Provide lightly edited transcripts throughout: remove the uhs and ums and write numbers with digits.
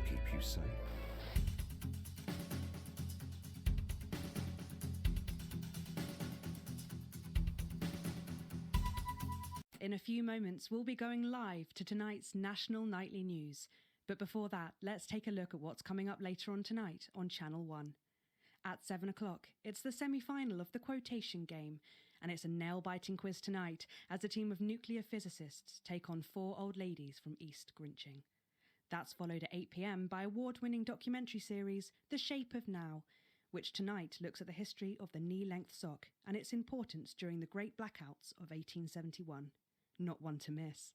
keep you safe. In a few moments, we'll be going live to tonight's National Nightly News. But before that, let's take a look at what's coming up later on tonight on Channel 1. At 7 o'clock, it's the semi-final of the quotation game, and it's a nail-biting quiz tonight as a team of nuclear physicists take on 4 old ladies from East Grinching. That's followed at 8 p.m. by award-winning documentary series The Shape of Now, which tonight looks at the history of the knee-length sock and its importance during the Great Blackouts of 1871. Not one to miss.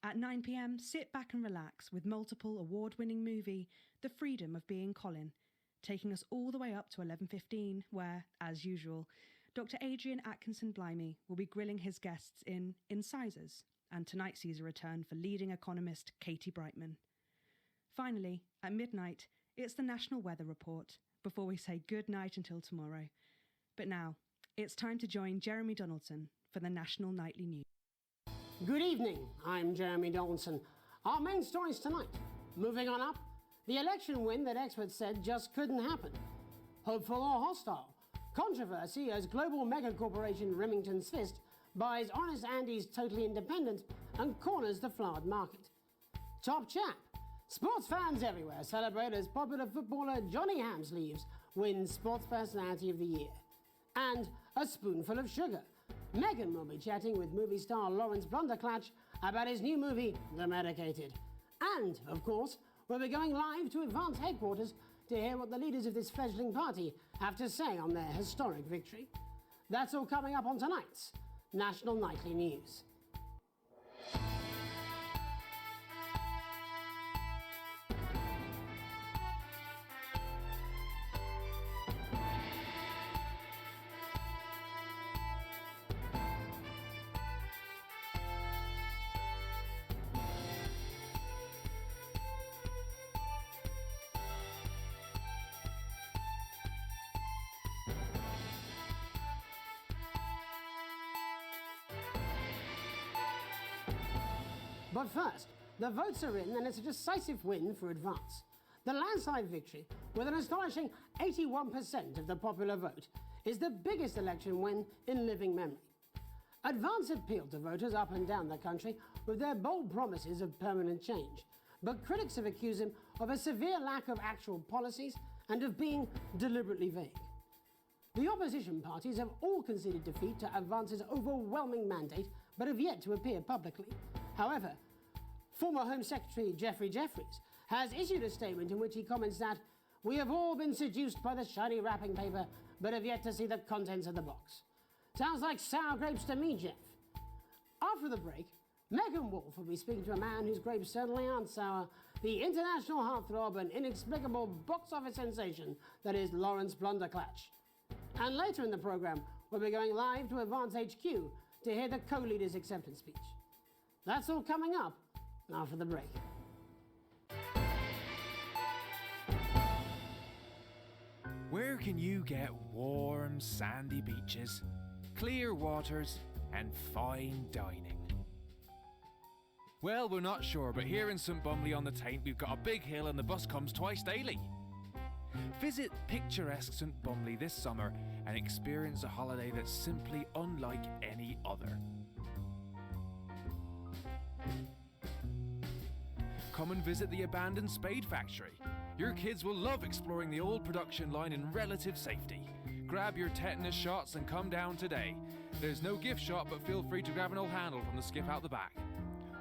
At 9 p.m, sit back and relax with multiple award-winning movie The Freedom of Being Colin, taking us all the way up to 11:15, where, as usual, Dr. Adrian Atkinson-Blimey will be grilling his guests in Incisors, and tonight sees a return for leading economist Katie Brightman. Finally, at midnight, it's the National Weather Report, before we say good night until tomorrow. But now, it's time to join Jeremy Donaldson for the National Nightly News. Good evening, I'm Jeremy Donaldson. Our main stories tonight. Moving on up, the election win that experts said just couldn't happen. Hopeful or hostile? Controversy as global megacorporation Remington's Fist buys Honest Andy's Totally Independent and corners the flowered market. Top chap. Sports fans everywhere celebrate as popular footballer Johnny Hamsleeves wins Sports Personality of the Year. And a spoonful of sugar. Meghan will be chatting with movie star Lawrence Blunderclatch about his new movie, The Medicated. And, of course, we'll be going live to Advance headquarters to hear what the leaders of this fledgling party have to say on their historic victory. That's all coming up on tonight's National Nightly News. But first, the votes are in and it's a decisive win for Advance. The landslide victory, with an astonishing 81% of the popular vote, is the biggest election win in living memory. Advance appealed to voters up and down the country with their bold promises of permanent change, but critics have accused him of a severe lack of actual policies and of being deliberately vague. The opposition parties have all conceded defeat to Advance's overwhelming mandate, but have yet to appear publicly. However, former Home Secretary Geoffrey Jeffreys has issued a statement in which he comments that we have all been seduced by the shiny wrapping paper, but have yet to see the contents of the box. Sounds like sour grapes to me, Jeff. After the break, Megan Wolfe will be speaking to a man whose grapes certainly aren't sour, the international heartthrob and inexplicable box office sensation that is Lawrence Blunderclatch. And later in the programme, we'll be going live to Advance HQ to hear the co-leader's acceptance speech. That's all coming up after the break. Where can you get warm, sandy beaches, clear waters, and fine dining? Well, we're not sure, but here in St Bumley on the Taint, we've got a big hill and the bus comes twice daily. Visit picturesque St Bumley this summer and experience a holiday that's simply unlike any other. Come and visit the abandoned Spade Factory. Your kids will love exploring the old production line in relative safety. Grab your tetanus shots and come down today. There's no gift shop, but feel free to grab an old handle from the skip out the back.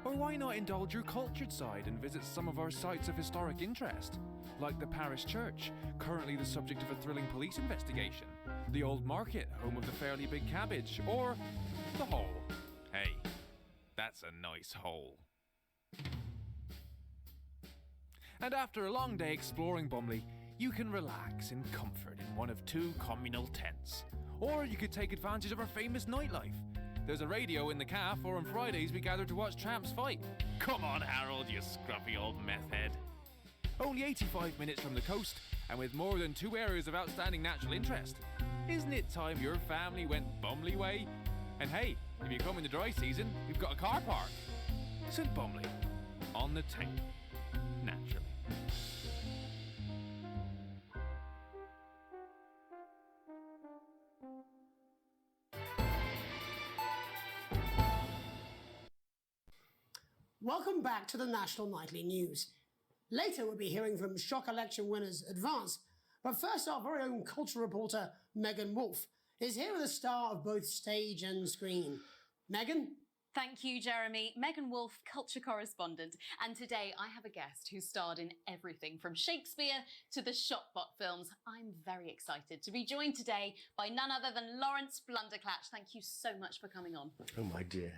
Or why not indulge your cultured side and visit some of our sites of historic interest, like the parish church, currently the subject of a thrilling police investigation, the old market, home of the fairly big cabbage, or the hole. Hey, that's a nice hole. And after a long day exploring Bumley, you can relax in comfort in one of 2 communal tents. Or you could take advantage of our famous nightlife. There's a radio in the cafe, or on Fridays we gather to watch tramps fight. Come on, Harold, you scruffy old meth head. Only 85 minutes from the coast, and with more than 2 areas of outstanding natural interest. Isn't it time your family went Bumley way? And hey, if you come in the dry season, we've got a car park. St Bumley, on the Taint, naturally. Welcome back to the National Nightly News. Later we'll be hearing from shock election winners Advance, but first our very own culture reporter Megan Wolfe is here with a star of both stage and screen. Megan? Thank you, Jeremy. Megan Wolfe, culture correspondent. And today I have a guest who starred in everything from Shakespeare to the Shotbot films. I'm very excited to be joined today by none other than Lawrence Blunderclatch. Thank you so much for coming on. Oh, my dear,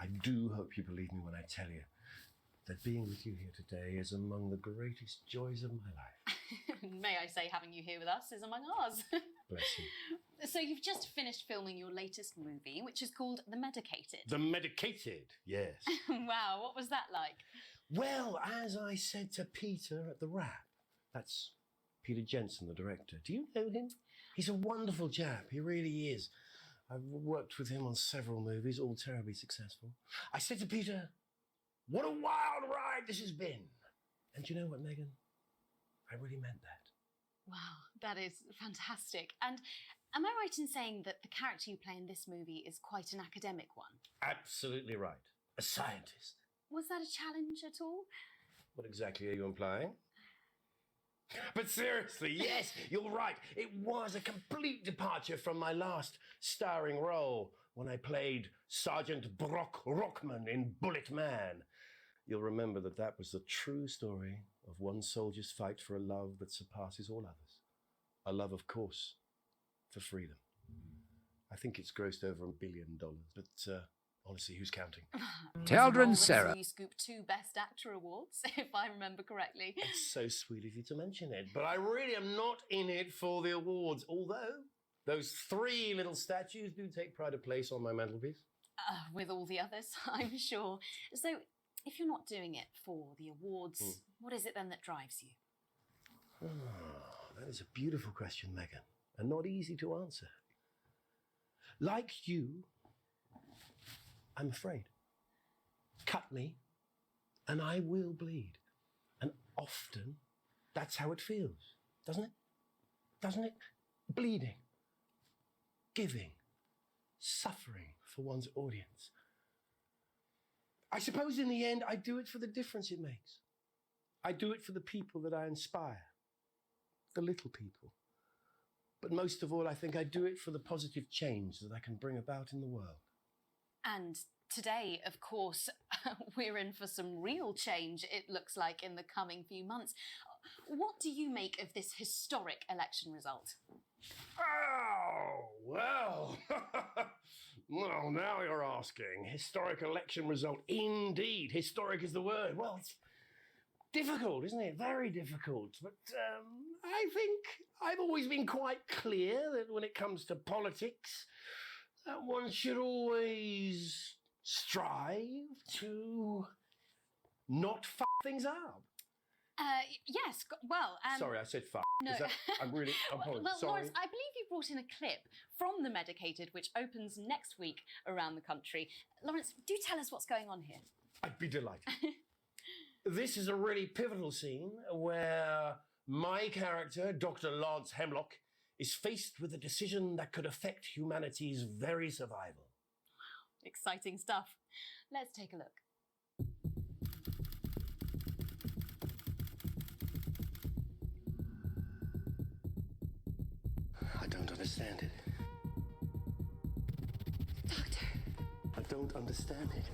I do hope you believe me when I tell you that being with you here today is among the greatest joys of my life. May I say, having you here with us is among ours. Bless you. So you've just finished filming your latest movie, which is called The Medicated. The Medicated, yes. Wow, what was that like? Well, as I said to Peter at the Wrap, that's Peter Jensen, the director. Do you know him? He's a wonderful chap, he really is. I've worked with him on several movies, all terribly successful. I said to Peter, what a wild ride this has been. And do you know what, Megan? I really meant that. Wow, that is fantastic. And am I right in saying that the character you play in this movie is quite an academic one? Absolutely right. A scientist. Was that a challenge at all? What exactly are you implying? But seriously, yes, you're right. It was a complete departure from my last starring role when I played Sergeant Brock Rockman in Bullet Man. You'll remember that that was the true story of one soldier's fight for a love that surpasses all others. A love, of course, for freedom. I think it's grossed over $1 billion, but honestly, who's counting? Teldrin Sarah. You scooped 2 Best Actor awards, if I remember correctly. It's so sweet of you to mention it, but I really am not in it for the awards, although those 3 little statues do take pride of place on my mantelpiece. With all the others, I'm sure. So, if you're not doing it for the awards, what is it then that drives you? Oh, that is a beautiful question, Megan, and not easy to answer. Like you, I'm afraid. Cut me, and I will bleed. And often, that's how it feels, doesn't it? Doesn't it? Bleeding, giving, suffering for one's audience. I suppose in the end, I do it for the difference it makes. I do it for the people that I inspire, the little people. But most of all, I think I do it for the positive change that I can bring about in the world. And today, of course, we're in for some real change, it looks like, in the coming few months. What do you make of this historic election result? Oh, well. Well, now you're asking. Historic election result. Indeed. Historic is the word. Well, it's difficult, isn't it? Very difficult. But I think I've always been quite clear that when it comes to politics, that one should always strive to not f*** things up. Yes, well... Sorry, I said f***. No. I'm apologize. Well, Sorry. Lawrence, I believe you brought in a clip from The Medicated, which opens next week around the country. Lawrence, do tell us what's going on here. I'd be delighted. This is a really pivotal scene where my character, Dr. Lance Hemlock, is faced with a decision that could affect humanity's very survival. Wow, exciting stuff. Let's take a look. I don't understand it. Doctor. I don't understand it.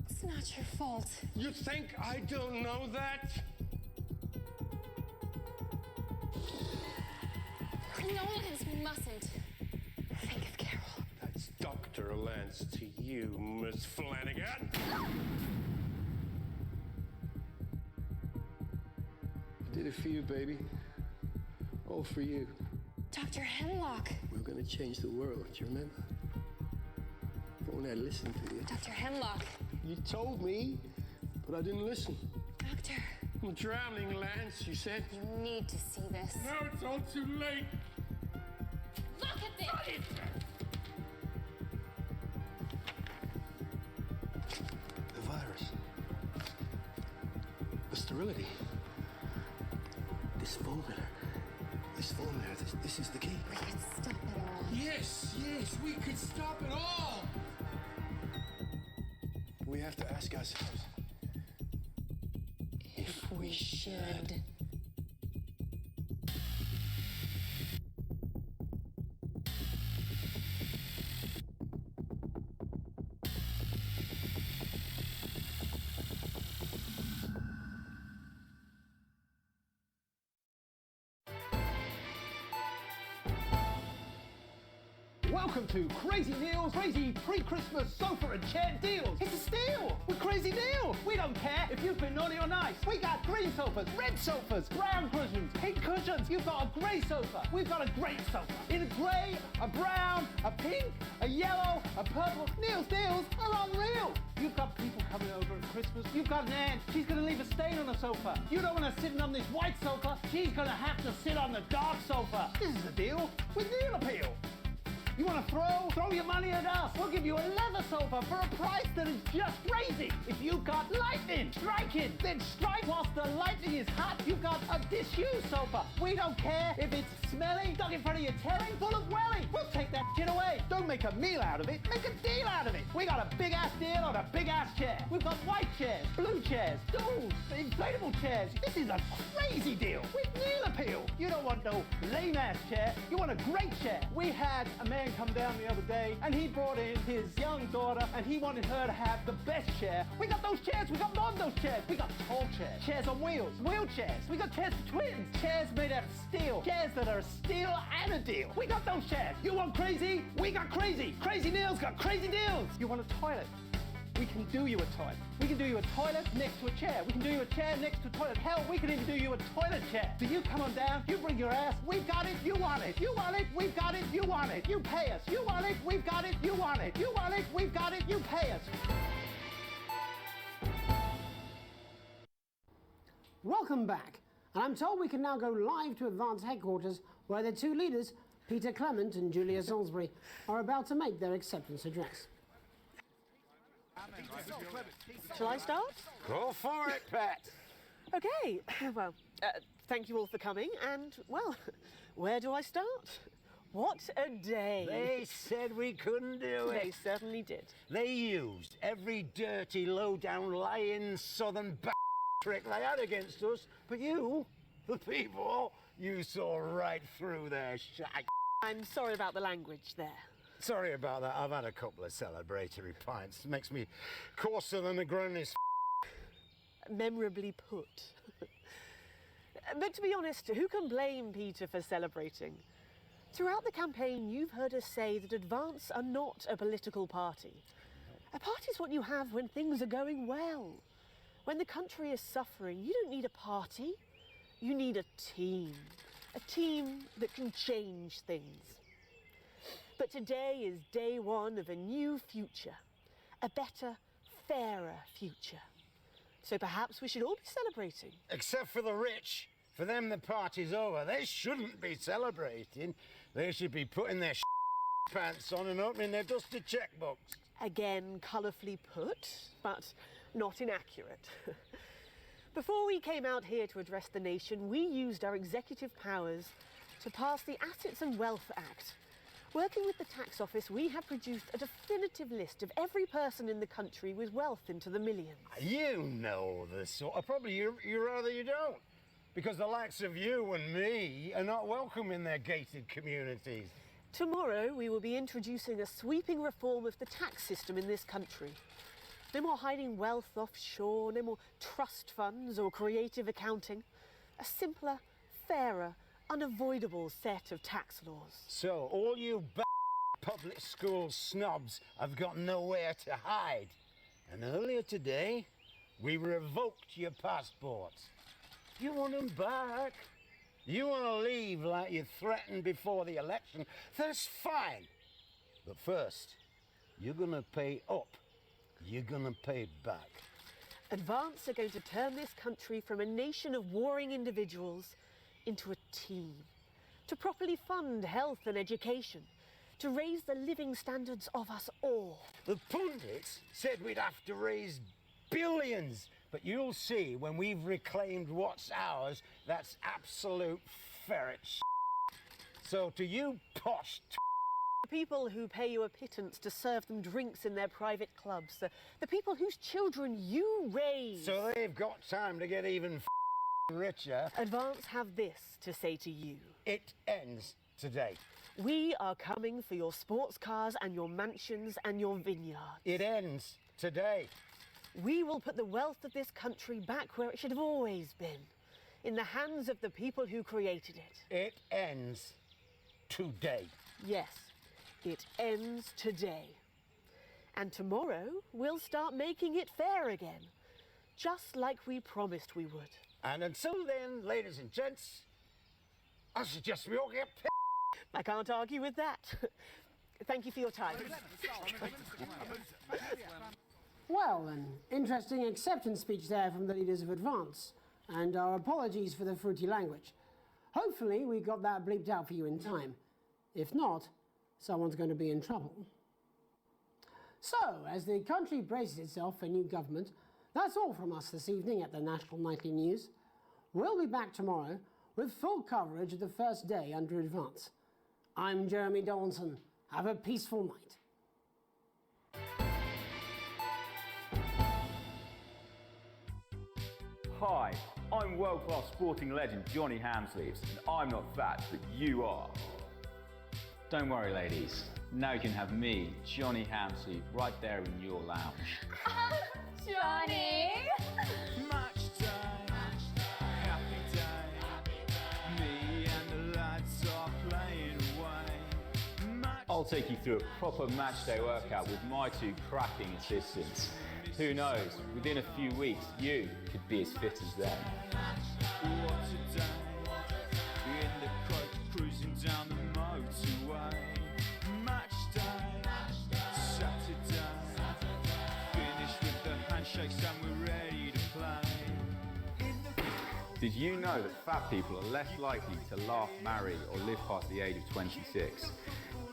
It's not your fault. You think I don't know that? Lawrence mustn't think of Carol. That's Dr. Lance to you, Miss Flanagan. I did it for you, baby. All for you. Dr. Hemlock. We were going to change the world, do you remember? But when I listened to you... Dr. Hemlock. You told me, but I didn't listen. Doctor. I'm drowning, Lance, you said. You need to see this. Now it's all too late. Look at this! The virus. The sterility. This formula. this formula. This is the key. We could stop it all. Yes, we could stop it all! We have to ask ourselves if we should. Welcome to Crazy Neil's crazy pre-Christmas sofa and chair deals. It's a steal with Crazy Neil. We don't care if you've been naughty or nice. We got green sofas, red sofas, brown cushions, pink cushions. You've got a grey sofa. We've got a great sofa. In a grey, a brown, a pink, a yellow, a purple. Neil's deals are unreal. You've got people coming over at Christmas. You've got an aunt. She's going to leave a stain on the sofa. You don't want her sitting on this white sofa. She's going to have to sit on the dark sofa. This is a deal with Neil Appeal. You want to throw your money at us? We'll give you a leather sofa for a price that is just crazy. If you've got lightning striking, then strike whilst the lightning is hot. You've got a disused sofa. We don't care if it's smelly, stuck in front of your telly, full of welly. We'll take that shit away. Don't make a meal out of it, make a deal out of it. We got a big ass deal on a big ass chair. We've got white chairs, blue chairs, stools, inflatable chairs. This is a crazy deal with Neil Appeal. You don't want no lame ass chair, you want a great chair. We had a man come down the other day and he brought in his young daughter and he wanted her to have the best chair. We got those chairs, we got more of those chairs. We got tall chairs, chairs on wheels, wheelchairs. We got chairs for twins, chairs made out of steel, chairs that are a steal and a deal. We got those chairs. You want crazy? We got crazy. Crazy Neil's got crazy deals. You want a toilet? We can do you a toilet. We can do you a toilet next to a chair. We can do you a chair next to a toilet. Hell, we can even do you a toilet chair. So you come on down, you bring your ass, we've got it, you want it. You want it, we've got it, you want it. You pay us. You want it, we've got it, you want it. You want it, we've got it, you pay us. Welcome back. And I'm told we can now go live to Advance headquarters where the two leaders, Peter Clement and Julia Salisbury, are about to make their acceptance address. Shall I start? Go for it, Pat. Okay, well, thank you all for coming, and, well, where do I start? What a day. They said we couldn't do it. They certainly did. They used every dirty, low-down, lying southern trick they had against us, but you, the people, you saw right through their shite. I'm sorry about the language there. Sorry about that. I've had a couple of celebratory pints. Makes me coarser than a granny's. Memorably put. But to be honest, who can blame Peter for celebrating? Throughout the campaign, you've heard us say that Advance are not a political party. A party is what you have when things are going well. When the country is suffering, you don't need a party. You need a team. A team that can change things. But today is day one of a new future, a better, fairer future. So perhaps we should all be celebrating. Except for the rich. For them, the party's over. They shouldn't be celebrating. They should be putting their pants on and opening their dusty checkbooks. Again, colourfully put, but not inaccurate. Before we came out here to address the nation, we used our executive powers to pass the Assets and Wealth Act. Working with the tax office, we have produced a definitive list of every person in the country with wealth into the millions. You know the sort of, probably you rather you don't. Because the likes of you and me are not welcome in their gated communities. Tomorrow, we will be introducing a sweeping reform of the tax system in this country. No more hiding wealth offshore, no more trust funds or creative accounting. A simpler, fairer, unavoidable set of tax laws. So all you public school snobs have got nowhere to hide. And earlier today, we revoked your passports. You want them back? You want to leave like you threatened before the election? That's fine. But first, you're going to pay up. You're going to pay back. Advance are going to turn this country from a nation of warring individuals into a team, to properly fund health and education, to raise the living standards of us all. The pundits said we'd have to raise billions, but you'll see when we've reclaimed what's ours, that's absolute ferret So to you posh The people who pay you a pittance to serve them drinks in their private clubs, the people whose children you raise. so they've got time to get even richer. Advance have this to say to you. It ends today. We are coming for your sports cars and your mansions and your vineyards. It ends today. We will put the wealth of this country back where it should have always been, in the hands of the people who created it. It ends today. Yes, it ends today. And tomorrow, we'll start making it fair again, just like we promised we would. And until then, ladies and gents, I suggest we all get I can't argue with that. Thank you for your time. Well, an interesting acceptance speech there from the leaders of Advance, and our apologies for the fruity language. Hopefully we got that bleeped out for you in time. If not, someone's going to be in trouble. So, as the country braces itself for new government, that's all from us this evening at the National Nightly News. We'll be back tomorrow with full coverage of the first day under Advance. I'm Jeremy Donaldson. Have a peaceful night. Hi, I'm world-class sporting legend Johnny Hamsleeves, and I'm not fat, but you are. Don't worry, ladies. Now you can have me, Johnny Hamsleeve, right there in your lounge. Johnny! Match day, happy day. Me and the lads are playing away. I'll take you through a proper match day workout with my two cracking assistants. Who knows, within a few weeks, you could be as fit as them. What a day, in the coach cruising down the motorway. Match day, Saturday, finished with the handshakes and we're ready to play. Did you know that fat people are less likely to laugh, marry, or live past the age of 26?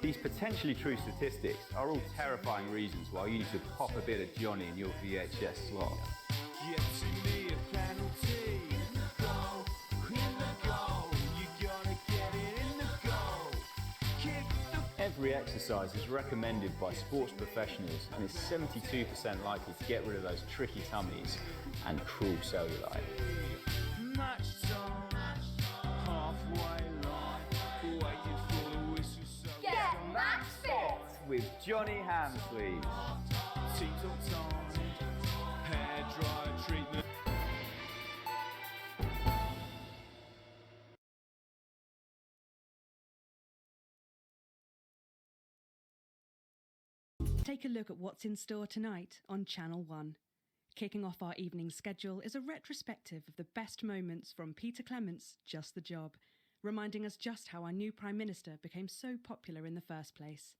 These potentially true statistics are all terrifying reasons why you need to pop a bit of Johnny in your VHS slot. Getting me a penalty. In the goal, you gotta get it in the goal. Kick the Every exercise is recommended by sports professionals and is 72% likely to get rid of those tricky tummies and cruel cellulite. match time. Halfway line, waiting for the whistle. So Get match fit! With Johnny Hamsleeves. Teams on time, hair dryer treatment. Take a look at what's in store tonight on Channel 1. Kicking off our evening schedule is a retrospective of the best moments from Peter Clement's Just the Job, reminding us just how our new Prime Minister became so popular in the first place.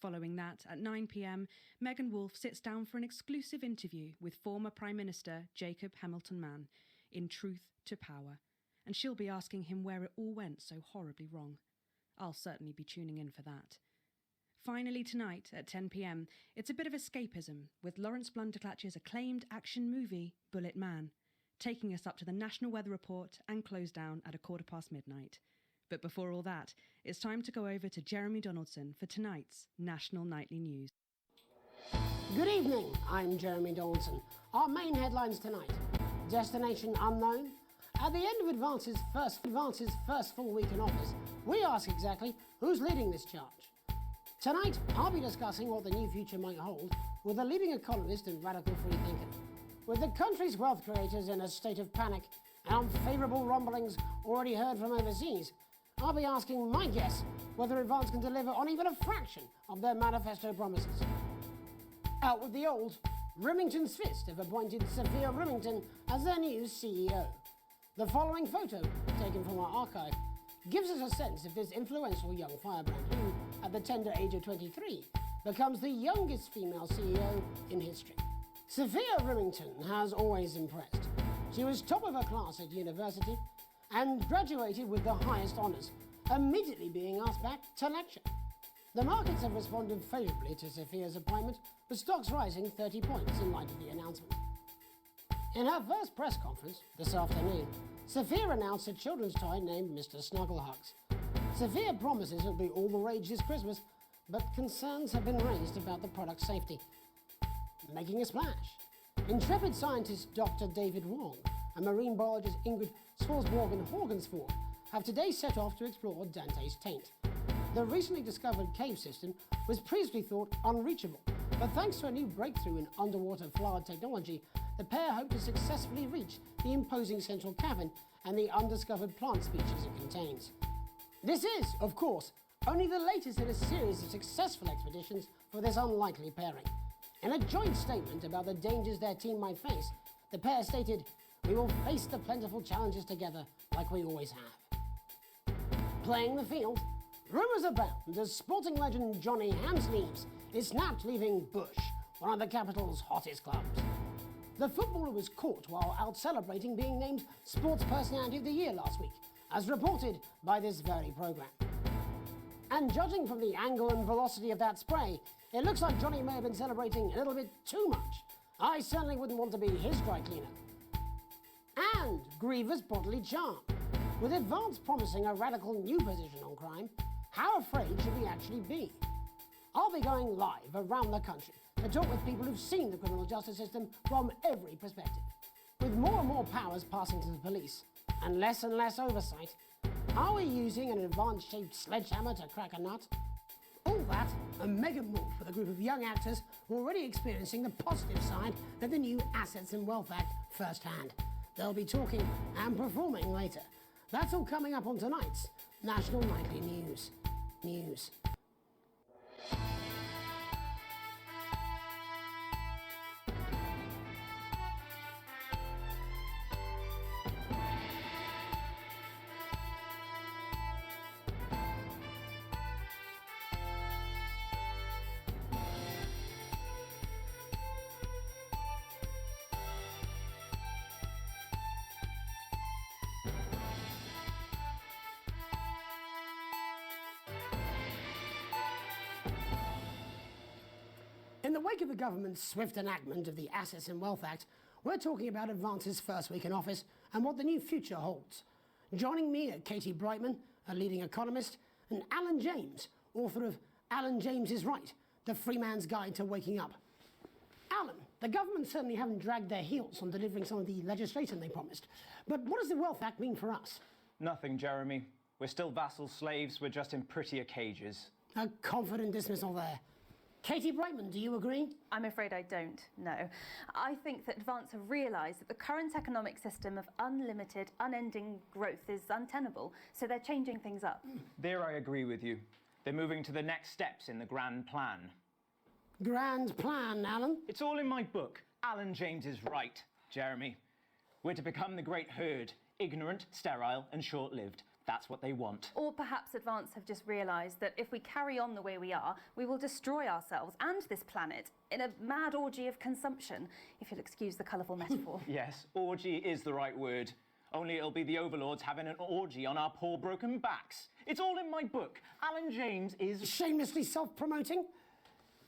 Following that, at 9 p.m, Megan Wolfe sits down for an exclusive interview with former Prime Minister Jacob Hamilton-Mann in Truth to Power, and she'll be asking him where it all went so horribly wrong. I'll certainly be tuning in for that. Finally tonight, at 10 p.m, it's a bit of escapism, with Lawrence Blunderclatch's acclaimed action movie, Bullet Man, taking us up to the National Weather Report and close down at midnight. But before all that, it's time to go over to Jeremy Donaldson for tonight's National Nightly News. Good evening, I'm Jeremy Donaldson. Our main headlines tonight. Destination unknown. At the end of Advance's first full week in office, we ask exactly who's leading this charge. Tonight, I'll be discussing what the new future might hold with a leading economist and radical free thinker. With the country's wealth creators in a state of panic and unfavourable rumblings already heard from overseas, I'll be asking my guess whether Advance can deliver on even a fraction of their manifesto promises. Out with the old, Rimington's Fist have appointed Sophia Rimington as their new CEO. The following photo, taken from our archive, gives us a sense of this influential young firebrand who, at the tender age of 23, becomes the youngest female CEO in history. Sophia Rimington has always impressed. She was top of her class at university and graduated with the highest honours, immediately being asked back to lecture. The markets have responded favourably to Sophia's appointment, with stocks rising 30 points in light of the announcement. In her first press conference this afternoon, Sophia announced a children's toy named Mr. Snugglehugs. Sophia promises it'll be all the rage this Christmas, but concerns have been raised about the product's safety. Making a splash. Intrepid scientist Dr. David Wong and marine biologist Ingrid Swarsborg and Horgensford have today set off to explore Dante's taint. The recently discovered cave system was previously thought unreachable, but thanks to a new breakthrough in underwater flower technology, the pair hope to successfully reach the imposing central cavern and the undiscovered plant species it contains. This is, of course, only the latest in a series of successful expeditions for this unlikely pairing. In a joint statement about the dangers their team might face, the pair stated, "We will face the plentiful challenges together like we always have." Playing the field, rumours abound as sporting legend Johnny Hamsleeves is snapped leaving Bush, one of the capital's hottest clubs. The footballer was caught while out celebrating being named Sports Personality of the Year last week, as reported by this very programme. And judging from the angle and velocity of that spray, it looks like Johnny may have been celebrating a little bit too much. I certainly wouldn't want to be his dry cleaner. And grievous bodily charm. With advance promising a radical new position on crime, how afraid should we actually be? I'll be going live around the country to talk with people who've seen the criminal justice system from every perspective. With more and more powers passing to the police, and less oversight, are we using an advanced-shaped sledgehammer to crack a nut? All that, and Megan Wolf with a group of young actors already experiencing the positive side of the new Assets and Wealth Act firsthand. They'll be talking and performing later. That's all coming up on tonight's National Nightly News. In the wake of the government's swift enactment of the Assets and Wealth Act, we're talking about Advance's first week in office and what the new future holds. Joining me are Katie Brightman, a leading economist, and Alan James, author of Alan James is Right, The Free Man's Guide to Waking Up. Alan, the government certainly haven't dragged their heels on delivering some of the legislation they promised, but what does the Wealth Act mean for us? Nothing, Jeremy. We're still vassal slaves, we're just in prettier cages. A confident dismissal there. Katie Brightman, do you agree? I'm afraid I don't, no. I think that Advance have realised that the current economic system of unlimited, unending growth is untenable, so they're changing things up. There I agree with you. They're moving to the next steps in the grand plan. Grand plan, Alan? It's all in my book. Alan James is Right, Jeremy. We're to become the great herd, ignorant, sterile and short-lived. That's what they want. Or perhaps Advance have just realised that if we carry on the way we are, we will destroy ourselves and this planet in a mad orgy of consumption, if you'll excuse the colourful metaphor. Yes, orgy is the right word. Only it'll be the overlords having an orgy on our poor broken backs. It's all in my book. Alan James is... Shamelessly self-promoting?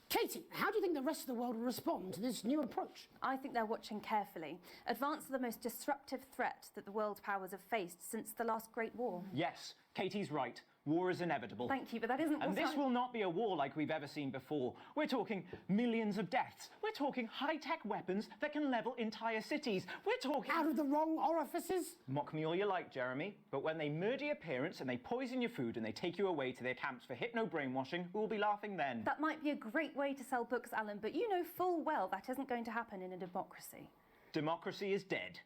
Katie, how do you think the rest of the world will respond to this new approach? I think they're watching carefully. Advance are the most disruptive threat that the world powers have faced since the last Great War. Yes, Katie's right. War is inevitable. Thank you, but that isn't what And this will not be a war like we've ever seen before. We're talking millions of deaths. We're talking high-tech weapons that can level entire cities. We're talking... Out of the wrong orifices? Mock me all you like, Jeremy, but when they murder your parents and they poison your food and they take you away to their camps for hypno-brainwashing, who will be laughing then? That might be a great way to sell books, Alan, but you know full well that isn't going to happen in a democracy. Democracy is dead.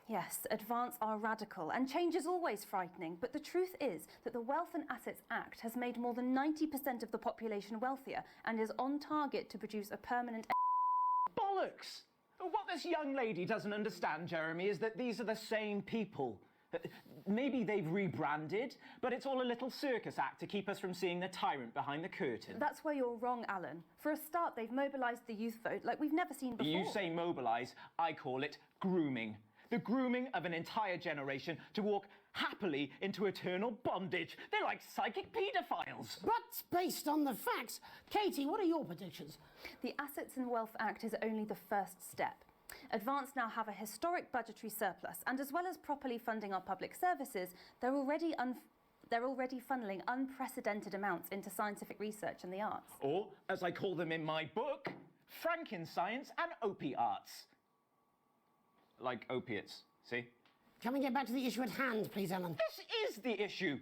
Yes, Advance are radical, and change is always frightening, but the truth is that the Wealth and Assets Act has made more than 90% of the population wealthier and is on target to produce a permanent... Bollocks! What this young lady doesn't understand, Jeremy, is that these are the same people. Maybe they've rebranded, but it's all a little circus act to keep us from seeing the tyrant behind the curtain. That's where you're wrong, Alan. For a start, they've mobilised the youth vote like we've never seen before. You say mobilise, I call it grooming. The grooming of an entire generation to walk happily into eternal bondage. They're like psychic paedophiles. But based on the facts, Katie, what are your predictions? The Assets and Wealth Act is only the first step. Advance now have a historic budgetary surplus, and as well as properly funding our public services, they're already They're already funneling unprecedented amounts into scientific research and the arts. Or, as I call them in my book, Frankenscience and opiates. Like opiates, see? Can we get back to the issue at hand, please, Ellen? This is the issue.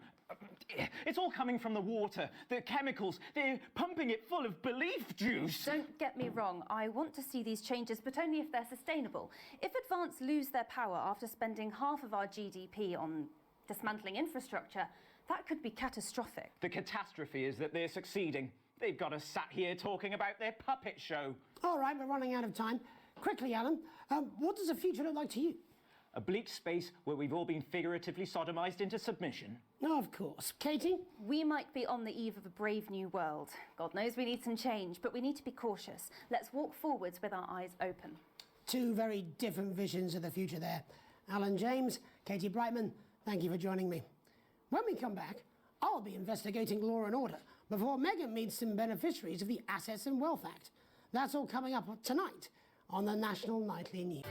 It's all coming from the water, the chemicals. They're pumping it full of belief juice. Don't get me wrong, I want to see these changes, but only if they're sustainable. If Advance lose their power after spending half of our GDP on dismantling infrastructure, that could be catastrophic. The catastrophe is that they're succeeding. They've got us sat here talking about their puppet show. All right, we're running out of time. Quickly, Alan, what does the future look like to you? A bleak space where we've all been figuratively sodomized into submission. No, of course. Katie? We might be on the eve of a brave new world. God knows we need some change, but we need to be cautious. Let's walk forwards with our eyes open. Two very different visions of the future there. Alan James, Katie Brightman, thank you for joining me. When we come back, I'll be investigating law and order before Megan meets some beneficiaries of the Assets and Wealth Act. That's all coming up tonight on the National Nightly News.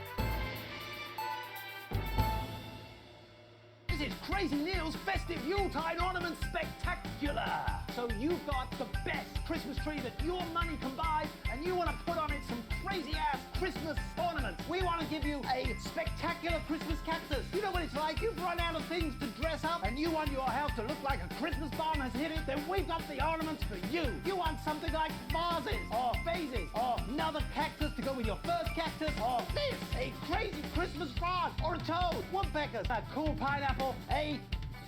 This is Crazy Neil's Festive Yuletide Ornament Spectacular! So you've got the best Christmas tree that your money can buy, and you want to put on it some crazy-ass Christmas ornaments. We want to give you a spectacular Christmas cactus. You know what it's like? You've run out of things to dress up, and you want your house to look like a Christmas bomb has hit it, then we've got the ornaments for you. You want something like vases, or vases, or another cactus to go with your first cactus, or this, a crazy Christmas frog, or a toad, woodpeckers, a cool pineapple, a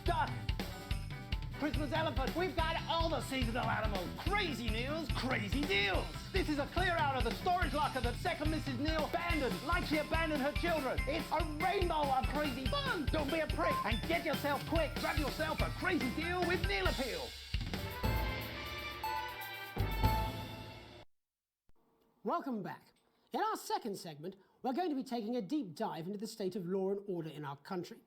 duck, Christmas elephant. We've got all the seasonal animals. Crazy Neil's crazy deals. This is a clear out of the storage locker that second Mrs. Neil abandoned, like she abandoned her children. It's a rainbow of crazy fun. Don't be a prick and get yourself quick. Grab yourself a crazy deal with Neil Appeal. Welcome back. In our second segment, we're going to be taking a deep dive into the state of law and order in our country.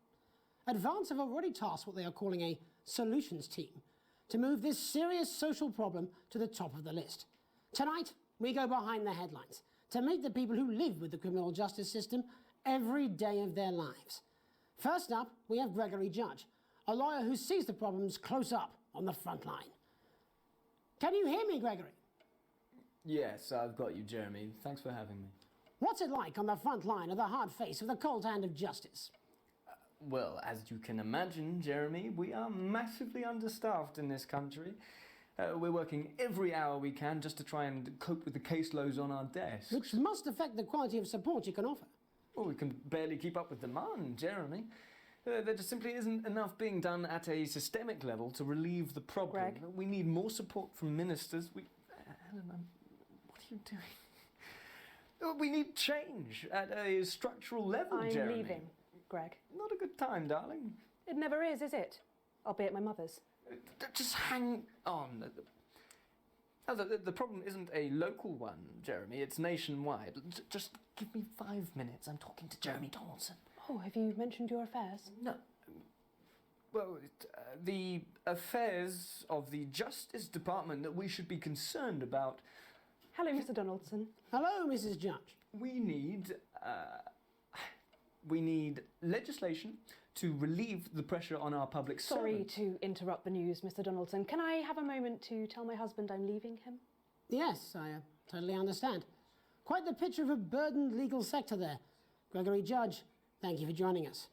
Advance have already tasked what they are calling a solutions team to move this serious social problem to the top of the list. Tonight, we go behind the headlines to meet the people who live with the criminal justice system every day of their lives. First up, we have Gregory Judge, a lawyer who sees the problems close up on the front line. Can you hear me, Gregory? Yes, I've got you, Jeremy. Thanks for having me. What's it like on the front line of the hard face of the cold hand of justice? Well, as you can imagine, Jeremy, we are massively understaffed in this country. We're working every hour we can just to try and cope with the caseloads on our desks. Which must affect the quality of support you can offer. Well, we can barely keep up with demand, Jeremy. There just simply isn't enough being done at a systemic level to relieve the problem. Greg? We need more support from ministers. Helen, what are you doing? We need change at a structural level, Jeremy. I'm leaving, Greg. Not a good time, darling. It never is it? I'll be at my mother's. Just hang on. The problem isn't a local one, Jeremy. It's nationwide. Just give me 5 minutes. I'm talking to Jeremy Donaldson. Oh, have you mentioned your affairs? No. Well, the affairs of the Justice Department that we should be concerned about. Hello, Mr. Donaldson. Hello, Mrs. Judge. We need legislation to relieve the pressure on our public Sorry servants. to interrupt the news, Mr. Donaldson. Can I have a moment to tell my husband I'm leaving him? Yes, I totally understand. Quite the picture of a burdened legal sector there. Gregory Judge, thank you for joining us.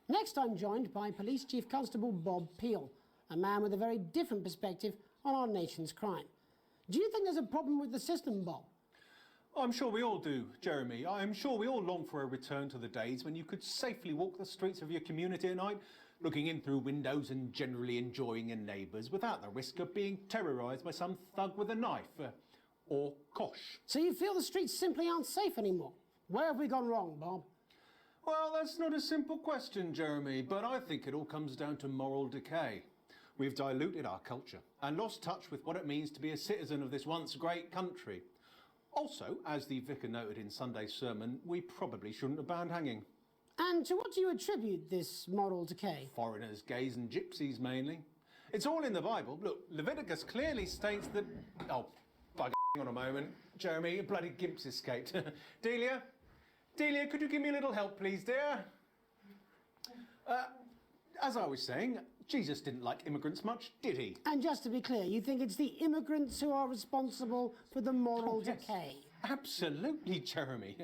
Next, I'm joined by Police Chief Constable Bob Peel, a man with a very different perspective on our nation's crime. Do you think there's a problem with the system, Bob? I'm sure we all do, Jeremy. I'm sure we all long for a return to the days when you could safely walk the streets of your community at night, looking in through windows and generally enjoying your neighbours without the risk of being terrorised by some thug with a knife. Or kosh. So you feel the streets simply aren't safe anymore? Where have we gone wrong, Bob? Well, that's not a simple question, Jeremy, but I think it all comes down to moral decay. We've diluted our culture and lost touch with what it means to be a citizen of this once great country. Also, as the vicar noted in Sunday's sermon, we probably shouldn't have banned hanging. And to what do you attribute this moral decay? Foreigners, gays and gypsies mainly. It's all in the Bible. Look, Leviticus clearly states that... Oh, hang on a moment. Jeremy, a bloody gimp's escaped. Delia, could you give me a little help, please, dear? As I was saying, Jesus didn't like immigrants much, did he? And just to be clear, you think it's the immigrants who are responsible for the moral decay? Absolutely, Jeremy.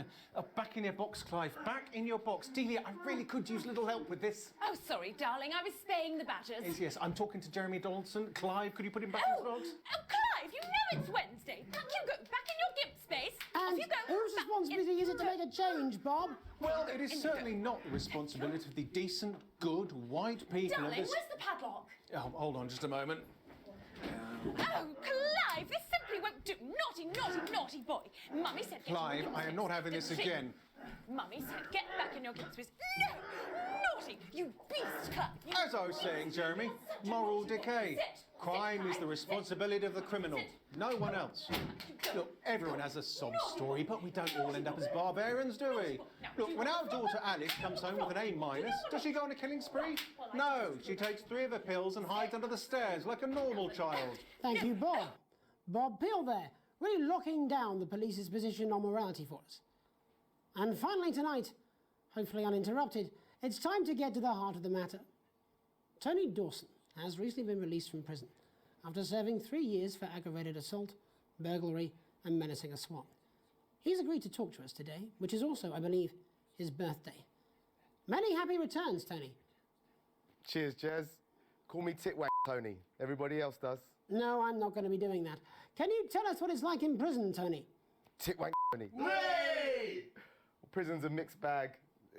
Back in your box, Clive. Back in your box. Delia, I really could use a little help with this. Oh, sorry, darling. I was spaying the badgers. Yes, I'm talking to Jeremy Donaldson. Clive, could you put him back in his box? Oh, Clive, you know it's Wednesday. You go back in your gimp space. And Off you go. whose responsibility is it to make a change, Bob? Well, it is certainly not the responsibility of the decent, good, white people Darling, of this... where's the padlock? Oh, hold on just a moment. Oh, Clive, this simply won't do. Naughty, naughty, naughty boy. Mummy said... Clive, I am not having this again. Mummy said get back in your gimp space. No! Naughty! You beast, Clive! You As I was saying, Jeremy, moral decay. Crime is the responsibility of the criminal, no one else. Look, everyone has a sob story, but we don't all end up as barbarians, do we? Look, when our daughter Alice comes home with an A-, does she go on a killing spree? No, she takes 3 of her pills and hides under the stairs like a normal child. Thank you, Bob. Bob Peel there, really locking down the police's position on morality for us. And finally tonight, hopefully uninterrupted, it's time to get to the heart of the matter. Tony Dawson has recently been released from prison after serving 3 years for aggravated assault, burglary and menacing a swan. He's agreed to talk to us today, which is also, I believe, his birthday. Many happy returns, Tony. Cheers, Jez. Call me Titwank Tony. Everybody else does. No, I'm not going to be doing that. Can you tell us what it's like in prison, Tony? Titwank Tony. Prison's a mixed bag.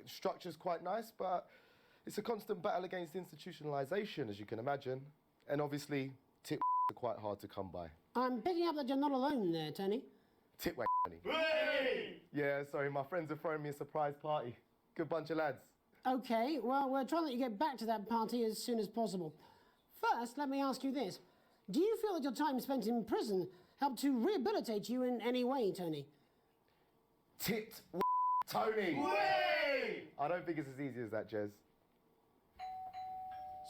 Structure's quite nice, but it's a constant battle against institutionalisation, as you can imagine. And obviously, tit are quite hard to come by. I'm picking up that you're not alone there, Tony. Titwank Tony. Yeah, sorry, my friends are throwing me a surprise party. Good bunch of lads. OK, well, we're trying to let you get back to that party as soon as possible. First, let me ask you this. Do you feel that your time spent in prison helped to rehabilitate you in any way, Tony? Tony! I don't think it's as easy as that, Jez.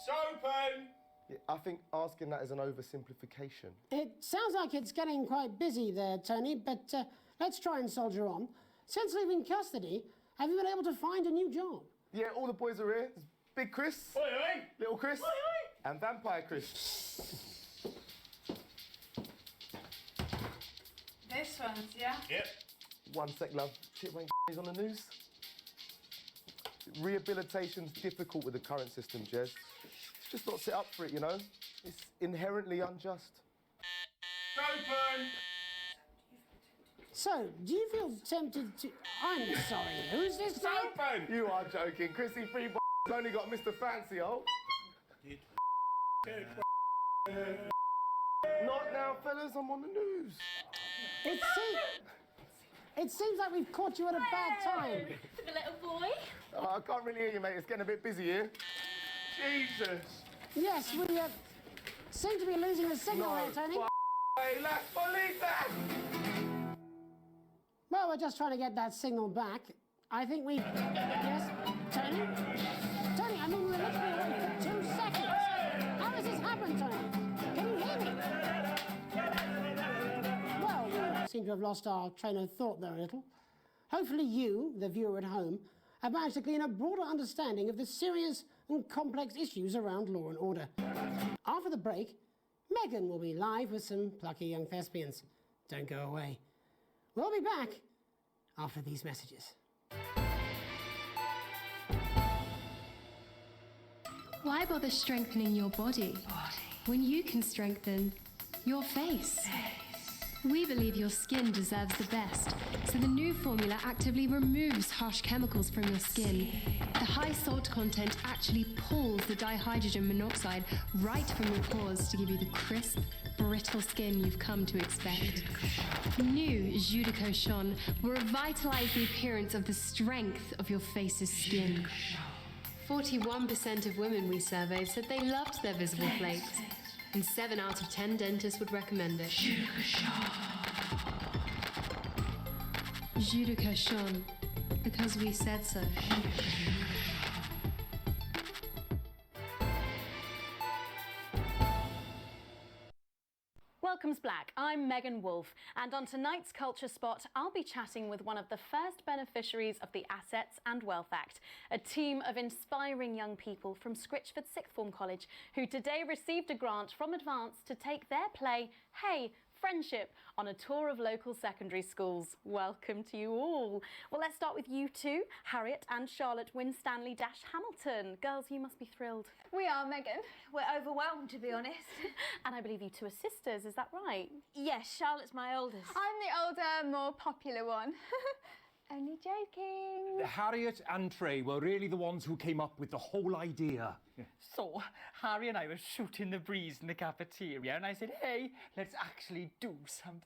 Sopen! Yeah, I think asking that is an oversimplification. It sounds like it's getting quite busy there, Tony, but let's try and soldier on. Since leaving custody, have you been able to find a new job? Yeah, all the boys are here. There's Big Chris, Oi, oi. Little Chris, Oi, oi. and Vampire Chris. This one's, yeah? Yep. One sec, love. Titwank is on the news. Rehabilitation's difficult with the current system, Jez. It's just not set up for it, you know? It's inherently unjust. Open! So, do you feel tempted to... I'm sorry, who's this? Open! You are joking. Chrissy Free only got Mr. Fancy, oh. Not now, fellas. I'm on the news. It seems like we've caught you at a bad time. For the little boy? Oh, I can't really hear you, mate. It's getting a bit busy here. Jesus. Yes, we seem to be losing the signal here, Tony. Hey, let's police that! Well, we're just trying to get that signal back. I think we... Yes, Tony? Tony, I mean, we're literally away for 2 seconds. How does this happen, Tony? Can you hear me? Well, we seem to have lost our train of thought there a little. Hopefully you, the viewer at home, have managed to glean a broader understanding of the serious and complex issues around law and order. After the break, Megan will be live with some plucky young thespians. Don't go away. We'll be back after these messages. Why bother strengthening your body when you can strengthen your face? We believe your skin deserves the best, so the new formula actively removes harsh chemicals from your skin. The high salt content actually pulls the dihydrogen monoxide right from your pores to give you the crisp, brittle skin you've come to expect. New Jus de Cochon will revitalize the appearance of the strength of your face's skin. 41% of women we surveyed said they loved their visible flakes, and 7 out of 10 dentists would recommend it. Jus de Cochon, because we said so. Welcome's Black. I'm Megan Megan Wolfe, and on tonight's Culture Spot, I'll be chatting with one of the first beneficiaries of the Assets and Wealth Act, a team of inspiring young people from Scritchford Sixth Form College who today received a grant from Advance to take their play, Hey, Friendship, on a tour of local secondary schools. Welcome to you all. Well, let's start with you two, Harriet and Charlotte Winstanley-Hamilton. Girls, you must be thrilled. We are, Megan. We're overwhelmed, to be honest. And I believe you two are sisters, is that right? Yes, Charlotte's my oldest. I'm the older, more popular one. Only joking. Harriet and Trey were really the ones who came up with the whole idea. So, Harry and I were shooting the breeze in the cafeteria, and I said, hey, let's actually do something.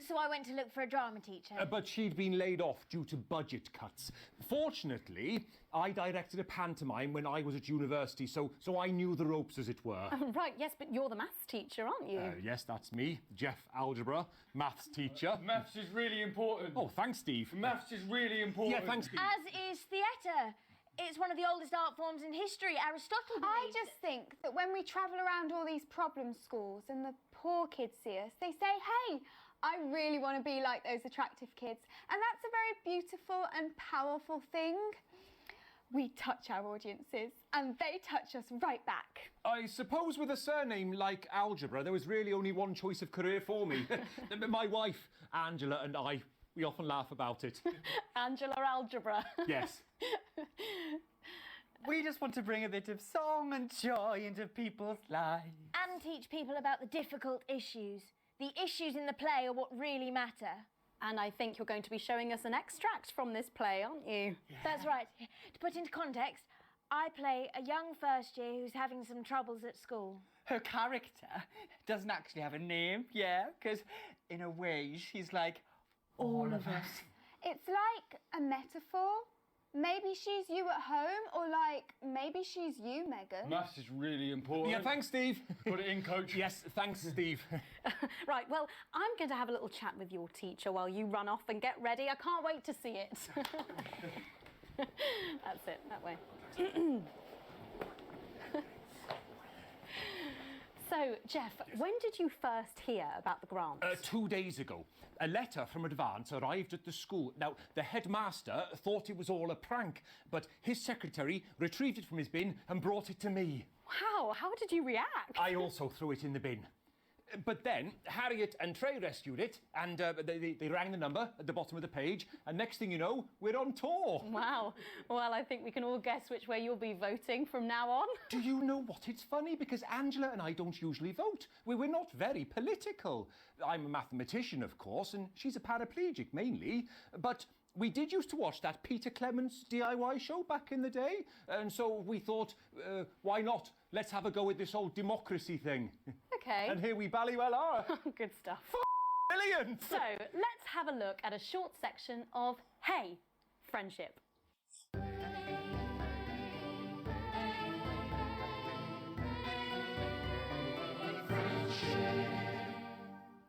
So I went to look for a drama teacher. But she'd been laid off due to budget cuts. Fortunately, I directed a pantomime when I was at university, so I knew the ropes, as it were. Right, yes, but you're the maths teacher, aren't you? Yes, that's me, Jeff Algebra, maths teacher. Maths is really important. Oh, thanks, Steve. Maths is really important. Yeah, thanks, Steve. As is theatre. It's one of the oldest art forms in history. Aristotle believed. I just think that when we travel around all these problem schools and the poor kids see us, they say, hey, I really want to be like those attractive kids. And that's a very beautiful and powerful thing. We touch our audiences and they touch us right back. I suppose with a surname like Algebra, there was really only one choice of career for me. My wife, Angela, and I, we often laugh about it. Angela Algebra. Yes. We just want to bring a bit of song and joy into people's lives. And teach people about the difficult issues. The issues in the play are what really matter. And I think you're going to be showing us an extract from this play, aren't you? Yeah. That's right. To put into context, I play a young first year who's having some troubles at school. Her character doesn't actually have a name, yeah, because in a way she's like all of us. It's like a metaphor. Maybe she's you at home, or like, maybe she's you, Megan. Maths is really important. Yeah, thanks, Steve. Put it in, Coach. Yes, thanks, Steve. Right, well, I'm going to have a little chat with your teacher while you run off and get ready. I can't wait to see it. That's it, that way. So, Jeff, when did you first hear about the grant? 2 days ago. A letter from Advance arrived at the school. Now, the headmaster thought it was all a prank, but his secretary retrieved it from his bin and brought it to me. Wow, how did you react? I also threw it in the bin. But then Harriet and Trey rescued it, and they rang the number at the bottom of the page, and next thing you know, we're on tour. Wow. Well, I think we can all guess which way you'll be voting from now on. Do you know what? It's funny, because Angela and I don't usually vote. We're not very political. I'm a mathematician, of course, and she's a paraplegic, mainly. But we did used to watch that Peter Clements DIY show back in the day, and so we thought, why not? Let's have a go at this old democracy thing. Okay. And here we bally well are. Good stuff. Brilliant! So, let's have a look at a short section of Hey, Friendship.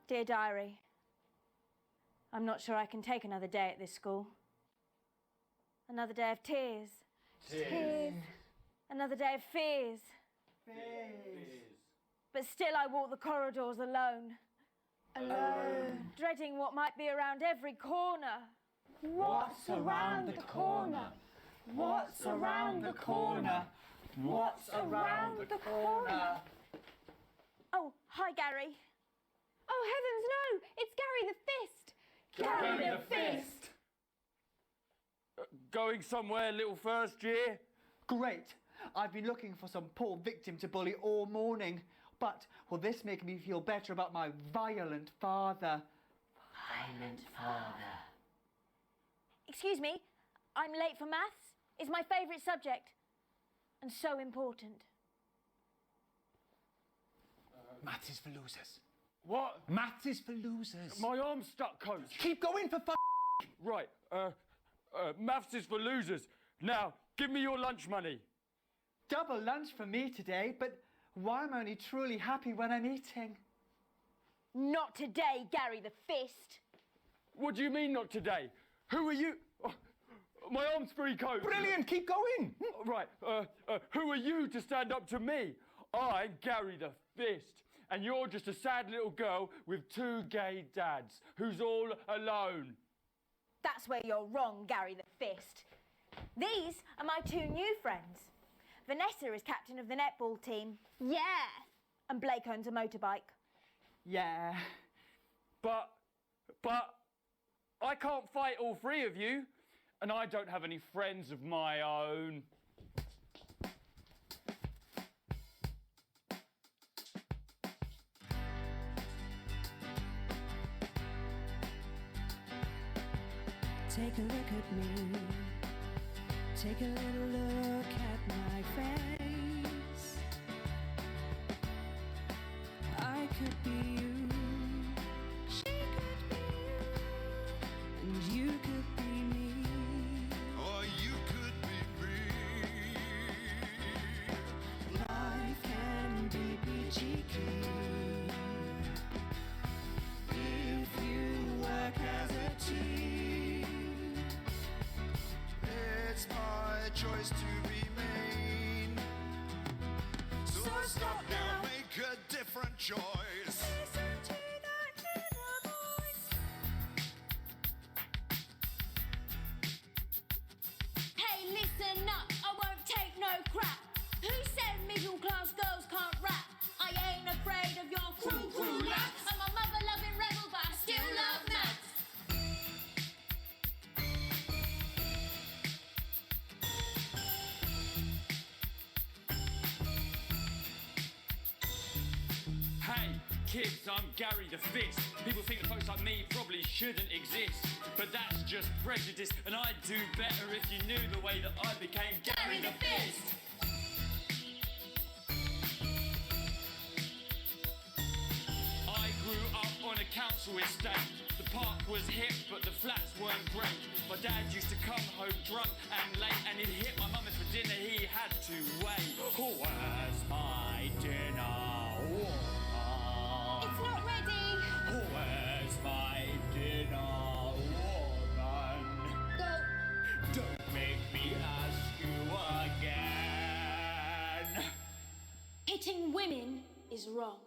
Dear Diary, I'm not sure I can take another day at this school. Another day of tears. Tears. Another day of fears. But still I walk the corridors alone. Alone. Dreading what might be around every corner. What's around the corner? What's around the corner? What's around the corner? Oh, hi, Gary. Oh, heavens, no! It's Gary the Fist! Gary the Fist! Going somewhere, little first year? Great. I've been looking for some poor victim to bully all morning. But will this make me feel better about my violent father? Violent father. Excuse me, I'm late for maths. It's my favourite subject. And so important. Maths is for losers. What? Maths is for losers. My arm's stuck, Coach. Keep going for Right, maths is for losers. Now, give me your lunch money. Double lunch for me today, but why am I only truly happy when I'm eating? Not today, Gary the Fist. What do you mean, not today? Who are you? Oh, my arm's free, Coach. Brilliant, keep going. Right, who are you to stand up to me? I'm Gary the Fist, and you're just a sad little girl with 2 gay dads who's all alone. That's where you're wrong, Gary the Fist. These are my 2 new friends. Vanessa is captain of the netball team. Yeah. And Blake owns a motorbike. Yeah. But I can't fight all 3 of you, and I don't have any friends of my own. Take a look at me. Take a little look at my face. I could be you. She could be you. And you could be me. Or you could be me. Life can be peachy keen if you work as a team. It's my choice to remain. So stop now, make a different choice. Listen to that inner voice. Hey, listen up, I won't take no crap. Who said middle class girls can't rap? I ain't afraid of your cruel lads. I'm a mother-loving rebel, but I still love maths. Hey, kids, I'm Gary the Fist. People think that folks like me probably shouldn't exist, but that's just prejudice, and I'd do better if you knew the way that I became Gary the Fist. I grew up on a council estate. The park was hip, but the flats weren't great. My dad used to come home drunk and late, and he'd hit my mum if for dinner he had to wait. Where's my dinner? It's not ready. Where's my dinner, woman? Go. Don't make me ask you again. Hitting women is wrong.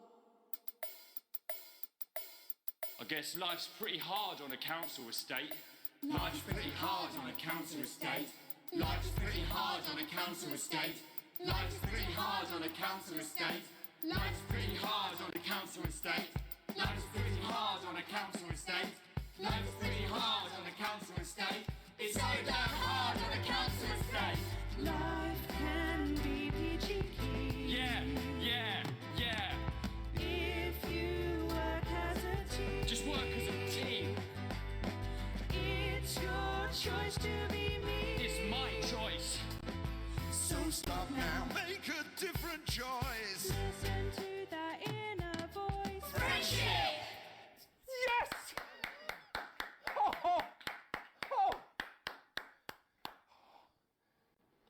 I guess life's pretty hard on a council estate. Life's pretty hard on a council estate. Life's pretty hard on a council estate. Life's pretty hard on a council estate. Life's pretty hard on a council estate. Life's pretty hard on a council estate. Life's pretty hard on a council estate. It's so damn hard on a council estate. Life can be peachy keen. Yeah. If you work as a team. Just work as a team. It's your choice to be me. It's my choice. So stop now, make a different choice. Listen to that inner voice. Friendship! Yes! Oh.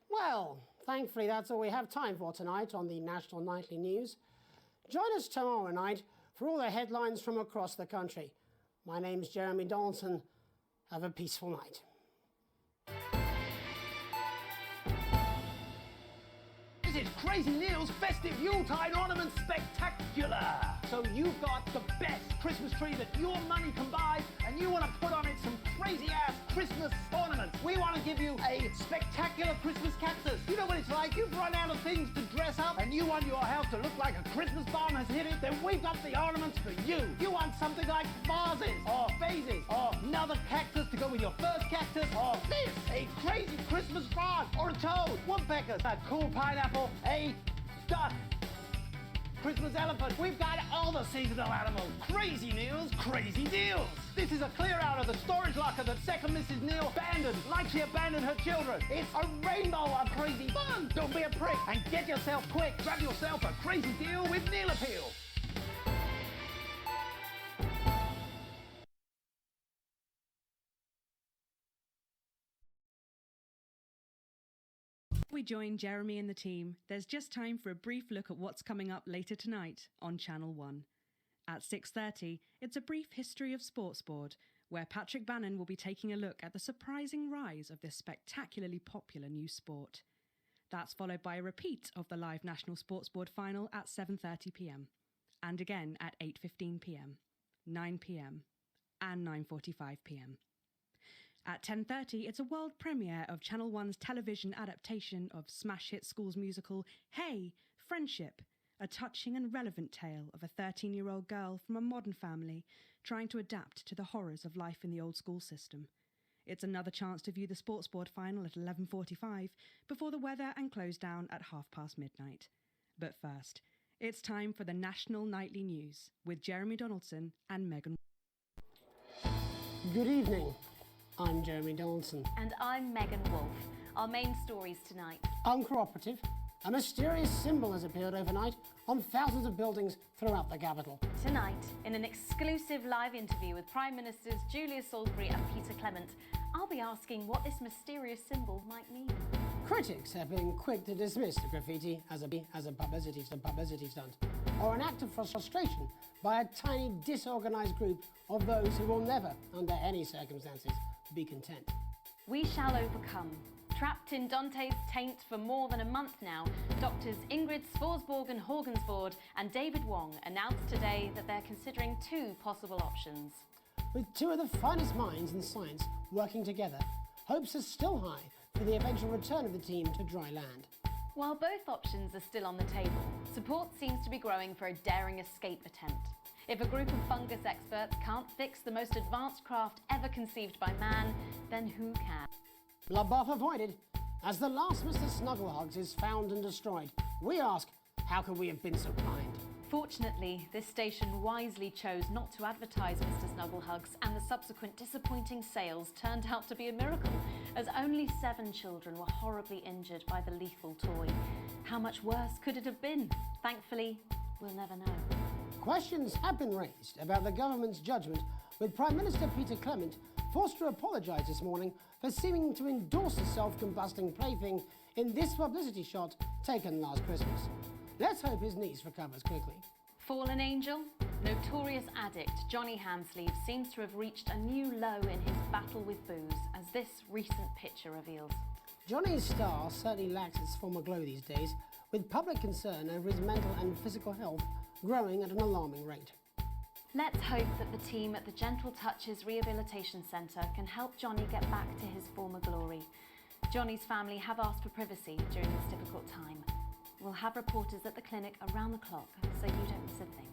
Well, thankfully that's all we have time for tonight on the National Nightly News. Join us tomorrow night for all the headlines from across the country. My name's Jeremy Donaldson. Have a peaceful night. This is Crazy Neil's Festive Yuletide Ornament Spectacular! So you've got the best Christmas tree that your money can buy, and you want to put on it some crazy-ass Christmas ornaments. We want to give you a spectacular Christmas cactus. You know what it's like? You've run out of things to dress up, and you want your house to look like a Christmas bomb has hit it, then we've got the ornaments for you. You want something like vases, or vases, or another cactus to go with your first cactus, or this, a crazy Christmas frog, or a toad, woodpeckers, a cool pineapple, a duck, Christmas elephant. We've got all the seasonal animals. Crazy Neil's crazy deals. This is a clear out of the storage locker that second Mrs. Neil abandoned, like she abandoned her children. It's a rainbow of crazy fun. Don't be a prick and get yourself quick. Grab yourself a crazy deal with Neil Appeal. We join Jeremy and the team. There's just time for a brief look at what's coming up later tonight on Channel 1. At 6:30, it's a brief history of sports board, where Patrick Bannon will be taking a look at the surprising rise of this spectacularly popular new sport. That's followed by a repeat of the live National Sports Board final at 7:30 p.m. and again at 8:15 p.m, 9 p.m, and 9:45 p.m. At 10:30, it's a world premiere of Channel 1's television adaptation of smash hit School's musical Hey, Friendship, a touching and relevant tale of a 13-year-old girl from a modern family trying to adapt to the horrors of life in the old school system. It's another chance to view the Sports Board final at 11:45 before the weather and close down at midnight. But first, it's time for the National Nightly News with Jeremy Donaldson and Megan. Good evening. I'm Jeremy Donaldson. And I'm Megan Wolf. Our main stories tonight. Uncooperative. A mysterious symbol has appeared overnight on thousands of buildings throughout the capital. Tonight, in an exclusive live interview with Prime Ministers Julia Salisbury and Peter Clement, I'll be asking what this mysterious symbol might mean. Critics have been quick to dismiss the graffiti as a publicity stunt, or an act of frustration by a tiny disorganised group of those who will never, under any circumstances, be content. We shall overcome. Trapped in Dante's taint for more than a month now, doctors Ingrid Svorsborg and Horgensvoord and David Wong announced today that they're considering two possible options. With two of the finest minds in science working together, hopes are still high for the eventual return of the team to dry land. While both options are still on the table, support seems to be growing for a daring escape attempt. If a group of fungus experts can't fix the most advanced craft ever conceived by man, then who can? Bloodbath avoided. As the last Mr. Snugglehugs is found and destroyed, we ask, how could we have been so blind? Fortunately, this station wisely chose not to advertise Mr. Snugglehugs, and the subsequent disappointing sales turned out to be a miracle, as only 7 children were horribly injured by the lethal toy. How much worse could it have been? Thankfully, we'll never know. Questions have been raised about the government's judgment, with Prime Minister Peter Clement forced to apologise this morning for seeming to endorse the self-combusting plaything in this publicity shot taken last Christmas. Let's hope his niece recovers quickly. Fallen angel? Notorious addict Johnny Hamsleeve seems to have reached a new low in his battle with booze, as this recent picture reveals. Johnny's star certainly lacks its former glow these days, with public concern over his mental and physical health growing at an alarming rate. Let's hope that the team at the Gentle Touches Rehabilitation Centre can help Johnny get back to his former glory. Johnny's family have asked for privacy during this difficult time. We'll have reporters at the clinic around the clock, so you don't miss a thing.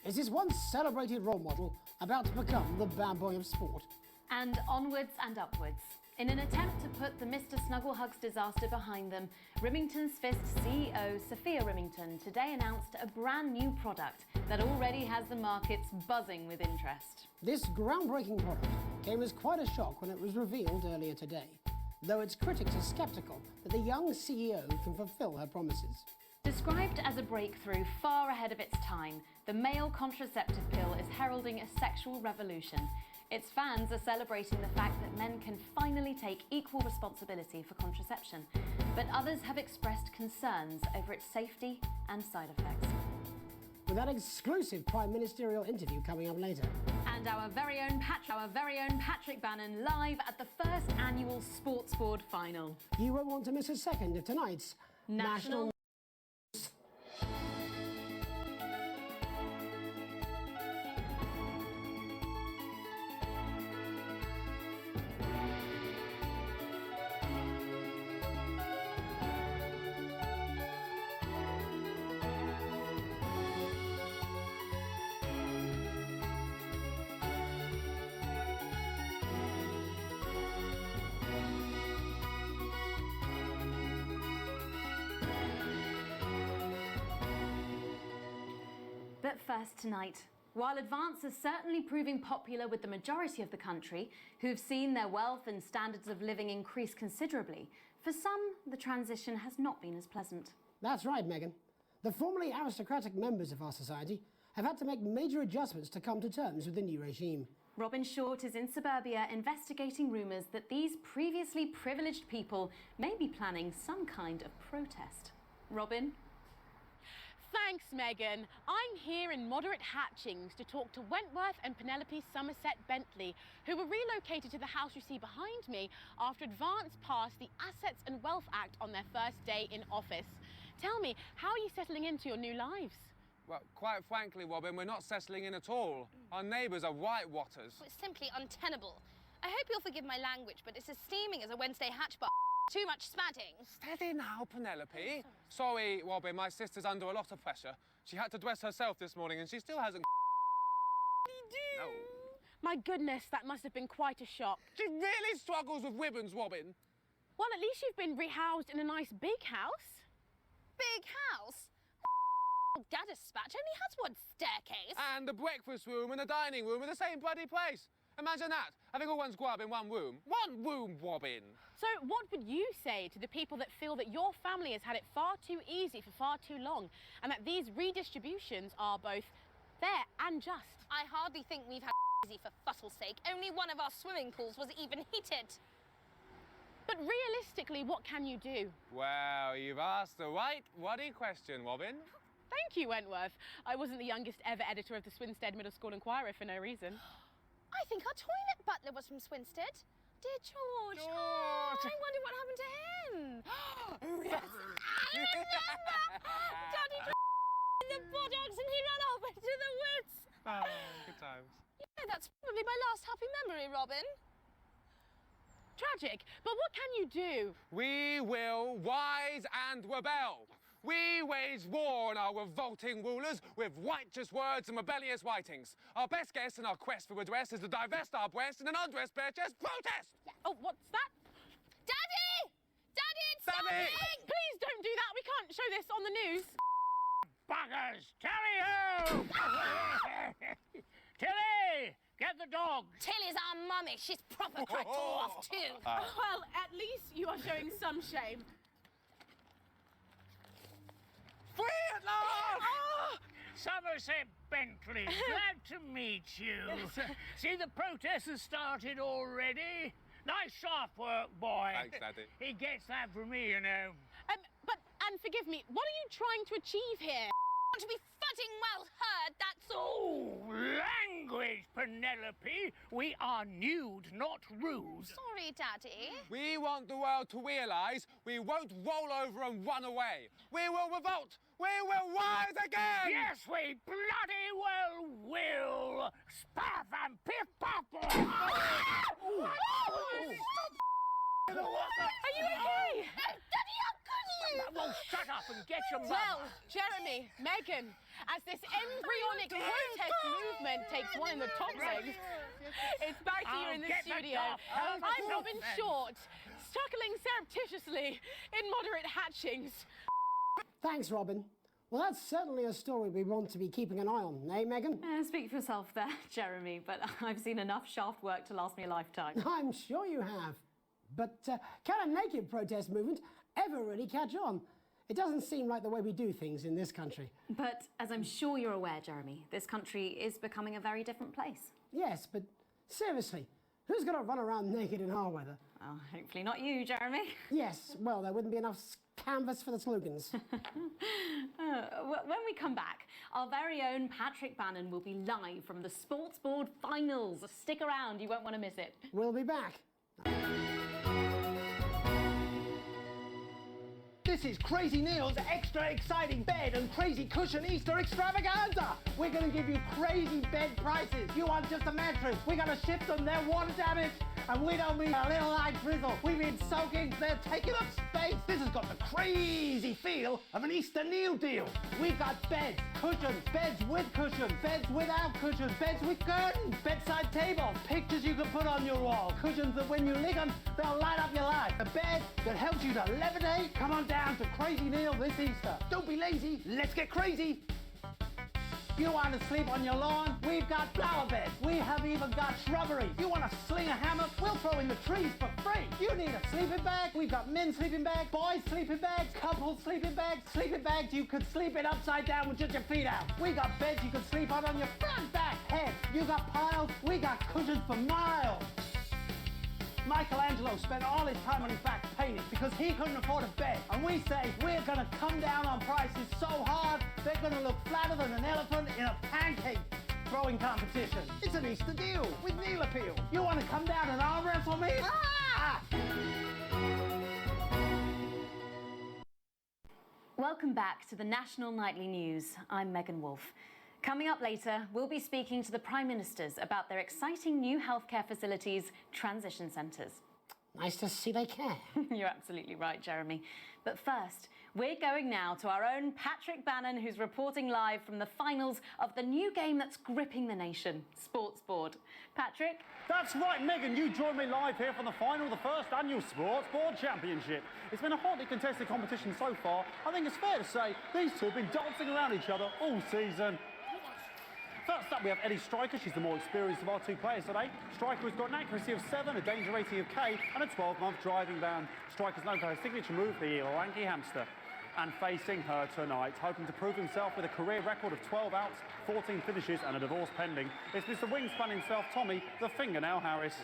Is his once celebrated role model about to become the bad boy of sport? And onwards and upwards. In an attempt to put the Mr. Snugglehugs disaster behind them, Rimington's Fist CEO Sophia Rimington today announced a brand new product that already has the markets buzzing with interest. This groundbreaking product came as quite a shock when it was revealed earlier today, though its critics are sceptical that the young CEO can fulfill her promises. Described as a breakthrough far ahead of its time, the male contraceptive pill is heralding a sexual revolution. Its fans are celebrating the fact that men can finally take equal responsibility for contraception, but others have expressed concerns over its safety and side effects. With that exclusive Prime Ministerial interview coming up later. And our very own Patrick Bannon live at the first annual Sports Board final. You won't want to miss a second of tonight's National But first tonight, while Advance is certainly proving popular with the majority of the country, who've seen their wealth and standards of living increase considerably, for some, the transition has not been as pleasant. That's right, Megan. The formerly aristocratic members of our society have had to make major adjustments to come to terms with the new regime. Robin Short is in suburbia investigating rumours that these previously privileged people may be planning some kind of protest. Robin? Thanks, Megan. I'm here in Moderate Hatchings to talk to Wentworth and Penelope Somerset Bentley, who were relocated to the house you see behind me after Advance passed the Assets and Wealth Act on their first day in office. Tell me, how are you settling into your new lives? Well, quite frankly, Robin, we're not settling in at all. Our neighbours are whitewatters. It's simply untenable. I hope you'll forgive my language, but it's as steaming as a Wednesday hatch bar. Too much smadding. Steady now, Penelope. Sorry, Robin, my sister's under a lot of pressure. She had to dress herself this morning and she still hasn't. No. My goodness, that must have been quite a shock. She really struggles with ribbons, Robin. Well, at least you've been rehoused in a nice big house. Big house? Daddispatch only has one staircase. And the breakfast room and the dining room in the same bloody place. Imagine that, having all one's grub in one room. One room, Robin. So what would you say to the people that feel that your family has had it far too easy for far too long, and that these redistributions are both fair and just? I hardly think we've had easy for fussle's sake. Only one of our swimming pools was even heated. But realistically, what can you do? Well, you've asked the right waddy question, Robin. Thank you, Wentworth. I wasn't the youngest ever editor of the Swinstead Middle School Inquirer for no reason. I think our toilet butler was from Swinstead. Dear George. Oh, I wonder what happened to him. Yes, I remember! Daddy in the buttocks and he ran off into the woods. Oh, good times. Yeah, that's probably my last happy memory, Robin. Tragic, but what can you do? We will rise and rebel. We wage war on our revolting rulers with righteous words and rebellious whitings. Our best guess in our quest for redress is to divest our breast in an undressed bare chest protest! Oh, what's that? Daddy! Daddy, it's Daddy! something! Please don't do that. We can't show this on the news. Buggers! Tally-ho! Tilly! Get the dog! Tilly's our mummy. She's proper cracked off too. Well, at least you are showing some shame. Free at last! Somerset Bentley, glad to meet you. See, the protest has started already. Nice sharp work, boy. Thanks, Daddy. He gets that from me, you know. And forgive me, what are you trying to achieve here? I want to be fudding well heard, that's all. Oh, language, Penelope. We are nude, not rude. Sorry, Daddy. We want the world to realise we won't roll over and run away. We will revolt. We will rise again. Yes, we bloody well will. Spaff and piff pop. Are you okay? Daddy, how could you? Well, shut up and get your mother. Well, Jeremy, Megan, as this embryonic protest movement takes one in the top legs, it's back to you in the studio. I'm Robin Short, struggling surreptitiously in moderate hatchings. Thanks, Robin. Well, that's certainly a story we want to be keeping an eye on, eh, Megan? Speak for yourself there, Jeremy, but I've seen enough shaft work to last me a lifetime. I'm sure you have. But can a naked protest movement ever really catch on? It doesn't seem like the way we do things in this country. But as I'm sure you're aware, Jeremy, this country is becoming a very different place. Yes, but seriously, who's going to run around naked in our weather? Oh, hopefully not you, Jeremy. Yes, well, there wouldn't be enough canvas for the slogans. When we come back, our very own Patrick Bannon will be live from the Sports Board Finals. Stick around, you won't want to miss it. We'll be back. This is Crazy Neil's extra exciting bed and crazy cushion Easter extravaganza. We're going to give you crazy bed prices. You want just a mattress? We're going to ship them. They're water damaged. And we don't mean a little light drizzle. We mean soaking. They're taking up space. This has got the crazy feel of an Easter Neil deal. We've got beds, cushions, beds with cushions, beds without cushions, beds with curtains, bedside tables, pictures you can put on your wall, cushions that when you lick them, they'll light up your life. A bed that helps you to levitate. Come on down to Crazy Neil this Easter. Don't be lazy. Let's get crazy. You want to sleep on your lawn? We've got flower beds. We have even got shrubbery. You want to sling a hammock? We'll throw in the trees for free. You need a sleeping bag? We've got men's sleeping bags, boys' sleeping bags, couples' sleeping bags you could sleep in upside down with just your feet out. We got beds you can sleep on your front, back, head. You got piles? We got cushions for miles. Michelangelo spent all his time on his back painting because he couldn't afford a bed. And we say we're going to come down on prices so hard they're going to look flatter than an elephant in a pancake throwing competition. It's an Easter deal with Neil Appeal. You want to come down and arm wrestle me? Ah! Welcome Welcome back to the National Nightly News. I'm Megan Wolfe. Coming up later, we'll be speaking to the Prime Ministers about their exciting new healthcare facilities, transition centres. Nice to see they care. You're absolutely right, Jeremy. But first, we're going now to our own Patrick Bannon, who's reporting live from the finals of the new game that's gripping the nation, Sports Board. Patrick? That's right, Megan. You join me live here for the final of the first annual Sports Board Championship. It's been a hotly contested competition so far. I think it's fair to say these two have been dancing around each other all season. First up, we have Eddie Striker. She's the more experienced of our two players today. Striker has got an accuracy of 7, a danger rating of K, and a 12-month driving ban. Striker's known for her signature move, the lanky hamster. And facing her tonight, hoping to prove himself with a career record of 12 outs, 14 finishes, and a divorce pending, it's Mr. Wingspan himself, Tommy, the Fingernail Harris.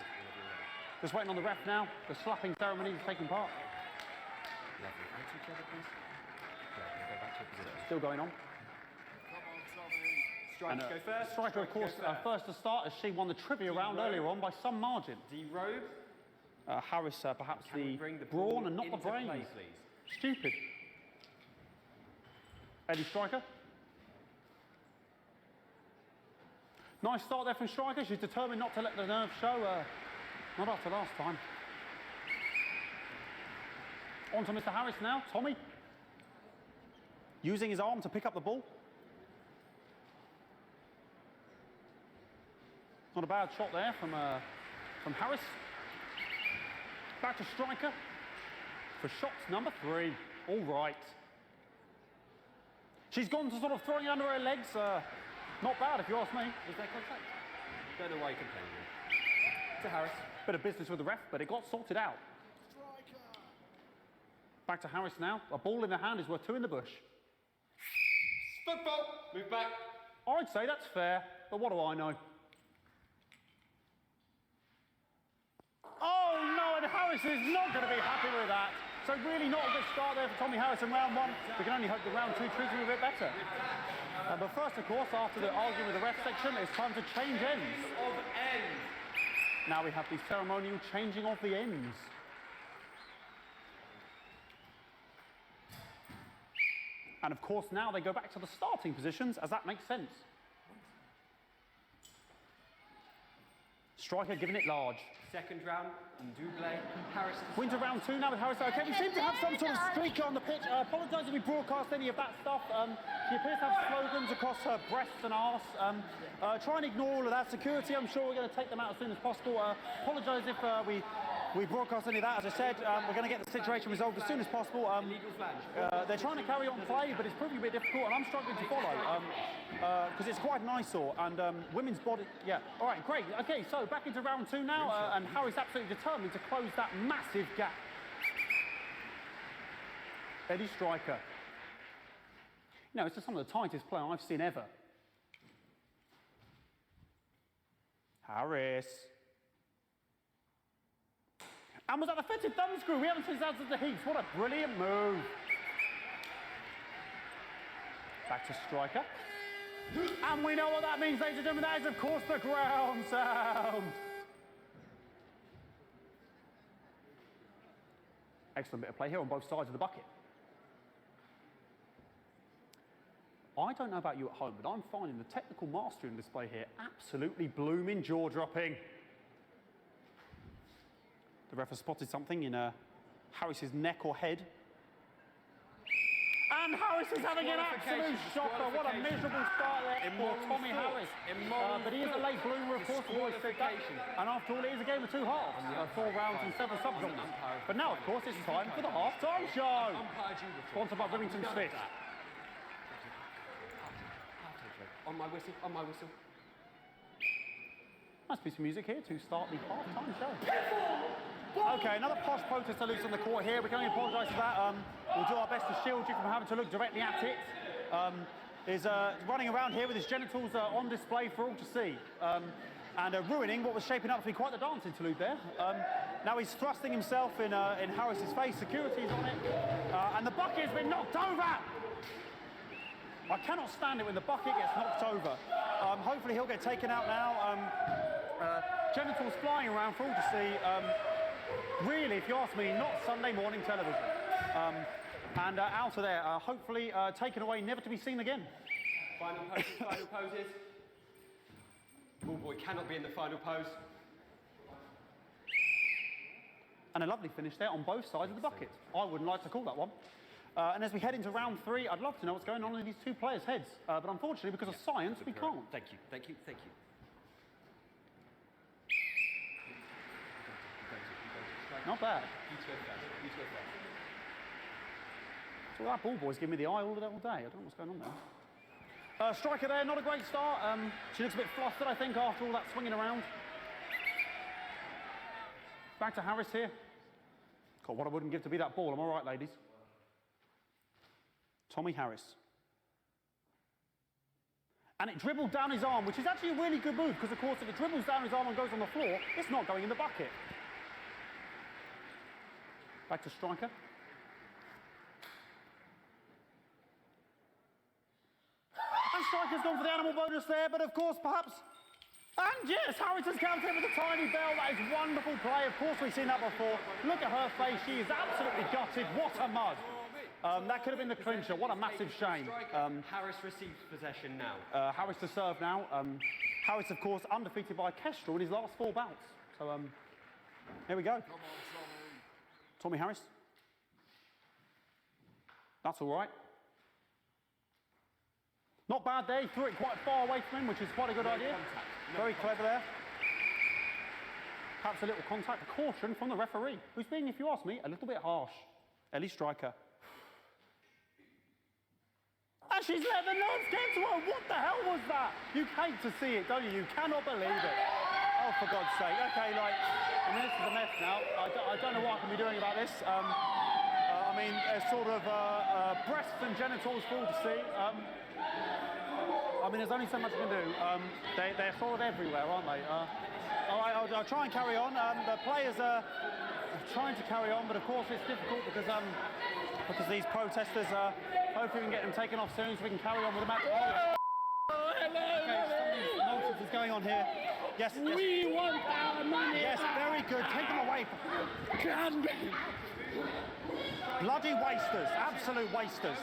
Just waiting on the ref now. The slapping ceremony is taking part. Still going on. Striker go first. Striker, of course, first to start, as she won the trivia round earlier on by some margin. D-robe. Harris, perhaps the brawn and not the brains. Play, Stupid. Eddie Striker. Nice start there from Striker. She's determined not to let the nerves show. Not after last time. On to Mr. Harris now. Tommy. Using his arm to pick up the ball. Not a bad shot there from Harris. Back to Striker for shots number 3. All right. She's gone to sort of throwing it under her legs. Not bad, if you ask me. Was there contact? Don't know why you complained. To Harris. Bit of business with the ref, but it got sorted out. Back to Harris now. A ball in the hand is worth 2 in the bush. Football. Move back. I'd say that's fair, but what do I know? Oh no, and Harris is not going to be happy with that. So really not a good start there for Tommy Harris in round 1. We can only hope that round 2 treats him a bit better. But first, of course, after the argument with the ref section, it's time to change ends. Of ends. Now we have the ceremonial changing of the ends. And of course, now they go back to the starting positions, as that makes sense. Striker giving it large. Second round, double. Harris. Winter round 2 now with Harris. Okay, we seem to have some sort of streaker on the pitch. I apologise if we broadcast any of that stuff. She appears to have slogans across her breasts and arse. Try and ignore all of that. Security, I'm sure we're going to take them out as soon as possible. Apologise if we broadcast any of that. As I said, we're going to get the situation resolved as soon as possible. They're trying to carry on play, but it's proving a bit difficult, and I'm struggling to follow because it's quite an eyesore. And women's body, yeah. All right, great. Okay, so back into round 2 now, and Harry's absolutely determined to close that massive gap. Eddie Striker. You know, it's just some of the tightest play I've seen ever. Harris. And was that the fitted thumb screw? We haven't seen that since the heats. What a brilliant move. Back to Striker. And we know what that means, ladies and gentlemen. That is, of course, the ground sound. Excellent bit of play here on both sides of the bucket. I don't know about you at home, but I'm finding the technical mastery in display here absolutely blooming jaw-dropping. The ref has spotted something in Harris's neck or head. And Harris is having an absolute shocker. What a miserable start there for Tommy Harris. But he is a late bloomer, of course, the boys said that. And after all, it is a game of 2 halves. 4 rounds and 7 subgenres. But now, of course, it's time for the half-time show. Sponsored by Remington Smith. On my whistle, on my whistle. Nice piece of music here to start the half-time show. Okay, another posh protester loose on the court here. We can only apologise for that. We'll do our best to shield you from having to look directly at it. Is running around here with his genitals on display for all to see. And ruining what was shaping up to be quite the dance interlude there. Now he's thrusting himself in Harris's face. Security's on it. And the bucket has been knocked over! I cannot stand it when the bucket gets knocked over. Hopefully he'll get taken out now. Genitals flying around for all to see. Really, if you ask me, not Sunday morning television. And out of there, hopefully taken away, never to be seen again. Final poses, final poses. Ball boy cannot be in the final pose. And a lovely finish there on both sides of the bucket. I wouldn't like to call that one. And as we head into round 3, I'd love to know what's going on in these two players' heads. But unfortunately, because of science, we can't. Thank you, thank you, thank you. Not bad. You two first. You two first. So that ball boy's giving me the eye all day. I don't know what's going on there. Striker there, not a great start. She looks a bit flustered, I think, after all that swinging around. Back to Harris here. God, what I wouldn't give to be that ball. I'm all right, ladies. Tommy Harris. And it dribbled down his arm, which is actually a really good move, because, of course, if it dribbles down his arm and goes on the floor, it's not going in the bucket. Back to striker. And striker's gone for the animal bonus there, but of course, perhaps... And yes, Harris has counted with a tiny bell. That is wonderful play. Of course, we've seen that before. Look at her face. She is absolutely gutted. What a mud. That could have been the clincher. What a massive shame. Harris receives possession now. Harris to serve now. Harris, of course, undefeated by Kestrel in his last 4 bouts. So, here we go. Tommy Harris. That's all right. Not bad there. He threw it quite far away from him, which is quite a good idea. Very clever there. Perhaps a little contact. A caution from the referee, who's being, if you ask me, a little bit harsh. Ellie Striker. And she's let the nerves get to her. What the hell was that? You hate to see it, don't you? You cannot believe it. Oh, for God's sake. Okay, like, I mean, this is a mess now. I don't know what I can be doing about this. I mean, sort of breasts and genitals for all to see. I mean, there's only so much I can do. They're sort of everywhere, aren't they? All right, I'll try and carry on. The players are trying to carry on, but of course it's difficult because these protesters, hopefully we can get them taken off soon so we can carry on with the match. Okay, nonsense is going on here. Yes, yes. We want our money. Yes, very good. Take them away. Bloody wasters, absolute wasters.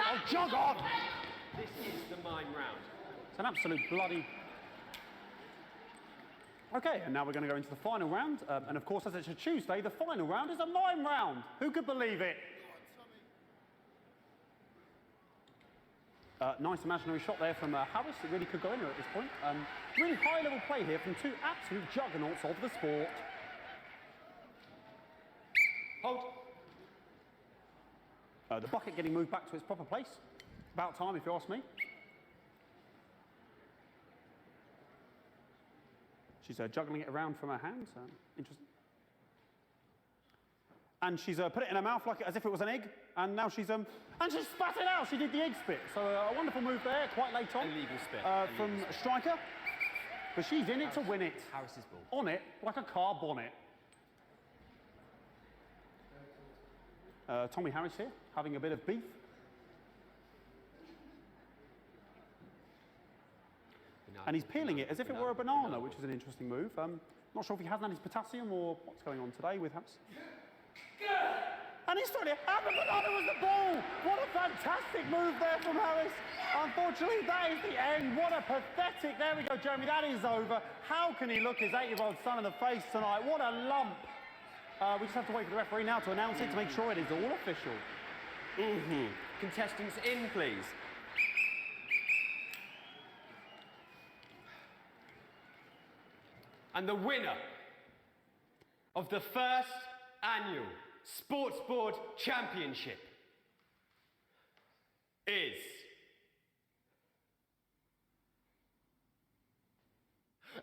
Oh, jog on! This is the mime round. It's an absolute bloody... Okay, and now we're going to go into the final round. And of course, as it's a Tuesday, the final round is a mime round. Who could believe it? Nice imaginary shot there from Harris. It really could go anywhere at this point. Really high-level play here from 2 absolute juggernauts of the sport. Hold. The bucket getting moved back to its proper place. About time, if you ask me. She's juggling it around from her hands. Interesting. And she's put it in her mouth like as if it was an egg. And now she's and she spat it out. She did the egg spit. So a wonderful move there, quite late on. Illegal spit. From striker. But she's in it to win it. Harris's ball. On it, like a car bonnet. Tommy Harris here, having a bit of beef. And he's peeling it as if it were a banana, which is an interesting move. Not sure if he hasn't had his potassium or what's going on today with Harris. And he's throwing it, and the banana was the ball! What a fantastic move there from Harris. Unfortunately, that is the end. What a pathetic, there we go, Jeremy, that is over. How can he look his 8-year-old son in the face tonight? What a lump. We just have to wait for the referee now to announce it to make sure it is all official. Contestants in, please. And the winner of the first annual Sports Board Championship is...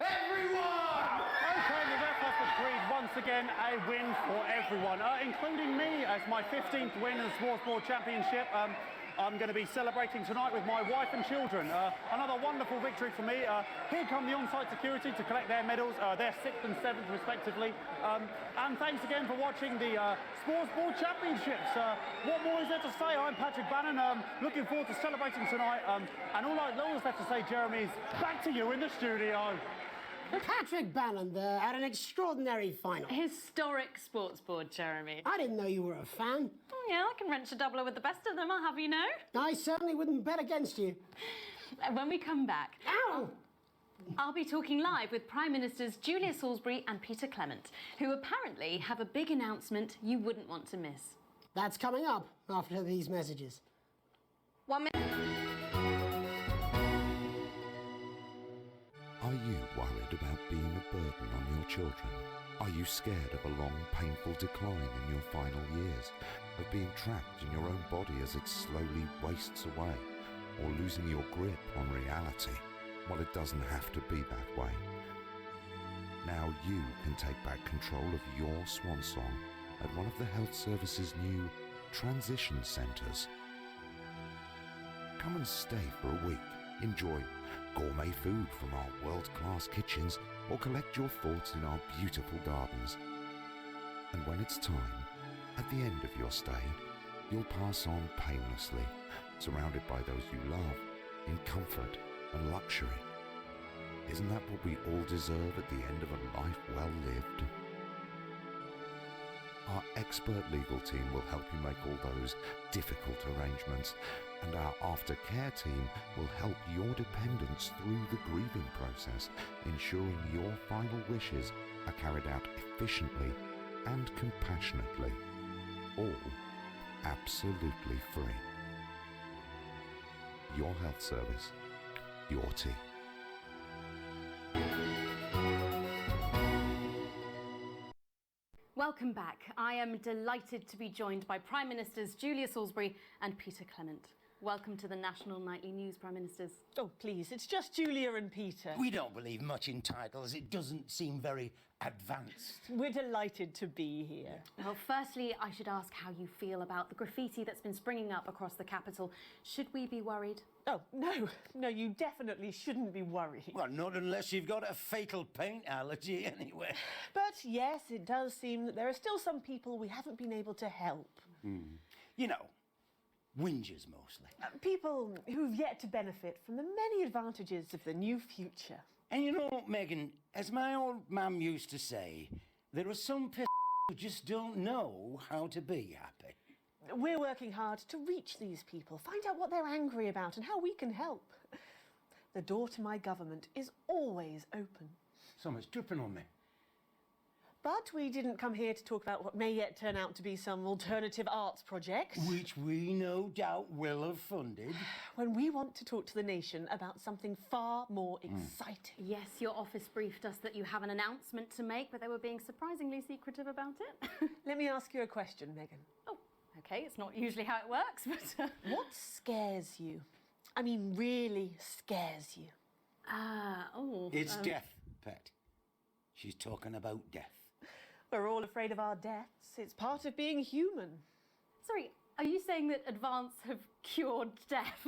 everyone! Okay, the ref has decreed once again a win for everyone, including me as my 15th win in the Sports Board Championship. I'm going to be celebrating tonight with my wife and children. Another wonderful victory for me. Here come the on-site security to collect their medals. They're 6th and 7th respectively. And thanks again for watching the Sports Board Championships. What more is there to say? I'm Patrick Bannon. Looking forward to celebrating tonight. And all that's left to say, Jeremy, is back to you in the studio. Patrick Bannon there had an extraordinary final. Historic sports board, Jeremy. I didn't know you were a fan. Oh, yeah, I can wrench a doubler with the best of them, I'll have you know. I certainly wouldn't bet against you. When we come back... Ow! I'll be talking live with Prime Ministers Julia Salisbury and Peter Clement, who apparently have a big announcement you wouldn't want to miss. That's coming up after these messages. 1 minute. Are you worried about being a burden on your children? Are you scared of a long, painful decline in your final years? Of being trapped in your own body as it slowly wastes away? Or losing your grip on reality? Well, it doesn't have to be that way. Now you can take back control of your swan song at one of the Health Service's new transition centres. Come and stay for a week, enjoy gourmet food from our world-class kitchens, or collect your thoughts in our beautiful gardens. And when it's time, at the end of your stay, you'll pass on painlessly, surrounded by those you love, in comfort and luxury. Isn't that what we all deserve at the end of a life well lived? Our expert legal team will help you make all those difficult arrangements, and our aftercare team will help your dependents through the grieving process, ensuring your final wishes are carried out efficiently and compassionately, all absolutely free. Your health service, your team. Welcome back. I am delighted to be joined by Prime Ministers Julia Salisbury and Peter Clement. Welcome to the National Nightly News, Prime Ministers. Oh, please, it's just Julia and Peter. We don't believe much in titles. It doesn't seem very advanced. We're delighted to be here. Well, firstly, I should ask how you feel about the graffiti that's been springing up across the capital. Should we be worried? Oh, no, you definitely shouldn't be worried. Well, not unless you've got a fatal paint allergy, anyway. But yes, it does seem that there are still some people we haven't been able to help. You know, whingers mostly. People who've yet to benefit from the many advantages of the new future. And you know, Megan, as my old mum used to say, there are some who just don't know how to be happy. We're working hard to reach these people, find out what they're angry about and how we can help. The door to my government is always open. Someone's dripping on me. But we didn't come here to talk about what may yet turn out to be some alternative arts project. Which we no doubt will have funded. When we want to talk to the nation about something far more exciting. Yes, your office briefed us that you have an announcement to make, but they were being surprisingly secretive about it. Let me ask you a question, Megan. Oh, OK, it's not usually how it works, but... What scares you? I mean, really scares you? It's death, Pet. She's talking about death. We're all afraid of our deaths. It's part of being human. Sorry, are you saying that Advance have cured death?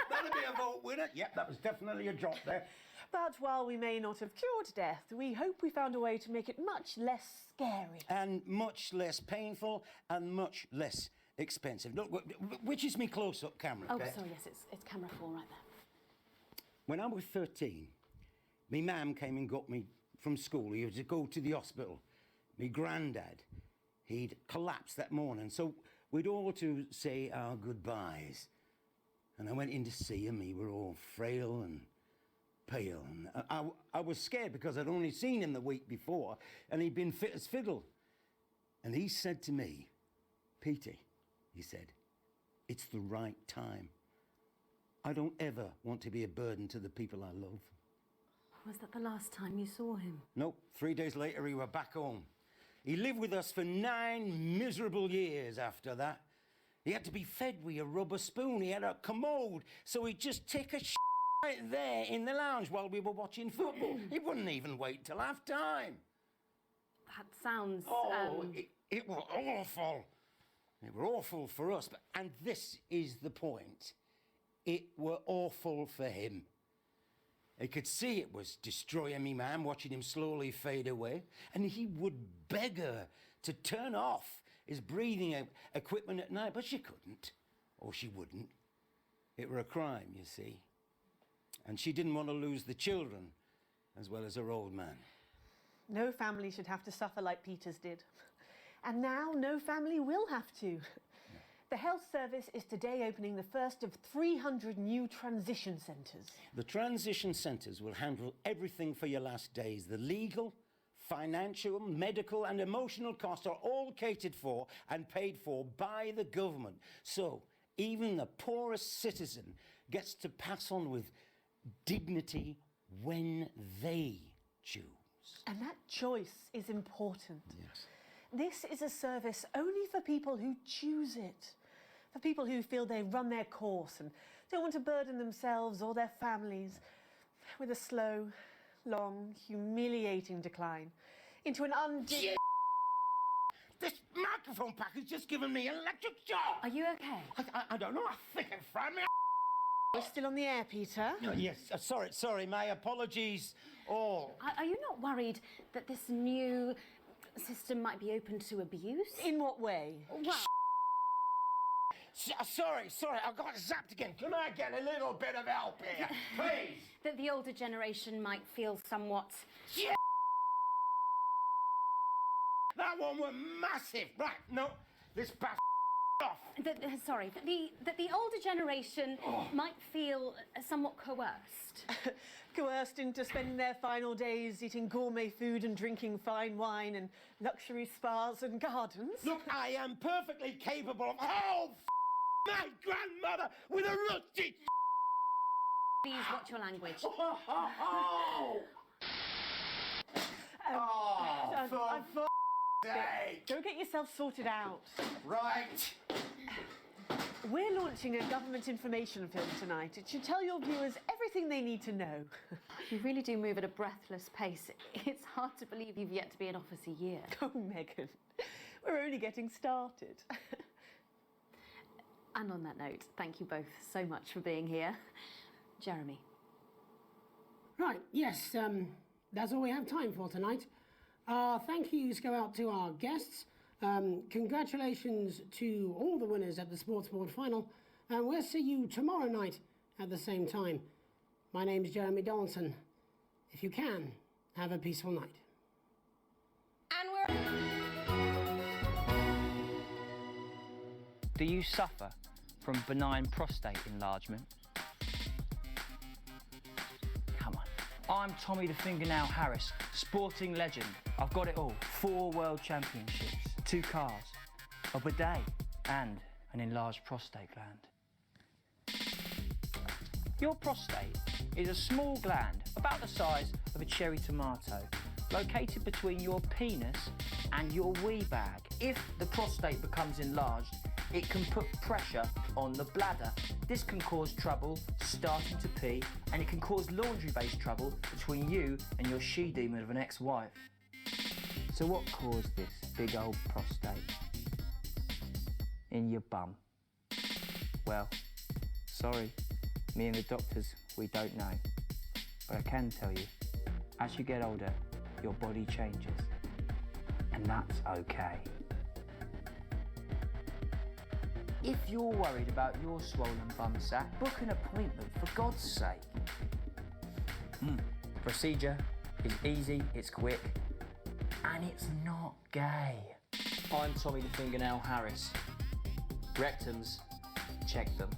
That'll be a vote winner. Yep, that was definitely a drop there. But while we may not have cured death, we hope we found a way to make it much less scary. And much less painful and much less expensive. Look, which is me close-up camera, Oh, Pet? sorry, yes, it's camera 4 right there. When I was 13, me mam came and got me from school. He had to go to the hospital. Me granddad, he'd collapsed that morning, so we'd all to say our goodbyes. And I went in to see him. He were all frail and pale. And I was scared because I'd only seen him the week before, and he'd been fit as fiddle. And he said to me, Petey, he said, it's the right time. I don't ever want to be a burden to the people I love. Was that the last time you saw him? Nope. 3 days later, he were back home. He lived with us for 9 miserable years after that. He had to be fed with a rubber spoon. He had a commode, so he'd just take a right there in the lounge while we were watching football. He wouldn't even wait till half-time. That sounds... It was awful. It were awful for us, and this is the point. It were awful for him. He could see it was destroying me, man, watching him slowly fade away. And he would beg her to turn off his breathing equipment at night, but she couldn't, or she wouldn't. It were a crime, you see. And she didn't want to lose the children. as well as her old man. No family should have to suffer like Peter's did. And now no family will have to. The health service is today opening the first of 300 new transition centres. The transition centres will handle everything for your last days. The legal, financial, medical and emotional costs are all catered for and paid for by the government. So even the poorest citizen gets to pass on with dignity when they choose. And that choice is important. Yes. This is a service only for people who choose it. For people who feel they run their course and don't want to burden themselves or their families with a slow, long, humiliating decline into an This microphone pack has just given me an electric shock! Are you okay? I don't know, I think it fried me. We're still on the air, Peter. Oh, yes, sorry, my apologies all. Are you not worried that this new system might be open to abuse? In what way? Well, Sorry, I got zapped again. Can I get a little bit of help here, please? that the older generation might feel somewhat... That one was massive. Right, no, this back off. that the older generation might feel somewhat coerced. Coerced into spending their final days eating gourmet food and drinking fine wine and luxury spas and gardens. Look, I am perfectly capable of... Oh, my grandmother with a rusty... Please watch your language. Go get yourself sorted out. Right. We're launching a government information film tonight. It should tell your viewers everything they need to know. You really do move at a breathless pace. It's hard to believe you've yet to be in office a year. Oh, Megan, we're only getting started. And on that note, thank you both so much for being here. Jeremy. Right, yes, that's all we have time for tonight. Thank yous go out to our guests. Congratulations to all the winners at the Sports Board final. And we'll see you tomorrow night at the same time. My name's Jeremy Donaldson. If you can, have a peaceful night. And Do you suffer from benign prostate enlargement? Come on. I'm Tommy the Fingernail Harris, sporting legend. I've got it all. 4 world championships, 2 cars, a bidet, and an enlarged prostate gland. Your prostate is a small gland about the size of a cherry tomato, located between your penis and your wee bag. If the prostate becomes enlarged, it can put pressure on the bladder. This can cause trouble starting to pee, and it can cause laundry-based trouble between you and your she-demon of an ex-wife. So what caused this big old prostate? In your bum. Well, sorry, me and the doctors, we don't know. But I can tell you, as you get older, your body changes. And that's okay. If you're worried about your swollen bum sack, book an appointment, for God's sake. Procedure is easy, it's quick, and it's not gay. I'm Tommy the Fingernail Harris. Rectums, check them.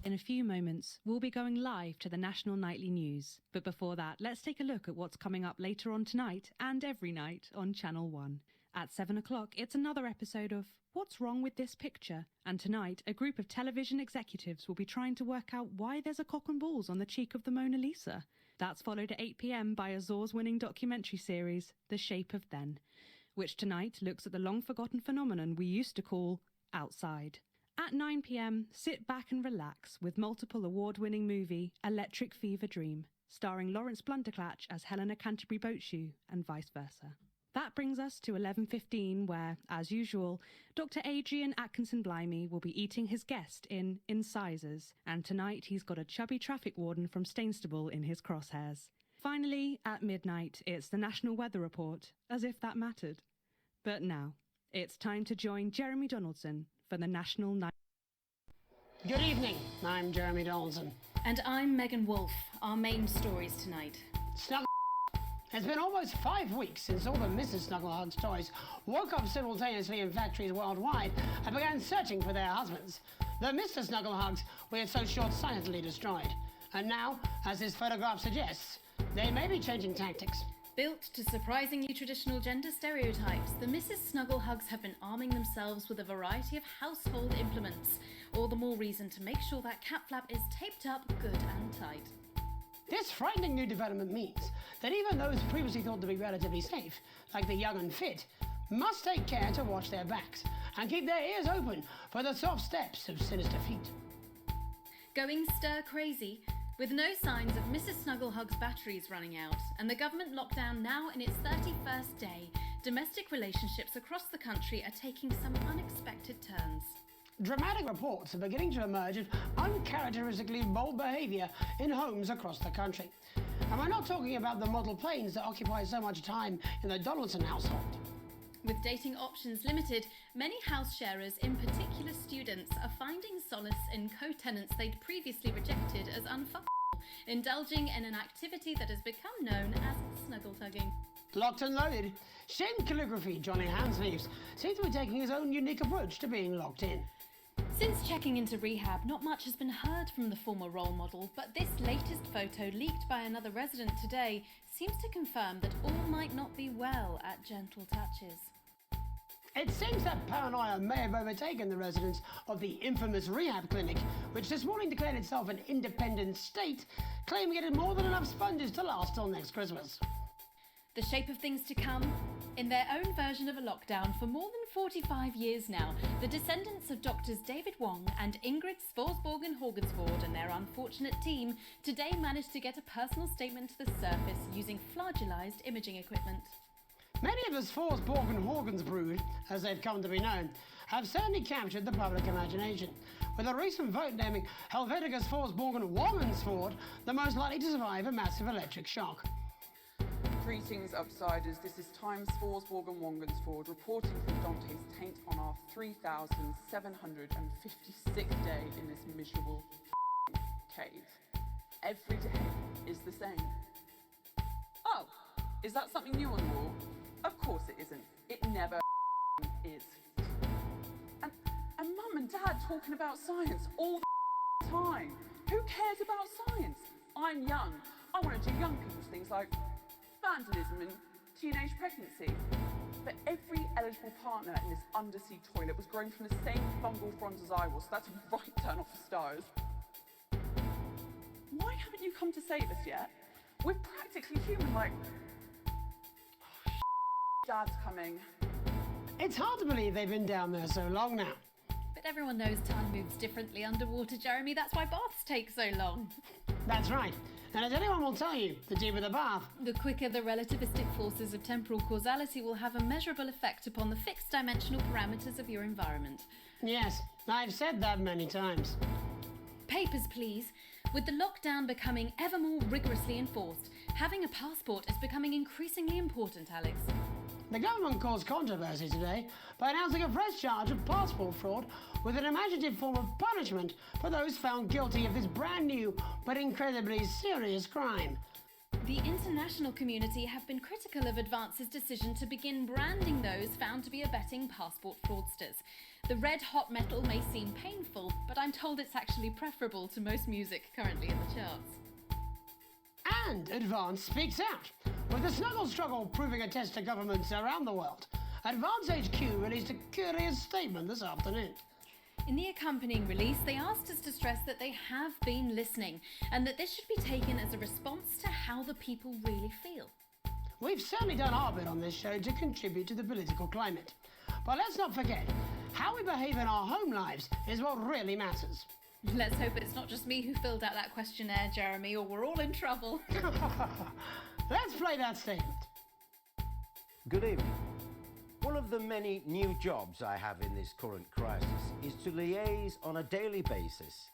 In a few moments, we'll be going live to the National Nightly News. But before that, let's take a look at what's coming up later on tonight and every night on Channel 1. At 7 o'clock, it's another episode of What's Wrong with This Picture? And tonight, a group of television executives will be trying to work out why there's a cock and balls on the cheek of the Mona Lisa. That's followed at 8 p.m. by Azor's-winning documentary series, The Shape of Then, which tonight looks at the long-forgotten phenomenon we used to call outside. At 9 p.m, sit back and relax with multiple award-winning movie Electric Fever Dream, starring Lawrence Blunderclatch as Helena Canterbury Boatshoe and vice versa. That brings us to 11:15, where, as usual, Dr. Adrian Atkinson-Blimey will be eating his guest in Incisors, and tonight he's got a chubby traffic warden from Stainstable in his crosshairs. Finally, at midnight, it's the National Weather Report, as if that mattered. But now, it's time to join Jeremy Donaldson for the National Night. Good evening, I'm Jeremy Donaldson. And I'm Megan Wolf. Our main stories tonight. Snuggle. It's been almost 5 weeks since all the Mrs. Snugglehugs toys woke up simultaneously in factories worldwide and began searching for their husbands. The Mr. Snugglehugs we had so short-sightedly destroyed. And now, as this photograph suggests, they may be changing tactics. Built to surprisingly traditional gender stereotypes, the Mrs. Snugglehugs have been arming themselves with a variety of household implements. All the more reason to make sure that cat flap is taped up good and tight. This frightening new development means that even those previously thought to be relatively safe, like the young and fit, must take care to watch their backs and keep their ears open for the soft steps of sinister feet. Going stir crazy, with no signs of Mrs. Snugglehug's batteries running out and the government lockdown now in its 31st day, domestic relationships across the country are taking some unexpected turns. Dramatic reports are beginning to emerge of uncharacteristically bold behaviour in homes across the country. And we're not talking about the model planes that occupy so much time in the Donaldson household. With dating options limited, many house sharers, in particular students, are finding solace in co-tenants they'd previously rejected as unfuckable, indulging in an activity that has become known as snuggle tugging. Locked and loaded, Shin Calligraphy Johnny Handsleeves seems to be taking his own unique approach to being locked in. Since checking into rehab, not much has been heard from the former role model, but this latest photo leaked by another resident today seems to confirm that all might not be well at Gentle Touches. It seems that paranoia may have overtaken the residents of the infamous rehab clinic, which this morning declared itself an independent state, claiming it had more than enough sponges to last till next Christmas. The shape of things to come? In their own version of a lockdown for more than 45 years now, the descendants of Doctors David Wong and Ingrid Svorsborgen-Horgensvoord and their unfortunate team today managed to get a personal statement to the surface using flagellized imaging equipment. Many of the Svorsborgen-Horgens brood, as they've come to be known, have certainly captured the public imagination, with a recent vote naming Helvetica Svorsborgen-Wongensvoord the most likely to survive a massive electric shock. Greetings, Upsiders. This is Times Svorsborgen-Wongensvoord reporting from Dante's Taint on our 3,756th day in this miserable cave. Every day is the same. Oh, is that something new on the wall? Of course it isn't. It never is. And Mum and Dad talking about science all the time. Who cares about science? I'm young. I want to do young people's things like vandalism and teenage pregnancy. But every eligible partner in this undersea toilet was grown from the same fungal fronds as I was, so that's a right turn off for stars. Why haven't you come to save us yet? We're practically human, like... Oh, Dad's coming. It's hard to believe they've been down there so long now. But everyone knows time moves differently underwater, Jeremy. That's why baths take so long. That's right. And as anyone will tell you, the deeper the bath, the quicker the relativistic forces of temporal causality will have a measurable effect upon the fixed dimensional parameters of your environment. Yes, I've said that many times. Papers, please. With the lockdown becoming ever more rigorously enforced, having a passport is becoming increasingly important, Alex. The government caused controversy today by announcing a fresh charge of passport fraud with an imaginative form of punishment for those found guilty of this brand new but incredibly serious crime. The international community have been critical of Advance's decision to begin branding those found to be abetting passport fraudsters. The red hot metal may seem painful, but I'm told it's actually preferable to most music currently in the charts. And Advance speaks out, with the snuggle struggle proving a test to governments around the world. Advance HQ released a curious statement this afternoon. In the accompanying release, they asked us to stress that they have been listening and that this should be taken as a response to how the people really feel. We've certainly done our bit on this show to contribute to the political climate. But let's not forget, how we behave in our home lives is what really matters. Let's hope it's not just me who filled out that questionnaire, Jeremy, or we're all in trouble. Let's play that statement. Good evening. One of the many new jobs I have in this current crisis is to liaise on a daily basis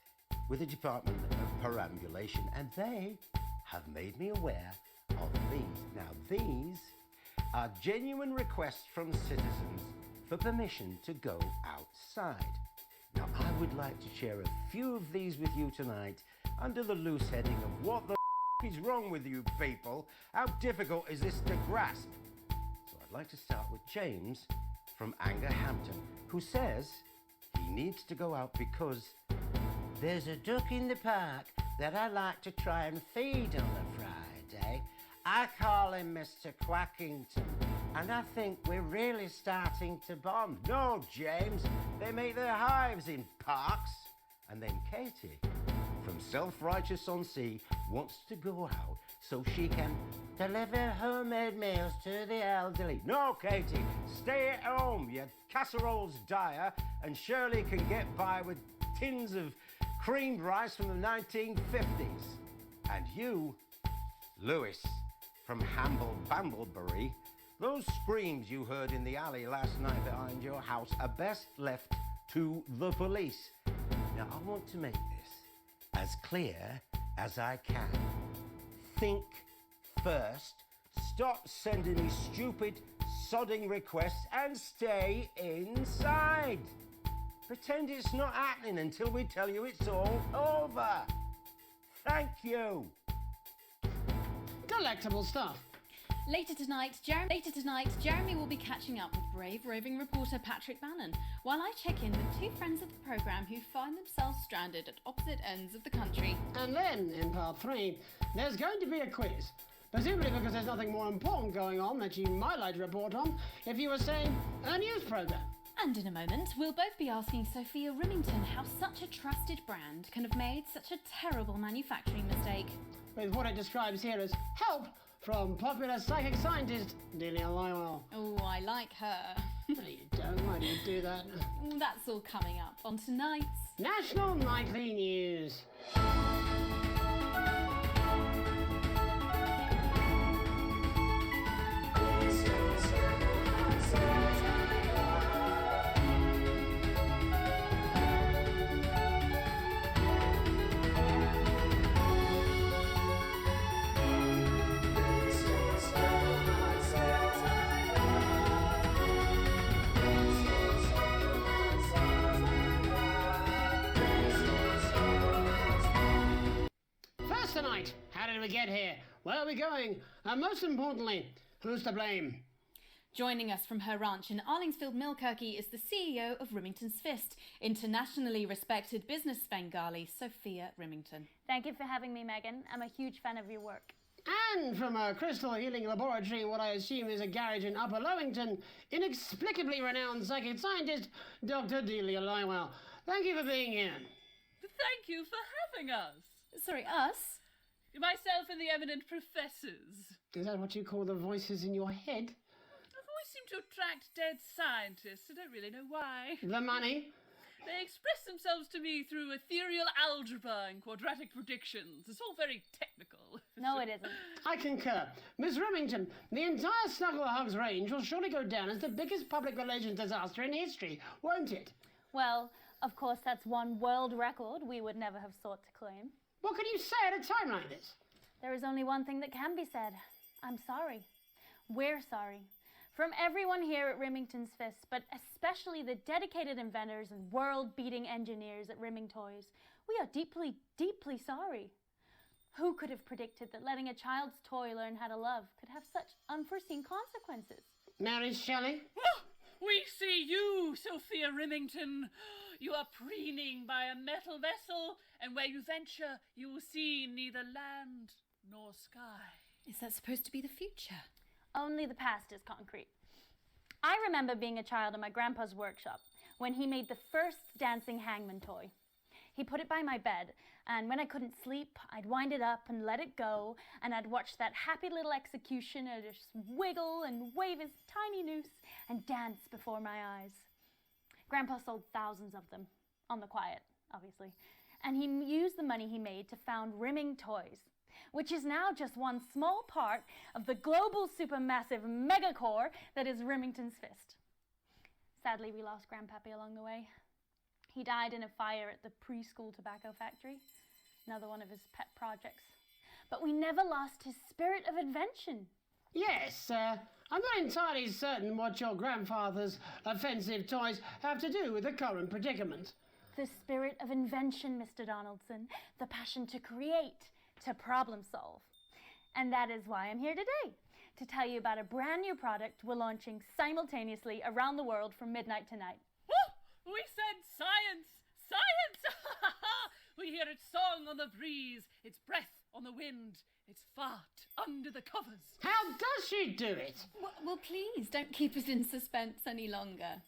with the Department of Perambulation, and they have made me aware of these. Now, these are genuine requests from citizens for permission to go outside. Now, I would like to share a few of these with you tonight under the loose heading of what the is wrong with you people? How difficult is this to grasp? So I'd like to start with James from Angerhampton, who says he needs to go out because there's a duck in the park that I like to try and feed on a Friday. I call him Mr. Quackington, and I think we're really starting to bond. No, James, they make their hives in parks. And then Katie from Self-Righteous-on-Sea wants to go out so she can deliver homemade meals to the elderly. No, Katie, stay at home. Your casserole's dire, and Shirley can get by with tins of creamed rice from the 1950s. And you, Lewis, from Hamble-Bamblebury, those screams you heard in the alley last night behind your house are best left to the police. Now, I want to make this as clear as I can. Think first, stop sending me stupid, sodding requests and stay inside. Pretend it's not happening until we tell you it's all over. Thank you. Delectable stuff. Later tonight, Jeremy will be catching up with brave roving reporter Patrick Bannon, while I check in with two friends of the programme who find themselves stranded at opposite ends of the country. And then, in part 3, there's going to be a quiz. Presumably because there's nothing more important going on that you might like to report on if you were, say, a news programme. And in a moment, we'll both be asking Sophia Rimington how such a trusted brand can have made such a terrible manufacturing mistake. With what it describes here as help from popular psychic scientist Delia Lywell. Oh, I like her. No, you don't. Why do you do that? That's all coming up on tonight's National Nightly News. Tonight, how did we get here? Where are we going? And most importantly, who's to blame? Joining us from her ranch in Arlingsfield, Milkirky is the CEO of Rimington's Fist, internationally respected business Svengali, Sophia Rimington. Thank you for having me, Megan. I'm a huge fan of your work. And from a crystal healing laboratory, what I assume is a garage in Upper Lowington, inexplicably renowned psychic scientist, Dr. Delia Lywell. Thank you for being here. Thank you for having us. Sorry, us? Myself and the eminent professors. Is that what you call the voices in your head? I've always seemed to attract dead scientists. I don't really know why. The money? They express themselves to me through ethereal algebra and quadratic predictions. It's all very technical. No, it isn't. I concur. Miss Remington, the entire Snuggle Hugs range will surely go down as the biggest public relations disaster in history, won't it? Well, of course, that's one world record we would never have sought to claim. What can you say at a time like this? There is only one thing that can be said. I'm sorry. We're sorry. From everyone here at Rimington's Fist, but especially the dedicated inventors and world-beating engineers at Rimming Toys, we are deeply, deeply sorry. Who could have predicted that letting a child's toy learn how to love could have such unforeseen consequences? Mary Shelley? Oh, we see you, Sophia Rimington. You are preening by a metal vessel, and where you venture, you will see neither land nor sky. Is that supposed to be the future? Only the past is concrete. I remember being a child in my grandpa's workshop when he made the first dancing hangman toy. He put it by my bed, and when I couldn't sleep, I'd wind it up and let it go, and I'd watch that happy little executioner just wiggle and wave his tiny noose and dance before my eyes. Grandpa sold thousands of them, on the quiet, obviously, and he used the money he made to found Rimming Toys, which is now just one small part of the global supermassive megacore that is Rimington's Fist. Sadly, we lost Grandpappy along the way. He died in a fire at the preschool tobacco factory, another one of his pet projects. but we never lost his spirit of invention. Yes, I'm not entirely certain what your grandfather's offensive toys have to do with the current predicament. The spirit of invention, Mr. Donaldson. The passion to create, to problem solve. And that is why I'm here today, to tell you about a brand new product we're launching simultaneously around the world from midnight tonight. We said science! Science! We hear its song on the breeze, its breath on the wind, its fart under the covers. How does she do it? Well, please, don't keep us in suspense any longer.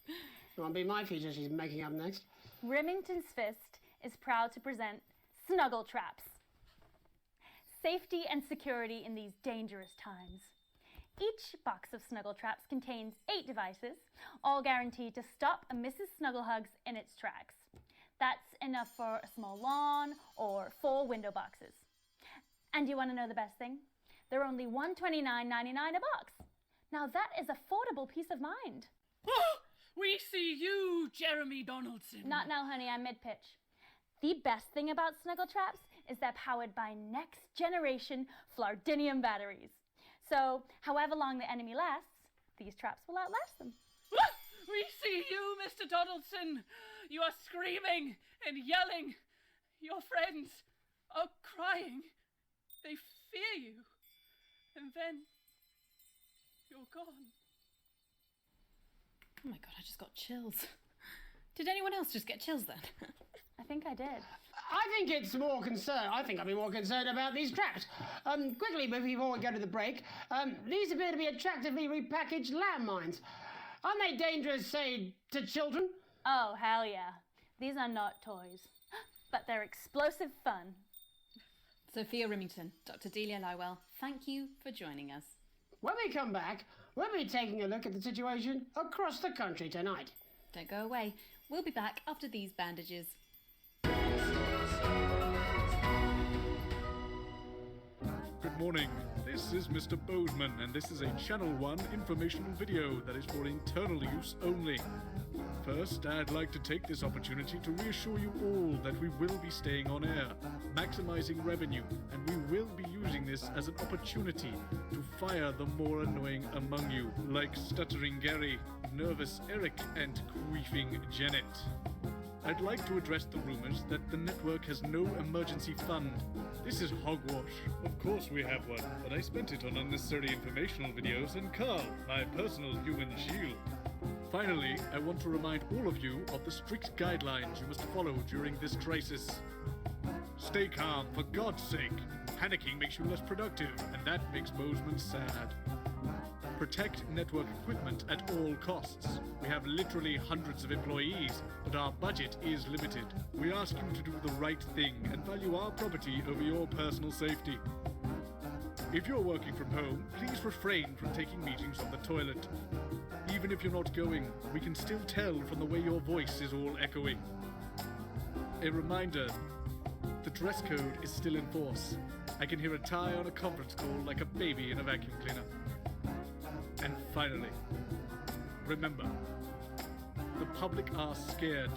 Won't be my feature she's making up next. Remington's Fist is proud to present Snuggle Traps. Safety and security in these dangerous times. Each box of Snuggle Traps contains 8 devices, all guaranteed to stop a Mrs. Snugglehugs in its tracks. That's enough for a small lawn or 4 window boxes. And you want to know the best thing? They're only $129.99 a box. Now that is affordable peace of mind. We see you, Jeremy Donaldson. Not now, honey, I'm mid-pitch. The best thing about Snuggle Traps is they're powered by next-generation Flardinium batteries. So, however long the enemy lasts, these traps will outlast them. We see you, Mr. Donaldson. You are screaming and yelling. Your friends are crying. They fear you. And then you're gone. Oh my God, I just got chills. Did anyone else just get chills then? I think I did. I think it's more concerned. I think I'd be more concerned about these traps. Quickly, before we go to the break, these appear to be attractively repackaged landmines. Aren't they dangerous, say, to children? Oh, hell yeah. These are not toys, but they're explosive fun. Sophia Remington, Dr. Delia Lywell, thank you for joining us. When we come back, we'll be taking a look at the situation across the country tonight. Don't go away. We'll be back after these bandages. Good morning. This is Mr. Bozeman, and this is a Channel 1 informational video that is for internal use only. First, I'd like to take this opportunity to reassure you all that we will be staying on air, maximizing revenue, and we will be using this as an opportunity to fire the more annoying among you, like stuttering Gary, nervous Eric, and queefing Janet. I'd like to address the rumors that the network has no emergency fund. This is hogwash. Of course we have one, but I spent it on unnecessary informational videos and Carl, my personal human shield. Finally, I want to remind all of you of the strict guidelines you must follow during this crisis. Stay calm, for God's sake. Panicking makes you less productive, and that makes Bozeman sad. Protect network equipment at all costs. We have literally hundreds of employees, but our budget is limited. We ask you to do the right thing and value our property over your personal safety. If you're working from home, please refrain from taking meetings on the toilet. Even if you're not going, we can still tell from the way your voice is all echoing. A reminder, the dress code is still in force. I can hear a tie on a conference call like a baby in a vacuum cleaner. And finally, remember, the public are scared.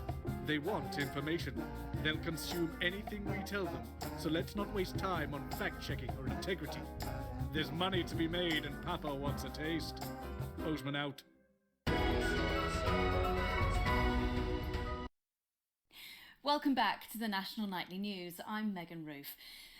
They want information. They'll consume anything we tell them, so let's not waste time on fact-checking or integrity. There's money to be made and Papa wants a taste. Bozeman out. Welcome back to the National Nightly News. I'm Megan Roof.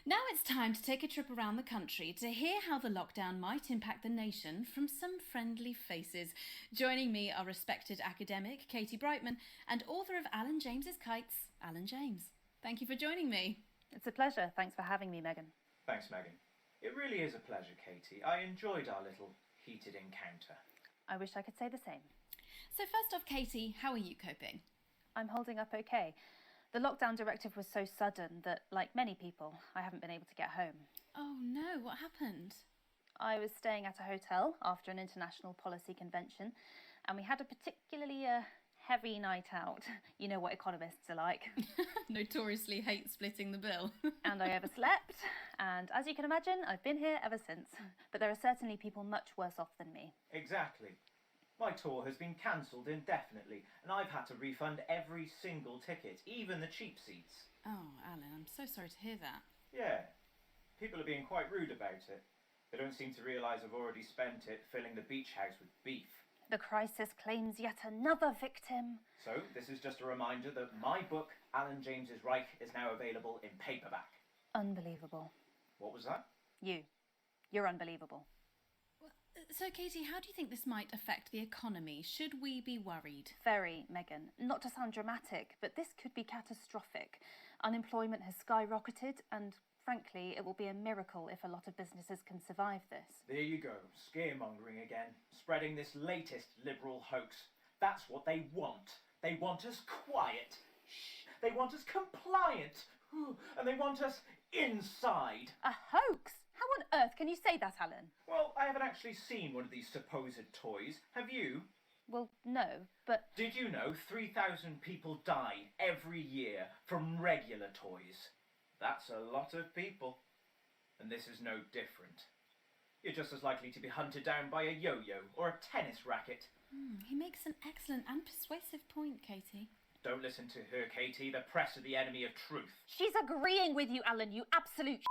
Now it's time to take a trip around the country to hear how the lockdown might impact the nation from some friendly faces. Joining me are respected academic Katie Brightman and author of Alan James's Kites, Alan James. Thank you for joining me. It's a pleasure. Thanks for having me, Megan. Thanks, Megan. It really is a pleasure, Katie. I enjoyed our little heated encounter. I wish I could say the same. So first off, Katie, how are you coping? I'm holding up okay. The lockdown directive was so sudden that, like many people, I haven't been able to get home. Oh no, what happened? I was staying at a hotel after an international policy convention, and we had a particularly heavy night out. You know what economists are like. Notoriously hate splitting the bill. And I overslept, and as you can imagine, I've been here ever since. But there are certainly people much worse off than me. Exactly. My tour has been cancelled indefinitely, and I've had to refund every single ticket, even the cheap seats. Oh, Alan, I'm so sorry to hear that. Yeah. People are being quite rude about it. They don't seem to realise I've already spent it filling the beach house with beef. The crisis claims yet another victim. So, this is just a reminder that my book, Alan James's Reich, is now available in paperback. Unbelievable. What was that? You're unbelievable. So, Katie, how do you think this might affect the economy? Should we be worried? Very, Megan. Not to sound dramatic, but this could be catastrophic. Unemployment has skyrocketed and, frankly, it will be a miracle if a lot of businesses can survive this. There you go, scaremongering again, spreading this latest liberal hoax. That's what they want. They want us quiet. Shh. They want us compliant. And they want us inside. A hoax? How on earth can you say that, Alan? Well, I haven't actually seen one of these supposed toys. Have you? Well, no, but... Did you know 3,000 people die every year from regular toys? That's a lot of people. And this is no different. You're just as likely to be hunted down by a yo-yo or a tennis racket. He makes an excellent and persuasive point, Katie. Don't listen to her, Katie. The press are the enemy of truth. She's agreeing with you, Alan, you absolute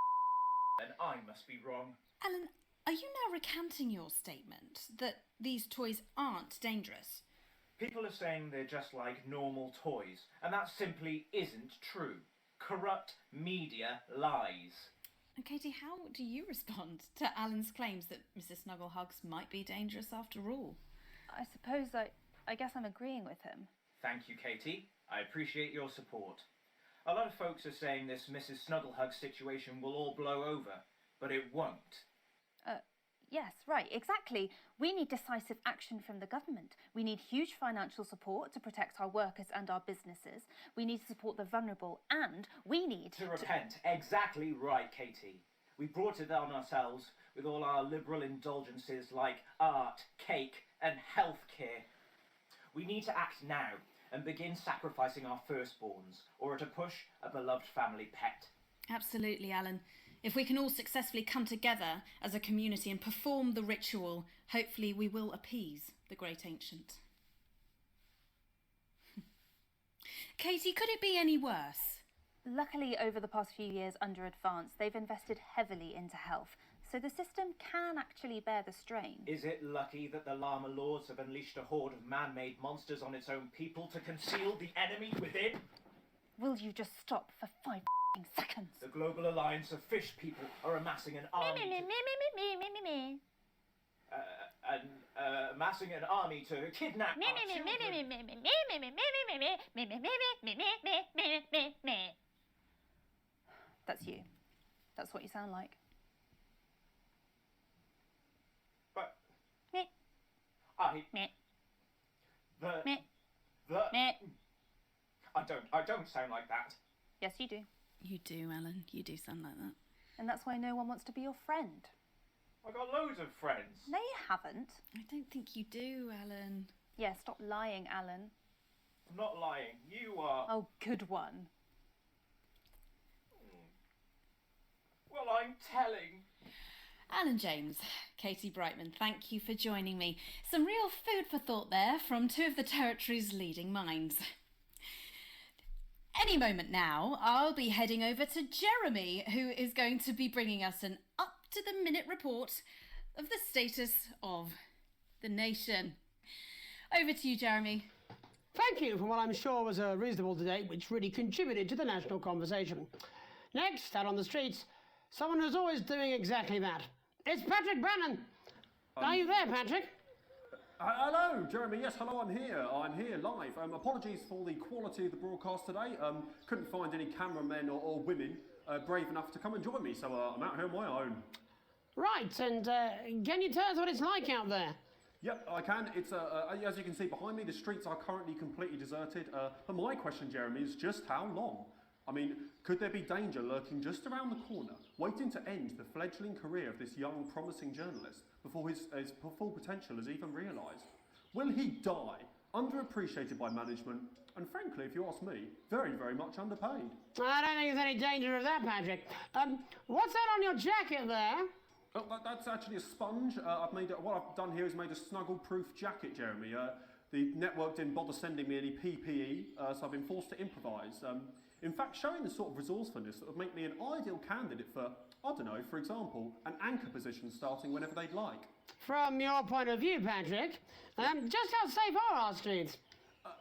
Then I must be wrong. Alan, are you now recanting your statement that these toys aren't dangerous? People are saying they're just like normal toys, and that simply isn't true. Corrupt media lies. And Katie, how do you respond to Alan's claims that Mrs. Snugglehugs might be dangerous after all? I suppose I guess I'm agreeing with him. Thank you, Katie. I appreciate your support. A lot of folks are saying this Mrs. Snugglehug situation will all blow over, but it won't. Yes, right, exactly. We need decisive action from the government. We need huge financial support to protect our workers and our businesses. We need to support the vulnerable, and we need to repent. Exactly right, Katie. We brought it on ourselves with all our liberal indulgences like art, cake, and healthcare. We need to act now and begin sacrificing our firstborns, or to push a beloved family pet. Absolutely, Alan. If we can all successfully come together as a community and perform the ritual, hopefully we will appease the great ancient. Katie, could it be any worse? Luckily, over the past few years under Advance, they've invested heavily into health, so the system can actually bear the strain. Is it lucky that the Llama Lords have unleashed a horde of man-made monsters on its own people to conceal the enemy within? Will you just stop for 5 seconds? The Global Alliance of Fish People are amassing an army amassing an army to kidnap our children. That's you. That's what you sound like. But me. I don't sound like that. Yes, you do. You do, Alan. You do sound like that. And that's why no one wants to be your friend. I got loads of friends. No, you haven't. I don't think you do, Alan. Yeah, stop lying, Alan. I'm not lying. You are. Oh, good one. Well, I'm telling. Alan James, Katie Brightman, thank you for joining me. Some real food for thought there from two of the territory's leading minds. Any moment now, I'll be heading over to Jeremy, who is going to be bringing us an up-to-the-minute report of the status of the nation. Over to you, Jeremy. Thank you for what I'm sure was a reasonable debate which really contributed to the national conversation. Next, out on the streets, someone who's always doing exactly that. It's Patrick Bannon. Are you there, Patrick? Hello, Jeremy. Yes, hello, I'm here. I'm here live. Apologies for the quality of the broadcast today. Couldn't find any cameramen or women brave enough to come and join me, so I'm out here on my own. Right, and can you tell us what it's like out there? Yep, I can. It's as you can see behind me, the streets are currently completely deserted. But my question, Jeremy, is just how long? I mean, could there be danger lurking just around the corner, waiting to end the fledgling career of this young, promising journalist before his full potential is even realised? Will he die, underappreciated by management, and frankly, if you ask me, very, very much underpaid? I don't think there's any danger of that, Patrick. What's that on your jacket there? Oh, that's actually a sponge. What I've done here is made a snuggle-proof jacket, Jeremy. The network didn't bother sending me any PPE, so I've been forced to improvise. In fact, showing the sort of resourcefulness that would make me an ideal candidate for, I don't know, for example, an anchor position starting whenever they'd like. From your point of view, Patrick, just how safe are our streets?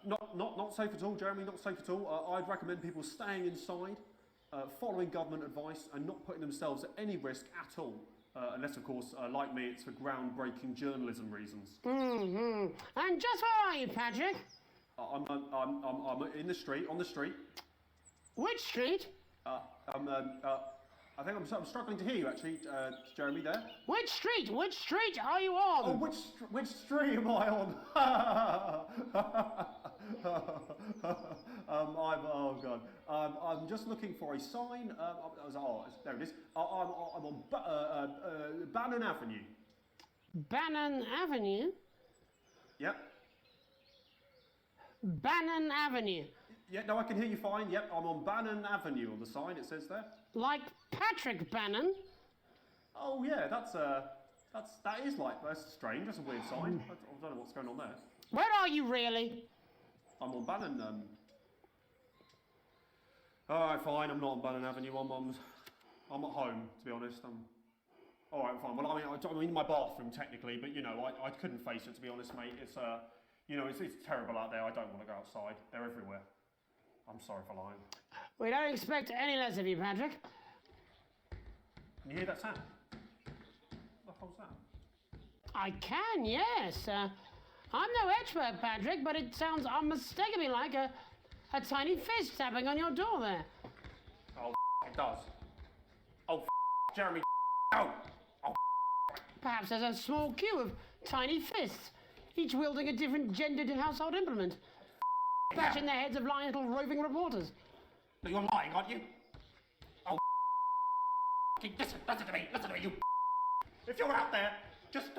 Not safe at all, Jeremy, not safe at all. I'd recommend people staying inside, following government advice and not putting themselves at any risk at all. Unless, of course, like me, it's for groundbreaking journalism reasons. Mm-hmm. And just where are you, Patrick? I'm in the street, on the street. Which street? I think I'm struggling to hear you, actually, Jeremy, there. Which street? Which street are you on? Oh, which street am I on? Oh, God. I'm just looking for a sign. There it is. I'm on Bannon Avenue. Bannon Avenue? Yep. Bannon Avenue. Yeah, no, I can hear you fine. Yep, I'm on Bannon Avenue on the sign, it says there. Like Patrick Bannon? Oh, yeah, that's strange. That's a weird sign. I don't know what's going on there. Where are you really? I'm on Bannon, Alright, fine, I'm not on Bannon Avenue. I'm at home, to be honest. Alright, fine. Well, I'm in my bathroom, technically, but, you know, I couldn't face it, to be honest, mate. It's, you know, it's terrible out there. I don't want to go outside. They're everywhere. I'm sorry for lying. We don't expect any less of you, Patrick. Can you hear that sound? What the hell's that? I can, yes. I'm no expert, Patrick, but it sounds unmistakably like a tiny fist tapping on your door there. Oh, it does. Oh, Jeremy, no! Oh, Perhaps there's a small queue of tiny fists, each wielding a different gendered household implement. Bashing the heads of lying little roving reporters. No, you're lying, aren't you? Oh, listen to me, you. If you're out there, just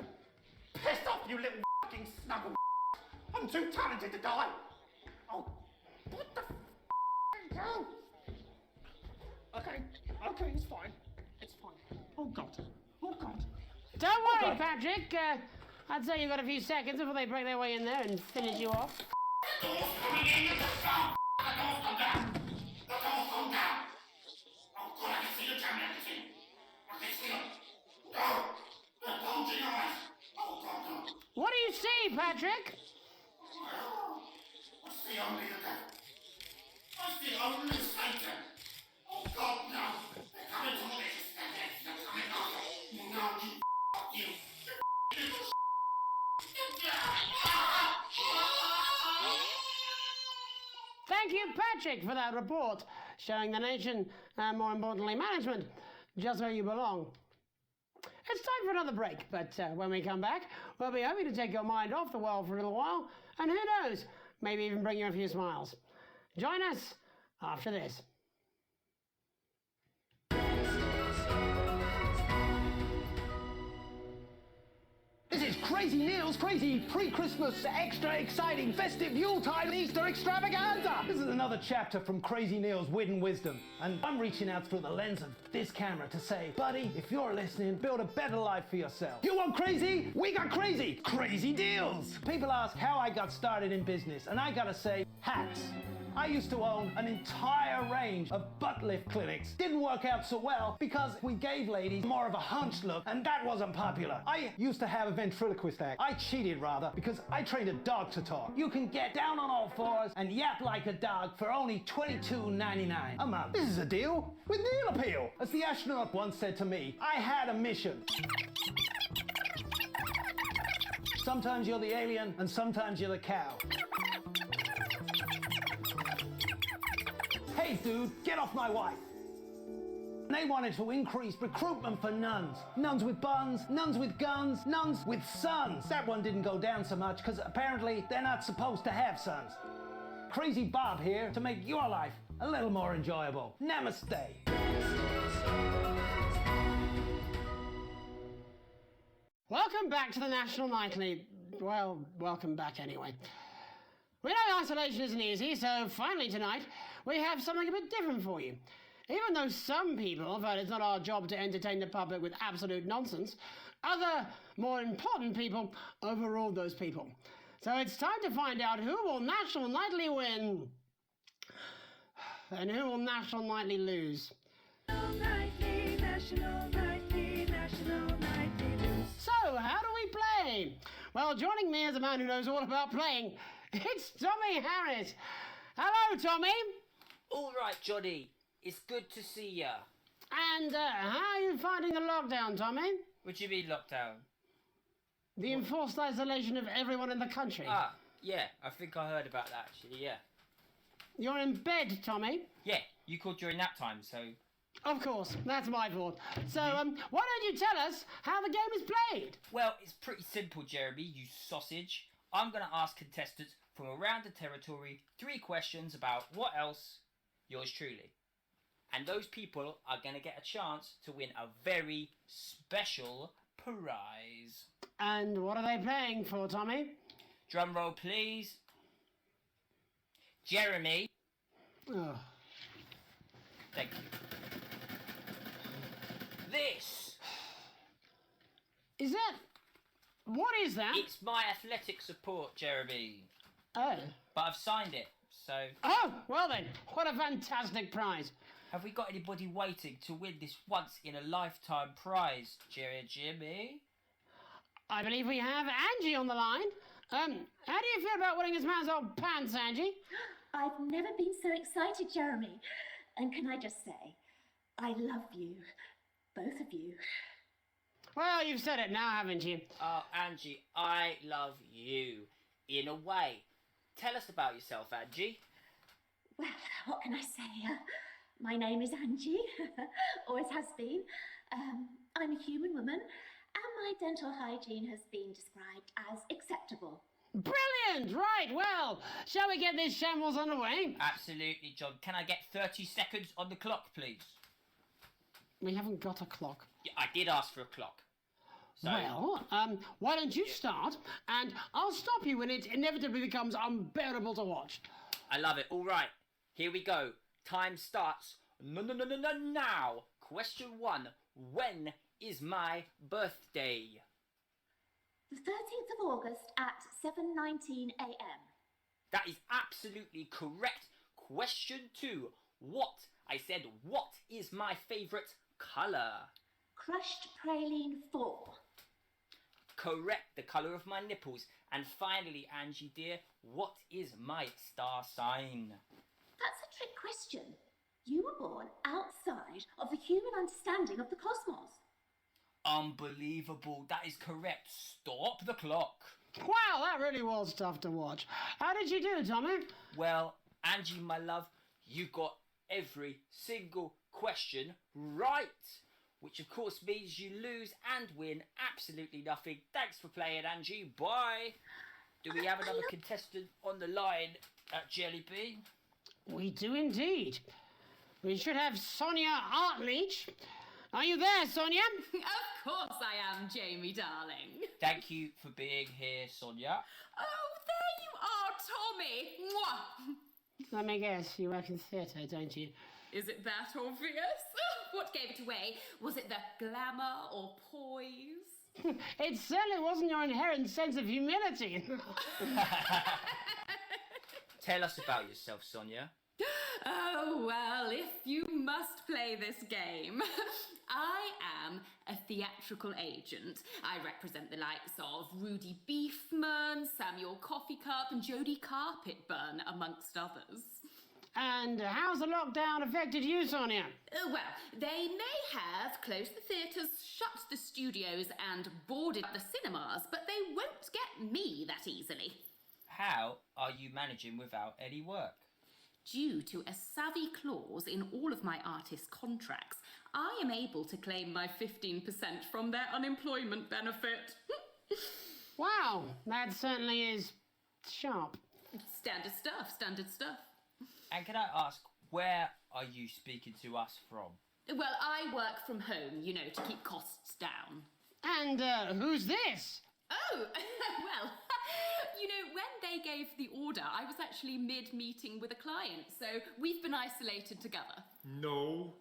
piss off, you little fucking snuggle. I'm too talented to die. Oh, what the hell? Okay, it's fine. It's fine. Oh, God. Don't worry, Patrick. I'd say you've got a few seconds before they break their way in there and finish you off. What do you see, Patrick? I see only the devil. I see only Satan. Oh, God, no. They're coming to me. They're coming over. No, you. Thank you, Patrick, for that report, showing the nation, and more importantly, management, just where you belong. It's time for another break, but when we come back, we'll be happy to take your mind off the world for a little while, and who knows, maybe even bring you a few smiles. Join us after this. This is Crazy Neil's crazy pre-Christmas, extra exciting festive Yuletide Easter extravaganza. This is another chapter from Crazy Neil's wit and wisdom, and I'm reaching out through the lens of this camera to say, buddy, if you're listening, build a better life for yourself. You want crazy? We got crazy. Crazy deals. People ask how I got started in business, and I gotta say, hats. I used to own an entire range of butt lift clinics. Didn't work out so well because we gave ladies more of a hunched look, and that wasn't popular. I used to have a ventriloquist act. I cheated rather because I trained a dog to talk. You can get down on all fours and yap like a dog for only $22.99 a month. This is a deal with Neil appeal. As the astronaut once said to me, I had a mission. Sometimes you're the alien and sometimes you're the cow. Hey dude, get off my wife. They wanted to increase recruitment for nuns. Nuns with buns, nuns with guns, nuns with sons. That one didn't go down so much because apparently they're not supposed to have sons. Crazy Bob here to make your life a little more enjoyable. Namaste. Welcome back to the National Nightly. Well, welcome back anyway. We know isolation isn't easy, so finally tonight we have something a bit different for you. Even though some people have heard it's not our job to entertain the public with absolute nonsense, other, more important people overruled those people. So it's time to find out who will National Nightly win And who will National Nightly lose? So, how do we play? Well, joining me as a man who knows all about playing, it's Tommy Harris. Hello, Tommy. All right, Johnny. It's good to see ya. And how are you finding the lockdown, Tommy? What do you mean lockdown? The enforced isolation of everyone in the country. Ah, yeah. I think I heard about that, actually, yeah. You're in bed, Tommy? Yeah, you called during nap time, so... Of course, that's my fault. So, why don't you tell us how the game is played? Well, it's pretty simple, Jeremy, you sausage. I'm going to ask contestants from around the territory 3 questions about what else? Yours truly. And those people are going to get a chance to win a very special prize. And what are they playing for, Tommy? Drum roll, please. Jeremy. Oh. Thank you. This. Is that... What is that? It's my athletic support, Jeremy. Oh. But I've signed it, so... Oh, well then, what a fantastic prize. Have we got anybody waiting to win this once-in-a-lifetime prize, Jimmy? I believe we have Angie on the line. How do you feel about winning this man's old pants, Angie? I've never been so excited, Jeremy. And can I just say, I love you. Both of you. Well, you've said it now, haven't you? Oh, Angie, I love you. In a way. Tell us about yourself, Angie. Well, what can I say? My name is Angie. Always has been. I'm a human woman, and my dental hygiene has been described as acceptable. Brilliant! Right, well, shall we get this shambles underway? Absolutely, John. Can I get 30 seconds on the clock, please? We haven't got a clock. Yeah, I did ask for a clock. So... Well, why don't you start, and I'll stop you when it inevitably becomes unbearable to watch. I love it. All right, here we go. Time starts now. Question 1. When is my birthday? The 13th of August at 7:19 a.m. That is absolutely correct. Question 2. What? I said, what is my favourite colour? Crushed praline 4. Correct, the colour of my nipples. And finally, Angie dear, what is my star sign? That's a trick question. You were born outside of the human understanding of the cosmos. Unbelievable, that is correct. Stop the clock. Wow, that really was tough to watch. How did you do, Tommy? Well, Angie, my love, you got every single question right. Which of course means you lose and win absolutely nothing. Thanks for playing, Angie. Bye. Do we have another contestant on the line at Jellybean? We do indeed. We should have Sonia Artleach. Are you there, Sonia? Of course I am, Jamie, darling. Thank you for being here, Sonia. Oh, there you are, Tommy. Mwah. Let me guess, you work in theatre, don't you? Is it that obvious? What gave it away? Was it the glamour or poise? It certainly wasn't your inherent sense of humility. Tell us about yourself, Sonia. Oh, well, if you must play this game. I am a theatrical agent. I represent the likes of Rudy Beefman, Samuel Coffee Cup and Jodie Carpetburn, amongst others. And how's the lockdown affected you, Sonia? Well, they may have closed the theatres, shut the studios and boarded the cinemas, but they won't get me that easily. How are you managing without any work? Due to a savvy clause in all of my artist contracts, I am able to claim my 15% from their unemployment benefit. Wow, that certainly is sharp. Standard stuff, standard stuff. And can I ask, where are you speaking to us from? Well, I work from home, you know, to keep costs down. And who's this? Oh, well, you know, when they gave the order, I was actually mid-meeting with a client, so we've been isolated together. No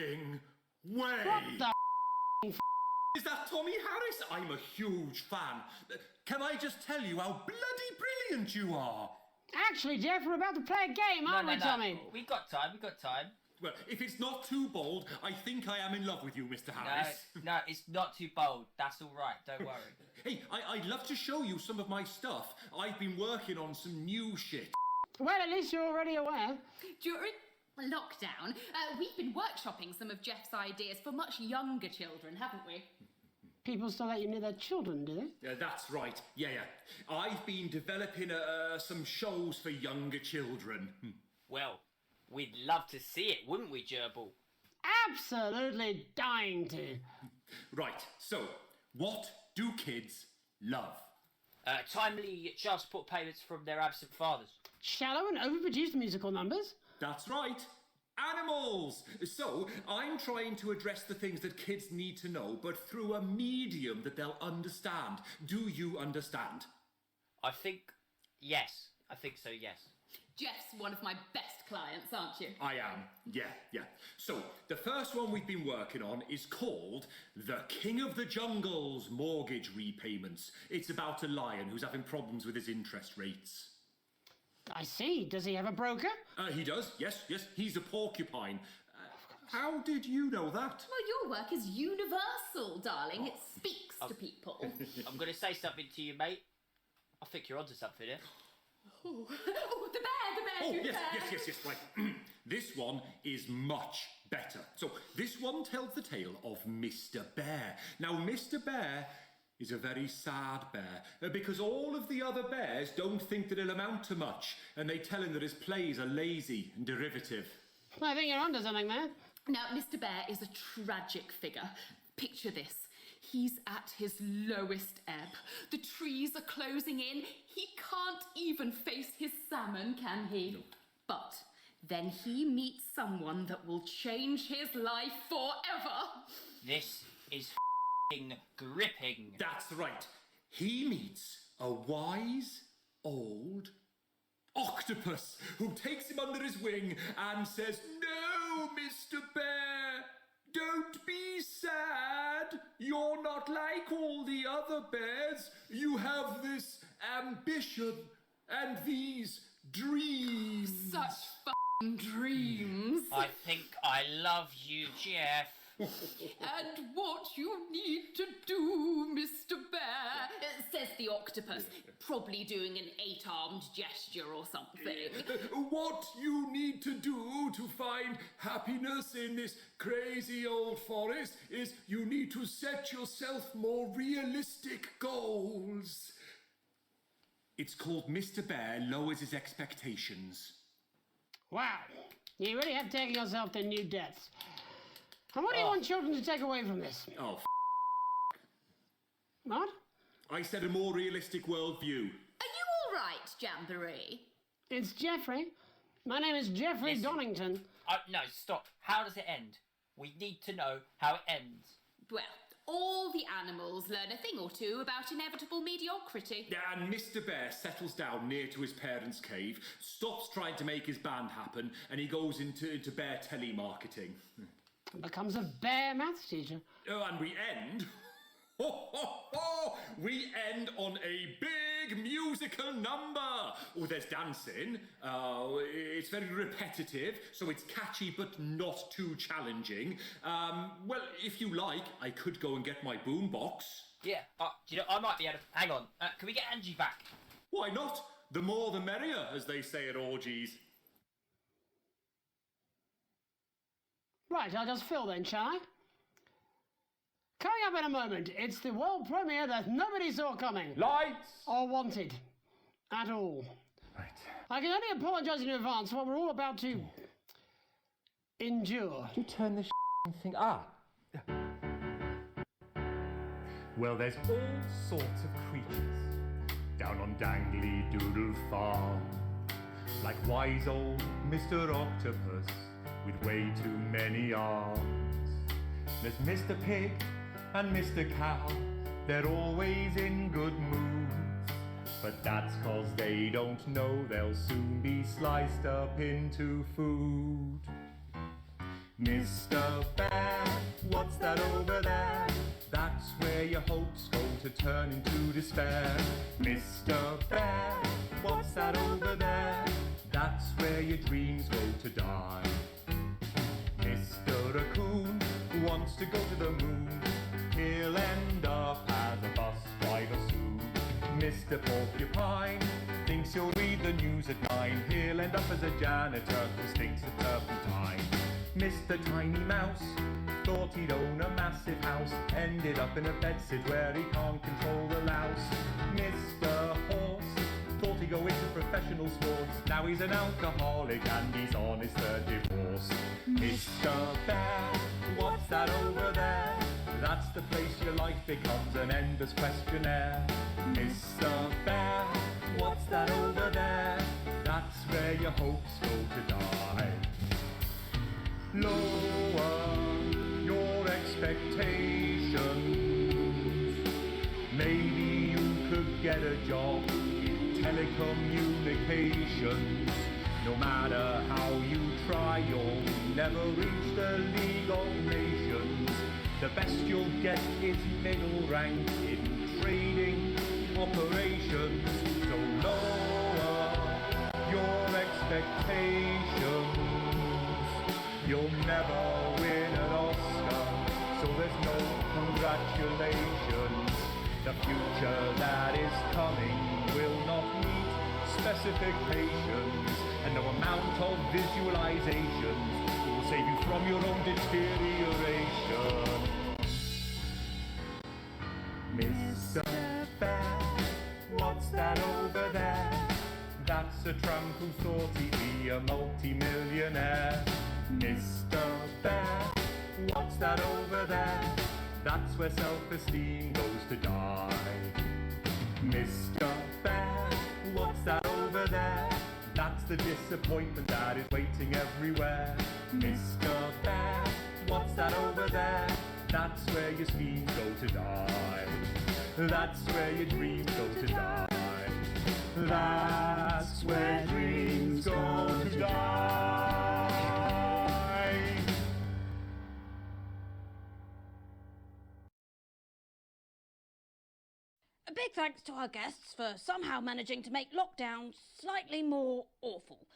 f***ing way! What the Is that Tommy Harris? I'm a huge fan. Can I just tell you how bloody brilliant you are? Actually, Jeff, we're about to play a game, aren't we, Tommy? We've got time, Well, if it's not too bold, I think I am in love with you, Mr. Harris. No, it's not too bold. That's all right, don't worry. Hey, I'd love to show you some of my stuff. I've been working on some new shit. Well, at least you're already aware. During lockdown, we've been workshopping some of Jeff's ideas for much younger children, haven't we? People still let you near their children, do they? That's right. Yeah. I've been developing some shows for younger children. Well, we'd love to see it, wouldn't we, Gerbil? Absolutely dying to. Right, so, what do kids love? Timely child support payments from their absent fathers. Shallow and overproduced musical numbers? That's right. Animals! So, I'm trying to address the things that kids need to know, but through a medium that they'll understand. Do you understand? I think so, yes. Jeff's one of my best clients, aren't you? I am, yeah. So, the first one we've been working on is called The King of the Jungle's Mortgage Repayments. It's about a lion who's having problems with his interest rates. I see. Does he have a broker? He does, yes. He's a porcupine. How did you know that? Well, your work is universal, darling. It speaks to people. I'm going to say something to you, mate. I think you're onto something here. Oh, the bear, Oh, do yes, right. This one is much better. So, this one tells the tale of Mr. Bear. Now, Mr. Bear is a very sad bear, because all of the other bears don't think that he'll amount to much, and they tell him that his plays are lazy and derivative. I think you're onto something there. Now, Mr. Bear is a tragic figure. Picture this. He's at his lowest ebb. The trees are closing in. He can't even face his salmon, can he? No. But then he meets someone that will change his life forever. This is gripping. That's right. He meets a wise old octopus who takes him under his wing and says, "No, Mr. Bear, don't be sad. You're not like all the other bears. You have this ambition and these dreams." Such dreams. I think I love you, Jeff. And what you need to do, Mr. Bear, says the octopus, probably doing an 8-armed gesture or something. What you need to do to find happiness in this crazy old forest is you need to set yourself more realistic goals. It's called Mr. Bear Lowers His Expectations. Wow, you really have taken yourself to new depths. And what do you want children to take away from this? Oh, What? I said a more realistic worldview. Are you all right, Jamboree? It's Jeffrey. My name is Jeffrey Donington. No, stop. How does it end? We need to know how it ends. Well, all the animals learn a thing or two about inevitable mediocrity. Yeah, and Mr. Bear settles down near to his parents' cave, stops trying to make his band happen, and he goes into bear telemarketing. Becomes a bear maths teacher. Oh, and we end... We end on a big musical number. Oh, there's dancing. It's very repetitive, so it's catchy but not too challenging. Well, if you like, I could go and get my boombox. Yeah, I might be able to... Hang on, can we get Angie back? Why not? The more the merrier, as they say at orgies. Right, I'll just fill then, shall I? Coming up in a moment, it's the world premiere that nobody saw coming. Lights! Or wanted. At all. Right. I can only apologise in advance for what we're all about to... endure. You turn this thing... Well, there's all sorts of creatures down on Dangly Doodle Farm. Like wise old Mr. Octopus with way too many arms. There's Mr. Pig and Mr. Cow, they're always in good moods. But that's 'cause they don't know they'll soon be sliced up into food. Mr. Bear, what's that over there? That's where your hopes go to turn into despair. Mr. Bear, what's that over there? That's where your dreams go to die. Mr. Raccoon wants to go to the moon. He'll end up as a bus driver soon. Mr. Porcupine thinks he'll read the news at 9. He'll end up as a janitor who stinks of turpentine. Mr. Tiny Mouse thought he'd own a massive house, ended up in a bedsit where he can't control the louse. Mr. Horse thought he'd go into professional sports, now he's an alcoholic and he's on his third divorce. Mr. Bear, what's that over there? That's the place your life becomes an endless questionnaire. Mr. Bear, what's that over there? That's where your hopes go to die. Lower your expectations. Maybe you could get a job in telecommunications. No matter how you try, you'll never reach the League of Nations. The best you'll get is middle rank in trading operations. So lower your expectations. You'll never win an Oscar, so there's no congratulations. The future that is coming will not meet specifications, and no amount of visualizations will save you from your own deterioration. Mr. Bear, what's that over there? That's a tramp who thought he'd be a multi-millionaire. Mr. Bear, what's that over there? That's where self-esteem goes to die. Mr. Bear, what's that over there? That's the disappointment that is waiting everywhere. Mr. Bear, what's that over there? That's where your schemes go to die. That's where your dreams go to die. That's where dreams go to die. A big thanks to our guests for somehow managing to make lockdown slightly more awful.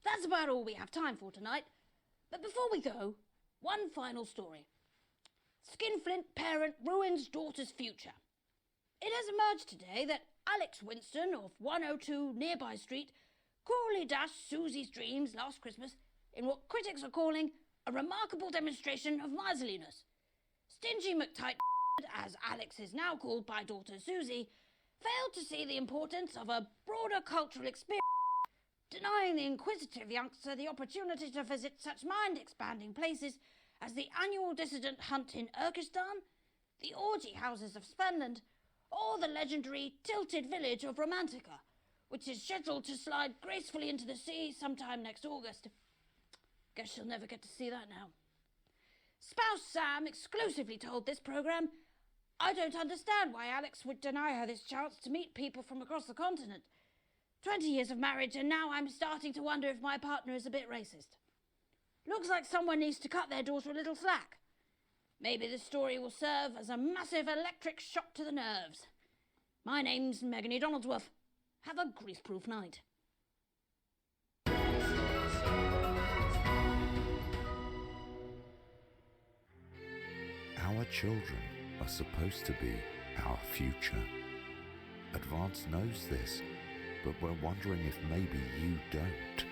That's about all we have time for tonight. But before we go, one final story. Skinflint parent ruins daughter's future. It has emerged today that Alex Winston of 102 Nearby Street cruelly dashed Susie's dreams last Christmas in what critics are calling a remarkable demonstration of miserliness. Stingy McTight, as Alex is now called by daughter Susie, failed to see the importance of a broader cultural experience, denying the inquisitive youngster the opportunity to visit such mind-expanding places as the annual dissident hunt in Urkistan, the orgy houses of Spenland, or the legendary tilted village of Romantica, which is scheduled to slide gracefully into the sea sometime next August. Guess she'll never get to see that now. Spouse Sam exclusively told this programme, "I don't understand why Alex would deny her this chance to meet people from across the continent. 20 years of marriage and now I'm starting to wonder if my partner is a bit racist. Looks like someone needs to cut their daughter a little slack. Maybe this story will serve as a massive electric shock to the nerves. My name's Meganie Donaldsworth. Have a grease-proof night." Our children are supposed to be our future. Advance knows this, but we're wondering if maybe you don't.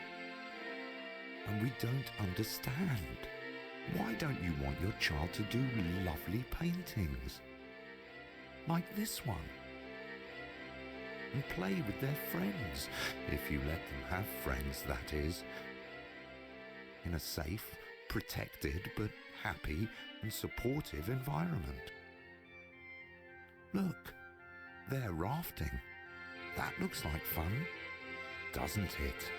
And we don't understand. Why don't you want your child to do lovely paintings? Like this one. And play with their friends, if you let them have friends, that is. In a safe, protected, but happy and supportive environment. Look, they're rafting. That looks like fun, doesn't it?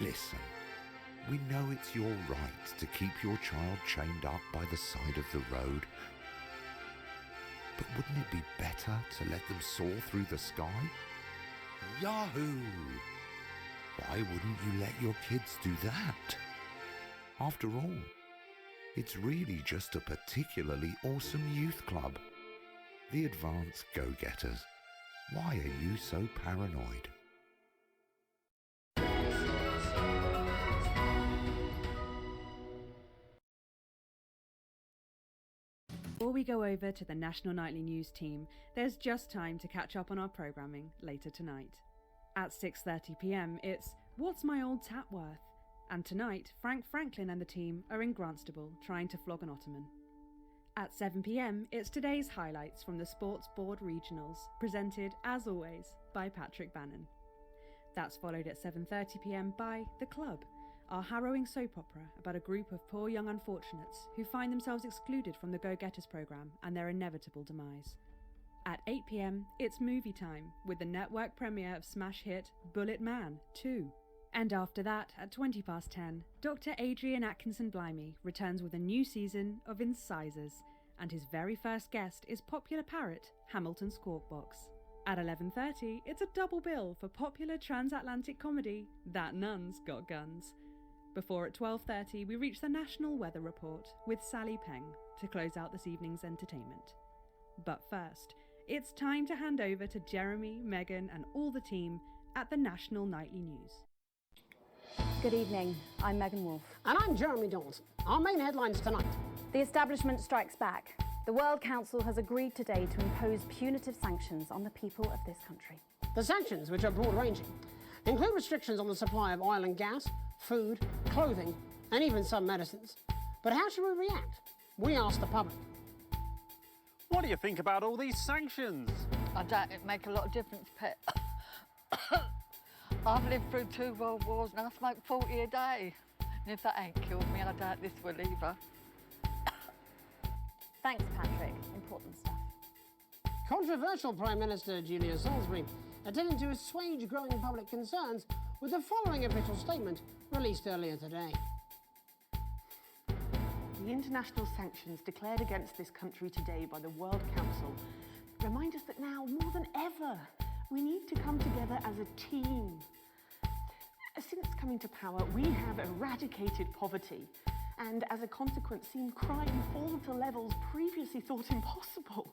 Listen. We know it's your right to keep your child chained up by the side of the road. But wouldn't it be better to let them soar through the sky? Yahoo! Why wouldn't you let your kids do that? After all, It's really just a particularly awesome youth club. The Advanced Go-Getters. Why are you so paranoid? Before we go over to the National Nightly News team, there's just time to catch up on our programming later tonight. At 6:30 p.m, it's What's My Old Tap Worth? And tonight, Frank Franklin and the team are in Grantstable trying to flog an Ottoman. At 7 p.m, it's today's highlights from the Sports Board Regionals, presented, as always, by Patrick Bannon. That's followed at 7:30 p.m. by The Club, our harrowing soap opera about a group of poor young unfortunates who find themselves excluded from the Go-Getters programme and their inevitable demise. At 8 p.m, it's movie time, with the network premiere of smash hit Bullet Man 2. And after that, at 10:20, Dr. Adrian Atkinson Blimey returns with a new season of Incisors, and his very first guest is popular parrot Hamilton's Corkbox. At 11:30, it's a double bill for popular transatlantic comedy That Nun's Got Guns. Before at 12:30, we reach the National Weather Report with Sally Peng to close out this evening's entertainment. But first, it's time to hand over to Jeremy, Megan and all the team at the National Nightly News. Good evening, I'm Megan Wolfe. And I'm Jeremy Dawson. Our main headlines tonight. The establishment strikes back. The World Council has agreed today to impose punitive sanctions on the people of this country. The sanctions, which are broad-ranging, include restrictions on the supply of oil and gas, food, clothing, and even some medicines. But how should we react? We asked the public. What do you think about all these sanctions? I doubt it make a lot of difference, Pet. I've lived through 2 world wars and I smoke 40 a day. And if that ain't killed me, I doubt this will either. Thanks, Patrick. Important stuff. Controversial Prime Minister Julia Salisbury attempted to assuage growing public concerns with the following official statement released earlier today. The international sanctions declared against this country today by the World Council remind us that now, more than ever, we need to come together as a team. Since coming to power, we have eradicated poverty and, as a consequence, seen crime fall to levels previously thought impossible.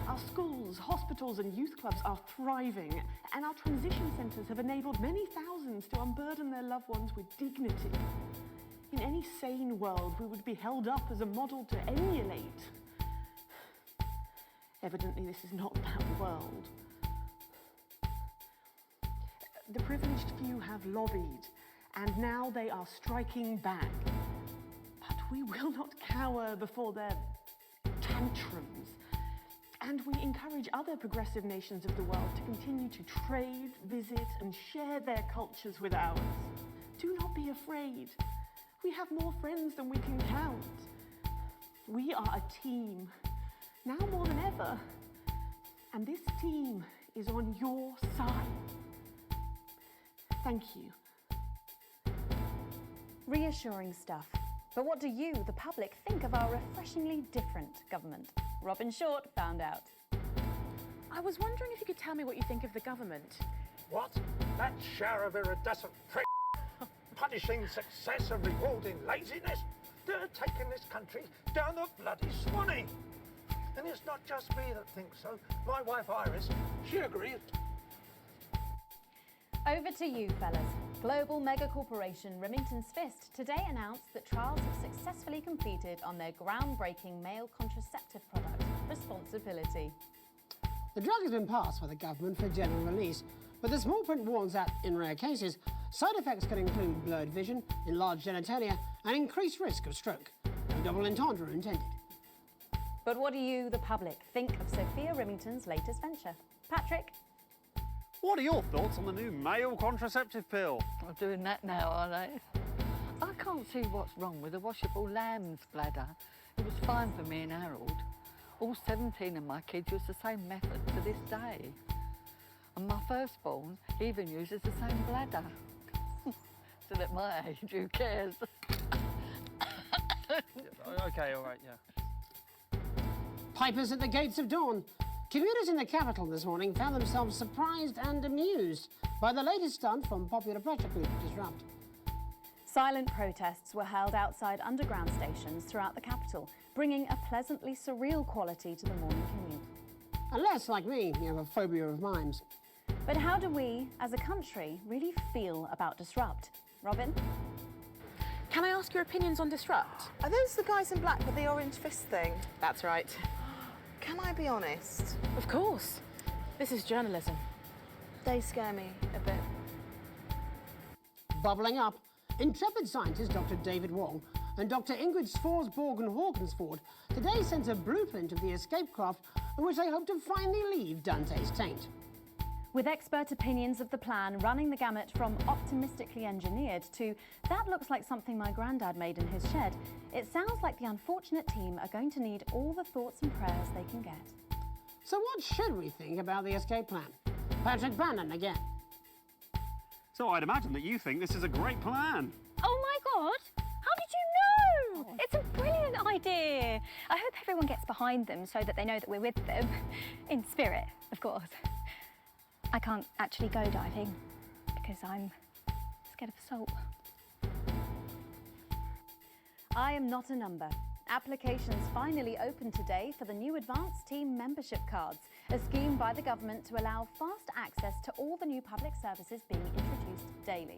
Our schools, hospitals and youth clubs are thriving, and our transition centres have enabled many thousands to unburden their loved ones with dignity. In any sane world, we would be held up as a model to emulate. Evidently, this is not that world. The privileged few have lobbied, and now they are striking back. But we will not cower before their tantrums. And we encourage other progressive nations of the world to continue to trade, visit, and share their cultures with ours. Do not be afraid. We have more friends than we can count. We are a team, now more than ever. And this team is on your side. Thank you. Reassuring stuff. But what do you, the public, think of our refreshingly different government? Robin Short found out. I was wondering if you could tell me what you think of the government. What? That shower of iridescent prick punishing success and rewarding laziness? They're taking this country down the bloody Swanee. And it's not just me that thinks so. My wife Iris, she agrees. Over to you, fellas. Global mega corporation Remington's Fist today announced that trials have successfully completed on their groundbreaking male contraceptive product, Responsibility. The drug has been passed by the government for general release, but the small print warns that, in rare cases, side effects can include blurred vision, enlarged genitalia, and increased risk of stroke. No double entendre intended. But what do you, the public, think of Sophia Remington's latest venture? Patrick? What are your thoughts on the new male contraceptive pill? I'm doing that now, are they? I can't see what's wrong with a washable lamb's bladder. It was fine for me and Harold. All 17 of my kids use the same method to this day. And my firstborn even uses the same bladder. Still at my age, who cares? Okay, all right, yeah. Pipers at the gates of dawn. Commuters in the capital this morning found themselves surprised and amused by the latest stunt from popular pressure group Disrupt. Silent protests were held outside underground stations throughout the capital, bringing a pleasantly surreal quality to the morning commute. Unless, like me, you have a phobia of mimes. But how do we, as a country, really feel about Disrupt? Robin? Can I ask your opinions on Disrupt? Are those the guys in black with the orange fist thing? That's right. Can I be honest? Of course. This is journalism. They scare me a bit. Bubbling up, intrepid scientist Dr. David Wong and Dr. Ingrid Svorsborg-Hawkensford today sent a blueprint of the escape craft in which they hope to finally leave Dante's taint. With expert opinions of the plan running the gamut from optimistically engineered to that looks like something my granddad made in his shed, it sounds like the unfortunate team are going to need all the thoughts and prayers they can get. So what should we think about the escape plan? Patrick Bannon again. So I'd imagine that you think this is a great plan. Oh my God! How did you know? It's a brilliant idea. I hope everyone gets behind them so that they know that we're with them. In spirit, of course. I can't actually go diving because I'm scared of salt. I am not a number. Applications finally opened today for the new Advanced Team membership cards, a scheme by the government to allow fast access to all the new public services being introduced daily.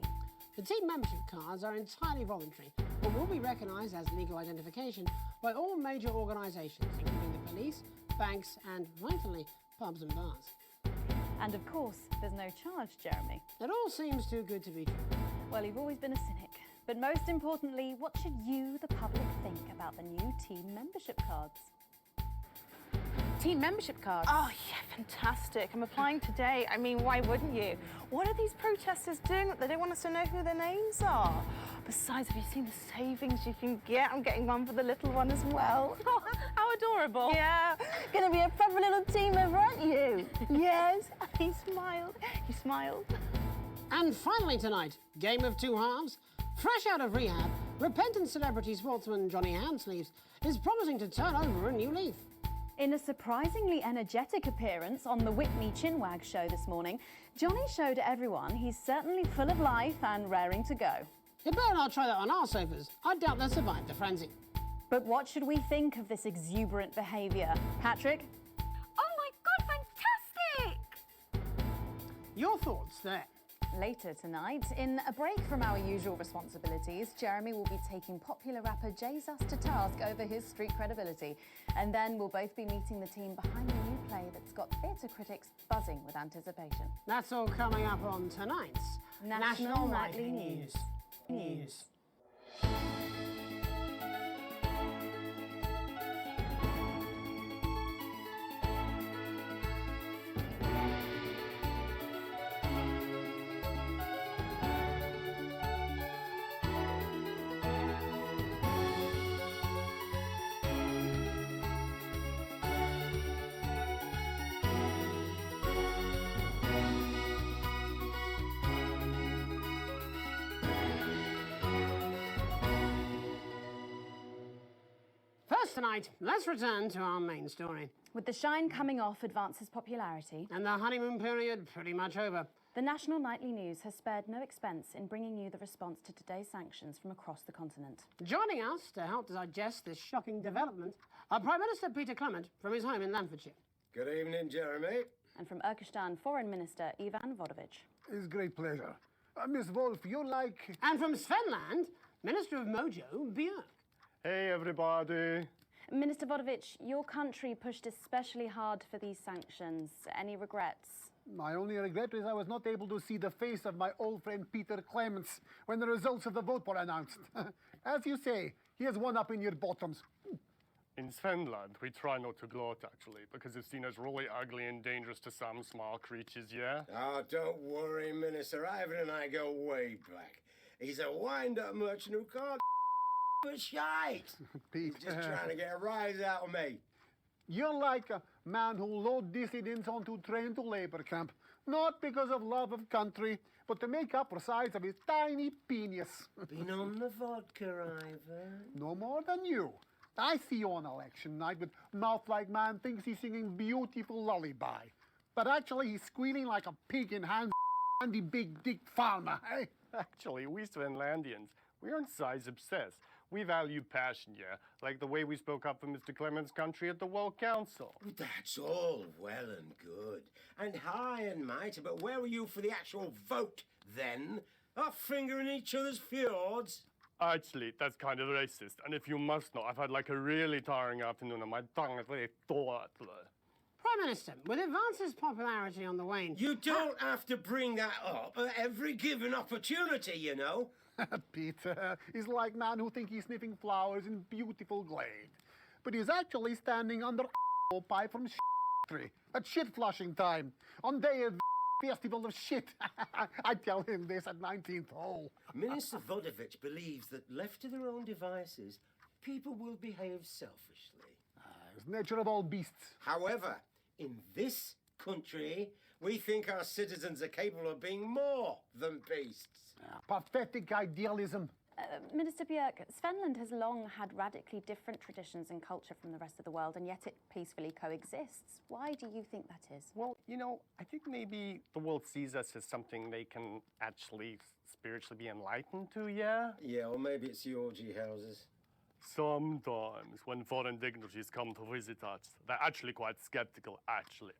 The team membership cards are entirely voluntary, but will be recognised as legal identification by all major organisations, including the police, banks and, rightfully, pubs and bars. And of course, there's no charge, Jeremy. It all seems too good to be true. Well, you've always been a cynic. But most importantly, what should you, the public, think about the new team membership cards? Team membership cards? Oh, yeah, fantastic. I'm applying today. I mean, why wouldn't you? What are these protesters doing that they don't want us to know who their names are? Besides, have you seen the savings you can get? I'm getting one for the little one as well. Oh, how adorable. Yeah, gonna be a proper little team member, aren't you? Yes, he smiled. He smiled. And finally tonight, game of two halves. Fresh out of rehab, repentant celebrity sportsman Johnny Handsleeves is promising to turn over a new leaf. In a surprisingly energetic appearance on the Whitney Chinwag show this morning, Johnny showed everyone he's certainly full of life and raring to go. You better not try that on our sofas. I doubt they'll survive the frenzy. But what should we think of this exuberant behaviour? Patrick? Oh my God, fantastic! Your thoughts there? Later tonight, in a break from our usual responsibilities, Jeremy will be taking popular rapper Jesus to task over his street credibility. And then we'll both be meeting the team behind the new play that's got theatre critics buzzing with anticipation. That's all coming up on tonight's National Nightly News. First tonight, let's return to our main story. With the shine coming off Advance's popularity and the honeymoon period pretty much over, the National Nightly News has spared no expense in bringing you the response to today's sanctions from across the continent. Joining us to help digest this shocking development are Prime Minister Peter Clement from his home in Lamfordshire. Good evening, Jeremy. And from Urkistan, Foreign Minister Ivan Vodovich. It's a great pleasure. Miss Wolf, you're like... And from Svenland, Minister of Mojo, Björk. Hey, everybody. Minister Vodovich, your country pushed especially hard for these sanctions. Any regrets? My only regret is I was not able to see the face of my old friend Peter Clements when the results of the vote were announced. As you say, he has one up in your bottoms. In Svenland, we try not to gloat, actually, because it's seen as really ugly and dangerous to some small creatures, yeah? Oh, don't worry, Minister. Ivan and I go way back. He's a wind-up merchant who can't for shite. Pete. He's just trying to get a rise out of me. You're like a man who loads dissidents onto train to labor camp, not because of love of country, but to make up for the size of his tiny penis. Been on the vodka, Ivan. No more than you. I see you on election night with mouth like man thinks he's singing beautiful lullaby. But actually he's squealing like a pig in hand and the big dick farmer, eh? Actually, we Svenlandians, We aren't size obsessed. We value passion, yeah, like the way we spoke up for Mr. Clement's country at the World Council. That's all well and good, and high and mighty, but where were you for the actual vote, then? Off fingering each other's fjords? Actually, that's kind of racist, and if you must know, I've had like a really tiring afternoon and my tongue is very taut. Prime Minister, with Advance's popularity on the wane... You don't have to bring that up at every given opportunity, you know. Peter is like man who think he's sniffing flowers in beautiful glade. But he's actually standing under a pipe from tree at shit flushing time on day of festival of shit. I tell him this at 19th hole. Minister Vodovich believes that left to their own devices, people will behave selfishly. It's nature of all beasts. However, in this country, we think our citizens are capable of being more than beasts. Pathetic idealism. Minister Björk, Svenland has long had radically different traditions and culture from the rest of the world, and yet it peacefully coexists. Why do you think that is? Well, you know, I think maybe the world sees us as something they can actually spiritually be enlightened to, yeah? Yeah, or maybe it's the orgy houses. Sometimes, when foreign dignitaries come to visit us, they're actually quite skeptical, actually.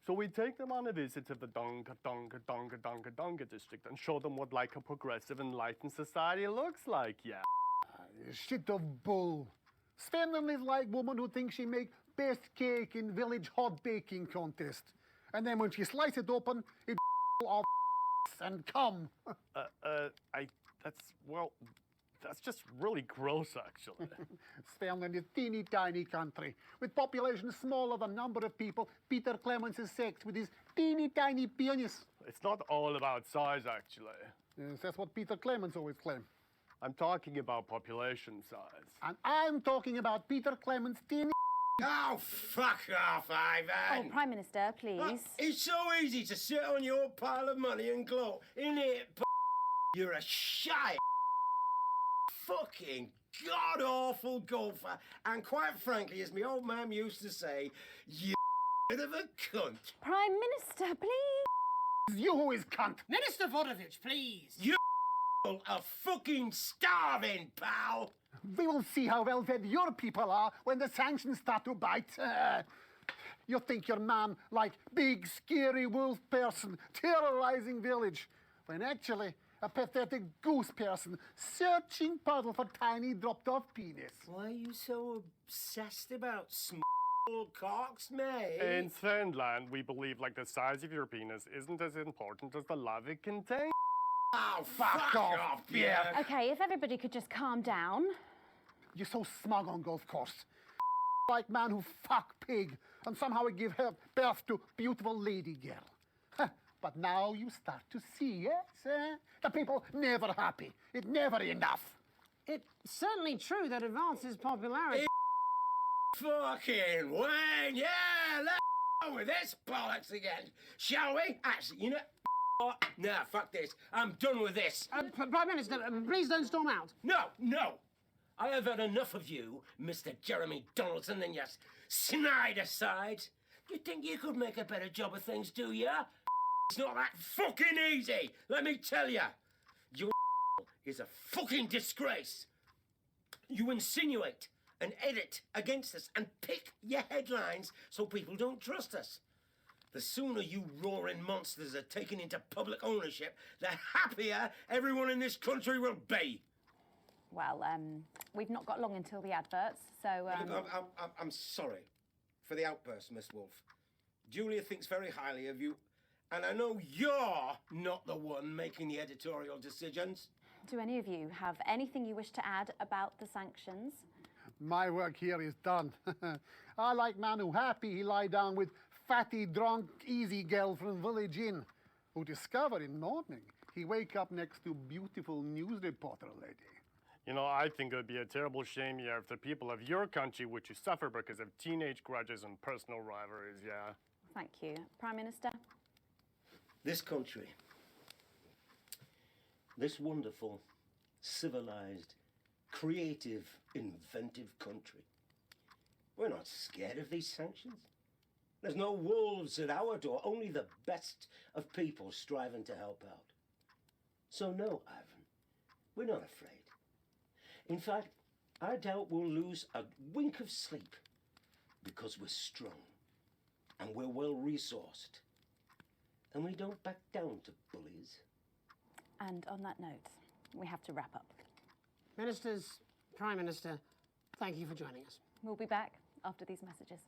So we take them on a visit to the Dunga district and show them what like a progressive, enlightened society looks like, yeah. Shit of bull. Svenland is like woman who thinks she make best cake in village hot baking contest. And then when she slice it open, it all and come. That's just really gross, actually. Svenland is a teeny tiny country. With population smaller than number of people, Peter Clements is sexed with his teeny tiny penis. It's not all about size, actually. Yes, that's what Peter Clements always claimed. I'm talking about population size. And I'm talking about Peter Clements' teeny... Oh, fuck off, Ivan! Oh, Prime Minister, please. It's so easy to sit on your pile of money and gloat, isn't it? You're a shy fucking god-awful golfer, and quite frankly, as my old man used to say, you bit of a cunt. Prime Minister, please. You who is cunt. Minister Vodovich, please. You are fucking starving, pal. We will see how well fed your people are when the sanctions start to bite. You think your man like big, scary wolf person terrorizing village, when actually a pathetic goose person searching puddle for tiny dropped-off penis. Why are you so obsessed about small cocks, mate? In Svenland, we believe like the size of your penis isn't as important as the love it contains. Oh, fuck off, yeah. Okay, if everybody could just calm down. You're so smug on golf course. Like man who fuck pig and somehow give birth to beautiful lady girl. But now you start to see, yes? The people never happy. It's never enough. It's certainly true that Advance's popularity... Fucking Wayne, yeah, let's go with this bollocks again, shall we? Actually, you know... what? Nah, fuck this. I'm done with this. Prime Minister, please don't storm out. No. I have had enough of you, Mr. Jeremy Donaldson, and your snide aside. You think you could make a better job of things, do ya? It's not that fucking easy, let me tell ya. Your is a fucking disgrace. You insinuate and edit against us and pick your headlines so people don't trust us. The sooner you roaring monsters are taken into public ownership, the happier everyone in this country will be. Well, we've not got long until the adverts, so... I'm sorry for the outburst, Miss Wolf. Julia thinks very highly of you, and I know you're not the one making the editorial decisions. Do any of you have anything you wish to add about the sanctions? My work here is done. I like man who happy he lie down with fatty, drunk, easy girl from village inn, who discover in morning he wake up next to beautiful news reporter lady. You know, I think it would be a terrible shame, yeah, if the people of your country were to suffer because of teenage grudges and personal rivalries, yeah. Thank you. Prime Minister? This country, this wonderful, civilized, creative, inventive country, we're not scared of these sanctions. There's no wolves at our door, only the best of people striving to help out. So no, Ivan, We're not afraid. In fact, I doubt we'll lose a wink of sleep because we're strong and we're well resourced. And we don't back down to bullies. And on that note, we have to wrap up. Ministers, Prime Minister, thank you for joining us. We'll be back after these messages.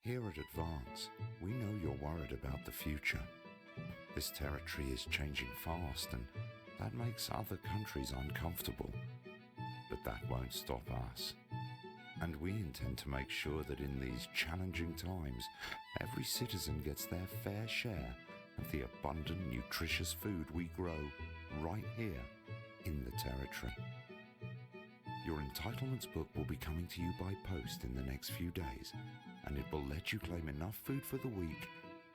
Here at Advance, we know you're worried about the future. This territory is changing fast, and that makes other countries uncomfortable. But that won't stop us. And we intend to make sure that in these challenging times, every citizen gets their fair share of the abundant, nutritious food we grow right here in the territory. Your entitlements book will be coming to you by post in the next few days, and it will let you claim enough food for the week,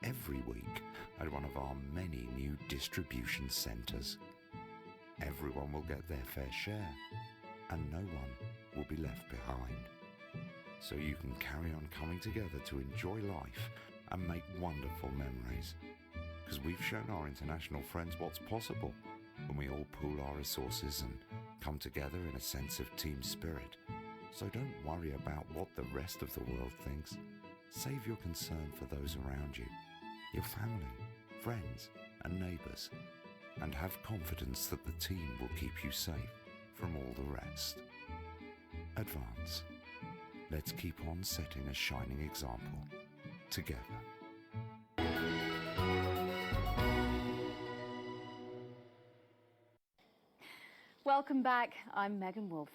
every week, at one of our many new distribution centres. Everyone will get their fair share, and no one will be left behind. So you can carry on coming together to enjoy life and make wonderful memories. Because we've shown our international friends what's possible when we all pool our resources and come together in a sense of team spirit. So don't worry about what the rest of the world thinks. Save your concern for those around you, your family, friends and neighbours, and have confidence that the team will keep you safe from all the rest. Advance. Let's keep on setting a shining example together. Welcome back. I'm Megan Wolf.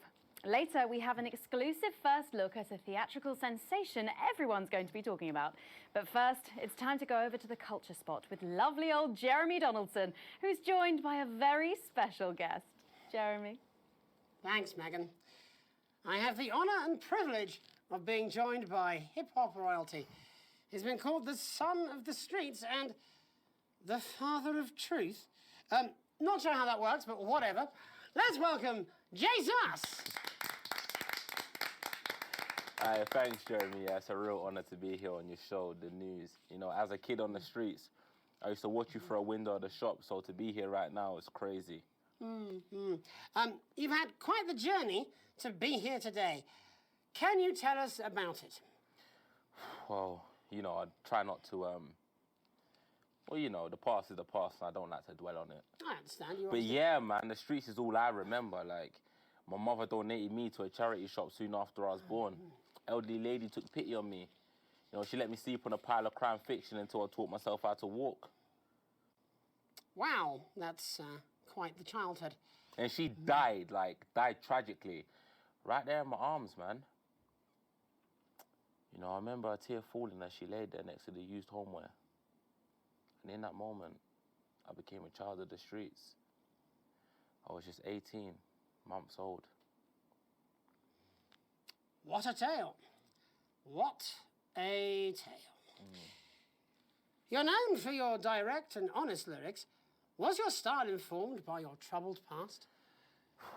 Later, we have an exclusive first look at a theatrical sensation everyone's going to be talking about. But first, it's time to go over to the culture spot with lovely old Jeremy Donaldson, who's joined by a very special guest. Jeremy. Thanks, Megan. I have the honour and privilege of being joined by hip-hop royalty. He's been called the son of the streets and the father of truth. Not sure how that works, but whatever. Let's welcome Jesus! Thanks, Jeremy. Yeah, it's a real honour to be here on your show, The News. You know, as a kid on the streets, I used to watch you through a window of the shop, so to be here right now is crazy. You've had quite the journey to be here today. Can you tell us about it? Well, you know, I try not to, well, you know, the past is the past, and I don't like to dwell on it. I understand. You But yeah, man, the streets is all I remember. Like, my mother donated me to a charity shop soon after I was born. Elderly lady took pity on me. You know, she let me sleep on a pile of crime fiction until I taught myself how to walk. Wow, that's quite the childhood. And she died tragically. Right there in my arms, man. You know, I remember a tear falling as she laid there next to the used homeware. And in that moment, I became a child of the streets. I was just 18 months old. What a tale. What a tale. You're known for your direct and honest lyrics. Was your style informed by your troubled past?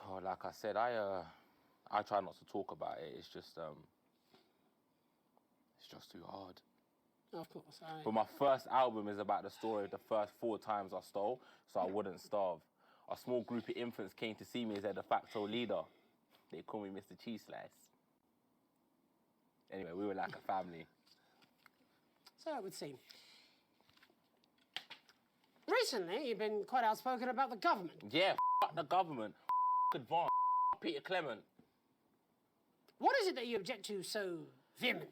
Oh, like I said, I try not to talk about it. It's just too hard. Of course. But my first album is about the story of the first 4 times I stole, so I wouldn't starve. A small group of infants came to see me as their de facto leader. They call me Mr. Cheese Slice. Anyway, we were like a family. So it would seem. Recently, you've been quite outspoken about the government. Yeah, the government. Advance. Peter Clement. What is it that you object to so vehemently?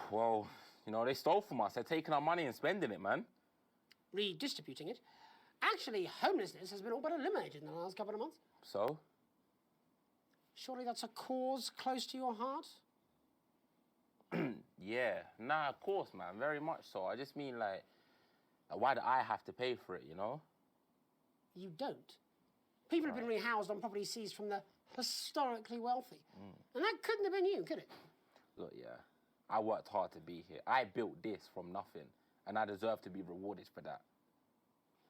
Well, you know, they stole from us. They're taking our money and spending it, man. Redistributing it? Actually, homelessness has been all but eliminated in the last couple of months. So? Surely that's a cause close to your heart? Yeah. Nah, of course, man. Very much so. I just mean, like, why do I have to pay for it, you know? You don't. People have been rehoused on property seized from the historically wealthy. And that couldn't have been you, could it? Look, yeah. I worked hard to be here. I built this from nothing, and I deserve to be rewarded for that.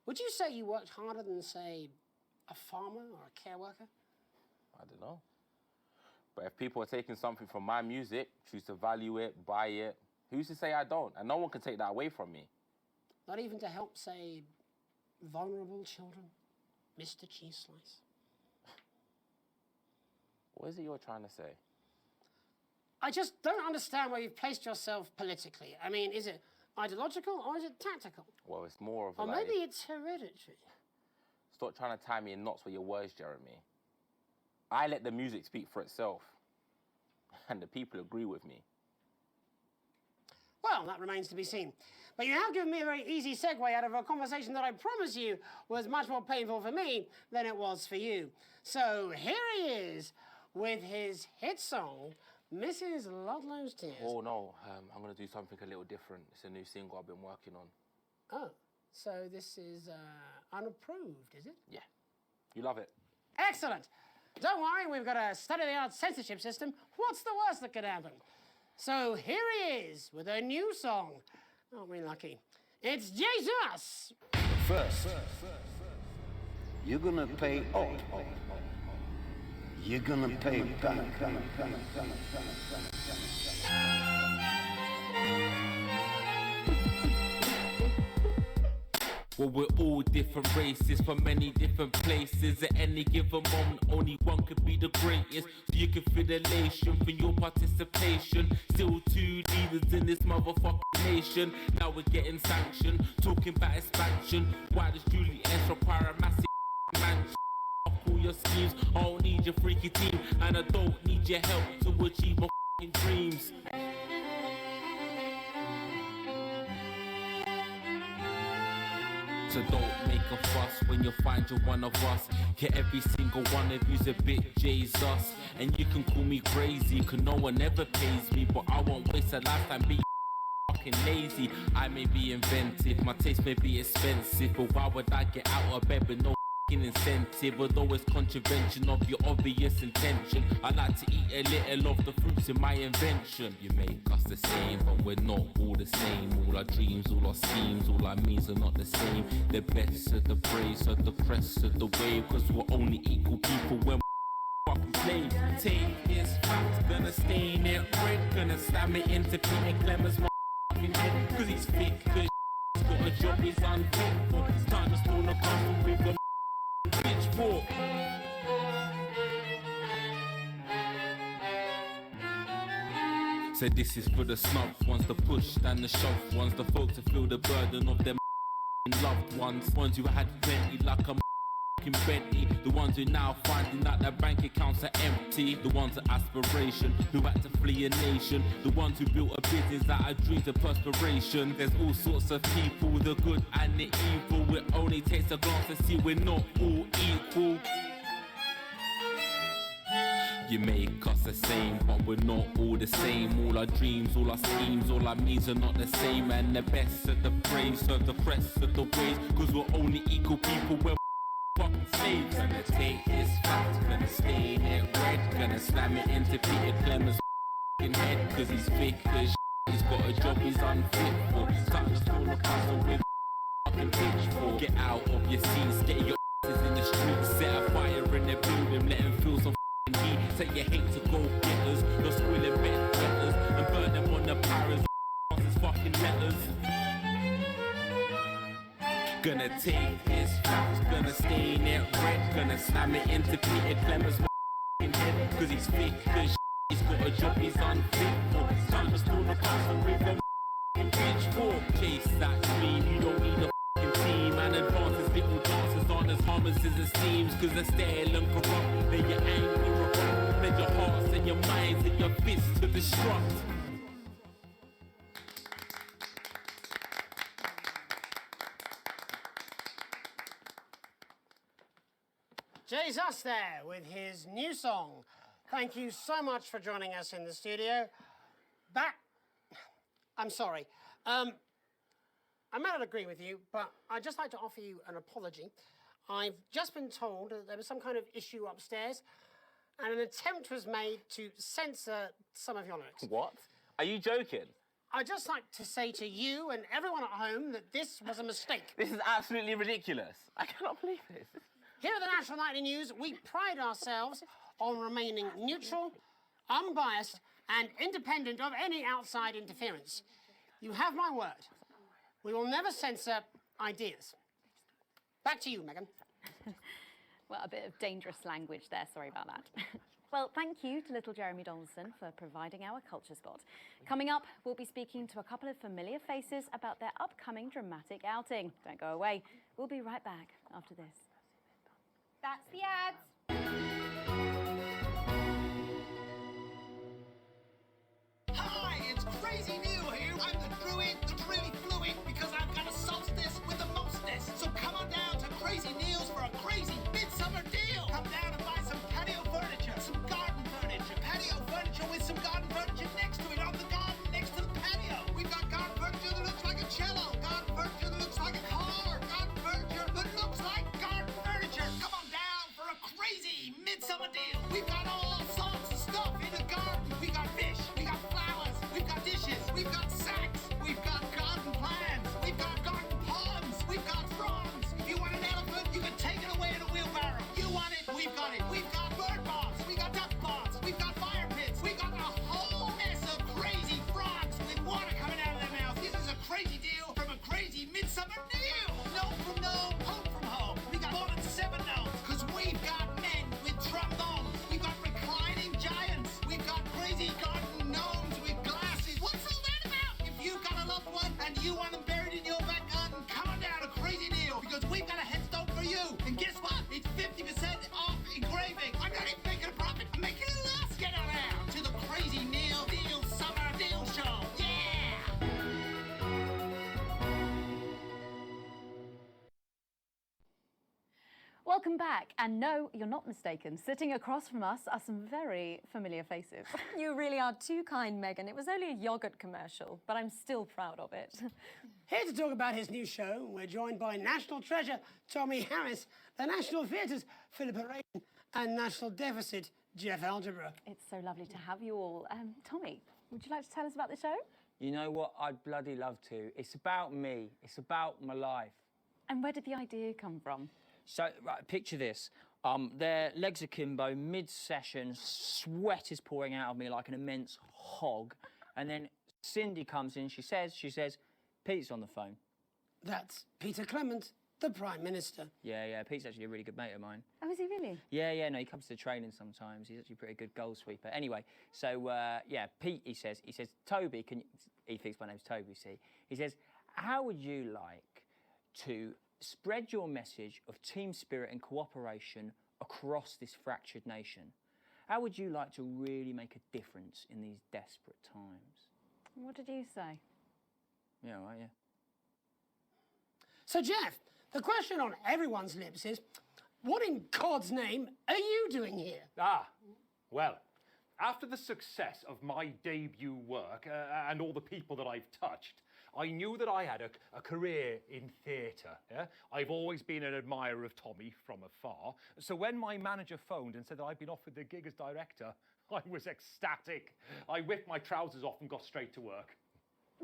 Would you say you worked harder than, say, a farmer or a care worker? I don't know. But if people are taking something from my music, choose to value it, buy it, who's to say I don't? And no one can take that away from me. Not even to help, say, vulnerable children? Mr. Cheese Slice. What is it you're trying to say? I just don't understand where you've placed yourself politically. I mean, is it ideological or is it tactical? Well, it's more of a Or maybe it's hereditary. Stop trying to tie me in knots with your words, Jeremy. I let the music speak for itself. And the people agree with me. Well, that remains to be seen. But you have given me a very easy segue out of a conversation that I promise you was much more painful for me than it was for you. So here he is with his hit song, Mrs. Ludlow's Tears. Oh, no. I'm going to do something a little different. It's a new single I've been working on. Oh, so this is unapproved, is it? Yeah. You love it. Excellent. Don't worry, we've got a state-of-the-art censorship system. What's the worst that could happen? So here he is with a new song. Aren't we lucky? It's Jesus! First, you're gonna pay up. You're gonna pay back. Well, we're all different races from many different places. At any given moment, only one could be the greatest. So you can feel the elation from your participation. Still two leaders in this motherfucking nation. Now we're getting sanctioned, talking about expansion. Why does Julius require a massive mansion? Fuck all your schemes, I don't need your freaky team. And I don't need your help to achieve my fucking dreams. So don't make a fuss when you find you're one of us. Yeah, every single one of you's a bit Jesus. And you can call me crazy, cause no one ever pays me. But I won't waste a lifetime being fucking lazy. I may be inventive, my taste may be expensive. But why would I get out of bed with no incentive? Although it's contravention of your obvious intention, I like to eat a little of the fruits in my invention. You make us the same, but we're not all the same. All our dreams, all our schemes, all our means are not the same. The best of the praise, of the crest of the wave. Cause we're only equal people when we fucking play. Take this fact, gonna stain it red. Gonna slam it into Peter Clemens' fucking head. Cause he's thick, cause he's got a job he's unfit for. It's time to stone a castle with a pitchfork. So this is for the snubs ones, the push and the shove ones, the folks who feel the burden of their loved ones who had plenty like a Bentley, the ones who now finding out their bank accounts are empty, the ones of aspiration who had to flee a nation, the ones who built a business out of dreams of perspiration. There's all sorts of people, the good and the evil. It only takes a glance to see we're not all equal. You make us the same, but we're not all the same. All our dreams, all our schemes, all our means are not the same. And the best of the praise, serve the crest of the ways. Cause we're only equal people when fucking slaves. Gonna take this fact, gonna stain it red. Gonna slam it into Peter Clemens' fucking head. Cause he's thick as he's got a job he's unfit for. Time to stone a castle with fucking pitchfork. Get out of your seats, get your asses in the streets. Set a fire in the building, let him feel some fucking heat. Say you hate to go getters, you're squilling bed letters. And burn them on the paras, fucking letters. Gonna take this fact, gonna stain it red. Gonna slam it into Peter Clemens' head. Cause he's thick as he's got a job he's unfit for. Time to stone a castle with a pitchfork. Chase that dream, you don't need a team. And advances, little dances aren't as harmless as it seems. Cause they're stale and corrupt. Then your anger erupt. Then your hearts and your minds and your fists to destruct. Jesus there with his new song. Thank you so much for joining us in the studio. I'm sorry. I may not agree with you, but I'd just like to offer you an apology. I've just been told that there was some kind of issue upstairs and an attempt was made to censor some of your lyrics. What? Are you joking? I'd just like to say to you and everyone at home that this was a mistake. This is absolutely ridiculous. I cannot believe this. Here at the National Nightly News, we pride ourselves on remaining neutral, unbiased, and independent of any outside interference. You have my word. We will never censor ideas. Back to you, Megan. Well, a bit of dangerous language there, sorry about that. Well, thank you to little Jeremy Donaldson for providing our culture spot. Coming up, we'll be speaking to a couple of familiar faces about their upcoming dramatic outing. Don't go away. We'll be right back after this. That's the ads. Hi, it's Crazy Neil here. I'm the druid, the really fluid, because I've got a solstice with the mostness. So come on down to Crazy Neil's for a crazy midsummer deal. Come down and buy some patio furniture, some garden furniture, patio furniture with some garden furniture next to it on the garden next to the patio. We've got garden furniture that looks like a cello, garden furniture that looks like a car, garden furniture that looks like garden furniture. Come on down for a crazy midsummer deal. We've got all sorts of stuff in the garden. We got fish, we got flowers, we've got dishes, we've got sacks, we've got garden plants, we've got garden ponds, we've got fronds. You want an elephant? You can take it away in a wheelbarrow. You want it? We've got it. We've got bird ponds, we've got duck ponds, we've got fire pits, we've got a whole mess of crazy frogs with water coming out of their mouths. This is a crazy deal from a crazy midsummer deal. Gnome from gnome, home from home. We got more than 7 gnomes, because we've got men with trombones. We've got reclining giants. We've got crazy garden gnomes with glasses. What's all that about? If you've got a loved one and you want them buried in your back garden, come on down to Crazy Deal, because we've got a headstone for you. And guess what? It's 50% off engraving. I'm not even making a profit. I'm making a loss. Get on out to the Crazy Neil Deal Summer Deal Show. Yeah! Welcome back. And no, you're not mistaken. Sitting across from us are some very familiar faces. You really are too kind, Megan. It was only a yogurt commercial, but I'm still proud of it. Here to talk about his new show, we're joined by National Treasure Tommy Harris, the National Theatre's Philippa Rayton, and National Deficit Jeff Algebra. It's so lovely to have you all. Tommy, would you like to tell us about the show? You know what? I'd bloody love to. It's about me. It's about my life. And where did the idea come from? So, right, picture this. Their legs akimbo, mid-session, sweat is pouring out of me like an immense hog. And then Cindy comes in, she says, Pete's on the phone. That's Peter Clement, the Prime Minister. Yeah, Pete's actually a really good mate of mine. Oh, is he really? Yeah, no, he comes to training sometimes. He's actually a pretty good goal sweeper. Anyway, so, yeah, Pete, he says, Toby, he thinks my name's Toby, see? He says, how would you like to spread your message of team spirit and cooperation across this fractured nation? How would you like to really make a difference in these desperate times? What did you say? Yeah, right, yeah. So, Jeff, the question on everyone's lips is, what in God's name are you doing here? Well, after the success of my debut work and all the people that I've touched, I knew that I had a career in theatre. Yeah? I've always been an admirer of Tommy from afar. So when my manager phoned and said that I'd been offered the gig as director, I was ecstatic. I whipped my trousers off and got straight to work.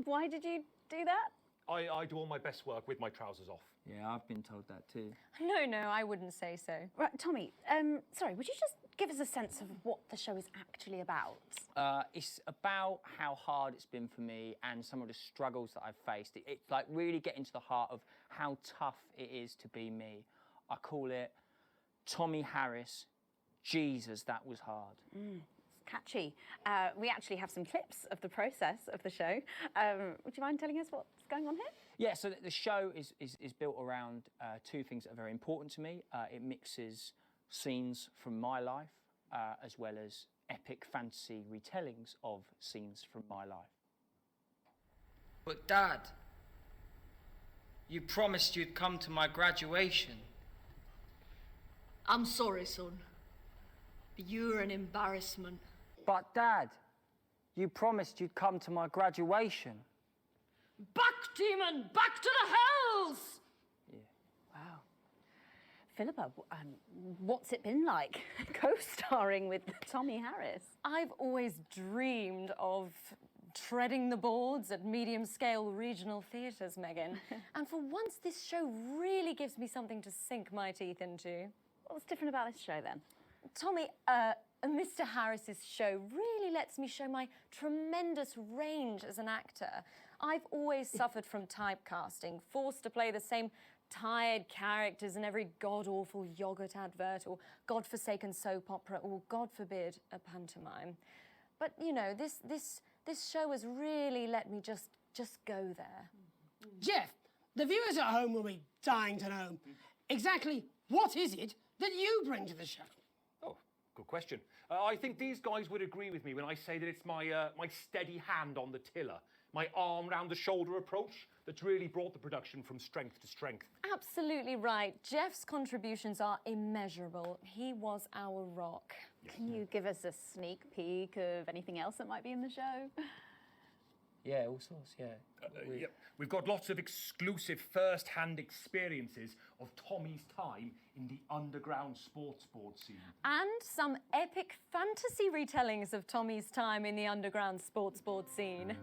Why did you do that? I do all my best work with my trousers off. Yeah, I've been told that too. No, I wouldn't say so. Right, Tommy, sorry, would you just give us a sense of what the show is actually about? It's about how hard it's been for me and some of the struggles that I've faced. It's like really getting to the heart of how tough it is to be me. I call it Tommy Harris, Jesus, that was hard. It's catchy. We actually have some clips of the process of the show. Would you mind telling us what's going on here? Yeah, so the show is built around two things that are very important to me. It mixes scenes from my life as well as epic fantasy retellings of scenes from my life. But Dad, you promised you'd come to my graduation. I'm sorry, son, but you're an embarrassment. But Dad, you promised you'd come to my graduation. Back, demon! Back to the hells! Wow. Philippa, what's it been like co-starring with Tommy Harris? I've always dreamed of treading the boards at medium-scale regional theatres, Megan. And for once, this show really gives me something to sink my teeth into. What's different about this show, then? Tommy, Mr. Harris's show really lets me show my tremendous range as an actor. I've always suffered from typecasting, forced to play the same tired characters in every god-awful yogurt advert or godforsaken soap opera or, God forbid, a pantomime. But, you know, this show has really let me just go there. Jeff, the viewers at home will be dying to know exactly what is it that you bring to the show? Oh, good question. I think these guys would agree with me when I say that it's my steady hand on the tiller, my arm round the shoulder approach that's really brought the production from strength to strength. Absolutely right. Jeff's contributions are immeasurable. He was our rock. Can you give us a sneak peek of anything else that might be in the show? Yeah, all sorts, yeah. Yep. We've got lots of exclusive first-hand experiences of Tommy's time in the underground sports board scene. And some epic fantasy retellings of Tommy's time in the underground sports board scene.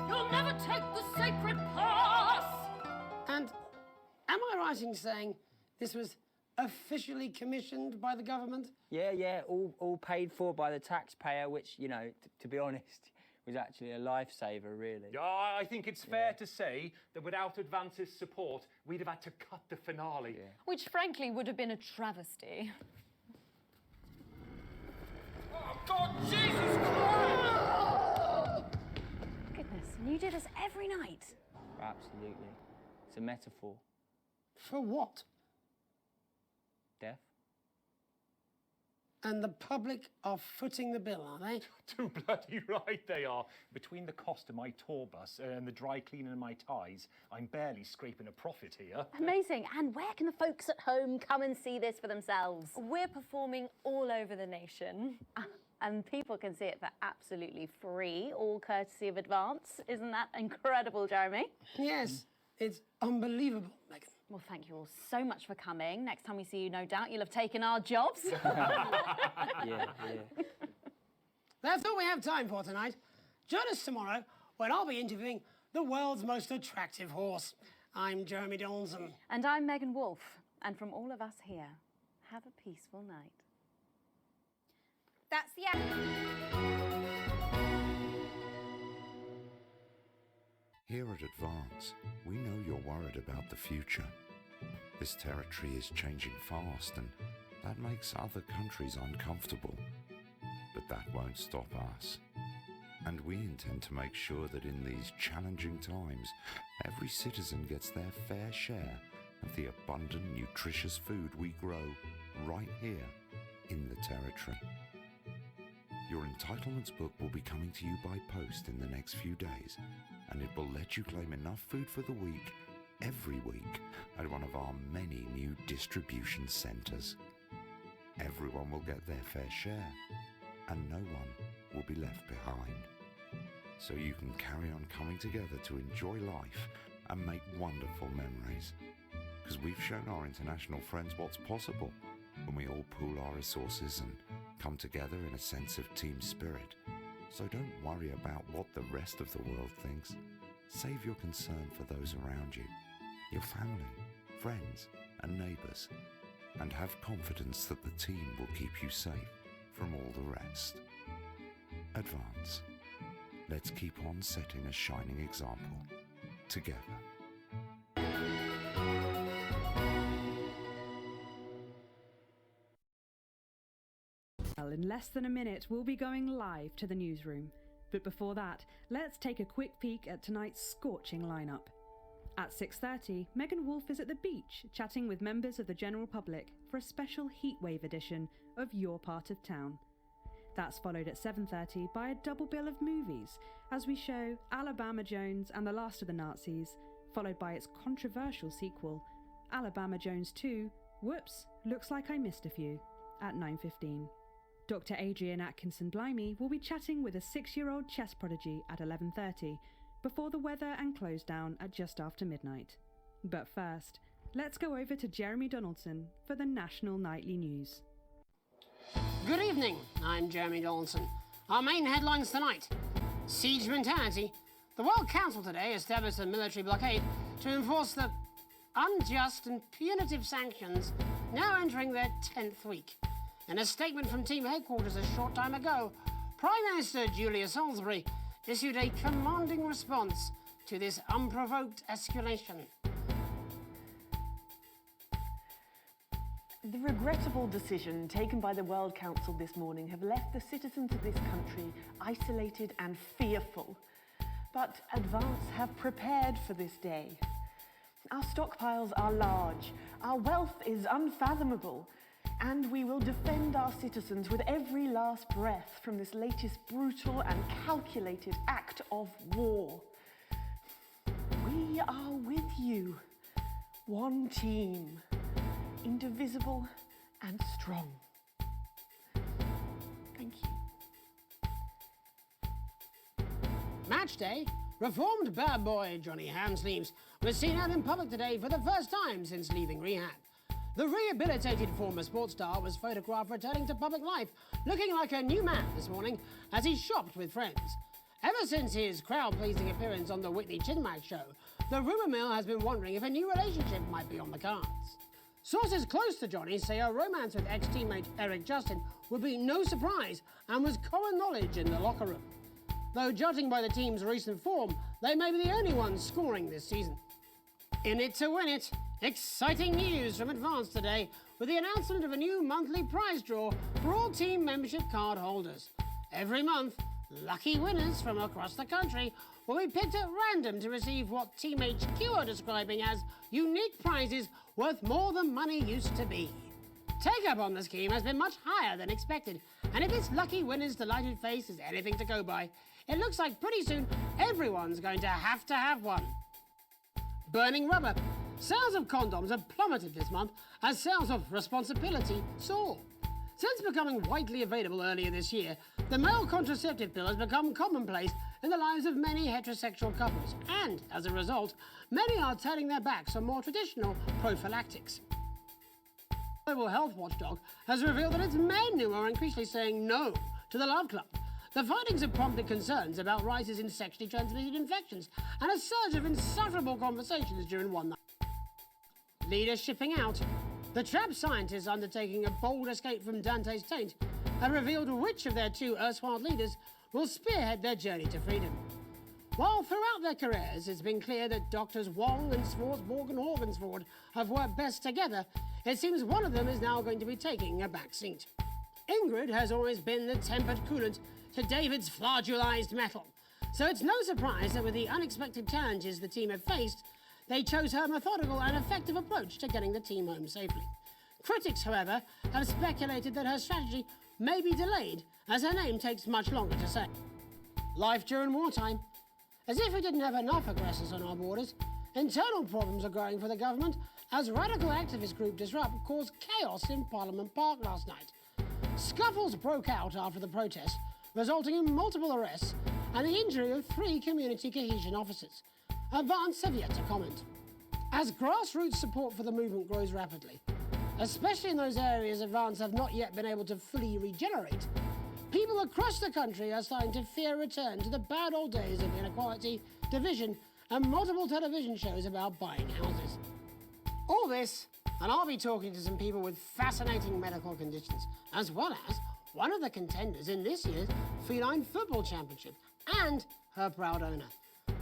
You'll never take the sacred pass! And am I right in saying this was officially commissioned by the government? Yeah, all paid for by the taxpayer, which, you know, to be honest, was actually a lifesaver, really. Yeah, I think it's fair to say that without Advance's support, we'd have had to cut the finale. Which, frankly, would have been a travesty. Oh, God, Jesus Christ! Goodness, and you do this every night? Absolutely. It's a metaphor. For what? Death. And the public are footing the bill, are they? Too bloody right they are. Between the cost of my tour bus and the dry cleaning of my ties, I'm barely scraping a profit here. Amazing. And where can the folks at home come and see this for themselves? We're performing all over the nation. And people can see it for absolutely free, all courtesy of Advance. Isn't that incredible, Jeremy? Yes, it's unbelievable, Megan. Well, thank you all so much for coming. Next time we see you, no doubt, you'll have taken our jobs. Yeah. That's all we have time for tonight. Join us tomorrow when I'll be interviewing the world's most attractive horse. I'm Jeremy Donaldson. And I'm Megan Wolfe. And from all of us here, have a peaceful night. That's the end. Here at Advance, we know you're worried about the future. This territory is changing fast, and that makes other countries uncomfortable. But that won't stop us. And we intend to make sure that in these challenging times, every citizen gets their fair share of the abundant, nutritious food we grow right here in the territory. Your entitlements book will be coming to you by post in the next few days, and it will let you claim enough food for the week, every week, at one of our many new distribution centres. Everyone will get their fair share, and no one will be left behind. So you can carry on coming together to enjoy life and make wonderful memories. Because we've shown our international friends what's possible when we all pool our resources and come together in a sense of team spirit. So don't worry about what the rest of the world thinks. Save your concern for those around you, your family, friends and neighbours, and have confidence that the team will keep you safe from all the rest. Advance. Let's keep on setting a shining example together. In less than a minute, we'll be going live to the newsroom. But before that, let's take a quick peek at tonight's scorching lineup. At 6:30, Megan Wolfe is at the beach chatting with members of the general public for a special heatwave edition of Your Part of Town. That's followed at 7:30 by a double bill of movies as we show Alabama Jones and the Last of the Nazis, followed by its controversial sequel, Alabama Jones 2, Whoops, Looks Like I Missed a Few, at 9:15. Dr. Adrian Atkinson Blimey will be chatting with a 6-year-old chess prodigy at 11:30, before the weather and close down at just after midnight. But first, let's go over to Jeremy Donaldson for the National Nightly News. Good evening, I'm Jeremy Donaldson. Our main headlines tonight. Siege mentality. The World Council today established a military blockade to enforce the unjust and punitive sanctions now entering their 10th week. In a statement from team headquarters a short time ago, Prime Minister Julia Salisbury issued a commanding response to this unprovoked escalation. The regrettable decision taken by the World Council this morning have left the citizens of this country isolated and fearful. But Advance have prepared for this day. Our stockpiles are large, our wealth is unfathomable, and we will defend our citizens with every last breath from this latest brutal and calculated act of war. We are with you, one team, indivisible and strong. Thank you. Match day, reformed bad boy Johnny Handsleeves was seen out in public today for the first time since leaving rehab. The rehabilitated former sports star was photographed returning to public life, looking like a new man this morning as he shopped with friends. Ever since his crowd-pleasing appearance on the Whitney Chinmack show, the rumour mill has been wondering if a new relationship might be on the cards. Sources close to Johnny say a romance with ex-teammate Eric Justin would be no surprise and was common knowledge in the locker room. Though judging by the team's recent form, they may be the only ones scoring this season. In it to win it, exciting news from Advance today with the announcement of a new monthly prize draw for all team membership card holders. Every month, lucky winners from across the country will be picked at random to receive what Team HQ are describing as unique prizes worth more than money used to be. Take-up on the scheme has been much higher than expected, and if this lucky winner's delighted face is anything to go by, it looks like pretty soon everyone's going to have one. Burning rubber. Sales of condoms have plummeted this month as sales of responsibility soar. Since becoming widely available earlier this year, the male contraceptive pill has become commonplace in the lives of many heterosexual couples, and as a result, many are turning their backs on more traditional prophylactics. The Global Health Watchdog has revealed that it's men who are increasingly saying no to the Love Club. The findings have prompted concerns about rises in sexually transmitted infections and a surge of insufferable conversations during one night. Leaders shipping out. The trapped scientists undertaking a bold escape from Dante's taint have revealed which of their two erstwhile leaders will spearhead their journey to freedom. While throughout their careers it's been clear that Doctors Wong and Swartzborg and Horgensford have worked best together, it seems one of them is now going to be taking a back seat. Ingrid has always been the tempered coolant to David's flagellized metal, so it's no surprise that with the unexpected challenges the team have faced, they chose her methodical and effective approach to getting the team home safely. Critics, however, have speculated that her strategy may be delayed, as her name takes much longer to say. Life during wartime. As if we didn't have enough aggressors on our borders, internal problems are growing for the government as radical activist group Disrupt caused chaos in Parliament Park last night. Scuffles broke out after the protest, resulting in multiple arrests and the injury of 3 community cohesion officers. Advance have yet to comment. As grassroots support for the movement grows rapidly, especially in those areas Advance have not yet been able to fully regenerate, people across the country are starting to fear a return to the bad old days of inequality, division, and multiple television shows about buying houses. All this, and I'll be talking to some people with fascinating medical conditions, as well as one of the contenders in this year's Feline Football Championship, and her proud owner.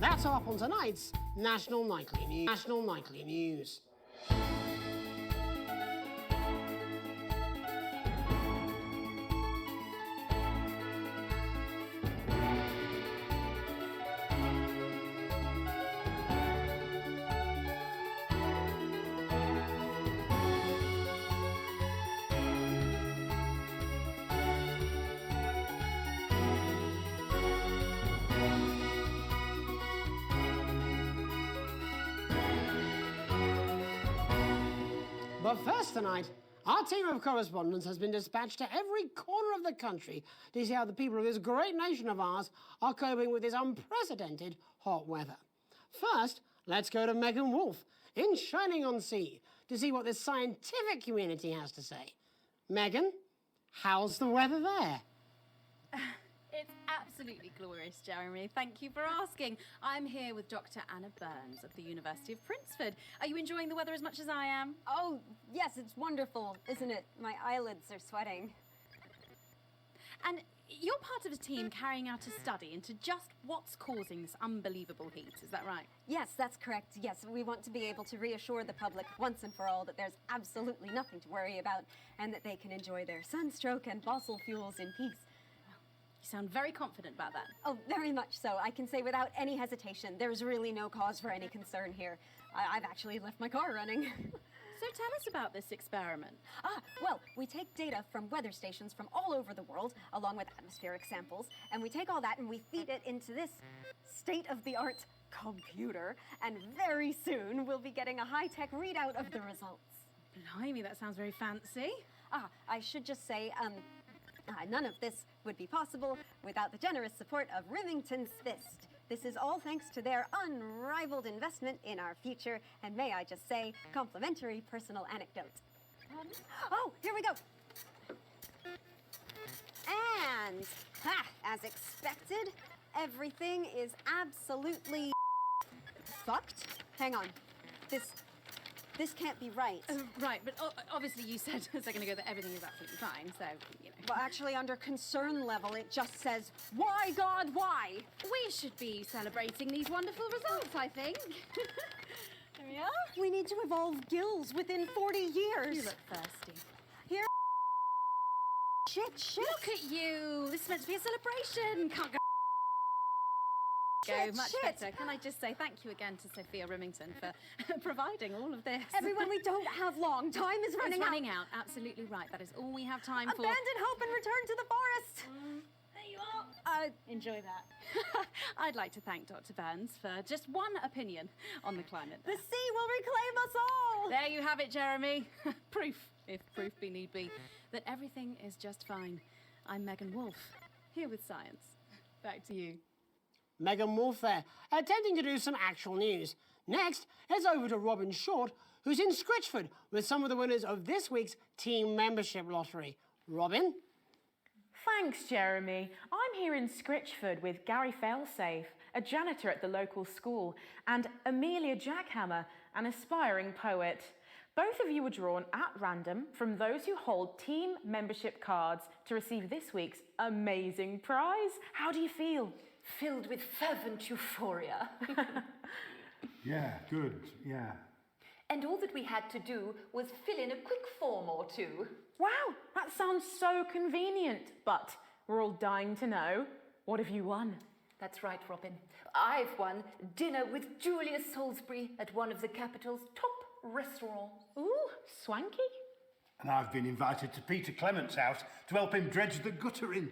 That's all up on tonight's National Nightly News. But first tonight, our team of correspondents has been dispatched to every corner of the country to see how the people of this great nation of ours are coping with this unprecedented hot weather. First, let's go to Megan Wolfe in Shining-on-Sea to see what the scientific community has to say. Megan, how's the weather there? It's absolutely glorious, Jeremy. Thank you for asking. I'm here with Dr. Anna Burns of the University of Princeford. Are you enjoying the weather as much as I am? Oh, yes, it's wonderful, isn't it? My eyelids are sweating. And you're part of a team carrying out a study into just what's causing this unbelievable heat, is that right? Yes, that's correct. Yes, we want to be able to reassure the public once and for all that there's absolutely nothing to worry about and that they can enjoy their sunstroke and fossil fuels in peace. You sound very confident about that. Oh, very much so. I can say without any hesitation, there's really no cause for any concern here. I've actually left my car running. So tell us about this experiment. Well, we take data from weather stations from all over the world, along with atmospheric samples, and we take all that and we feed it into this state-of-the-art computer, and very soon we'll be getting a high-tech readout of the results. Blimey, that sounds very fancy. I should just say, none of this would be possible without the generous support of Remington's Fist. This is all thanks to their unrivaled investment in our future, and may I just say, complimentary personal anecdote. Oh, here we go. And, as expected, everything is absolutely fucked. Hang on. This can't be right. Right, but obviously you said a second ago that everything is absolutely fine, so, you know. Well, actually, under concern level, it just says, why, God, why? We should be celebrating these wonderful results, I think. There we are. We need to evolve gills within 40 years. You look thirsty. Here. Shit. Look at you. This is meant to be a celebration. Can't go. Much better. Can I just say thank you again to Sophia Remington for providing all of this. Everyone, we don't have long. Time is running out. Running out. Absolutely right. That is all we have time for. Abandon hope and return to the forest. There you are. Enjoy that. I'd like to thank Dr. Burns for just one opinion on the climate. The sea will reclaim us all. There you have it, Jeremy. Proof, if proof be need be, that everything is just fine. I'm Megan Wolfe, here with science. Back to you. Megan Wolfe there, attempting to do some actual news. Next, it's over to Robin Short, who's in Scritchford with some of the winners of this week's team membership lottery. Robin? Thanks, Jeremy. I'm here in Scritchford with Gary Failsafe, a janitor at the local school, and Amelia Jackhammer, an aspiring poet. Both of you were drawn at random from those who hold team membership cards to receive this week's amazing prize. How do you feel? Filled with fervent euphoria. Yeah, good, yeah. And all that we had to do was fill in a quick form or two. Wow, that sounds so convenient. But we're all dying to know, what have you won? That's right, Robin. I've won dinner with Julius Salisbury at one of the capital's top restaurants. Ooh, swanky. And I've been invited to Peter Clement's house to help him dredge the gutter in.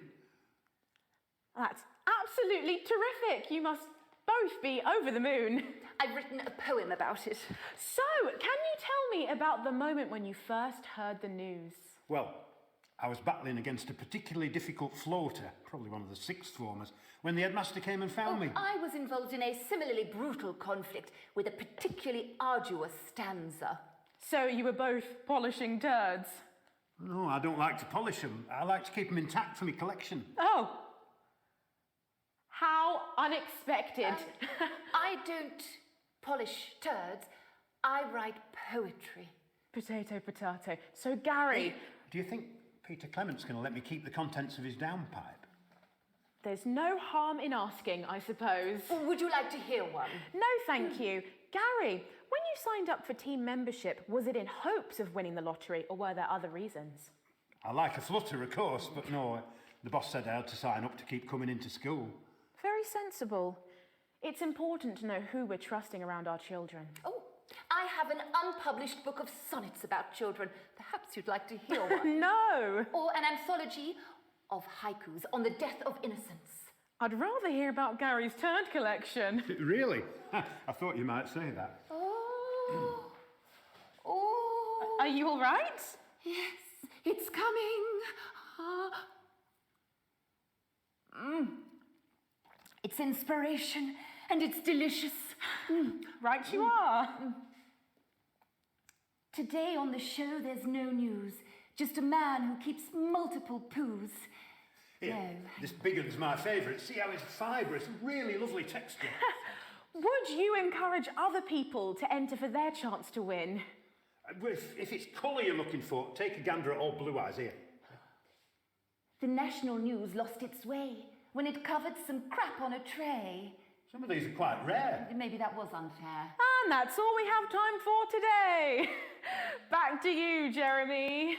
That's absolutely terrific. You must both be over the moon. I've written a poem about it. So, can you tell me about the moment when you first heard the news? Well, I was battling against a particularly difficult floater, probably one of the sixth formers, when the headmaster came and found me. I was involved in a similarly brutal conflict with a particularly arduous stanza. So you were both polishing turds? No, I don't like to polish them. I like to keep them intact for my collection. Oh. How unexpected. I don't polish turds. I write poetry. Potato, potato. So, Gary... Do you think Peter Clement's going to let me keep the contents of his downpipe? There's no harm in asking, I suppose. Would you like to hear one? No, thank you. Gary, when you signed up for team membership, was it in hopes of winning the lottery, or were there other reasons? I like a flutter, of course, but no, the boss said I had to sign up to keep coming into school. Very sensible. It's important to know who we're trusting around our children. Oh, I have an unpublished book of sonnets about children. Perhaps you'd like to hear one. No! Or an anthology of haikus on the death of innocence. I'd rather hear about Gary's turd collection. Really? I thought you might say that. Oh. Oh. Are you all right? Yes, it's coming. It's inspiration and it's delicious. Right you are. Today on the show there's no news, just a man who keeps multiple poos. Here, No. this big one's my favourite. See how it's fibrous, really lovely texture. Would you encourage other people to enter for their chance to win? If it's colour you're looking for, take a gander at old Blue Eyes here. The national news lost its way when it covered some crap on a tray. Some of these are quite rare. Maybe that was unfair. And that's all we have time for today. Back to you, Jeremy.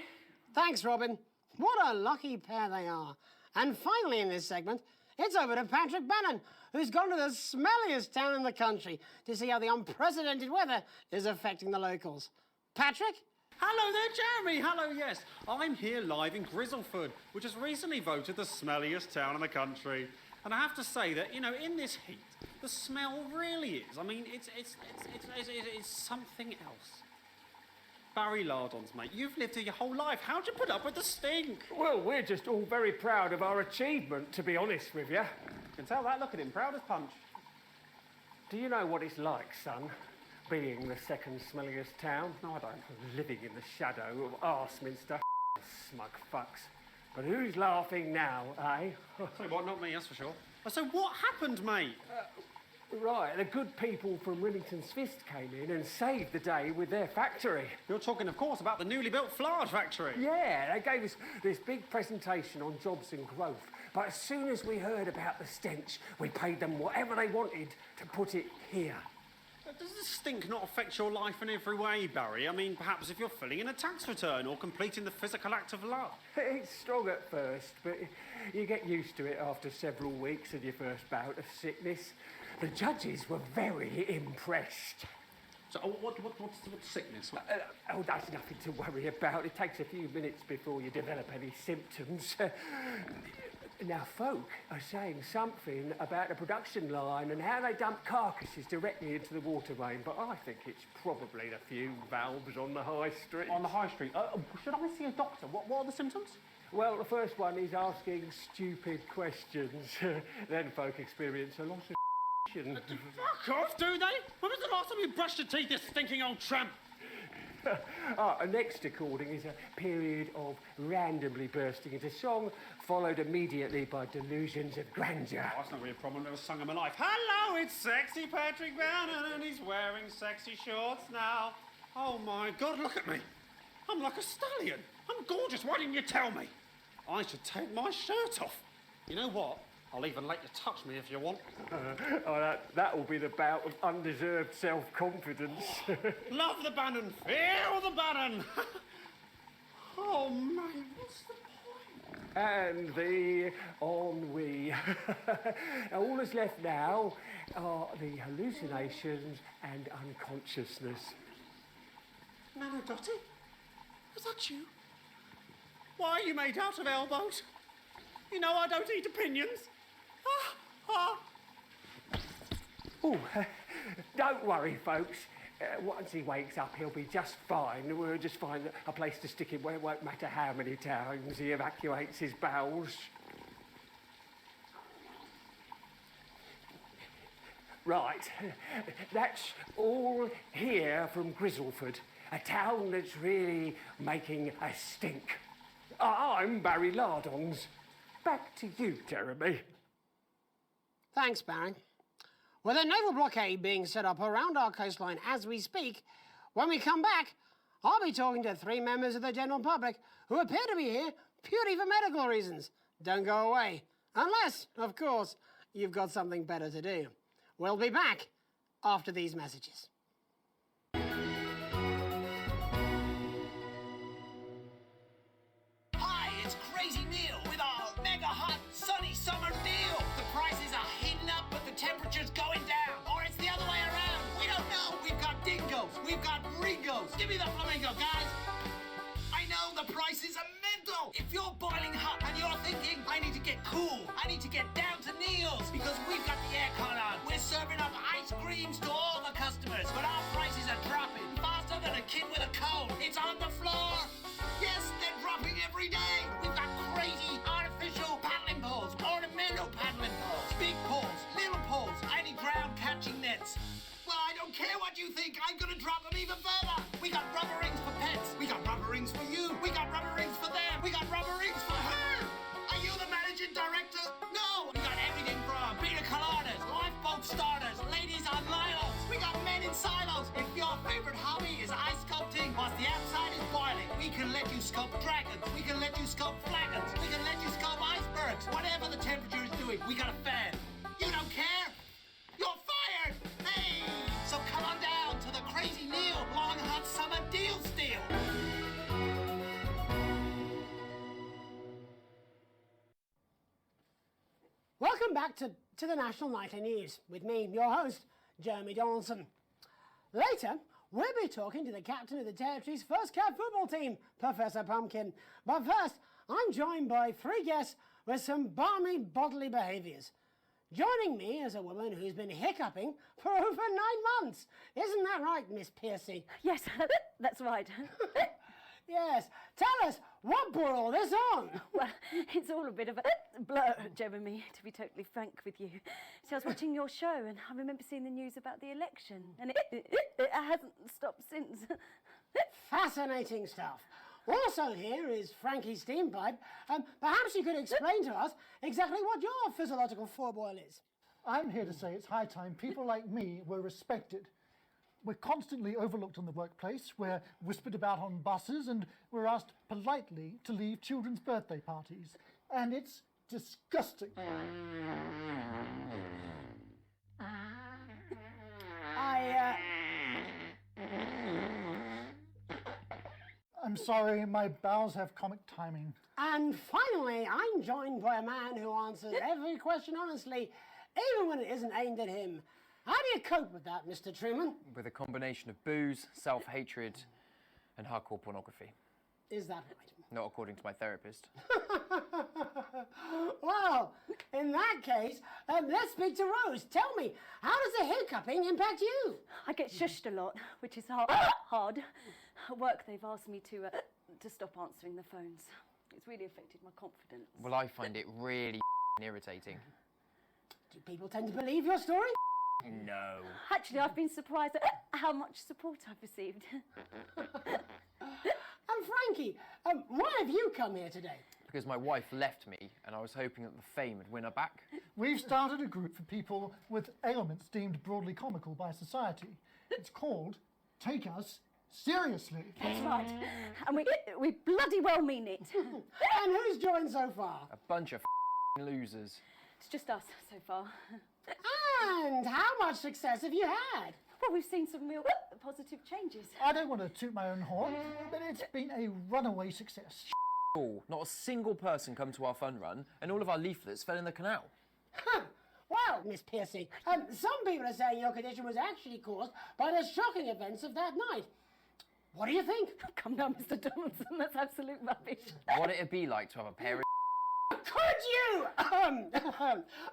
Thanks, Robin. What a lucky pair they are. And finally in this segment, it's over to Patrick Bannon, who's gone to the smelliest town in the country to see how the unprecedented weather is affecting the locals. Patrick? Hello there, Jeremy. Hello, yes. I'm here live in Grizzleford, which has recently voted the smelliest town in the country. And I have to say that, you know, in this heat, the smell really is. I mean, it's something else. Barry Lardons, mate, you've lived here your whole life. How'd you put up with the stink? Well, we're just all very proud of our achievement, to be honest with you. Can tell that, look at him, proud as punch. Do you know what it's like, son, being the second smelliest town? No, I don't. Living in the shadow of Arseminster. Smug fucks. But who's laughing now, eh? Sorry, what, not me, that's for sure. So what happened, mate? Right, the good people from Remington's Fist came in and saved the day with their factory. You're talking, of course, about the newly built Flard factory. Yeah, they gave us this big presentation on jobs and growth. But as soon as we heard about the stench, we paid them whatever they wanted to put it here. Does the stink not affect your life in every way, Barry? I mean, perhaps if you're filling in a tax return or completing the physical act of love. It's strong at first, but you get used to it after several weeks of your first bout of sickness. The judges were very impressed. So, what's sickness? Oh, that's nothing to worry about. It takes a few minutes before you develop any symptoms. Now, folk are saying something about the production line and how they dump carcasses directly into the water main, but I think it's probably the fume valves on the high street. On the high street? Should I see a doctor? What are the symptoms? Well, the first one is asking stupid questions. Then folk experience a lot of Fuck off, do they? When was the last time you brushed your teeth, you stinking old tramp? Next recording is a period of randomly bursting into song, followed immediately by delusions of grandeur. Oh, that's not really a problem. I've never sung in my life. Hello, it's sexy Patrick Bannon, and he's wearing sexy shorts now. Oh my God, look at me. I'm like a stallion. I'm gorgeous. Why didn't you tell me? I should take my shirt off. You know what? I'll even let you touch me if you want. That will be the bout of undeserved self-confidence. Love the Bannon. Feel the Bannon. Oh, man, what's the point? And the ennui. All that's left now are the hallucinations and unconsciousness. Nana Dottie? Was that you? Why are you made out of elbows? You know I don't eat opinions. Oh, don't worry, folks. Once he wakes up, he'll be just fine. We'll just find a place to stick him where it won't matter how many times he evacuates his bowels. Right, that's all here from Grizzleford, a town that's really making a stink. I'm Barry Lardons. Back to you, Jeremy. Thanks, Barry. With a naval blockade being set up around our coastline as we speak, when we come back, I'll be talking to 3 members of the general public who appear to be here purely for medical reasons. Don't go away. Unless, of course, you've got something better to do. We'll be back after these messages. Hi, it's Crazy Neil with our mega hot sunny summer deal. The prices are heating up, but the temperature's going down. Or it's the other way around. We don't know. We've got dingoes. We've got ringos. Give me the flamingo, guys. I know the prices are mental. If you're boiling hot and you're thinking, I need to get cool, I need to get down to Neil's because we've got the aircon on. We're serving up ice creams to all the customers, but our prices are dropping faster than a kid with a cold. It's on the floor. Yes, they're dropping every day. We've got crazy artificial paddling poles, ornamental paddling poles, big poles, little poles, any ground catching nets. Well, I don't care what you think. I'm gonna drop them even further. We got rubber rings for pets. We got rubber rings for you. We got rubber rings for them. We got rubber rings for her. Are you the managing can let you sculpt dragons. We can let you sculpt flagons. We can let you sculpt icebergs. Whatever the temperature is doing, we got a fan. You don't care? You're fired! Hey! So come on down to the Crazy Neil Long Hot Summer Deal Steal. Welcome back to the National Nightly News with me, your host, Jeremy Donaldson. Later, we'll be talking to the captain of the Territory's first cap football team, Professor Pumpkin. But first, I'm joined by three guests with some balmy bodily behaviours. Joining me is a woman who's been hiccuping for over 9 months. Isn't that right, Miss Piercy? Yes, that's right. Yes. Tell us, what brought all this on? Well, it's all a bit of a blur, Jeremy, to be totally frank with you. So I was watching your show and I remember seeing the news about the election and it hasn't stopped since. Fascinating stuff. Also here is Frankie Steampipe. Perhaps you could explain to us exactly what your physiological fourboil is. I'm here to say it's high time people like me were respected. We're constantly overlooked in the workplace, we're whispered about on buses, and we're asked politely to leave children's birthday parties. And it's disgusting. I'm sorry, my bowels have comic timing. And finally, I'm joined by a man who answers every question honestly, even when it isn't aimed at him. How do you cope with that, Mr. Truman? With a combination of booze, self-hatred, and hardcore pornography. Is that right? Not according to my therapist. Well, in that case, let's speak to Rose. Tell me, how does the hiccuping impact you? I get shushed a lot, which is hard. At work, they've asked me to stop answering the phones. It's really affected my confidence. Well, I find it really irritating. Do people tend to believe your story? No. Actually, I've been surprised at how much support I've received. And Frankie, why have you come here today? Because my wife left me, and I was hoping that the fame would win her back. We've started a group for people with ailments deemed broadly comical by society. It's called Take Us Seriously. That's right. And we bloody well mean it. And who's joined so far? A bunch of losers. It's just us so far. And how much success have you had? Well, we've seen some real positive changes. I don't want to toot my own horn, but it's been a runaway success. Not a single person come to our fun run, and all of our leaflets fell in the canal. Well, Miss Piercy, some people are saying your condition was actually caused by the shocking events of that night. What do you think? Come down, Mr. Donaldson, that's absolute rubbish. What it'd be like to have a pair of Could you?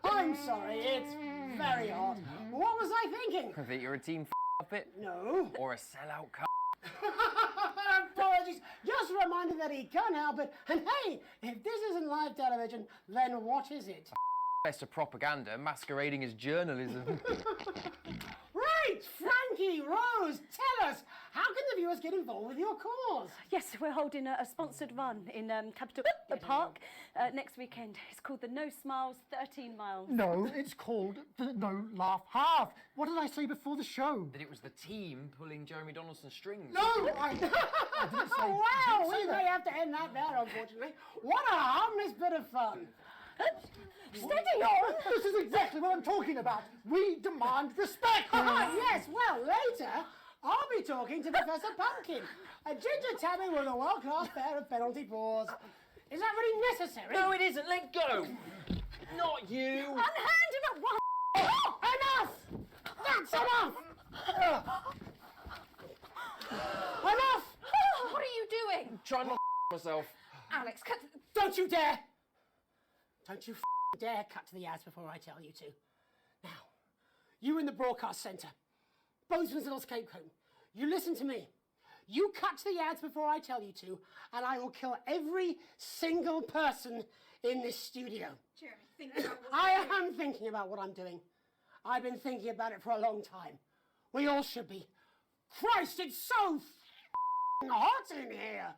I'm sorry, it's very hot. What was I thinking? that you're a team puppet? No. Or a sellout Apologies. Just a reminder that he can't help it. And hey, if this isn't live television, then what is it? Best of propaganda masquerading as journalism. Right, Frankie, Rose, tell us, how can the viewers get involved with your cause? Yes, we're holding a sponsored run in Capital Park next weekend. It's called the No Smiles 13 Miles. No, it's called the No Laugh Half. What did I say before the show? That it was the team pulling Jeremy Donaldson's strings. No, I didn't say. Wow, we may have to end that there, unfortunately. What a harmless bit of fun. Steady on! This is exactly what I'm talking about. We demand respect. Yes, well, later, I'll be talking to Professor Pumpkin, a ginger tabby with a world-class pair of penalty paws. Is that really necessary? No, it isn't. Let go. Not you. Unhand him at once! Enough! That's enough! Enough! What are you doing? Trying not to myself. Alex, cut... Don't you dare! Don't you dare cut to the ads before I tell you to. Now, you in the broadcast centre, Bozeman's little scapegoat, you listen to me. You cut to the ads before I tell you to, and I will kill every single person in this studio. Jeremy, think about what I am thinking about what I'm doing. I've been thinking about it for a long time. We all should be. Christ, it's so hot in here.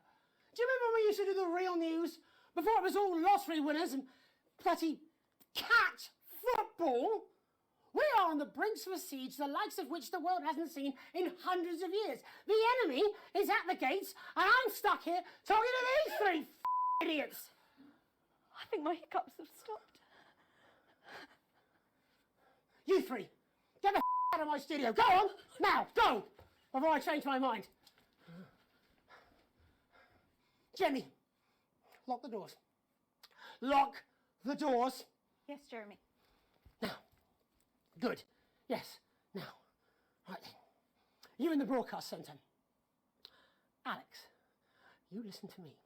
Do you remember when we used to do the real news? Before it was all lottery winners and bloody cat football? We are on the brink of a siege, the likes of which the world hasn't seen in hundreds of years. The enemy is at the gates, and I'm stuck here talking to these three idiots. I think my hiccups have stopped. You three, get the out of my studio. Go on, now, go, before I change my mind. Jenny, lock the doors. Lock the doors. Yes, Jeremy. Now. Good. Yes. Now. Right then. You in the broadcast centre. Alex, you listen to me.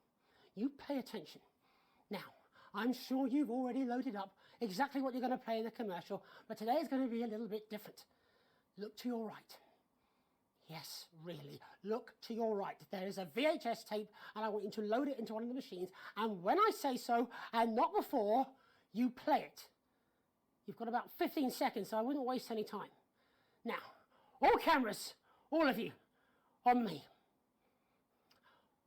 You pay attention. Now, I'm sure you've already loaded up exactly what you're going to play in the commercial, but today is going to be a little bit different. Look to your right. Yes, really. Look to your right. There is a VHS tape, and I want you to load it into one of the machines, and when I say so, and not before, you play it. You've got about 15 seconds, so I wouldn't waste any time. Now, all cameras, all of you, on me.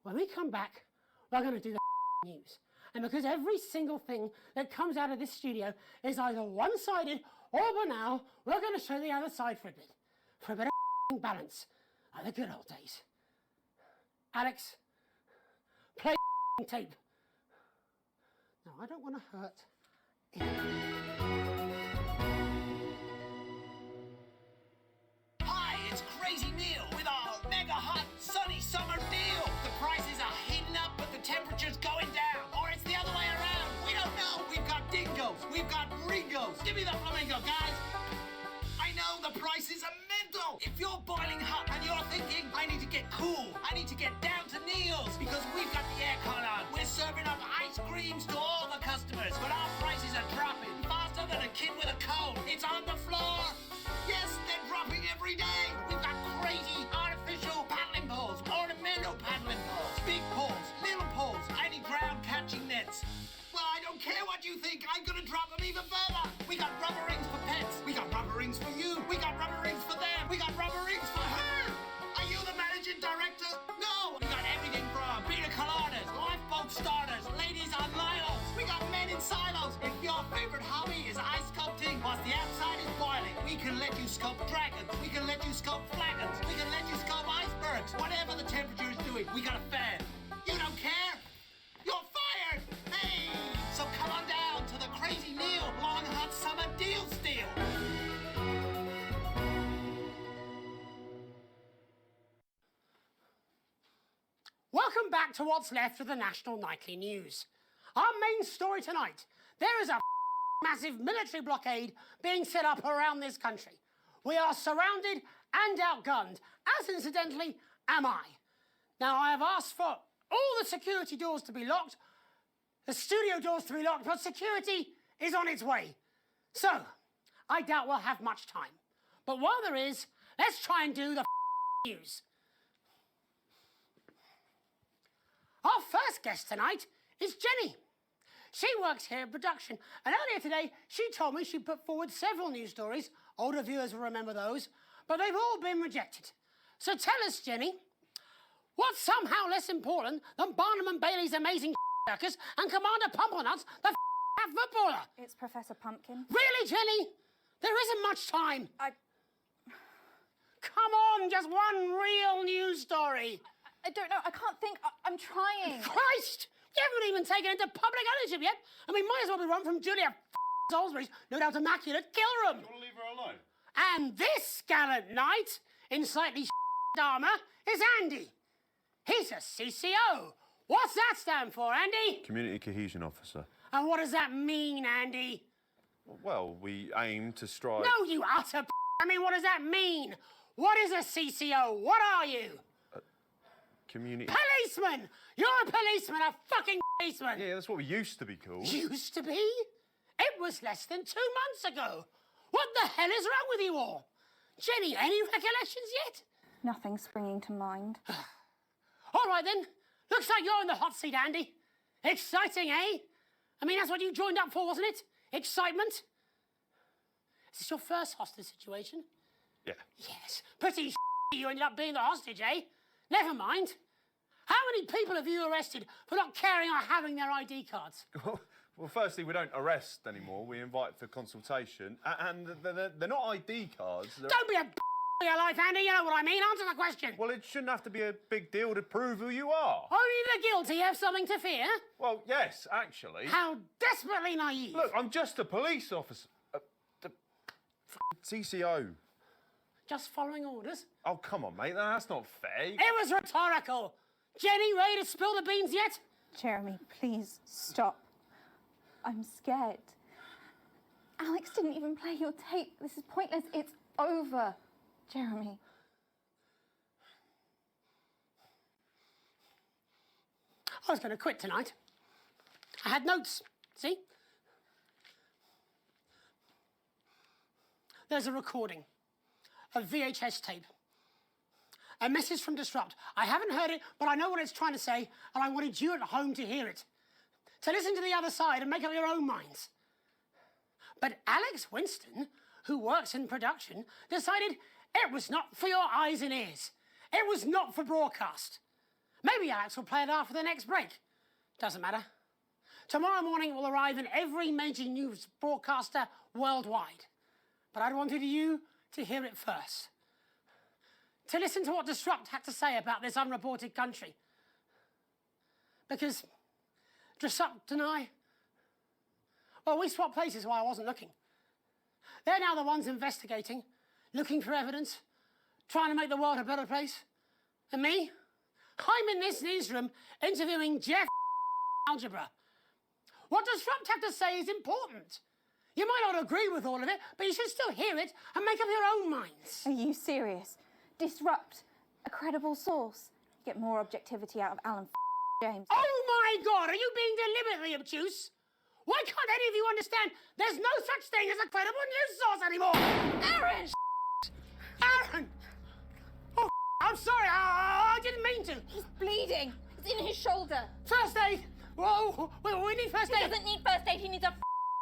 When we come back, we're going to do the news. And because every single thing that comes out of this studio is either one-sided or banal, we're going to show the other side for a bit. For a bit of balance, like the good old days. Alex, play tape. Now, I don't want to hurt anyone. Hi, it's Crazy Neil with our mega hot sunny summer deal. The prices are heating up, but the temperature's going down. Or it's the other way around. We don't know. We've got dingoes. We've got gringos. Give me the flamingo, guys. I know the prices are mental. If you're boiling hot and you're thinking, I need to get cool, I need to get down to Neil's because we've got the aircon on. We're serving up ice creams to all the customers, but our prices are dropping faster than a kid with a cold. It's on the floor. Yes, they're dropping every day. We've got crazy artificial paddling poles, ornamental paddling poles, big poles, little poles, anti-ground catching nets. Well, I don't care what you think. I'm going to drop them even further. We got rubber rings for pets. We got rubber rings for you. We got rubber rings for them. We got rubber rings for her. Are you the managing director? No. We got everything from pina coladas, lifeboat starters, ladies on lilos. We got men in silos. If your favorite hobby is ice sculpting whilst the outside is boiling, we can let you sculpt dragons. We can let you sculpt flagons. We can let you sculpt icebergs. Whatever the temperature is doing, we got a fan. You don't care? You're fired! Hey! So come on down to the Crazy Neil Long Hot Summer Deal Steal! Welcome back to what's left of the national nightly news. Our main story tonight, there is a massive military blockade being set up around this country. We are surrounded and outgunned, as incidentally am I. Now, I have asked for all the security doors to be locked, the studio doors to be locked, but security is on its way. So, I doubt we'll have much time. But while there is, let's try and do the news. Our first guest tonight is Jenny. She works here in production, and earlier today, she told me she put forward several news stories. Older viewers will remember those, but they've all been rejected. So tell us, Jenny, what's somehow less important than Barnum and Bailey's amazing circus and Commander Pumpernuts, the footballer? It's Professor Pumpkin. Really, Jenny? There isn't much time. Come on, just one real news story. I don't know. I can't think. I'm trying. Christ! You haven't even taken it into public ownership yet. I mean, might as well be run from Julia Salisbury's no doubt immaculate kill room. You want to leave her alone? And this gallant knight in slightly armour is Andy. He's a CCO. What's that stand for, Andy? Community Cohesion Officer. And what does that mean, Andy? Well, we aim to strive... No, you utter I mean, what does that mean? What is a CCO? What are you? Community... Policeman! You're a policeman, a fucking policeman! Yeah, that's what we used to be called. Used to be? It was less than 2 months ago. What the hell is wrong with you all? Jenny, any recollections yet? Nothing springing to mind. All right, then. Looks like you're in the hot seat, Andy. Exciting, eh? I mean, that's what you joined up for, wasn't it? Excitement? Is this your first hostage situation? Yeah. Yes. Pretty you ended up being the hostage, eh? Never mind. How many people have you arrested for not carrying or having their ID cards? Well, firstly, we don't arrest anymore. We invite for consultation. And they're not ID cards. Don't be a for your life, Andy. You know what I mean. Answer the question. Well, it shouldn't have to be a big deal to prove who you are. Only the guilty have something to fear? Well, yes, actually. How desperately naive. Look, I'm just a police officer. The CCO. Just following orders? Oh, come on, mate. That's not fair. It was rhetorical. Jenny, ready to spill the beans yet? Jeremy, please stop. I'm scared. Alex didn't even play your tape. This is pointless. It's over, Jeremy. I was going to quit tonight. I had notes, see? There's a recording, a VHS tape, a message from Disrupt. I haven't heard it, but I know what it's trying to say, and I wanted you at home to hear it, to listen to the other side and make up your own minds. But Alex Winston, who works in production, decided it was not for your eyes and ears. It was not for broadcast. Maybe Alex will play it after the next break. Doesn't matter. Tomorrow morning it will arrive in every major news broadcaster worldwide. But I wanted you to hear it first. To listen to what Disrupt had to say about this unreported country. Because Disrupt and I, well, we swapped places while I wasn't looking. They're now the ones investigating, looking for evidence, trying to make the world a better place. And me? I'm in this newsroom interviewing Jeff Algebra. What Disrupt have to say is important. You might not agree with all of it, but you should still hear it and make up your own minds. Are you serious? Disrupt, a credible source. Get more objectivity out of Alan James. Oh my God, are you being deliberately obtuse? Why can't any of you understand there's no such thing as a credible news source anymore? Aaron! Aaron! Oh, I'm sorry, I didn't mean to. He's bleeding. It's in his shoulder. First aid! Whoa, we need first aid. He doesn't need first aid, he needs a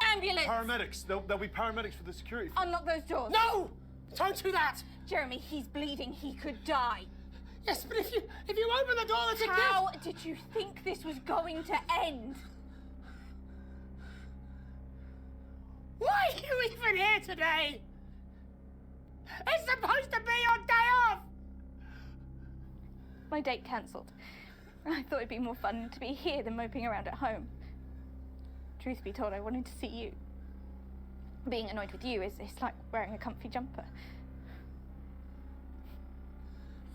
ambulance. Paramedics. There'll be paramedics for the security. Unlock those doors. No! Don't do that. Jeremy, he's bleeding. He could die. Yes, but if you open the door, that's How did you think this was going to end? Why are you even here today? It's supposed to be your day off! My date cancelled. I thought it'd be more fun to be here than moping around at home. Truth be told, I wanted to see you. Being annoyed with you is like wearing a comfy jumper.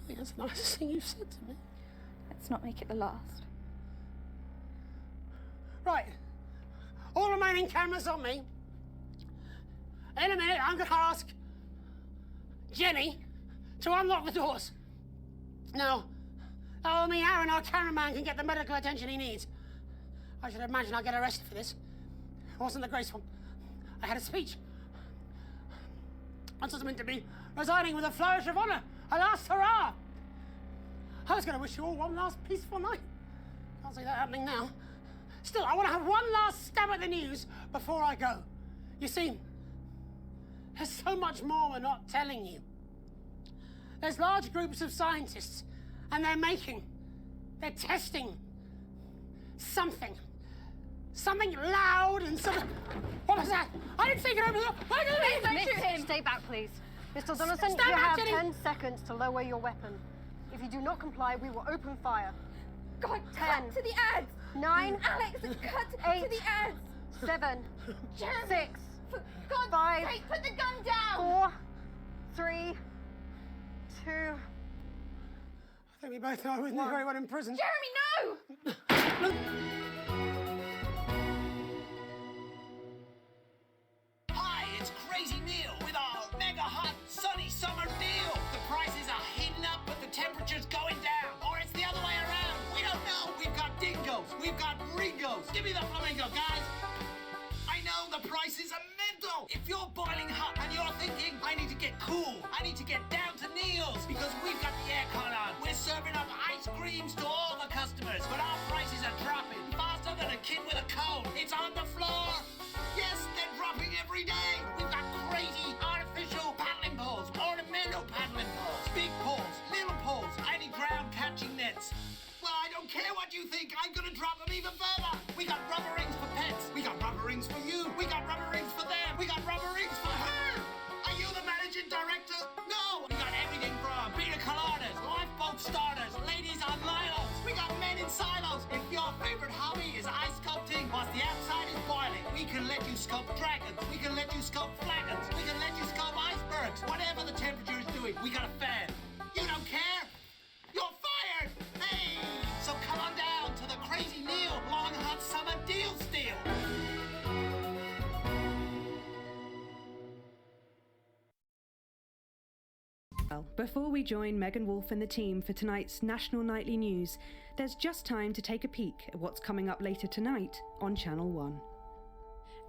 I think that's the nicest thing you've said to me. Let's not make it the last. Right. All remaining cameras on me. In a minute, I'm going to ask Jenny to unlock the doors. Now, that will mean Aaron, our cameraman, can get the medical attention he needs. I should imagine I'll get arrested for this. It wasn't the graceful. I had a speech. I was meant to be resigning with a flourish of honour. A last hurrah. I was going to wish you all one last peaceful night. Can't see that happening now. Still, I want to have one last stab at the news before I go. You see, there's so much more we're not telling you. There's large groups of scientists, and they're testing something. Something loud and something... What was that? I didn't think it over the... Why did it? Don't shoot him! Stay back, please. Mr. Donovan, Stand you back, have Jenny. 10 seconds to lower your weapon. If you do not comply, we will open fire. God, 10. cut to the ads! 9. Alex, cut 8, to the ads! 7. Jeremy, 6. for God's 5. sake, put the gun down! 4. 3. 2. I think we both know I wouldn't do very well in prison. Jeremy, no! Hi, it's Crazy Neil with our mega hot sunny summer deal. The prices are heating up, but the temperature's going down. Or it's the other way around. We don't know. We've got dingoes. We've got gringos. Give me the flamingo, guys. I know the prices are mental. If you're boiling hot and you're thinking, I need to get cool, I need to get down to Neil's because we've got the aircon on. We're serving up ice creams to all the customers, but our prices are dropping faster than a kid with a cold. It's on the floor. Yes, they're dropping every day. We've got crazy artificial paddling poles, ornamental paddling poles, big poles, little poles, anti-ground catching nets. Well, I don't care what you think. I'm gonna drop them even further. We got rubber rings for pets. We got If your favorite hobby is ice sculpting, whilst the outside is boiling, we can let you sculpt dragons, we can let you sculpt flagons, we can let you sculpt icebergs. Whatever the temperature is doing, we got a fan. You don't care? You're fired! Hey! So come on down to the Crazy Neil Long Hot Summer Deal Steal. Well, before we join Megan Wolf and the team for tonight's National Nightly News, there's just time to take a peek at what's coming up later tonight on Channel 1.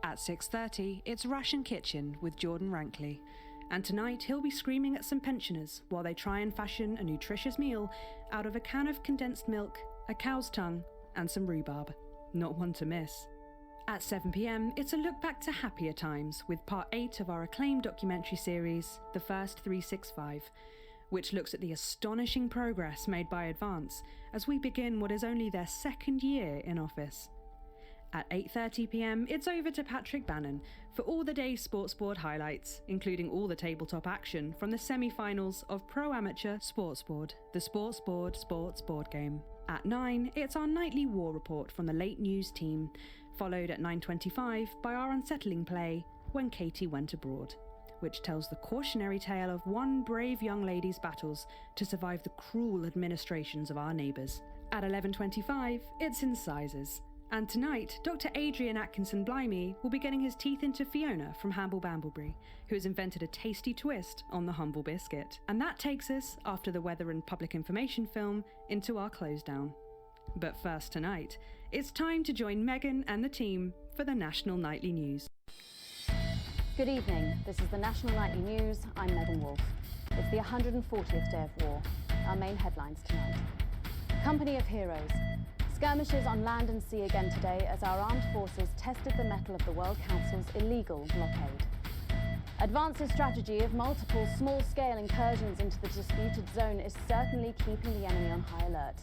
At 6:30, it's Ration Kitchen with Jordan Rankley. And tonight he'll be screaming at some pensioners while they try and fashion a nutritious meal out of a can of condensed milk, a cow's tongue, and some rhubarb. Not one to miss. At 7 p.m, it's a look back to happier times with part 8 of our acclaimed documentary series, The First 365, which looks at the astonishing progress made by Advance as we begin what is only their second year in office. At 8:30 p.m, it's over to Patrick Bannon for all the day's sports board highlights, including all the tabletop action from the semi-finals of Pro Amateur Sports Board, the Sports Board Sports Board Game. At 9, it's our nightly war report from the late news team, followed at 9:25 by our unsettling play, When Katie Went Abroad, which tells the cautionary tale of one brave young lady's battles to survive the cruel administrations of our neighbours. At 11:25, it's Incisors. And tonight, Dr. Adrian Atkinson Blimey will be getting his teeth into Fiona from Hamble Bamblebury, who has invented a tasty twist on the humble biscuit. And that takes us, after the weather and public information film, into our close down. But first tonight, it's time to join Megan and the team for the National Nightly News. Good evening. This is the National Nightly News. I'm Megan Wolf. It's the 140th day of war. Our main headlines tonight. Company of Heroes. Skirmishes on land and sea again today as our armed forces tested the mettle of the World Council's illegal blockade. Advance's strategy of multiple small-scale incursions into the disputed zone is certainly keeping the enemy on high alert,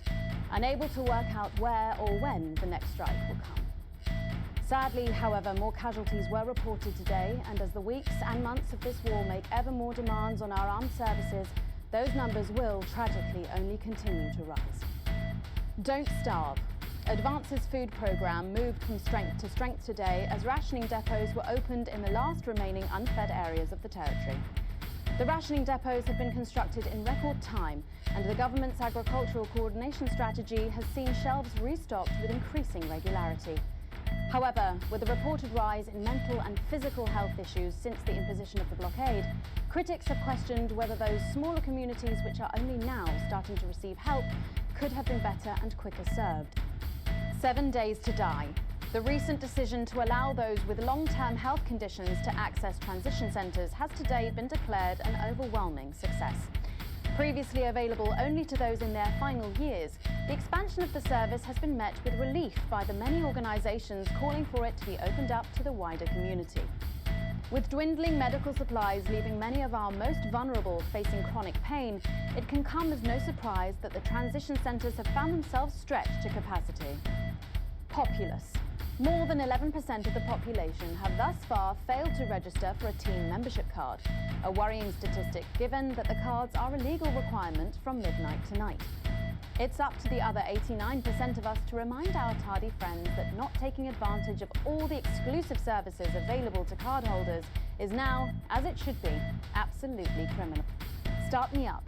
unable to work out where or when the next strike will come. Sadly, however, more casualties were reported today, and as the weeks and months of this war make ever more demands on our armed services, those numbers will, tragically, only continue to rise. Don't starve. Advance's food programme moved from strength to strength today as rationing depots were opened in the last remaining unfed areas of the territory. The rationing depots have been constructed in record time, and the government's agricultural coordination strategy has seen shelves restocked with increasing regularity. However, with a reported rise in mental and physical health issues since the imposition of the blockade, critics have questioned whether those smaller communities which are only now starting to receive help could have been better and quicker served. 7 days to die. The recent decision to allow those with long-term health conditions to access transition centres has today been declared an overwhelming success. Previously available only to those in their final years, the expansion of the service has been met with relief by the many organisations calling for it to be opened up to the wider community. With dwindling medical supplies leaving many of our most vulnerable facing chronic pain, it can come as no surprise that the transition centres have found themselves stretched to capacity. Populace. More than 11% of the population have thus far failed to register for a team membership card, a worrying statistic given that the cards are a legal requirement from midnight tonight. It's up to the other 89% of us to remind our tardy friends that not taking advantage of all the exclusive services available to cardholders is now, as it should be, absolutely criminal. Start me up.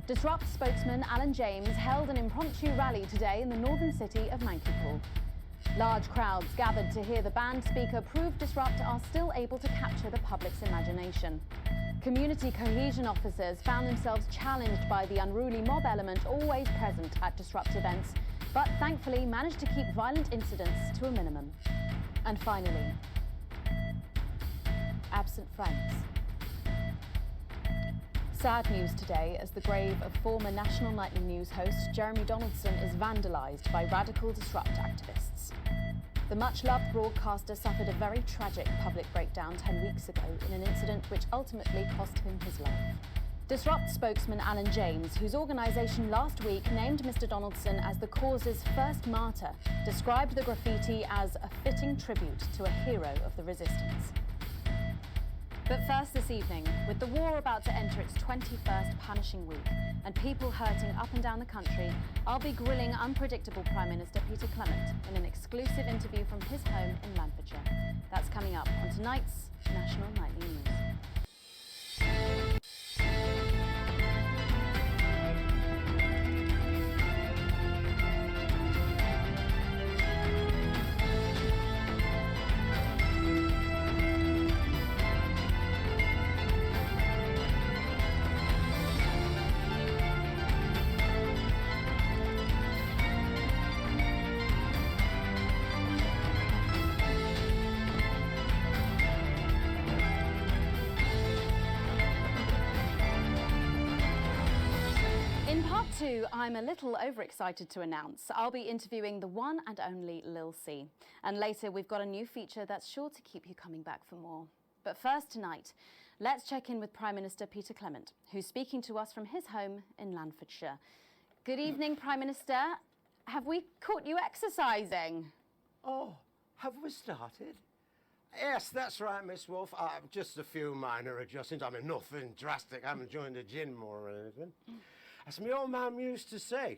Disrupt spokesman Alan James held an impromptu rally today in the northern city of Mankipool. Large crowds gathered to hear the band speaker prove Disrupt are still able to capture the public's imagination. Community cohesion officers found themselves challenged by the unruly mob element always present at Disrupt events, but thankfully managed to keep violent incidents to a minimum. And finally, absent friends. Sad news today as the grave of former National Nightly News host Jeremy Donaldson is vandalised by radical Disrupt activists. The much-loved broadcaster suffered a very tragic public breakdown 10 weeks ago in an incident which ultimately cost him his life. Disrupt spokesman Alan James, whose organisation last week named Mr. Donaldson as the cause's first martyr, described the graffiti as a fitting tribute to a hero of the resistance. But first this evening, with the war about to enter its 21st punishing week and people hurting up and down the country, I'll be grilling unpredictable Prime Minister Peter Clement in an exclusive interview from his home in Lanfordshire. That's coming up on tonight's National Nightly News. I'm a little overexcited to announce I'll be interviewing the one and only Lil C. And later we've got a new feature that's sure to keep you coming back for more. But first tonight, let's check in with Prime Minister Peter Clement, who's speaking to us from his home in Lanfordshire. Good evening, Prime Minister. Have we caught you exercising? Oh, have we started? Yes, that's right, Miss Wolf. Just a few minor adjustments. I mean, nothing drastic. I haven't joined the gym or anything. As my old man used to say,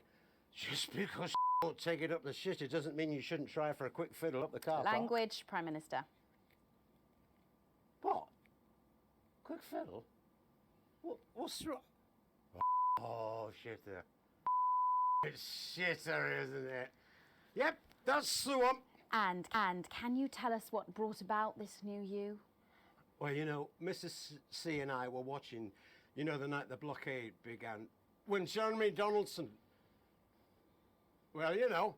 just because you don't take it up the shit, it doesn't mean you shouldn't try for a quick fiddle up the car park. Language, Prime Minister. What? Quick fiddle? What's wrong? Oh, shitter. It's shitter, isn't it? Yep, that's the one. And can you tell us what brought about this new you? Well, you know, Mrs. C and I were watching, you know, the night the blockade began, when Jeremy Donaldson, well, you know,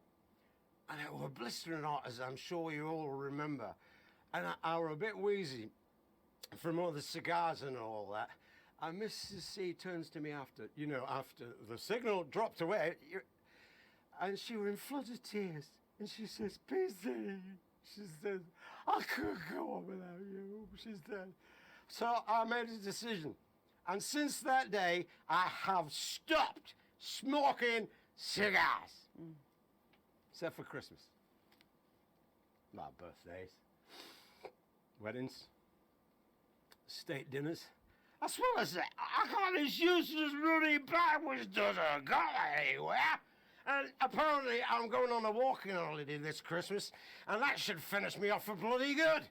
and it were blistering hot, as I'm sure you all remember, and I were a bit wheezy from all the cigars and all that, and Mrs. C turns to me after the signal dropped away, and she were in floods of tears, and she says, PC, she says, I couldn't go on without you, she said. So I made a decision. And since that day, I have stopped smoking cigars. Except for Christmas. My birthdays. Weddings. State dinners. That's what I say. I got this useless running backwards doesn't go anywhere. And apparently I'm going on a walking holiday this Christmas, and that should finish me off for bloody good.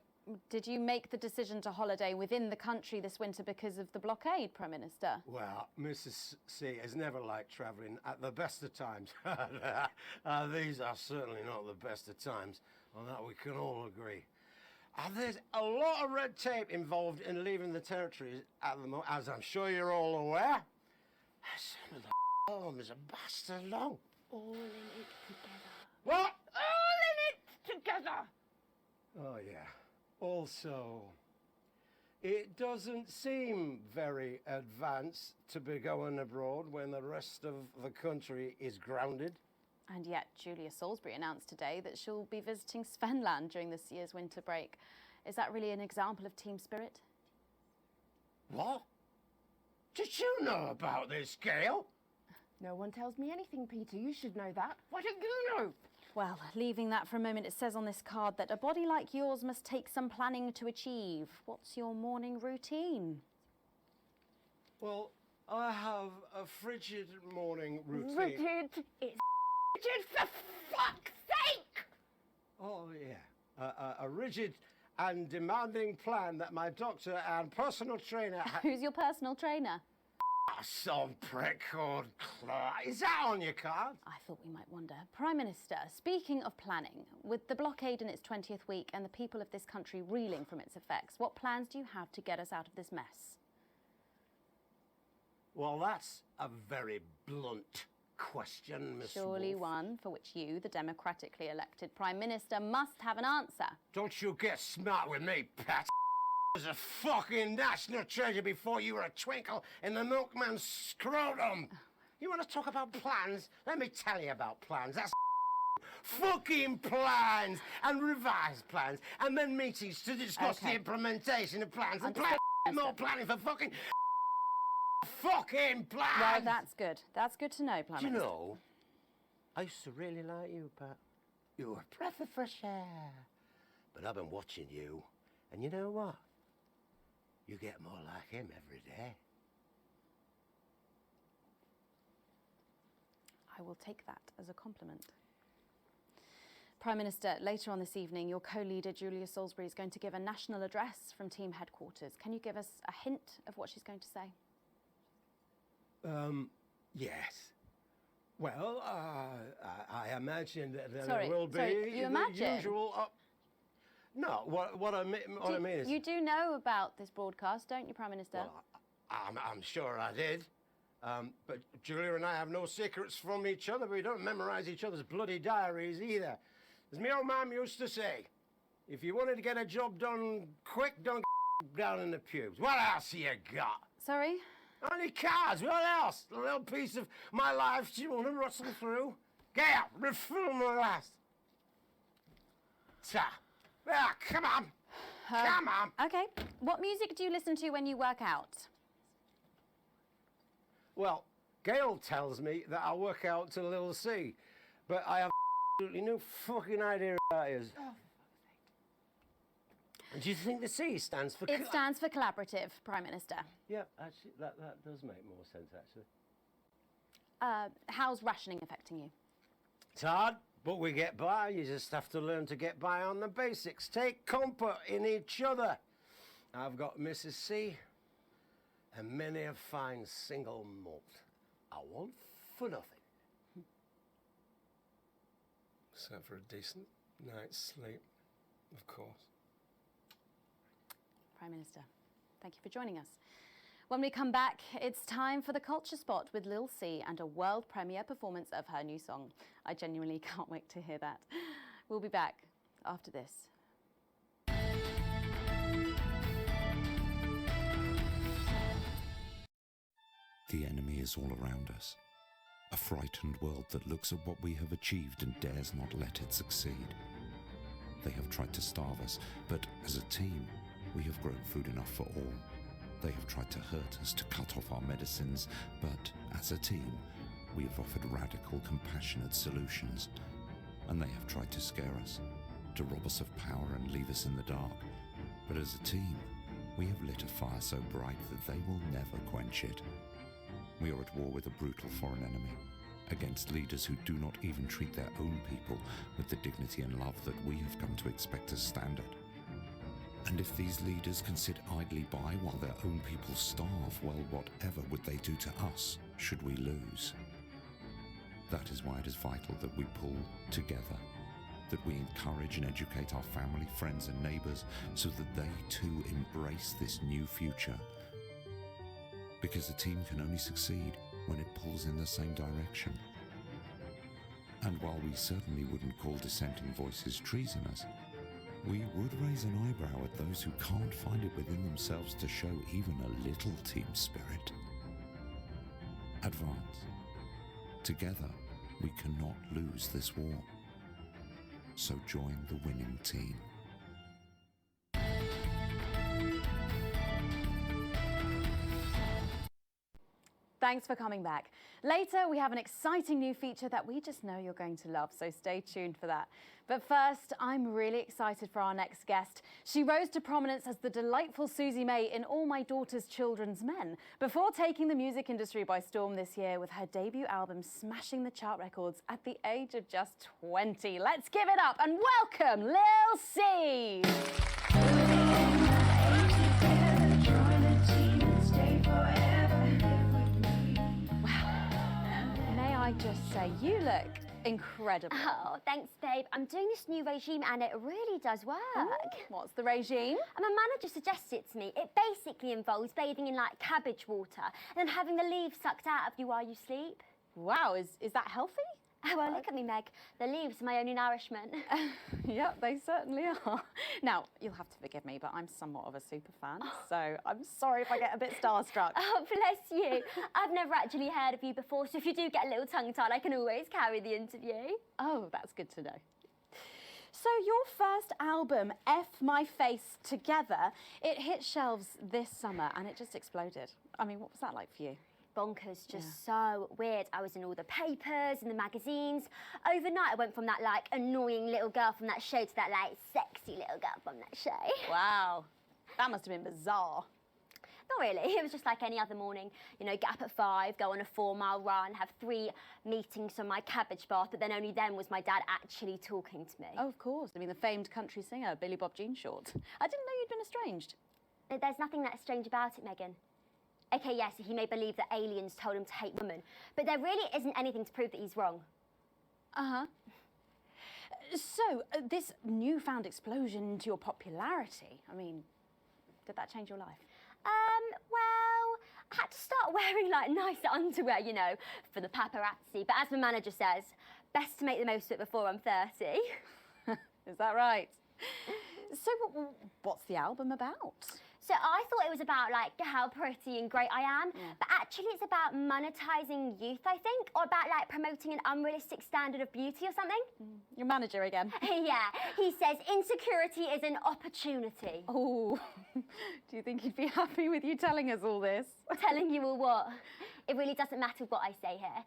Did you make the decision to holiday within the country this winter because of the blockade, Prime Minister? Well, Mrs. C has never liked travelling at the best of times. These are certainly not the best of times. On that we can all agree. There's a lot of red tape involved in leaving the territories at the moment, as I'm sure you're all aware. Some of the forms are bastard long. All in it together. What? All in it together! Oh, yeah. Also, it doesn't seem very advanced to be going abroad when the rest of the country is grounded. And yet, Julia Salisbury announced today that she'll be visiting Svenland during this year's winter break. Is that really an example of team spirit? What? Did you know about this, Gail? No one tells me anything, Peter. You should know that. Why don't you know? Well, leaving that for a moment, it says on this card that a body like yours must take some planning to achieve. What's your morning routine? Well, I have a frigid morning routine. Frigid? It's frigid for fuck's sake! Oh, yeah. A rigid and demanding plan that my doctor and personal trainer... Who's your personal trainer? Some prick called Clark. Is that on your card? I thought we might wonder. Prime Minister, speaking of planning, with the blockade in its 20th week and the people of this country reeling from its effects, what plans do you have to get us out of this mess? Well, that's a very blunt question, Miss Surely Wolf. one for which you, the democratically elected Prime Minister, must have an answer. Don't you get smart with me, Pat. Was a fucking national treasure before you were a twinkle in the milkman's scrotum. You want to talk about plans? Let me tell you about plans. That's fucking plans and revised plans and then meetings to discuss the implementation of plans and more planning for fucking plans. Well, that's good. That's good to know, Prime Do you Minister. know, I used to really like you, Pat. You were a breath of fresh air. But I've been watching you, and you know what? You get more like him every day. I will take that as a compliment. Prime Minister, later on this evening, your co-leader Julia Salisbury is going to give a national address from team headquarters. Can you give us a hint of what she's going to say? Yes. Well, I imagine that Sorry, it will be you the imagine? usual. No, what I mean is. You do know about this broadcast, don't you, Prime Minister? Well, I'm sure I did. But Julia and I have no secrets from each other. We don't memorize each other's bloody diaries either. As my old mum used to say, if you wanted to get a job done quick, don't down in the pubes. What else you got? Sorry? Only cards. What else? A little piece of my life you want to rustle through? Get out. Refill my glass. Ta. Ah, come on. Come on. Okay. What music do you listen to when you work out? Well, Gail tells me that I work out to Little C, but I have absolutely no fucking idea what that is. And do you think the C stands for? It stands for collaborative, Prime Minister. Yeah, actually, that does make more sense, actually. How's rationing affecting you? It's hard, but we get by. You just have to learn to get by on the basics. Take comfort in each other. I've got Mrs. C and many a fine single malt. I want for nothing. Except for a decent night's sleep, of course. Prime Minister, thank you for joining us. When we come back, it's time for the Culture Spot with Lil C and a world premiere performance of her new song. I genuinely can't wait to hear that. We'll be back after this. The enemy is all around us. A frightened world that looks at what we have achieved and dares not let it succeed. They have tried to starve us, but as a team, we have grown food enough for all. They have tried to hurt us, to cut off our medicines, but as a team, we have offered radical, compassionate solutions. And they have tried to scare us, to rob us of power and leave us in the dark. But as a team, we have lit a fire so bright that they will never quench it. We are at war with a brutal foreign enemy, against leaders who do not even treat their own people with the dignity and love that we have come to expect as standard. And if these leaders can sit idly by while their own people starve, well, whatever would they do to us should we lose? That is why it is vital that we pull together, that we encourage and educate our family, friends and neighbours so that they too embrace this new future. Because a team can only succeed when it pulls in the same direction. And while we certainly wouldn't call dissenting voices treasonous, we would raise an eyebrow at those who can't find it within themselves to show even a little team spirit. Advance. Together, we cannot lose this war. So join the winning team. Thanks for coming back. Later, we have an exciting new feature that we just know you're going to love, so stay tuned for that. But first, I'm really excited for our next guest. She rose to prominence as the delightful Susie May in All My Daughter's Children's Men, before taking the music industry by storm this year with her debut album smashing the chart records at the age of just 20. Let's give it up and welcome Lil C. I just say, you look incredible. Oh, thanks, babe. I'm doing this new regime and it really does work. Ooh, what's the regime? And my manager suggested it to me. It basically involves bathing in like cabbage water and then having the leaves sucked out of you while you sleep. Wow, is that healthy? Oh, well, look at me, Meg. The leaves are my only nourishment. Yep, they certainly are. Now, you'll have to forgive me, but I'm somewhat of a super fan, so I'm sorry if I get a bit starstruck. Oh, bless you. I've never actually heard of you before, so if you do get a little tongue-tied, I can always carry the interview. Oh, that's good to know. So your first album, F My Face Together, it hit shelves this summer and it just exploded. I mean, what was that like for you? Bonkers, just so weird. I was in all the papers and the magazines. Overnight, I went from that, like, annoying little girl from that show to that, like, sexy little girl from that show. Wow, that must have been bizarre. Not really. It was just like any other morning. You know, get up at 5, go on a 4-mile run, have 3 meetings on my cabbage bath, but then only then was my dad actually talking to me. Oh, of course. I mean, the famed country singer, Billy Bob Jean Short. I didn't know you'd been estranged. There's nothing that strange about it, Megan. Okay, yes, he may believe that aliens told him to hate women, but there really isn't anything to prove that he's wrong. Uh-huh. So, this newfound explosion into your popularity, I mean, did that change your life? Well, I had to start wearing, like, nice underwear, you know, for the paparazzi. But as my manager says, best to make the most of it before I'm 30. Is that right? So, what's the album about? So I thought it was about, like, how pretty and great I am, but actually it's about monetizing youth, I think, or about, like, promoting an unrealistic standard of beauty or something. Your manager again. Yeah, he says insecurity is an opportunity. Oh, do you think he'd be happy with you telling us all this? Telling you all what? It really doesn't matter what I say here.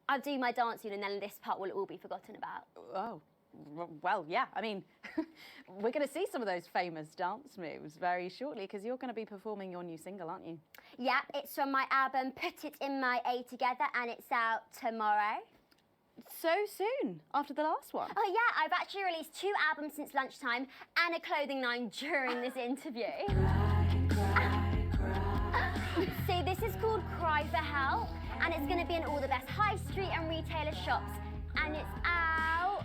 I'll do my dancing and then this part will all be forgotten about. Oh. Well, yeah, I mean, we're going to see some of those famous dance moves very shortly because you're going to be performing your new single, aren't you? Yeah, it's from my album Put It In My A Together and it's out tomorrow. So soon, after the last one? Oh yeah, I've actually released 2 albums since lunchtime and a clothing line during this interview. See, this is called Cry for Help and it's going to be in all the best high street and retailer shops and it's out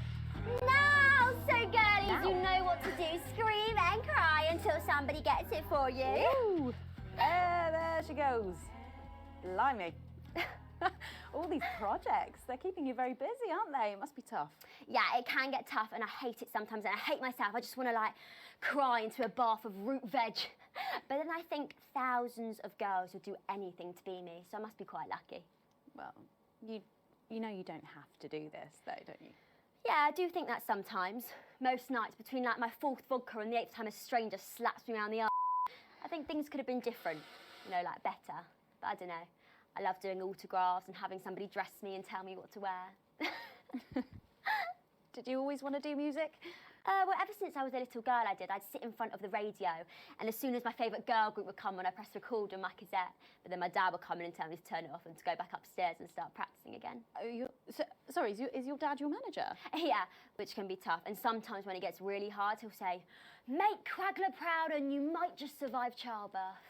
now. So girlies, you know what to do. Scream and cry until somebody gets it for you. Ooh. There she goes. Blimey. All these projects, they're keeping you very busy, aren't they? It must be tough. Yeah, it can get tough and I hate it sometimes and I hate myself. I just want to, like, cry into a bath of root veg. But then I think thousands of girls would do anything to be me, so I must be quite lucky. Well, you know you don't have to do this, though, don't you? Yeah, I do think that sometimes. Most nights, between, like, my 4th vodka and the 8th time a stranger slaps me around the arm, I think things could have been different, you know, like, better. But I don't know. I love doing autographs and having somebody dress me and tell me what to wear. Did you always want to do music? Well, ever since I was a little girl, I did. I'd sit in front of the radio, and as soon as my favourite girl group would come on, I'd press record on my cassette. But then my dad would come in and tell me to turn it off and to go back upstairs and start practising again. Oh, sorry, is your dad your manager? Yeah, which can be tough. And sometimes when it gets really hard, he'll say, "Make Quagler proud and you might just survive childbirth."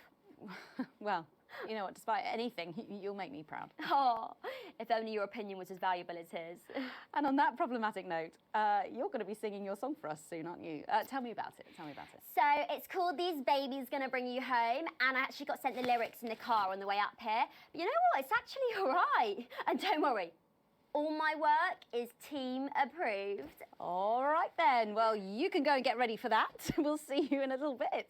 Well, you know what, despite anything, you'll make me proud. Oh, if only your opinion was as valuable as his. And on that problematic note, you're going to be singing your song for us soon, aren't you? Tell me about it, So, it's called These Babies Gonna Bring You Home, and I actually got sent the lyrics in the car on the way up here. But you know what, it's actually all right. And don't worry, all my work is team approved. All right then, well, you can go and get ready for that. We'll see you in a little bit.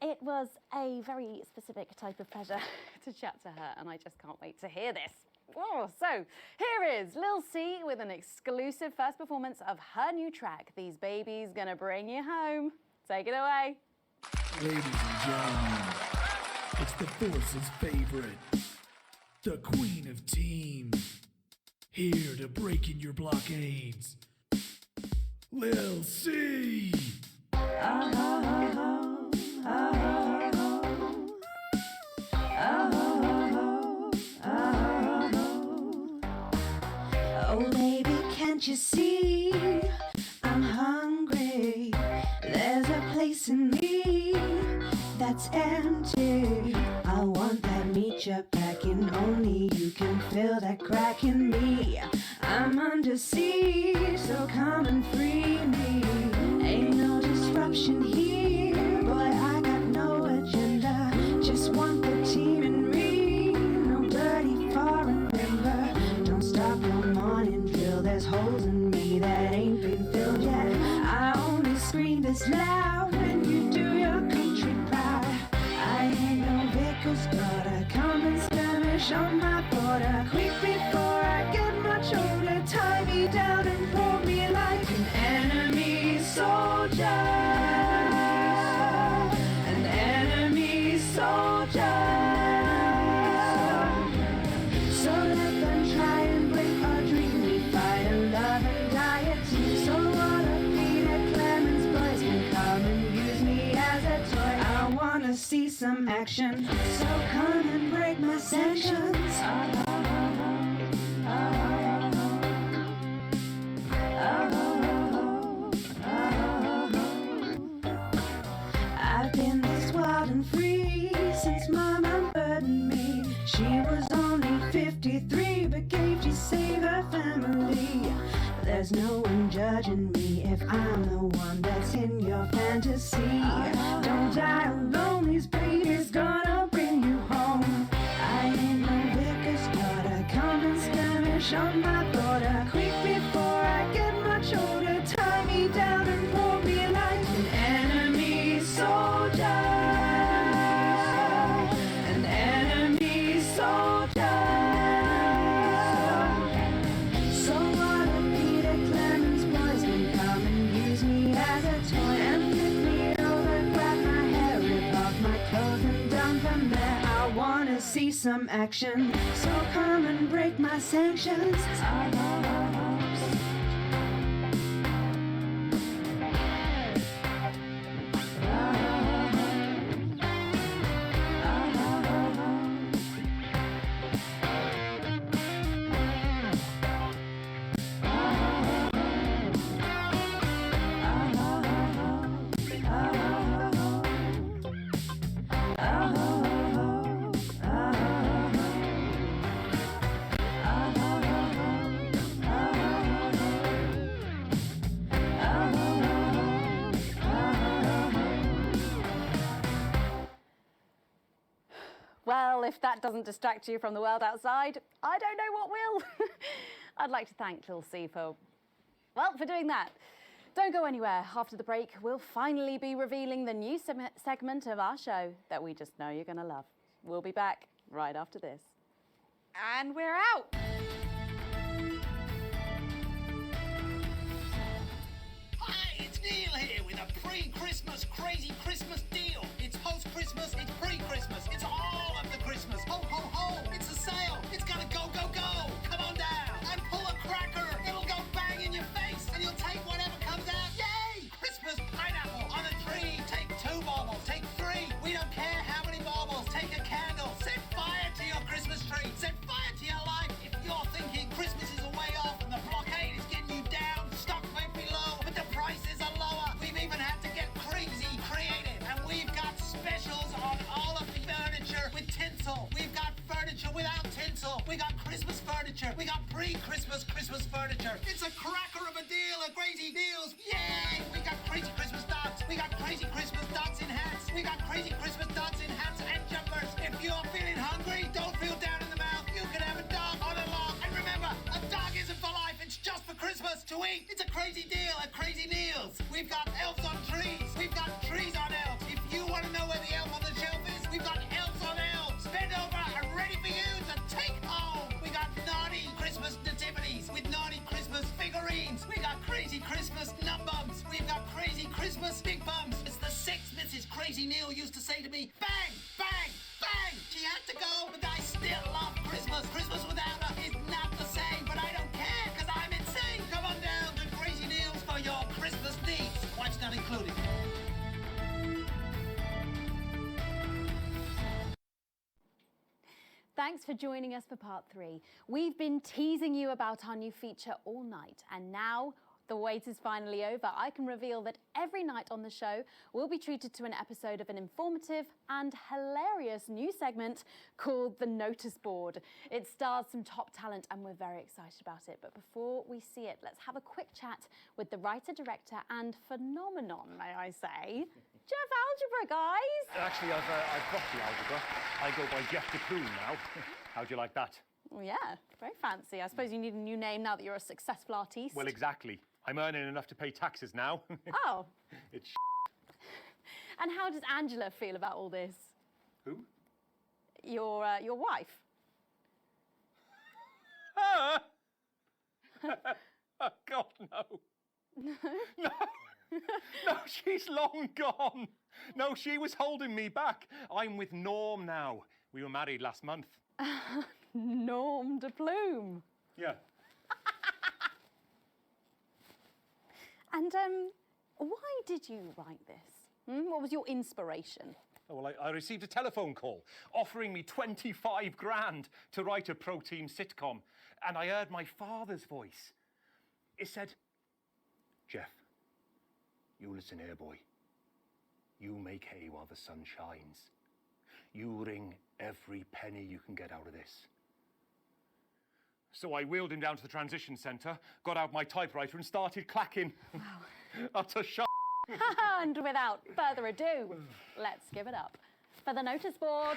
It was a very specific type of pleasure to chat to her, and I just can't wait to hear this. Oh, so here is Lil C with an exclusive first performance of her new track, These Babies Gonna Bring You Home. Take it away. Ladies and gentlemen, it's the Force's favorite, the Queen of Teams, here to break in your blockades, Lil C. Oh baby, can't you see I'm hungry? There's a place in me that's empty. I want that meat you're packing, only you can fill that crack in me. I'm under siege, so come and free me. Ain't no disruption here, boy, I got no agenda. Just want the team in me, no dirty foreign member. Don't stop no morning drill, there's holes in me that ain't been filled yet. I only scream this loud when you do your country proud. I ain't no vicar's daughter, come and skirmish on my border. Quick before I get much older, tie me down and pull me like an enemy soldier. An enemy soldier. So let them try and break our dream. We fight and love and die a team. So all of Peter Clemens boys can come and use me as a toy. I wanna see some action. So come and break my sanctions. I've been this wild and free since Mama burdened me. She was only 53 but gave to save her family. There's no one judging me if I'm the one that's in your fantasy. Don't die alone, these babies gonna bring you home. I ain't no vicar's daughter, come and skirmish on my border. Quick before I get much older, tie me down and pour me like an enemy soldier. An enemy soldier. So what if Peter Clemens poison come and use me as a toy and flip me over, grab my hair, rip off my clothes and down from there? I wanna see some action, so come and break my sanctions. Well, if that doesn't distract you from the world outside, I don't know what will. I'd like to thank Lil C for doing that. Don't go anywhere. After the break, we'll finally be revealing the new segment of our show that we just know you're going to love. We'll be back right after this. And we're out. Hi, it's Neil here with a pre-Christmas crazy Christmas deal. It's post-Christmas, it's pre-Christmas, it's all of the Christmas. Ho, ho, ho, it's a sale. It's gonna go, go, go. Come on down and pull a cracker. It'll go bang in your face and you'll take whatever comes out. Yay! Christmas pineapple on a tree. Take 2 baubles, take 3. We don't care how many baubles. Take a candle. Set fire to your Christmas tree. Set fire to your life. If you're thinking Christmas is a way off and the blockade is getting you down, stock might be low, but the prices are lower. We've even had to get crazy creative, and we've got specials on all of the furniture with tinsel. We've got furniture without tinsel. We got Christmas furniture. We got pre-Christmas Christmas furniture. It's a cracker of a deal, a crazy deals. Yay! We got crazy Christmas dots. We got crazy Christmas dots in hats. We got crazy Christmas dots in hats and jumpers. If you're feeling hungry, don't feel down in the mouth. You can have a dog on a log. And remember, a dog isn't for life. It's just for Christmas to eat. It's a crazy deal at Crazy Deals. We've got elves on trees. We've got trees on elves. If you want to know where the elf on the shelf is, we've got elves on elves. Bend over and ready for you to take home. We got naughty Christmas nativities with naughty Christmas figurines. We got crazy Christmas nut bums. We've got crazy Christmas big bums. It's the 6th Mrs. Crazy Neil used to say to me, bang, bang, bang. She had to go, but I still love Christmas. Christmas without her is not the same, but I don't care because I'm insane. Come on down to Crazy Neils for your Christmas needs. Wife's not included. Thanks for joining us for part 3. We've been teasing you about our new feature all night, and now the wait is finally over. I can reveal that every night on the show, we'll be treated to an episode of an informative and hilarious new segment called The Notice Board. It stars some top talent, and we're very excited about it. But before we see it, let's have a quick chat with the writer, director, and phenomenon, may I say, Jeff Algebra, guys. Actually, I've got the algebra. I go by Jeff DeCoon now. How'd you like that? Well, yeah, very fancy. I suppose you need a new name now that you're a successful artiste. Well, exactly. I'm earning enough to pay taxes now. Oh. It's And how does Angela feel about all this? Who? Your wife. Oh, God, no. No. No, she's long gone. No, she was holding me back. I'm with Norm now. We were married last month. Norm de Plume. Yeah. And why did you write this? What was your inspiration? Oh, well, I received a telephone call offering me 25 grand to write a pro-team sitcom, and I heard my father's voice. It said, Jeff, you listen here, boy. You make hay while the sun shines. You wring every penny you can get out of this. So I wheeled him down to the transition centre, got out my typewriter and started clacking. Wow. Utter shit. And without further ado, let's give it up for the notice board.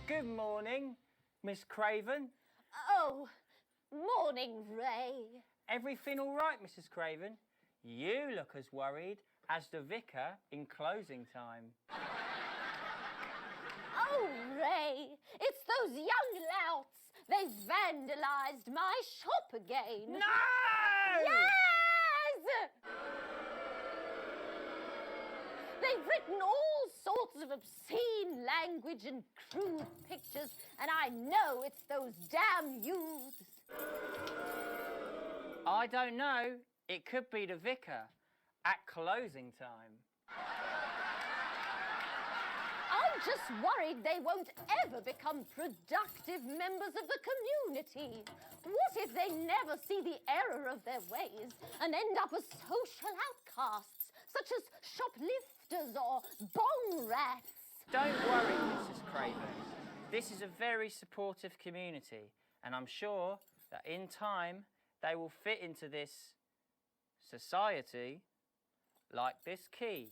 Good morning, Miss Craven. Oh, morning, Ray. Everything all right, Mrs. Craven? You look as worried as the vicar in closing time. Oh, Ray, it's those young louts. They've vandalised my shop again. No! Yes! They've written all sorts of obscene language and crude pictures, and I know it's those damn youths. I don't know. It could be the vicar at closing time. I'm just worried they won't ever become productive members of the community. What if they never see the error of their ways and end up as social outcasts, such as shoplifters or bong rats? Don't worry, Mrs. Craven. This is a very supportive community, and I'm sure that in time they will fit into this society like this key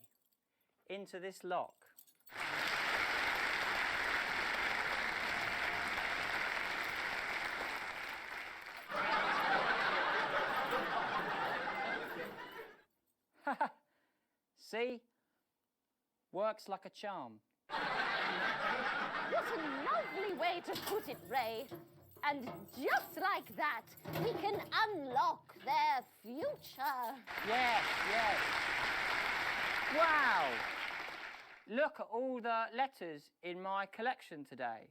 into this lock. See? Works like a charm. What a lovely way to put it, Ray. And just like that, we can unlock their future. Yes, yes. Wow! Look at all the letters in my collection today.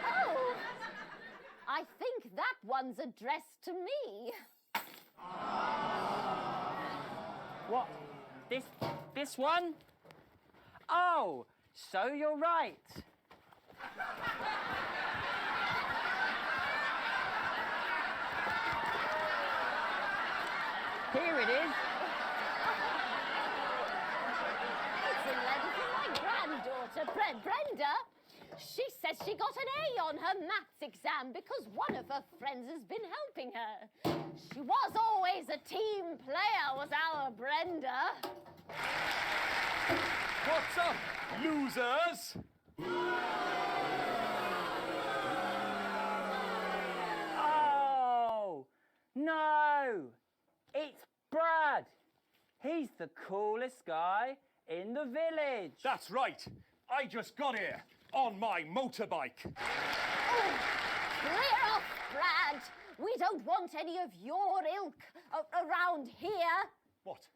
Oh, I think that one's addressed to me. What? This one? Oh, so you're right. Here it is. It's a letter from my granddaughter, Brenda. She says she got an A on her maths exam because one of her friends has been helping her. She was always a team player, was our Brenda. What's up, losers? Oh, no. It's Brad. He's the coolest guy in the village. That's right. I just got here on my motorbike. Oh, clear off, Brad. We don't want any of your ilk around here. What?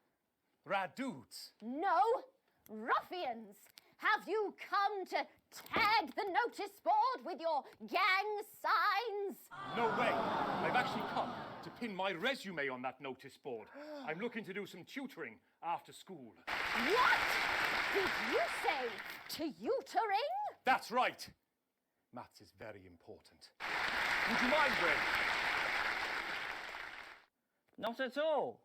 Rad dudes? No, ruffians. Have you come to tag the notice board with your gang signs? No way. I've actually come to pin my resume on that notice board. I'm looking to do some tutoring after school. What did you say? Tutoring? That's right. Maths is very important. Would you mind, Ray? Not at all.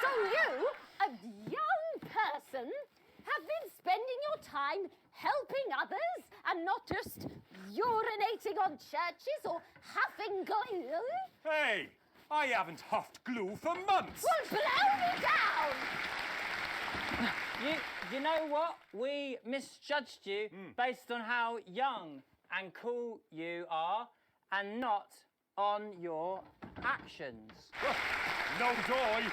So you, a young person, have been spending your time helping others and not just urinating on churches or huffing glue? Hey, I haven't huffed glue for months. Well, blow me down! You know what? We misjudged you based on how young and cool you are and not on your actions. No joy.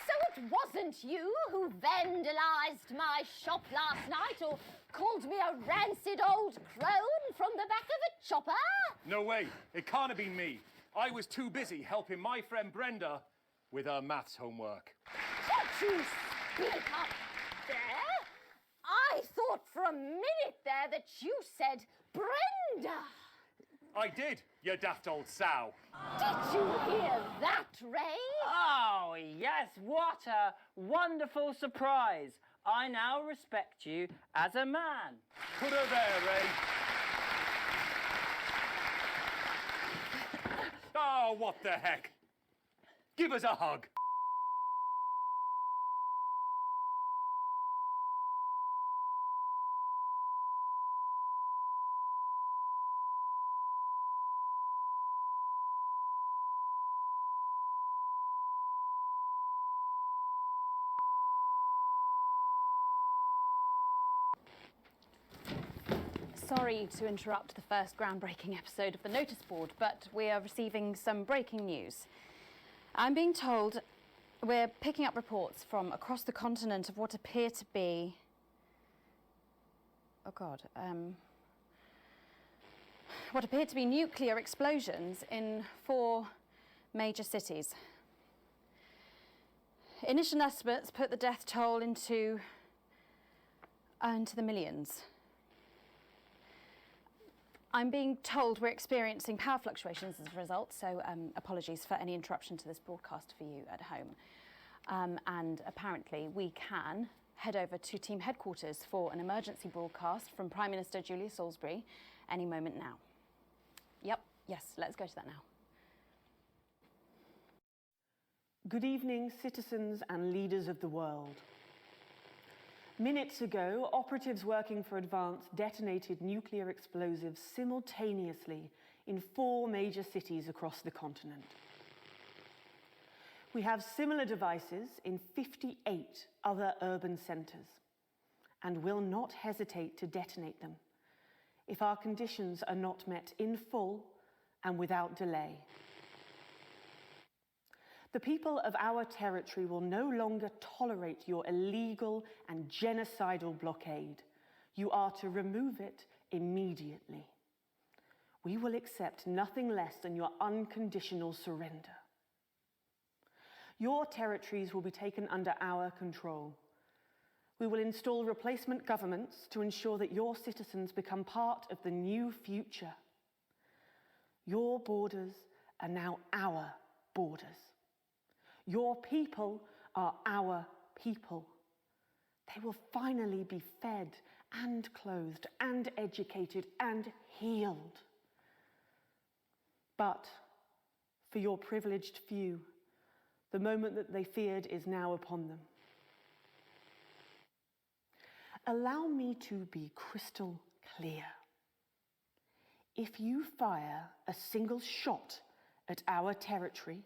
So it wasn't you who vandalised my shop last night or called me a rancid old crone from the back of a chopper. No way. It can't have been me. I was too busy helping my friend Brenda with her maths homework. Did you speak up there? I thought for a minute there that you said Brenda. I did, you daft old sow. Did you hear that, Ray? Oh, yes, what a wonderful surprise. I now respect you as a man. Put her there, Ray. Oh, what the heck? Give us a hug. Sorry to interrupt the first groundbreaking episode of the notice board, but we are receiving some breaking news. I'm being told we're picking up reports from across the continent of what appear to be... what appear to be nuclear explosions in 4 major cities. Initial estimates put the death toll into the millions. I'm being told we're experiencing power fluctuations as a result, so apologies for any interruption to this broadcast for you at home. And apparently we can head over to team headquarters for an emergency broadcast from Prime Minister Julia Salisbury any moment now. Yep, yes, let's go to that now. Good evening, citizens and leaders of the world. Minutes ago, operatives working for Advance detonated nuclear explosives simultaneously in 4 major cities across the continent. We have similar devices in 58 other urban centres and will not hesitate to detonate them if our conditions are not met in full and without delay. The people of our territory will no longer tolerate your illegal and genocidal blockade. You are to remove it immediately. We will accept nothing less than your unconditional surrender. Your territories will be taken under our control. We will install replacement governments to ensure that your citizens become part of the new future. Your borders are now our borders. Your people are our people. They will finally be fed and clothed and educated and healed. But for your privileged few, the moment that they feared is now upon them. Allow me to be crystal clear. If you fire a single shot at our territory,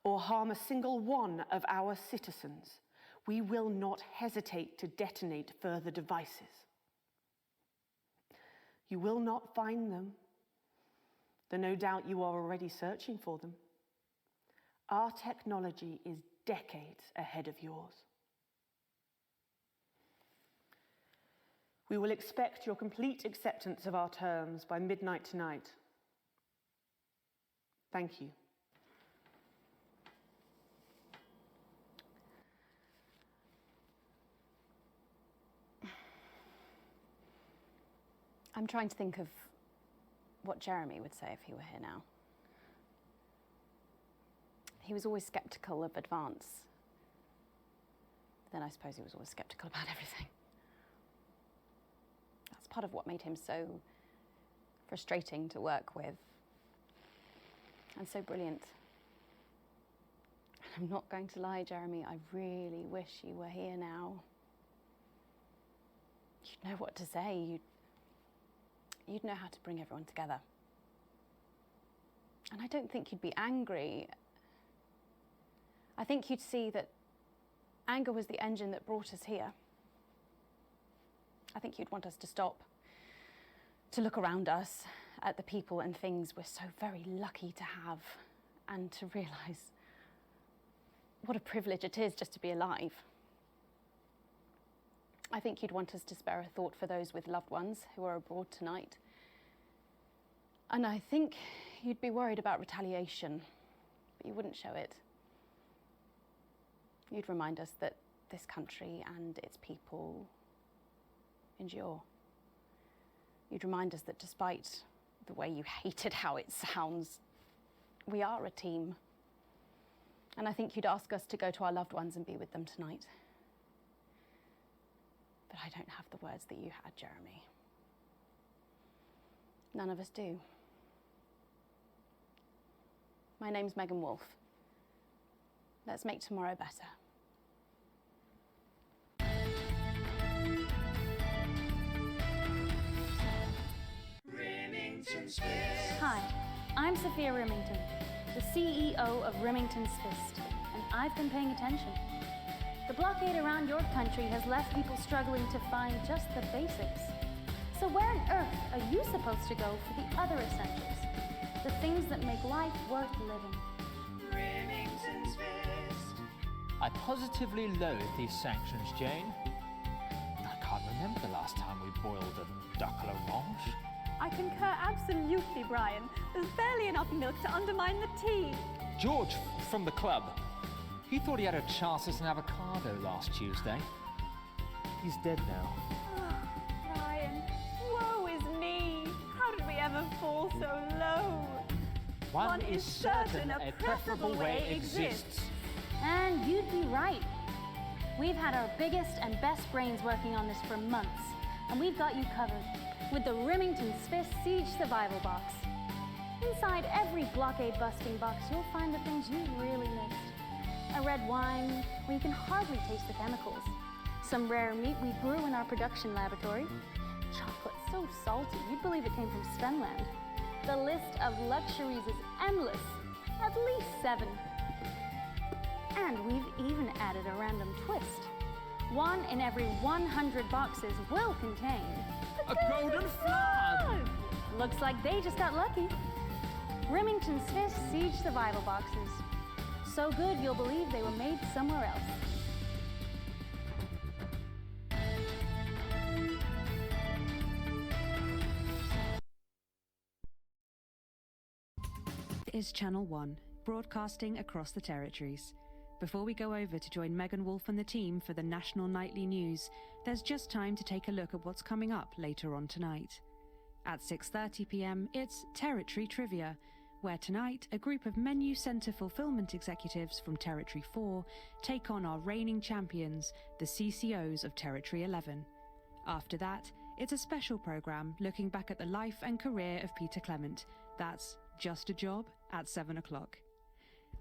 or harm a single one of our citizens, we will not hesitate to detonate further devices. You will not find them, though no doubt you are already searching for them. Our technology is decades ahead of yours. We will expect your complete acceptance of our terms by midnight tonight. Thank you. I'm trying to think of what Jeremy would say if he were here now. He was always sceptical of Advance. Then I suppose he was always sceptical about everything. That's part of what made him so frustrating to work with. And so brilliant. I'm not going to lie, Jeremy, I really wish you were here now. You'd know what to say. You'd know how to bring everyone together. And I don't think you'd be angry. I think you'd see that anger was the engine that brought us here. I think you'd want us to stop, to look around us at the people and things we're so very lucky to have, and to realise what a privilege it is just to be alive. I think you'd want us to spare a thought for those with loved ones who are abroad tonight. And I think you'd be worried about retaliation, but you wouldn't show it. You'd remind us that this country and its people endure. You'd remind us that despite the way you hated how it sounds, we are a team. And I think you'd ask us to go to our loved ones and be with them tonight. But I don't have the words that you had, Jeremy. None of us do. My name's Megan Wolfe. Let's make tomorrow better. Hi, I'm Sophia Remington, the CEO of Remington's Fist, and I've been paying attention. The blockade around your country has left people struggling to find just the basics. So where on earth are you supposed to go for the other essentials? The things that make life worth living. Remington's Fist. I positively loathe these sanctions, Jane. I can't remember the last time we boiled a duck à l'orange. I concur absolutely, Brian. There's barely enough milk to undermine the tea. George, from the club, he thought he had a chance as an avocado last Tuesday. He's dead now. Oh, Brian, woe is me. How did we ever fall so low? One is certain a preferable way exists. And you'd be right. We've had our biggest and best brains working on this for months, and we've got you covered with the Remington's Fist Siege Survival Box. Inside every blockade-busting box, you'll find the things you really missed. A red wine where you can hardly taste the chemicals. Some rare meat we grew in our production laboratory. Chocolate so salty, you'd believe it came from Svenland. The list of luxuries is endless, at least 7. And we've even added a random twist. 1 in every 100 boxes will contain a golden flood! Looks like they just got lucky. Remington's Fist Siege Survival Boxes. So good you'll believe they were made somewhere else. Is Channel 1, broadcasting across the territories. Before we go over to join Megan Wolfe and the team for the National Nightly News, there's just time to take a look at what's coming up later on tonight. At 6:30 p.m, it's Territory Trivia, where tonight a group of Menu Centre Fulfilment executives from Territory 4 take on our reigning champions, the CCOs of Territory 11. After that, it's a special programme looking back at the life and career of Peter Clement. That's Just a Job at 7 o'clock.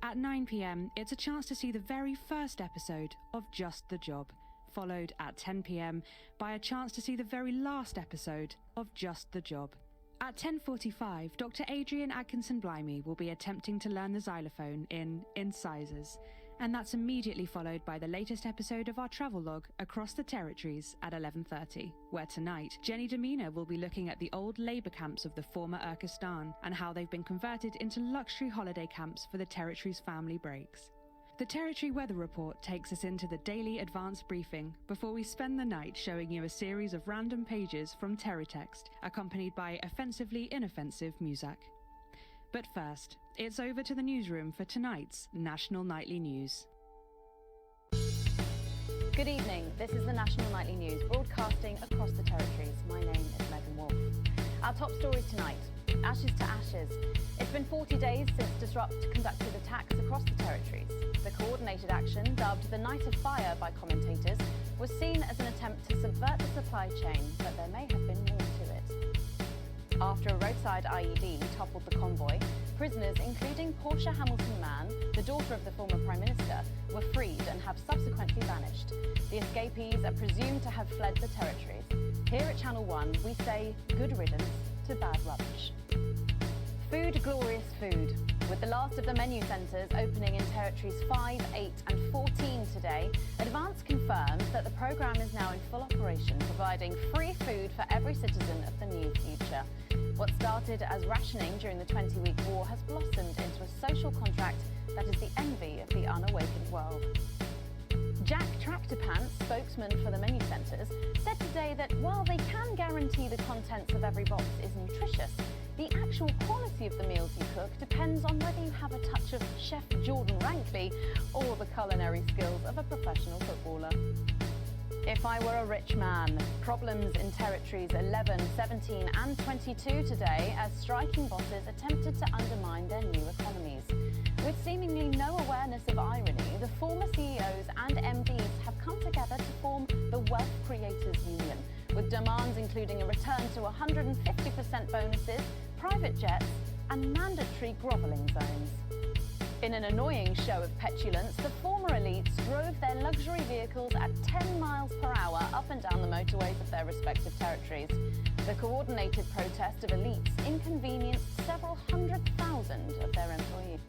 At 9 p.m, it's a chance to see the very first episode of Just the Job, followed at 10 p.m. by a chance to see the very last episode of Just the Job. At 10:45, Dr. Adrian Atkinson-Blimey will be attempting to learn the xylophone in Incisors, and that's immediately followed by the latest episode of our travelogue across the territories at 11:30, where tonight Jenny Demina will be looking at the old labour camps of the former Urkistan and how they've been converted into luxury holiday camps for the territory's family breaks. The Territory Weather Report takes us into the daily advance briefing before we spend the night showing you a series of random pages from Terrytext, accompanied by offensively inoffensive music. But first, it's over to the newsroom for tonight's National Nightly News. Good evening. This is the National Nightly News, broadcasting across the territories. My name is Megan Wolfe. Our top stories tonight: Ashes to Ashes. It's been 40 days since Disrupt conducted attacks across the territories. The coordinated action, dubbed the Night of Fire by commentators, was seen as an attempt to subvert the supply chain, but there may have been more to it. After a roadside IED toppled the convoy, prisoners including Portia Hamilton-Mann, the daughter of the former Prime Minister, were freed and have subsequently vanished. The escapees are presumed to have fled the territories. Here at Channel 1, we say good riddance to bad rubbish. Food, glorious food. With the last of the menu centres opening in Territories 5, 8 and 14 today, Advance confirms that the programme is now in full operation, providing free food for every citizen of the new future. What started as rationing during the 20-week war has blossomed into a social contract that is the envy of the unawakened world. Jack Tractorpants, spokesman for the menu centres, said today that while they can guarantee the contents of every box is nutritious, the actual quality of the meals you cook depends on whether you have a touch of Chef Jordan Rankley or the culinary skills of a professional footballer. If I were a rich man, problems in territories 11, 17 and 22 today as striking bosses attempted to undermine their new economies. With seemingly no awareness of irony, the former CEOs and MDs have come together to form the Wealth Creators Union, with demands including a return to 150% bonuses, private jets and mandatory grovelling zones. In an annoying show of petulance, the former elites drove their luxury vehicles at 10 miles per hour up and down the motorways of their respective territories. The coordinated protest of elites inconvenienced several 100,000 of their employees.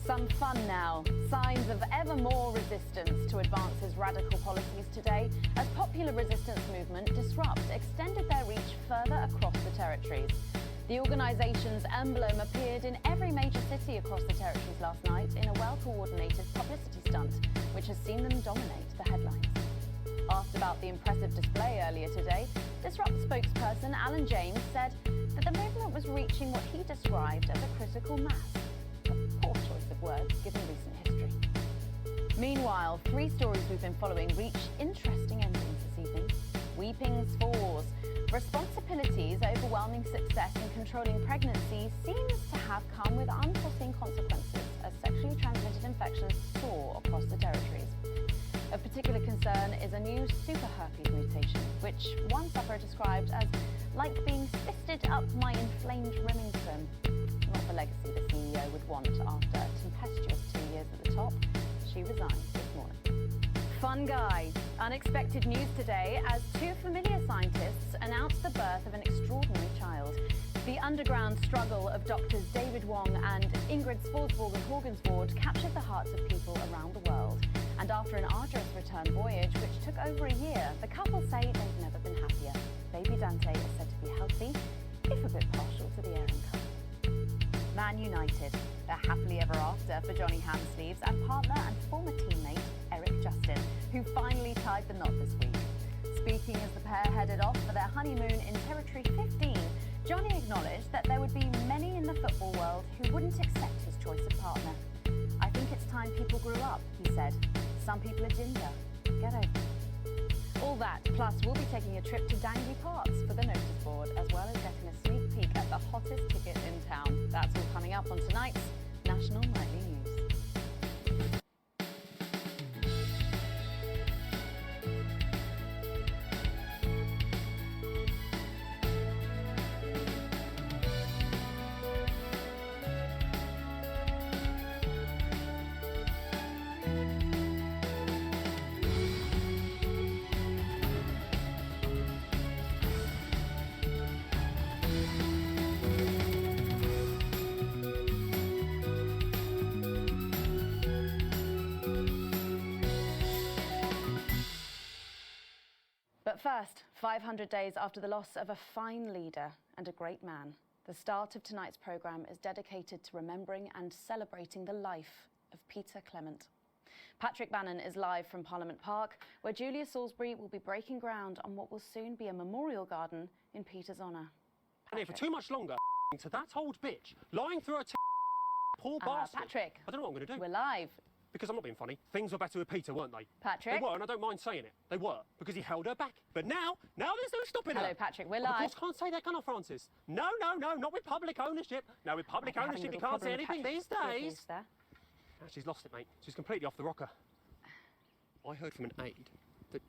Some fun now. Signs of ever more resistance to advance's radical policies today as popular resistance movement Disrupt extended their reach further across the territories. The organisation's emblem appeared in every major city across the territories last night in a well-coordinated publicity stunt, which has seen them dominate the headlines. Asked about the impressive display earlier today, Disrupt spokesperson Alan James said that the movement was reaching what he described as a critical mass. A poor choice of words given recent history. Meanwhile, 3 stories we've been following reach interesting endings this evening. Weeping's Falls. Responsibilities overwhelming success in controlling pregnancy seems to have come with unforeseen consequences as sexually transmitted infections soar across the territories. Of particular concern is a new super herpes mutation, which one sufferer described as like being fisted up my inflamed Remington. Not the legacy the CEO would want after a tempestuous 2 years at the top. She resigned this morning. Fun guy. Unexpected news today as 2 familiar scientists announced the birth of an extraordinary child. The underground struggle of doctors David Wong and Ingrid Sporsborg and Horgensvoord captured the hearts of people around the world. And after an arduous return voyage, which took over a year, the couple say they've never been happier. Baby Dante is said to be healthy, if a bit partial to the airing colour. Man United. They're happily ever after for Johnny Hamsleeves and partner and former teammate Eric Justin, who finally tied the knot this week. Speaking as the pair headed off for their honeymoon in Territory 15, Johnny acknowledged that there would be many in the football world who wouldn't accept his choice of partner. I think it's time people grew up, he said. Some people are ginger. Get over it. All that, plus we'll be taking a trip to Dangley Parks for the notice board, as well as getting a sneak peek at the hottest ticket in town. That's all coming up on tonight's National Nightly News. But first, 500 days after the loss of a fine leader and a great man, the start of tonight's programme is dedicated to remembering and celebrating the life of Peter Clement. Patrick Bannon is live from Parliament Park, where Julia Salisbury will be breaking ground on what will soon be a memorial garden in Peter's honour. And if for too much longer, to that old bitch, lying through a poor bastard. Patrick. I don't know what I'm going to do. We're live. Because I'm not being funny. Things were better with Peter, weren't they? Patrick. They were, and I don't mind saying it. They were, because he held her back. But now there's no stopping her. Hello, Patrick, we're Of live. course, can't say that, can I, Francis? No, not with public ownership. No, with public ownership, you can't say anything these days. There. Now, she's lost it, mate. She's completely off the rocker. I heard from an aide that...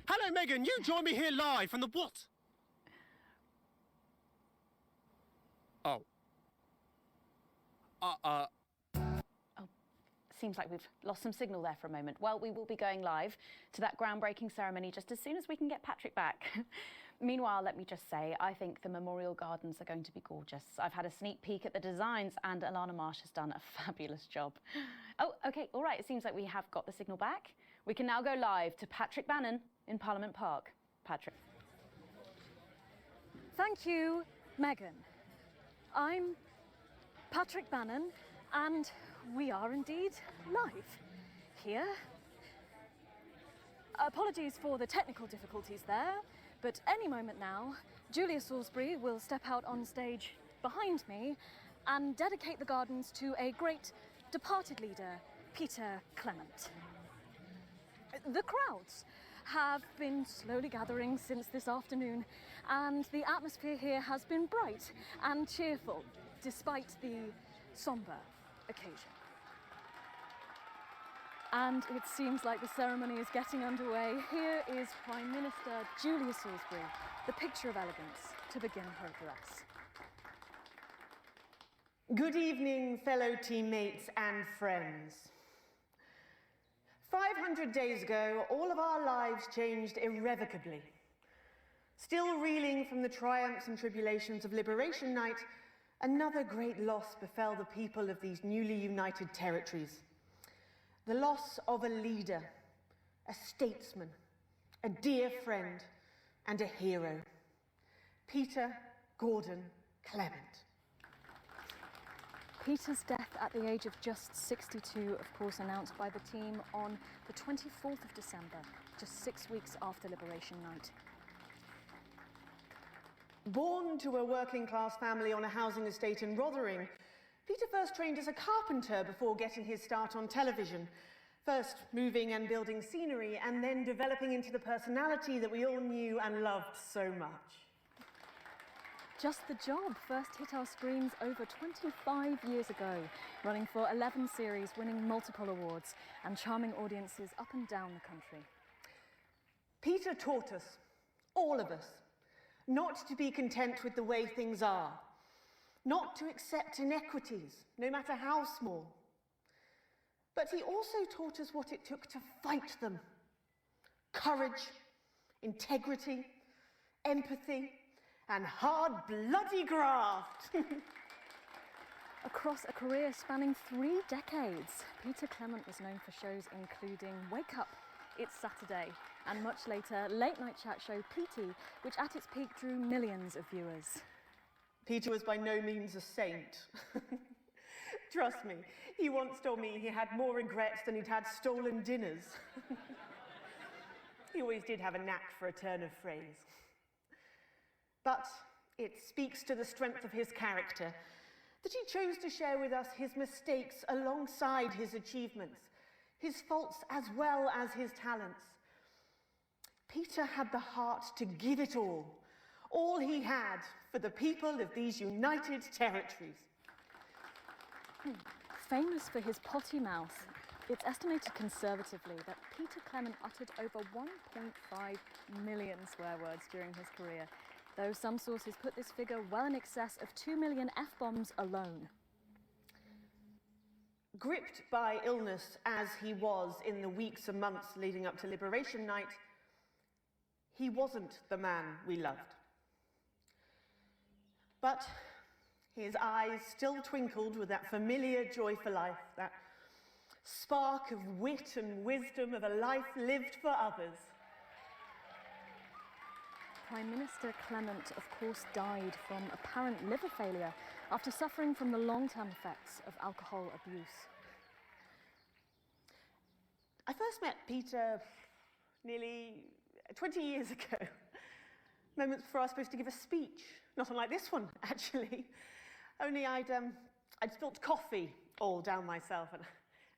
Hello, Megan, you join me here live from the what? Oh. Seems like we've lost some signal there for a moment. Well, we will be going live to that groundbreaking ceremony just as soon as we can get Patrick back. Meanwhile, let me just say, I think the memorial gardens are going to be gorgeous. I've had a sneak peek at the designs and Alana Marsh has done a fabulous job. Oh, OK, all right, it seems like we have got the signal back. We can now go live to Patrick Bannon in Parliament Park. Patrick. Thank you, Megan. I'm Patrick Bannon, and We are indeed live here. Apologies for the technical difficulties there, but any moment now, Julia Salisbury will step out on stage behind me and dedicate the gardens to a great departed leader, Peter Clement. The crowds have been slowly gathering since this afternoon, and the atmosphere here has been bright and cheerful, despite the sombre occasion. And it seems like the ceremony is getting underway. Here is Prime Minister Julia Salisbury, the picture of elegance, to begin her address. Good evening, fellow teammates and friends. 500 days ago, all of our lives changed irrevocably. Still reeling from the triumphs and tribulations of Liberation Night, another great loss befell the people of these newly united territories. The loss of a leader, a statesman, a dear friend, and a hero. Peter Gordon Clement. Peter's death at the age of just 62, of course, announced by the team on the 24th of December, just 6 weeks after Liberation Night. Born to a working-class family on a housing estate in Rotherham, Peter first trained as a carpenter before getting his start on television, first moving and building scenery, and then developing into the personality that we all knew and loved so much. Just the Job first hit our screens over 25 years ago, running for 11 series, winning multiple awards, and charming audiences up and down the country. Peter taught us, all of us, not to be content with the way things are, not to accept inequities, no matter how small. But he also taught us what it took to fight them. Courage, integrity, empathy, and hard, bloody graft. Across a career spanning 3 decades, Peter Clement was known for shows including Wake Up, It's Saturday, and much later, late night chat show Petey, which at its peak drew millions of viewers. Peter was by no means a saint. Trust me, he once told me he had more regrets than he'd had stolen dinners. He always did have a knack for a turn of phrase. But it speaks to the strength of his character that he chose to share with us his mistakes alongside his achievements, his faults as well as his talents. Peter had the heart to give it all he had for the people of these united territories. Famous for his potty mouth, it's estimated conservatively that Peter Clement uttered over 1.5 million swear words during his career, though some sources put this figure well in excess of 2 million F-bombs alone. Gripped by illness as he was in the weeks and months leading up to Liberation Night, he wasn't the man we loved. But his eyes still twinkled with that familiar joy for life, that spark of wit and wisdom of a life lived for others. Prime Minister Clement, of course, died from apparent liver failure after suffering from the long-term effects of alcohol abuse. I first met Peter nearly 20 years ago, moments before I was supposed to give a speech. Not unlike this one, actually. Only I'd spilt coffee all down myself, and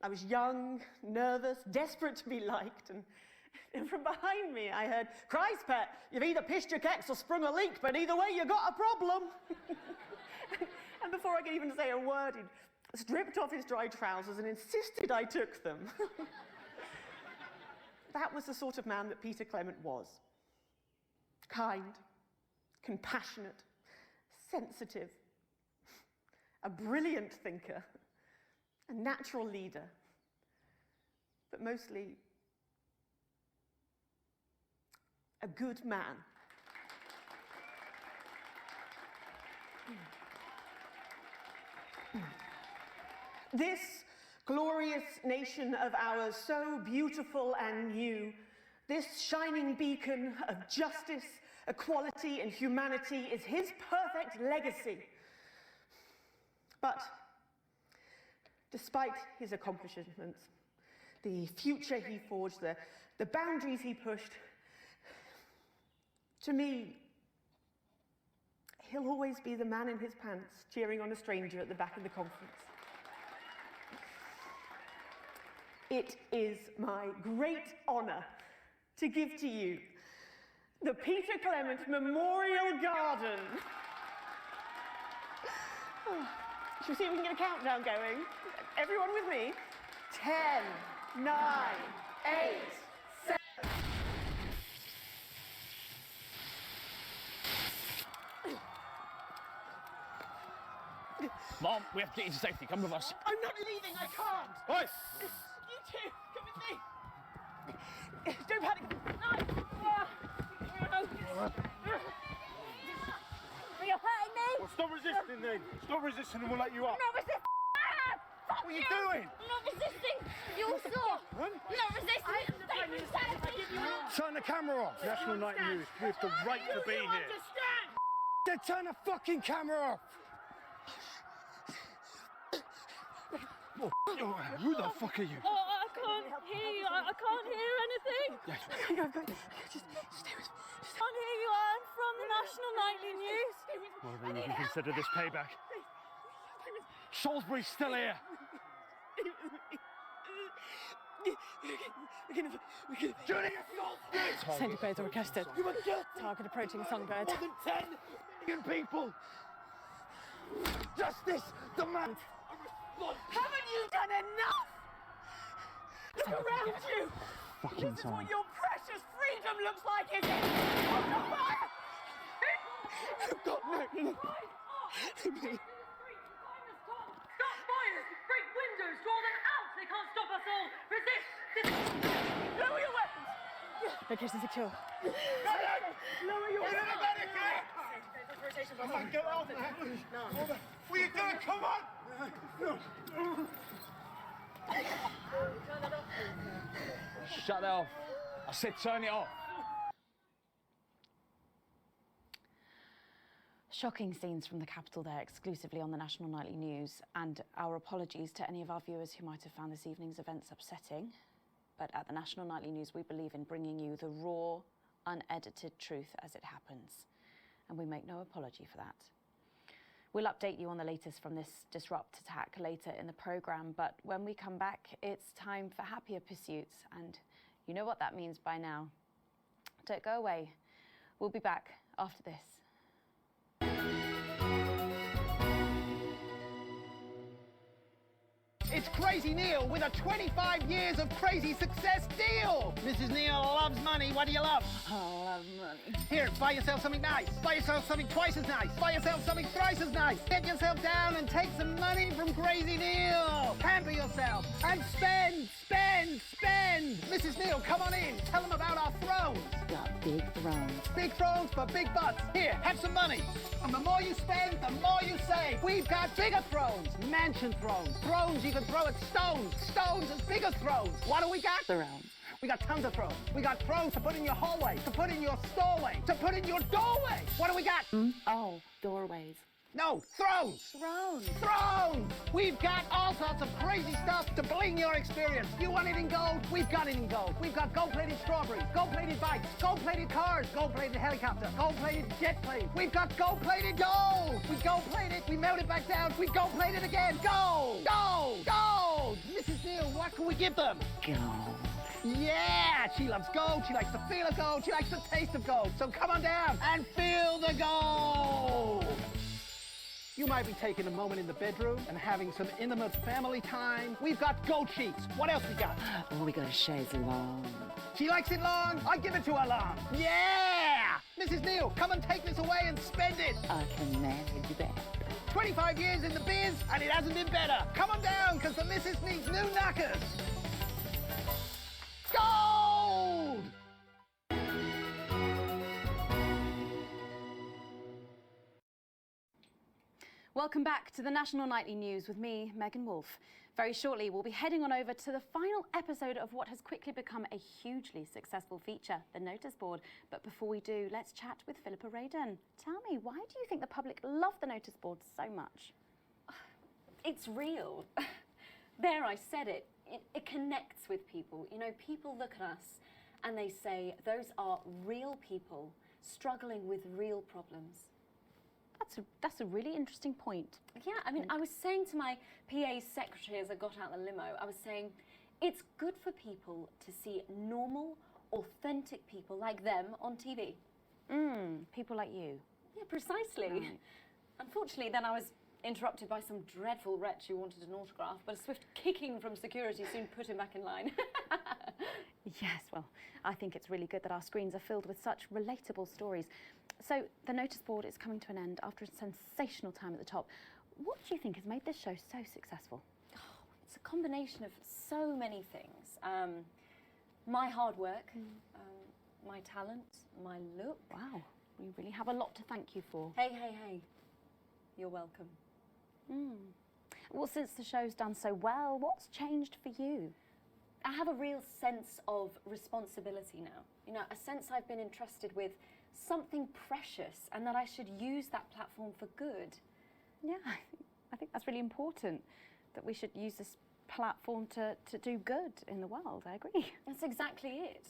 I was young, nervous, desperate to be liked, and from behind me I heard, "Christ, pet, you've either pissed your kecks or sprung a leak, but either way you got a problem." And before I could even say a word, he stripped off his dry trousers and insisted I took them. That was the sort of man that Peter Clement was. Kind, compassionate, sensitive, a brilliant thinker, a natural leader, but mostly a good man. This glorious nation of ours, so beautiful and new, this shining beacon of justice, equality, and humanity is his perfect legacy. But Despite his accomplishments, the future he forged, the boundaries he pushed, to me, he'll always be the man in his pants cheering on a stranger at the back of the conference. It is my great honour to give to you the Peter Clement Memorial Garden. Shall we see if we can get a countdown going? Everyone with me? 10, 9, 8, 7. Mom, we have to get you to safety. Come with us. I'm not leaving, I can't! Right. You two, come with me! Don't panic. You're hurting me! Well, stop resisting then. Stop resisting and we'll let you up. Not resisting! What are you doing? I'm not resisting! You all saw! Not resisting! Turn the camera off. National Night News. We have the right to be here. Then turn the fucking camera off! Oh, who the fuck are you? Oh, I can't hear you. I can't hear anything. Just stay with me. I can't hear you. I'm from the National Nightly News. Well, then you can consider this payback. Salisbury's still here. Julius Salisbury! Centigrades are requested. Target approaching Songbird. More than 10 million people! Justice demand! Haven't you done enough? Look around you! This is what your precious freedom looks like, is it? Open fire! You've got no... Stop fires! Break windows! Draw them out! They can't stop us all! Resist! Lower your weapons! Location secure. Lower your weapons! Get out of there! What are you doing? Come on! Shut that off. I said turn it off. Shocking scenes from the capital there, exclusively on the National Nightly News, and our apologies to any of our viewers who might have found this evening's events upsetting. But at the National Nightly News, we believe in bringing you the raw, unedited truth as it happens, and we make no apology for that. We'll update you on the latest from this disrupt attack later in the programme, but when we come back, it's time for happier pursuits, and you know what that means by now. Don't go away. We'll be back after this. It's Crazy Neil with a 25 years of crazy success deal! Mrs. Neil loves money. What do you love? I love money. Here, buy yourself something nice. Buy yourself something twice as nice. Buy yourself something thrice as nice. Get yourself down and take some money from Crazy Neil. Pamper yourself and spend, spend, spend. Mrs. Neil, come on in. Tell them about our thrones. Got big thrones. Big thrones for big butts. Here, have some money. And the more you spend, the more you save. We've got bigger thrones. Mansion thrones. Thrones you can throw at stones. Stones as big as thrones. What do we got? Thrones. We got tons of thrones. We got thrones to put in your hallway, to put in your stowaway, to put in your doorway. What do we got? Oh, doorways. No, thrones. Thrones. Thrones. We've got all sorts of crazy stuff to bling your experience. You want it in gold? We've got it in gold. We've got gold-plated strawberries, gold-plated bikes, gold-plated cars, gold-plated helicopter, gold-plated jet plane. We've got gold-plated gold. We gold-plate it, we melt it back down, we gold-plate it again. Gold! Gold! Gold! Mrs. Neil, what can we give them? Gold. Yeah, she loves gold, she likes the feel of gold, she likes the taste of gold. So come on down and feel the gold. You might be taking a moment in the bedroom and having some intimate family time. We've got goat sheets. What else we got? Oh, we got a chaise long. She likes it long, I give it to her long. Yeah! Mrs. Neil, come and take this away and spend it. I can manage that. 25 years in the biz and it hasn't been better. Come on down, because the missus needs new knockers. Gold! Welcome back to the National Nightly News with me, Megan Wolfe. Very shortly, we'll be heading on over to the final episode of what has quickly become a hugely successful feature, the notice board. But before we do, let's chat with Philippa Radon. Tell me, why do you think the public love the notice board so much? It's real. There, I said it. It connects with people. You know, people look at us and they say, those are real people struggling with real problems. That's a really interesting point. Yeah, I mean, I was saying to my PA's secretary as I got out the limo, I was saying, it's good for people to see normal, authentic people like them on TV. People like you. Yeah, precisely. Right. Unfortunately, then I was interrupted by some dreadful wretch who wanted an autograph, but a swift kicking from security soon put him back in line. Yes, well, I think it's really good that our screens are filled with such relatable stories. So, the notice board is coming to an end after a sensational time at the top. What do you think has made this show so successful? Oh, it's a combination of so many things. My hard work, my talent, my look. Wow, we really have a lot to thank you for. Hey. You're welcome. Well, since the show's done so well, what's changed for you? I have a real sense of responsibility now. You know, a sense I've been entrusted with something precious and that I should use that platform for good. Yeah, I think that's really important, that we should use this platform to do good in the world. I agree. That's exactly it.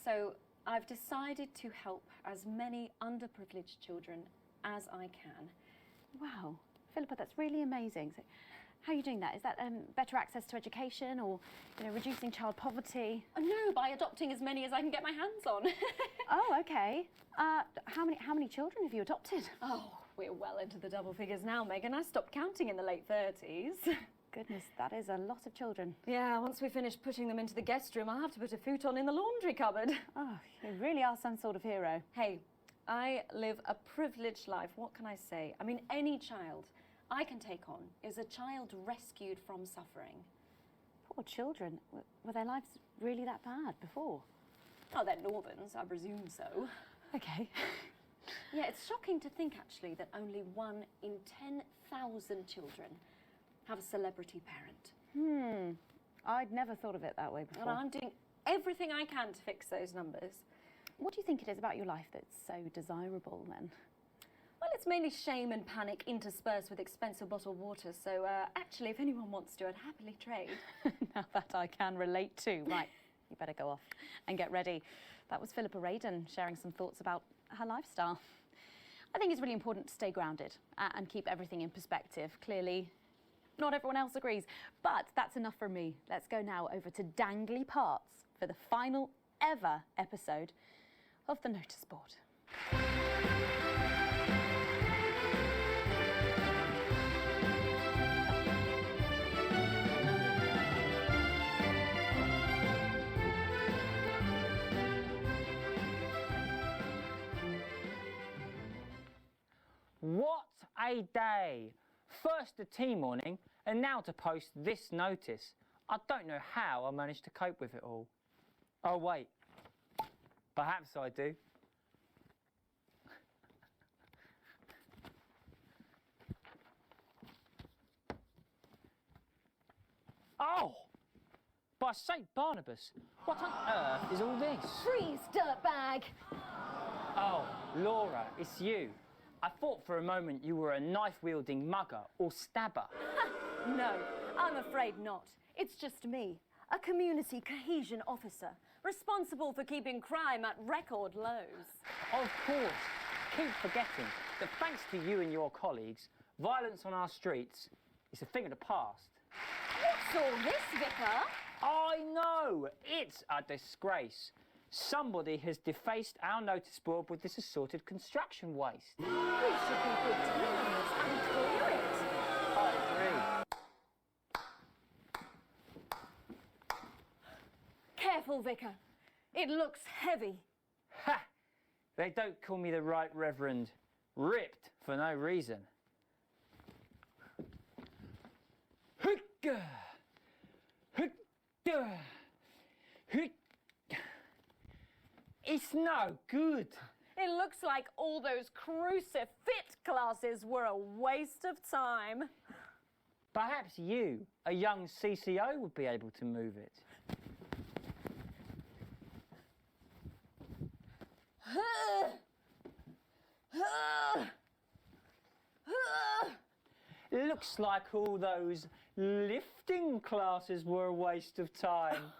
So I've decided to help as many underprivileged children as I can. Wow, Philippa, that's really amazing. So, how are you doing that? Is that better access to education, or reducing child poverty? No, by adopting as many as I can get my hands on. Oh, okay. How many children have you adopted? Oh, we're well into the double figures now, Megan. I stopped counting in the late 30s. Goodness, that is a lot of children. Yeah, once we finish putting them into the guest room, I'll have to put a futon in the laundry cupboard. Oh, you really are some sort of hero. Hey, I live a privileged life. What can I say? I mean, any child I can take on is a child rescued from suffering. Poor children. Were their lives really that bad before? Oh, they're Northerns, I presume so. Okay. Yeah, it's shocking to think, actually, that only 1 in 10,000 children have a celebrity parent. I'd never thought of it that way before. And I'm doing everything I can to fix those numbers. What do you think it is about your life that's so desirable, then? Well, it's mainly shame and panic interspersed with expensive bottled water, so actually, if anyone wants to, I'd happily trade. Now that I can relate to. Right, you better go off and get ready. That was Philippa Radin sharing some thoughts about her lifestyle. I think it's really important to stay grounded and keep everything in perspective. Clearly, not everyone else agrees, but that's enough for me. Let's go now over to Dangly Parts for the final ever episode of the notice board. What a day! First the tea morning, and now to post this notice. I don't know how I managed to cope with it all. Oh wait, perhaps I do. Oh! By St. Barnabas, what on earth is all this? Freeze, dirtbag! Oh, Laura, it's you. I thought for a moment you were a knife-wielding mugger or stabber. No, I'm afraid not. It's just me, a community cohesion officer, responsible for keeping crime at record lows. Of course. Keep forgetting that thanks to you and your colleagues, violence on our streets is a thing of the past. What's all this, Vicar? I know! It's a disgrace. Somebody has defaced our notice board with this assorted construction waste. We should be good teammates and clear it. I agree. Careful, Vicar. It looks heavy. Ha! They don't call me the Right Reverend. Ripped for no reason. Hooka! Hooka! Hooka! It's no good. It looks like all those crucifix classes were a waste of time. Perhaps you, a young CCO, would be able to move it. Looks like all those lifting classes were a waste of time.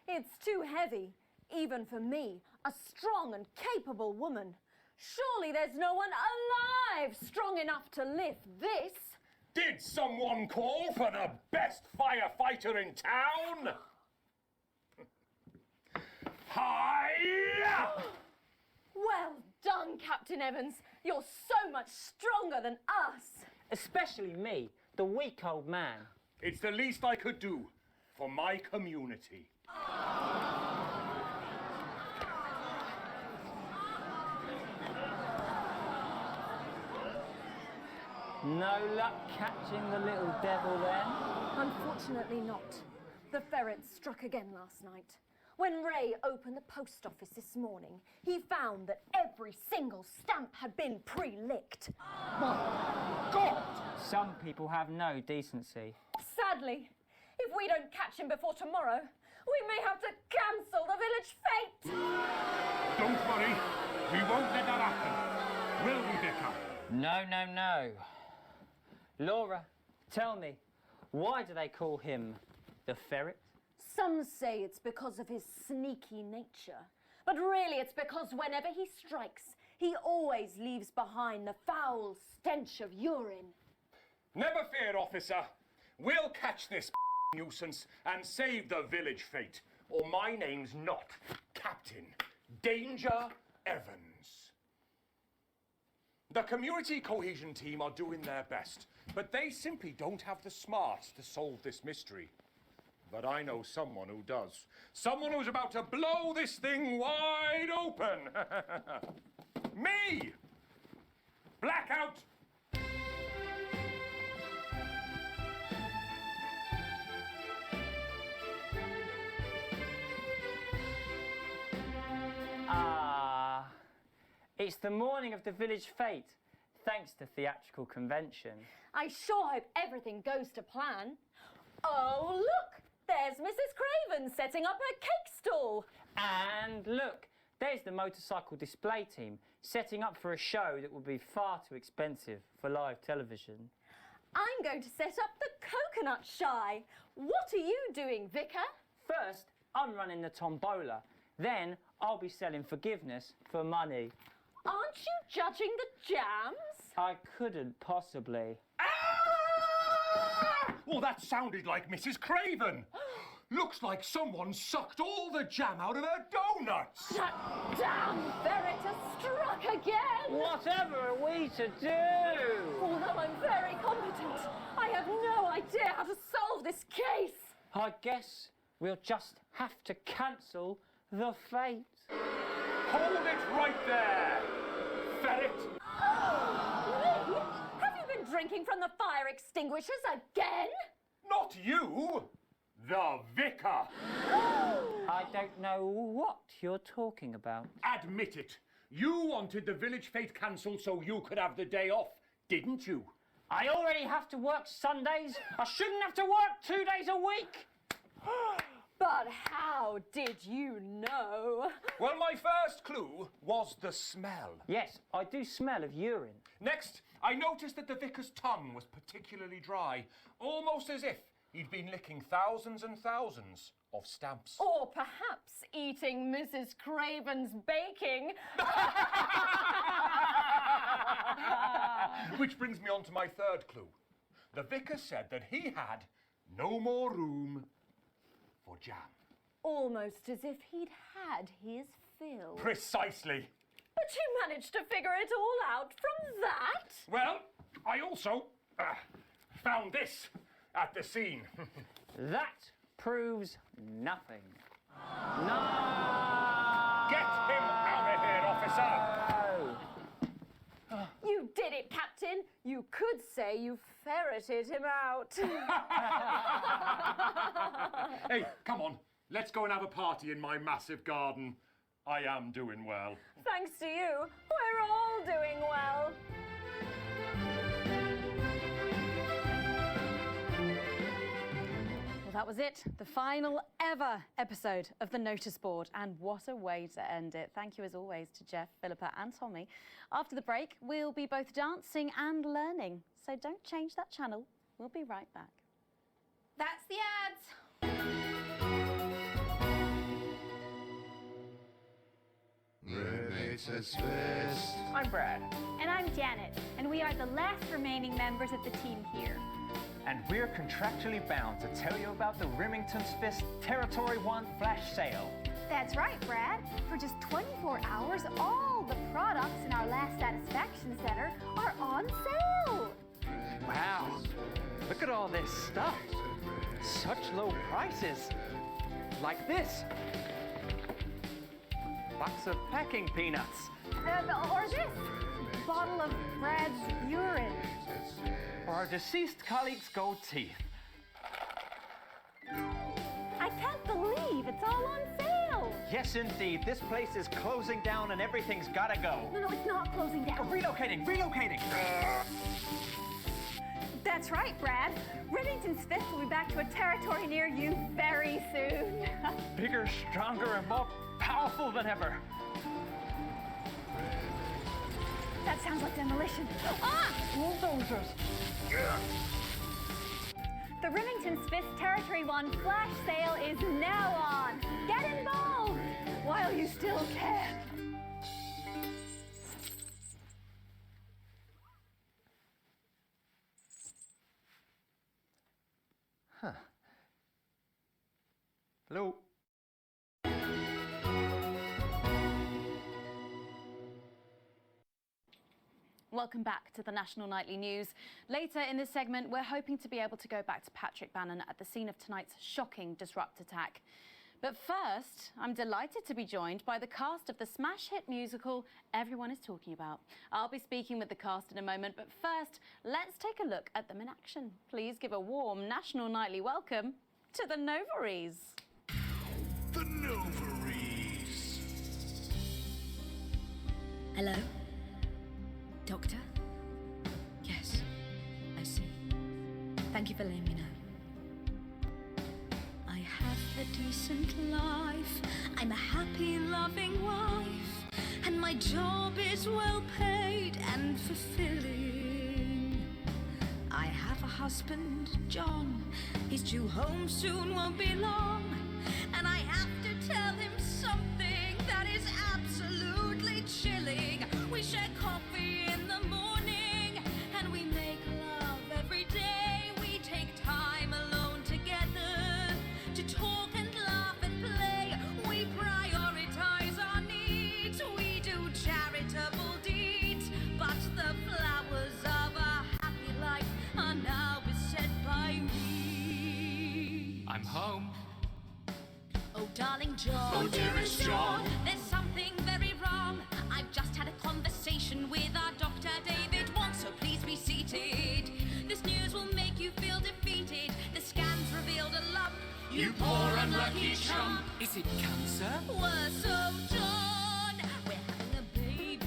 It's too heavy, even for me, a strong and capable woman. Surely there's no one alive strong enough to lift this. Did someone call for the best firefighter in town? Hi! Well done, Captain Evans. You're so much stronger than us. Especially me, the weak old man. It's the least I could do for my community. No luck catching the little devil then? Unfortunately not. The ferrets struck again last night. When Ray opened the post office this morning, he found that every single stamp had been pre-licked. My God! Some people have no decency. Sadly, if we don't catch him before tomorrow, we may have to cancel the village fete. Don't worry, we won't let that happen. Will we, Vicar? No, no, no. Laura, tell me, why do they call him the ferret? Some say it's because of his sneaky nature, but really it's because whenever he strikes, he always leaves behind the foul stench of urine. Never fear, officer. We'll catch this nuisance and save the village fete, or my name's not Captain Danger Evans. The community cohesion team are doing their best, but they simply don't have the smarts to solve this mystery. But I know someone who does. Someone who's about to blow this thing wide open. Me! Blackout! It's the morning of the village fete, thanks to theatrical convention. I sure hope everything goes to plan. Oh, look! There's Mrs. Craven setting up her cake stall. And look, there's the motorcycle display team setting up for a show that would be far too expensive for live television. I'm going to set up the coconut shy. What are you doing, Vicar? First, I'm running the tombola. Then, I'll be selling forgiveness for money. Aren't you judging the jams? I couldn't possibly. Well, that sounded like Mrs. Craven. Looks like someone sucked all the jam out of her donuts. That damn ferret has struck again. Whatever are we to do? Although I'm very competent, I have no idea how to solve this case. I guess we'll just have to cancel the fete. Hold it right there, ferret. Oh, me? Have you been drinking from the fire extinguishers again? Not you, the vicar. I don't know what you're talking about. Admit it. You wanted the village fete cancelled so you could have the day off, didn't you? I already have to work Sundays. I shouldn't have to work 2 days a week. But how did you know? Well, my first clue was the smell. Yes, I do smell of urine. Next, I noticed that the vicar's tongue was particularly dry, almost as if he'd been licking thousands and thousands of stamps. Or perhaps eating Mrs. Craven's baking. Which brings me on to my third clue. The vicar said that he had no more room for jam. Almost as if he'd had his fill. Precisely. But you managed to figure it all out from that? Well, I also found this at the scene. That proves nothing. No! Get him out of here, officer! You did it, Captain. You could say you ferreted him out. Hey, come on. Let's go and have a party in my massive garden. I am doing well. Thanks to you, we're all doing well. Well, that was it. The final ever episode of the Notice Board. And what a way to end it. Thank you, as always, to Jeff, Philippa and Tommy. After the break, we'll be both dancing and learning. So don't change that channel. We'll be right back. That's the ads. Remington's Fist. I'm Brad. And I'm Janet, and we are the last remaining members of the team here. And we're contractually bound to tell you about the Remington's Fist Territory 1 flash sale. That's right, Brad. For just 24 hours, all the products in our Last Satisfaction Center are on sale. Wow, look at all this stuff. Such low prices. Like this. Box of packing peanuts. Or this bottle of Brad's urine. Or our deceased colleague's gold teeth. I can't believe it's all on sale. Yes, indeed. This place is closing down and everything's gotta go. No, it's not closing down. Relocating. That's right, Brad. Remington's Fist will be back to a territory near you very soon. Bigger, stronger, and more powerful than ever. That sounds like demolition. Ah! Bulldozers. The Remington's Fist Territory 1 flash sale is now on. Get involved while you still can. Huh. Hello? Welcome back to the National Nightly News. Later in this segment, we're hoping to be able to go back to Patrick Bannon at the scene of tonight's shocking Disrupt attack. But first, I'm delighted to be joined by the cast of the smash hit musical everyone is talking about. I'll be speaking with the cast in a moment, but first, let's take a look at them in action. Please give a warm National Nightly welcome to the Novaries. The Novaries. Hello? Doctor? Yes, I see. Thank you for letting me know. I have a decent life. I'm a happy, loving wife. And my job is well paid and fulfilling. I have a husband, John. He's due home soon, won't be long. And I have to tell him something that is absolutely chilling. We share coffee in the morning, and we make love every day. We take time alone together to talk and laugh and play. We prioritize our needs. We do charitable deeds. But the flowers of a happy life are now beset by weeds. I'm home. Oh, darling John. Oh, dearest John. There's something very wrong. I've just had a conversation with our doctor, David Wong, so please be seated. This news will make you feel defeated. The scans revealed a lump. You poor unlucky chump. Is it cancer? Worse, oh, John. We're having a baby.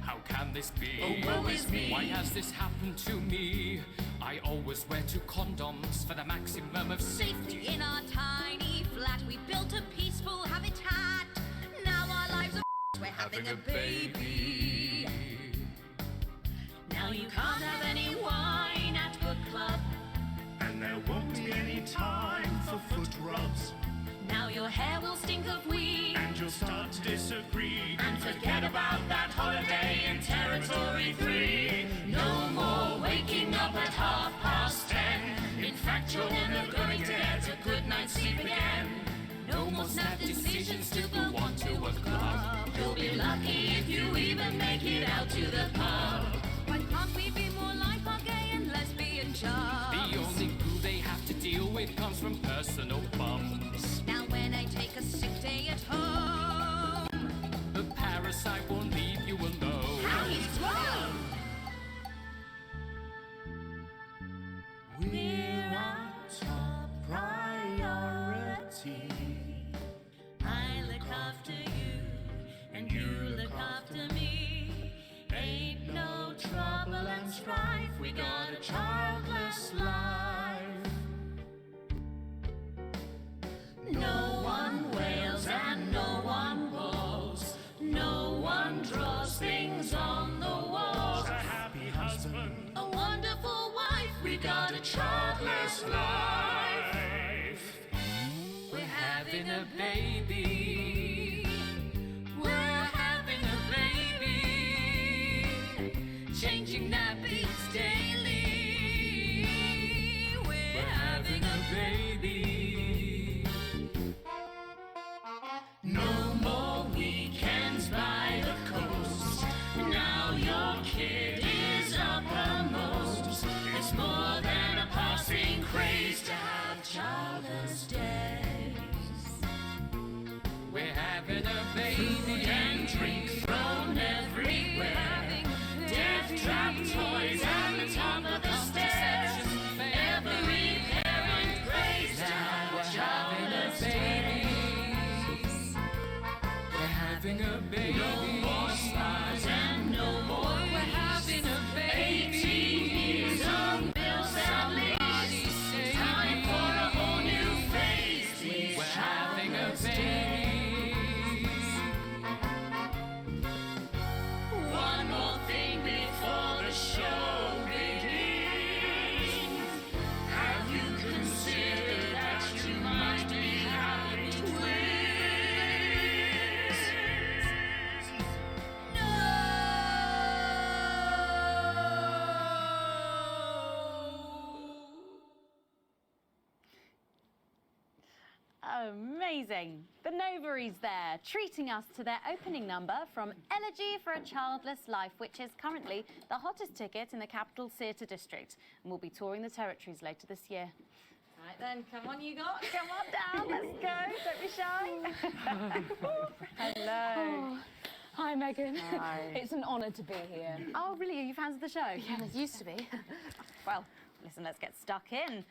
How can this be? Oh, woe is me. Why has this happened to me? I always wear 2 condoms for the maximum of Safety in our tiny flat. We built a peaceful habitat. Now our lives are we're having a baby. Now you can't have any wine at Book Club. And there won't be any time for foot rubs. Now your hair will stink of weed. And you'll start to disagree. And forget about that holiday in Territory 3. No more waking up at 10:30. In fact, you're never going to get a good night's sleep again. No more snap decisions to go on to a club. You'll be lucky if you even make it out to the pub. Why can't we be more like our gay and lesbian chums? The only glue they have to deal with comes from personal bums. Now when I take a sick day at home, The parasite won't leave you alone. how he's grown! We're our top priority. I look after you, and you look after me. Ain't no trouble and strife, we got a childless life. baby. We're having a baby. Changing nappies daily. We're having a baby. No more weekends by the coast. Now your kid is uppermost. It's more than a passing craze to have childless days. We're having a baby. Food and drink thrown everywhere. Death trap toys at the top of the stairs. Every parent prays to have childless babies. We're having a baby. No more spas and no more. We're having a baby. 18 years of bills and lease. Time for a whole new phase. We're having a baby. One more thing before the show begins. Have you considered that you might be having twins? Amazing. The Novaries there, treating us to their opening number from Elegy for a Childless Life, which is currently the hottest ticket in the Capital Theatre District, and will be touring the territories later this year. Right then, come on you lot, come on down, let's go, don't be shy. Hello. Oh, hi, Megan. Hi. It's an honour to be here. Oh, really? Are you fans of the show? Yes. Used to be. Well, listen, let's get stuck in.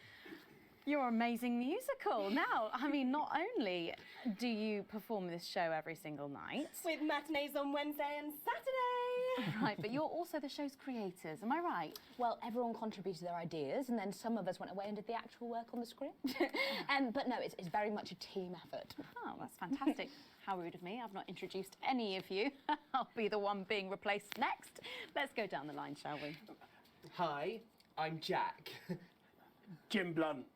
Your amazing musical. Now, I mean, not only do you perform this show every single night. With matinees on Wednesday and Saturday. Right, but you're also the show's creators, am I right? Well, everyone contributed their ideas, and then some of us went away and did the actual work on the script. But no, it's very much a team effort. Oh, that's fantastic. How rude of me. I've not introduced any of you. I'll be the one being replaced next. Let's go down the line, shall we? Hi, I'm Jack. Jim Blunt.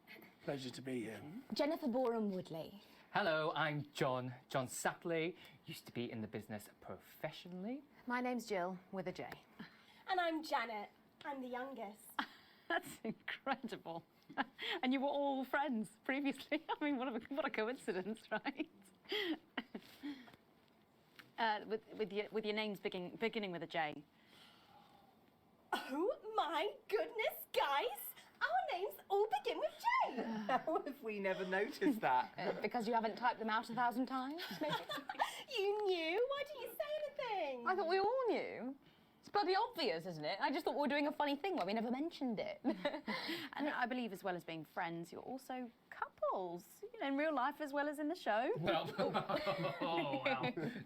Pleasure to be here. Jennifer Boram-Woodley. Hello, I'm John Sapley. Used to be in the business professionally. My name's Jill, with a J. And I'm Janet. I'm the youngest. That's incredible. And you were all friends previously. I mean, what a coincidence, right? With your names beginning with a J. Oh my goodness, guys! Our names all begin with J. How have we never noticed that? Because you haven't typed them out 1,000 times, maybe? You knew? Why didn't you say anything? I thought we all knew. It's bloody obvious, isn't it? I just thought we were doing a funny thing where we never mentioned it. And I believe as well as being friends, you're also couples, you know, in real life as well as in the show. Well,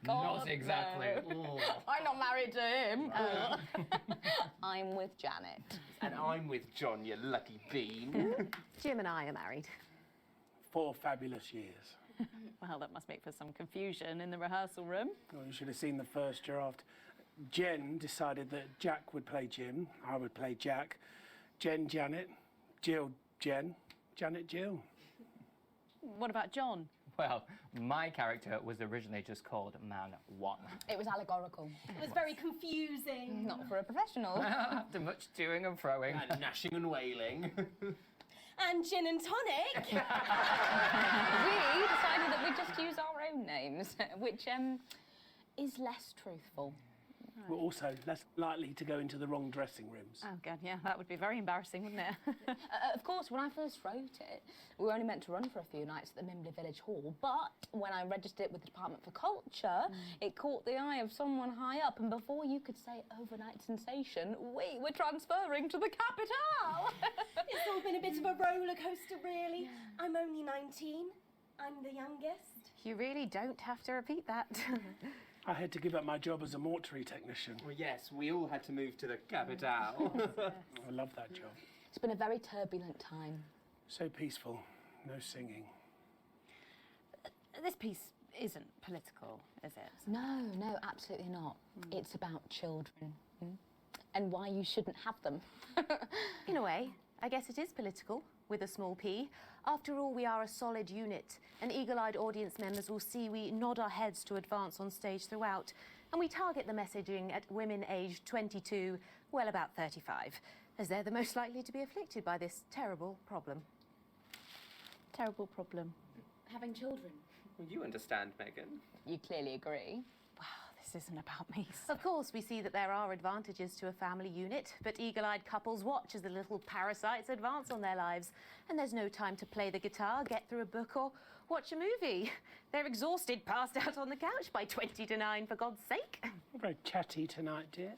not exactly. No. I'm not married to him. I'm with Janet. And I'm with John, you lucky bean. Jim and I are married. 4 fabulous years. Well, that must make for some confusion in the rehearsal room. Well, you should have seen the first draft. Jen decided that Jack would play Jim, I would play Jack, Jen Janet, Jill Jen, Janet Jill. What about John? Well, my character was originally just called Man 1. It was allegorical. It was very confusing. Not for a professional. After much toing and froing. And gnashing and wailing. And gin and tonic. We decided that we'd just use our own names, which is less truthful. We're also less likely to go into the wrong dressing rooms. Oh, God, yeah, that would be very embarrassing, wouldn't it? Of course, when I first wrote it, we were only meant to run for a few nights at the Mimbley Village Hall, but when I registered it with the Department for Culture, it caught the eye of someone high up, and before you could say overnight sensation, we were transferring to the capital. It's all been a bit of a roller coaster, really. I'm only 19. I'm the youngest. You really don't have to repeat that. I had to give up my job as a mortuary technician. Well, yes, we all had to move to the capital. I love that job. It's been a very turbulent time. So peaceful, no singing. This piece isn't political, is it? No, absolutely not. It's about children and why you shouldn't have them. In a way, I guess it is political. with a small p. After all, we are a solid unit, and eagle-eyed audience members will see we nod our heads to advance on stage throughout, and we target the messaging at women aged 22, well, about 35, as they're the most likely to be afflicted by this terrible problem. Terrible problem. Having children. You understand, Megan. You clearly agree. This isn't about me. Of course, we see that there are advantages to a family unit, but eagle-eyed couples watch as the little parasites advance on their lives. And there's no time to play the guitar, get through a book, or watch a movie. They're exhausted, passed out on the couch by 20 to 9, for God's sake. You're very chatty tonight, dear.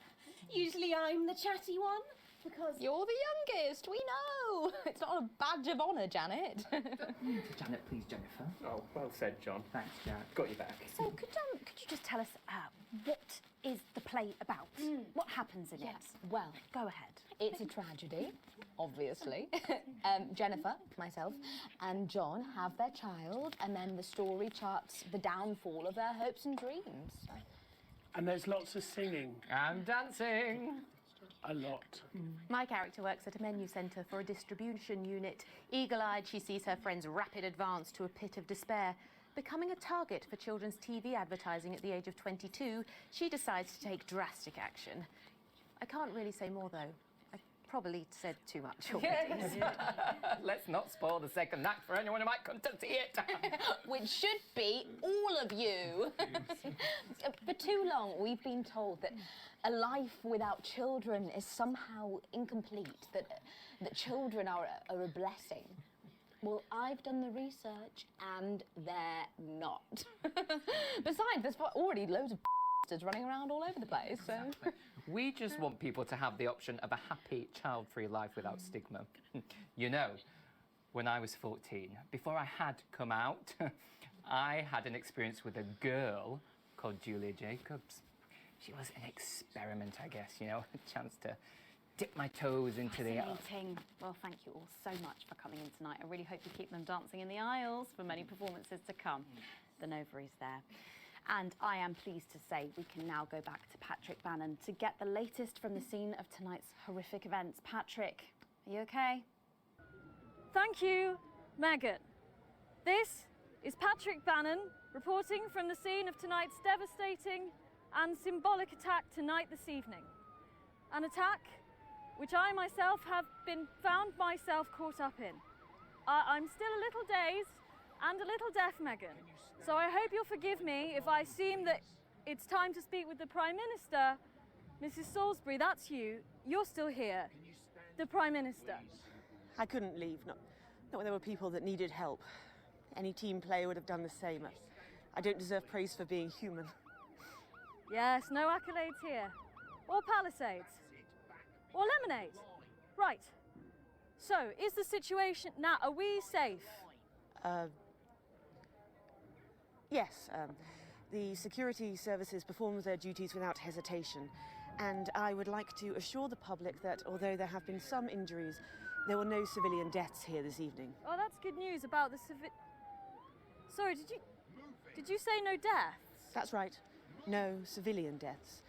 Usually I'm the chatty one, because... You're the youngest, we know. It's not a badge of honour, Janet. Janet, please, Jennifer. Oh, well said, John. Thanks, Jack. Got you back. So could you just tell us what is the play about? What happens in it? Well, go ahead. It's a tragedy, obviously. Jennifer, myself, and John have their child, and then the story charts the downfall of their hopes and dreams. And there's lots of singing. And dancing. A lot. My character works at a menu centre for a distribution unit. Eagle-eyed, she sees her friend's rapid advance to a pit of despair. Becoming a target for children's TV advertising at the age of 22, she decides to take drastic action. I can't really say more, though. I probably said too much already. Let's not spoil the second act for anyone who might come to see it. Which should be all of you. For too long, we've been told that a life without children is somehow incomplete, that children are a blessing. Well, I've done the research, and they're not. Besides, there's already loads of running around all over the place, so... Exactly. We just want people to have the option of a happy, child-free life without stigma. You know, when I was 14, before I had come out, I had an experience with a girl called Julia Jacobs. She was an experiment, I guess, you know, a chance to dip my toes into the... Fascinating. Well, thank you all so much for coming in tonight. I really hope you keep them dancing in the aisles for many performances to come. The Nova is there. And I am pleased to say we can now go back to Patrick Bannon to get the latest from the scene of tonight's horrific events. Patrick, are you okay? Thank you, Megan. This is Patrick Bannon reporting from the scene of tonight's devastating and symbolic attack tonight this evening. An attack which I myself have been found myself caught up in. I'm still a little dazed and a little deaf, Megan. So I hope you'll forgive me if I seem that it's time to speak with the Prime Minister. Mrs. Salisbury, that's you. You're still here. The Prime Minister. I couldn't leave, not when there were people that needed help. Any team player would have done the same. I don't deserve praise for being human. Yes, no accolades here. Or Palisades. Or lemonade. Right. So, is the situation... Now, are we safe? Yes, the security services perform their duties without hesitation. And I would like to assure the public that although there have been some injuries, there were no civilian deaths here this evening. Oh, that's good news about the Sorry, did you say no deaths? That's right. No civilian deaths.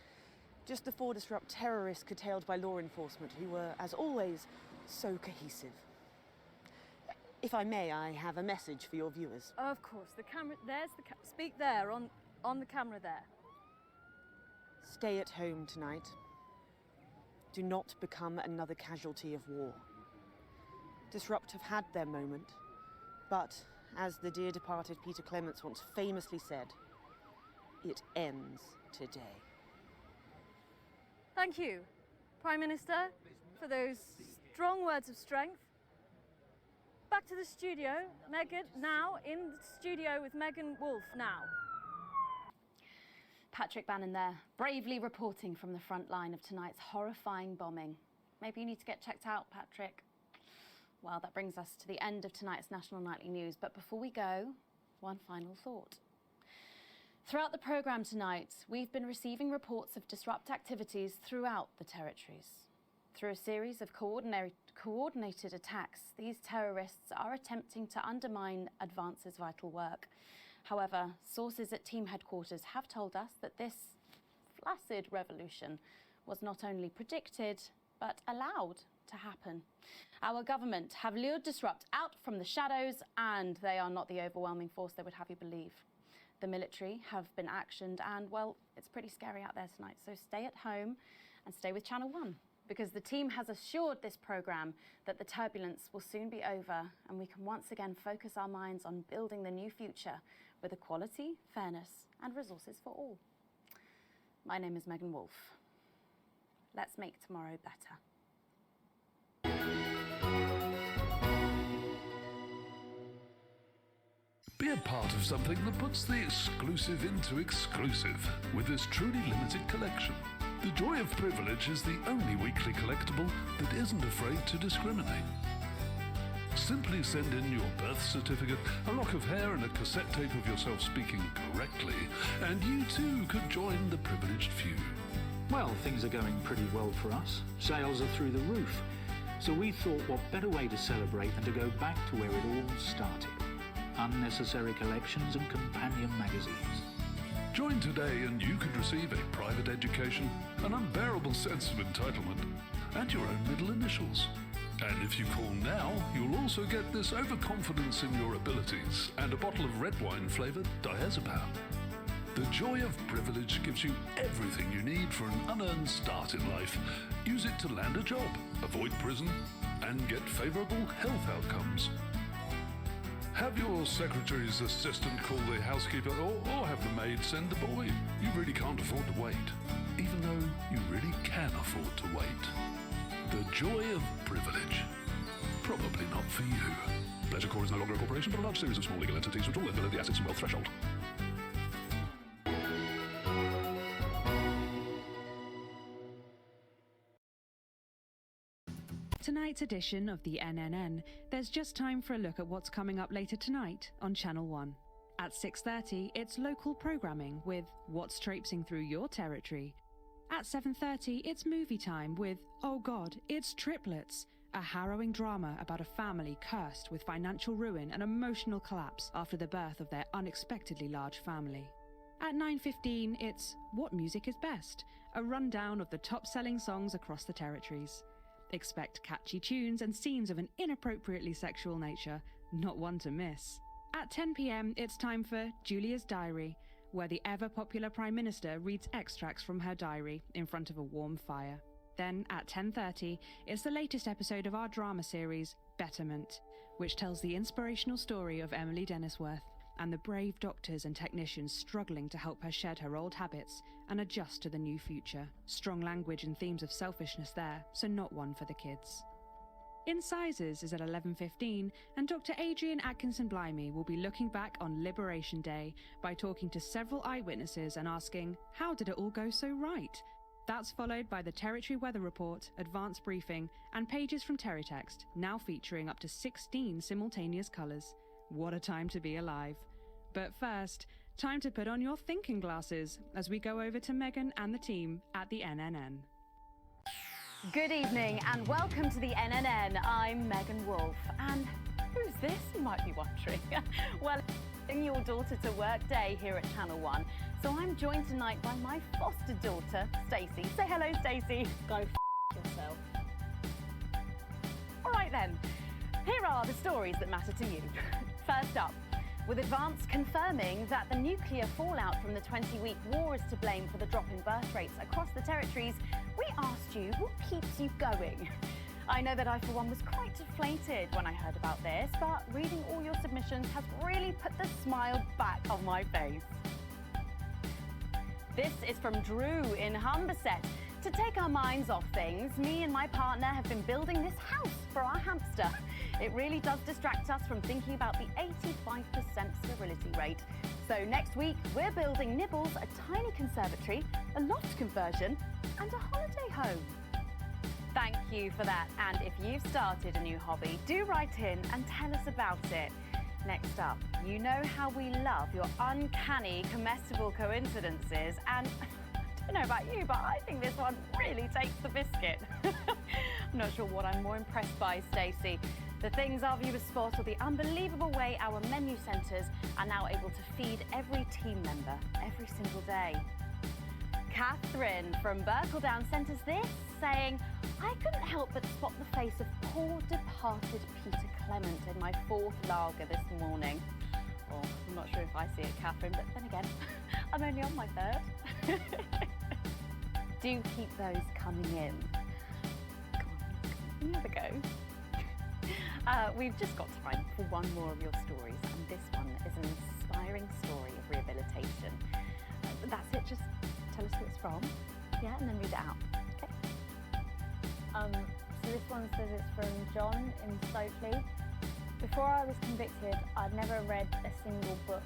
Just the 4 disrupt terrorists curtailed by law enforcement, who were, as always, so cohesive. If I may, I have a message for your viewers. Of course, the camera, there's the speak there, on the camera there. Stay at home tonight. Do not become another casualty of war. Disrupt have had their moment, but as the dear departed Peter Clements once famously said, it ends today. Thank you, Prime Minister, for those strong words of strength. Back to the studio. Megan, now in the studio with Megan Wolf now. Patrick Bannon there, bravely reporting from the front line of tonight's horrifying bombing. Maybe you need to get checked out, Patrick. Well, that brings us to the end of tonight's National Nightly News. But before we go, one final thought. Throughout the programme tonight, we've been receiving reports of disrupt activities throughout the territories. Through a series of coordinated attacks, these terrorists are attempting to undermine Advance's vital work. However, sources at team headquarters have told us that this flaccid revolution was not only predicted, but allowed to happen. Our government have lured Disrupt out from the shadows, and they are not the overwhelming force they would have you believe. The military have been actioned, and, well, it's pretty scary out there tonight, so stay at home and stay with Channel 1, because the team has assured this programme that the turbulence will soon be over and we can once again focus our minds on building the new future with equality, fairness and resources for all. My name is Megan Wolfe. Let's make tomorrow better. Be a part of something that puts the exclusive into exclusive with this truly limited collection. The Joy of Privilege is the only weekly collectible that isn't afraid to discriminate. Simply send in your birth certificate, a lock of hair and a cassette tape of yourself speaking correctly, and you too could join the privileged few. Well, things are going pretty well for us. Sales are through the roof. So we thought what better way to celebrate than to go back to where it all started. Unnecessary collections and companion magazines. Join today and you could receive a private education, an unbearable sense of entitlement, and your own middle initials. And if you call now, you'll also get this overconfidence in your abilities and a bottle of red wine flavoured diazepam. The Joy of Privilege gives you everything you need for an unearned start in life. Use it to land a job, avoid prison, and get favourable health outcomes. Have your secretary's assistant call the housekeeper or have the maid send the boy. You really can't afford to wait, even though you really can afford to wait. The Joy of Privilege. Probably not for you. Pleasure Corps is no longer a corporation, but a large series of small legal entities which all live below the assets and wealth threshold. Tonight's edition of the NNN, there's just time for a look at what's coming up later tonight on Channel 1. At 6:30, it's local programming with What's Traipsing Through Your Territory. At 7:30, it's movie time with Oh God, It's Triplets, a harrowing drama about a family cursed with financial ruin and emotional collapse after the birth of their unexpectedly large family. At 9:15, it's What Music Is Best, a rundown of the top-selling songs across the territories. Expect catchy tunes and scenes of an inappropriately sexual nature, not one to miss. At 10 p.m, it's time for Julia's Diary, where the ever-popular Prime Minister reads extracts from her diary in front of a warm fire. Then, at 10:30, it's the latest episode of our drama series, Betterment, which tells the inspirational story of Emily Dennisworth and the brave doctors and technicians struggling to help her shed her old habits and adjust to the new future. Strong language and themes of selfishness there, so not one for the kids. Incisors is at 11:15, and Dr. Adrian Atkinson-Blimey will be looking back on Liberation Day by talking to several eyewitnesses and asking, how did it all go so right? That's followed by the Territory Weather Report, Advanced Briefing, and pages from Terrytext, now featuring up to 16 simultaneous colours. What a time to be alive. But first, time to put on your thinking glasses as we go over to Megan and the team at the NNN. Good evening and welcome to the NNN. I'm Megan Wolfe. And who's this, you might be wondering? Well, it's your daughter to work day here at Channel 1. So I'm joined tonight by my foster daughter, Stacey. Say hello, Stacey. Go yourself. All right then, here are the stories that matter to you. First up, with Advance confirming that the nuclear fallout from the 20-week war is to blame for the drop in birth rates across the territories, we asked you what keeps you going. I know that I, for one, was quite deflated when I heard about this, but reading all your submissions has really put the smile back on my face. This is from Drew in Humberset. To take our minds off things, me and my partner have been building this house for our hamster. It really does distract us from thinking about the 85% sterility rate. So next week, we're building Nibbles a tiny conservatory, a loft conversion, and a holiday home. Thank you for that. And if you've started a new hobby, do write in and tell us about it. Next up, you know how we love your uncanny comestible coincidences, and I don't know about you, but I think this one really takes the biscuit. I'm not sure what I'm more impressed by, Stacey. The things our viewers spot or the unbelievable way our menu centres are now able to feed every team member every single day. Catherine from Berkeldown sent us this, saying, I couldn't help but spot the face of poor departed Peter Clement in my 4th lager this morning. Well, I'm not sure if I see it, Catherine, but then again, I'm only on my 3rd. Do keep those coming in. Come on, have a go. We've just got time for one more of your stories, and this one is an inspiring story of rehabilitation. That's it, just tell us who it's from, yeah, and then read it out, okay? So this one says it's from John in Stokely. Before I was convicted, I'd never read a single book,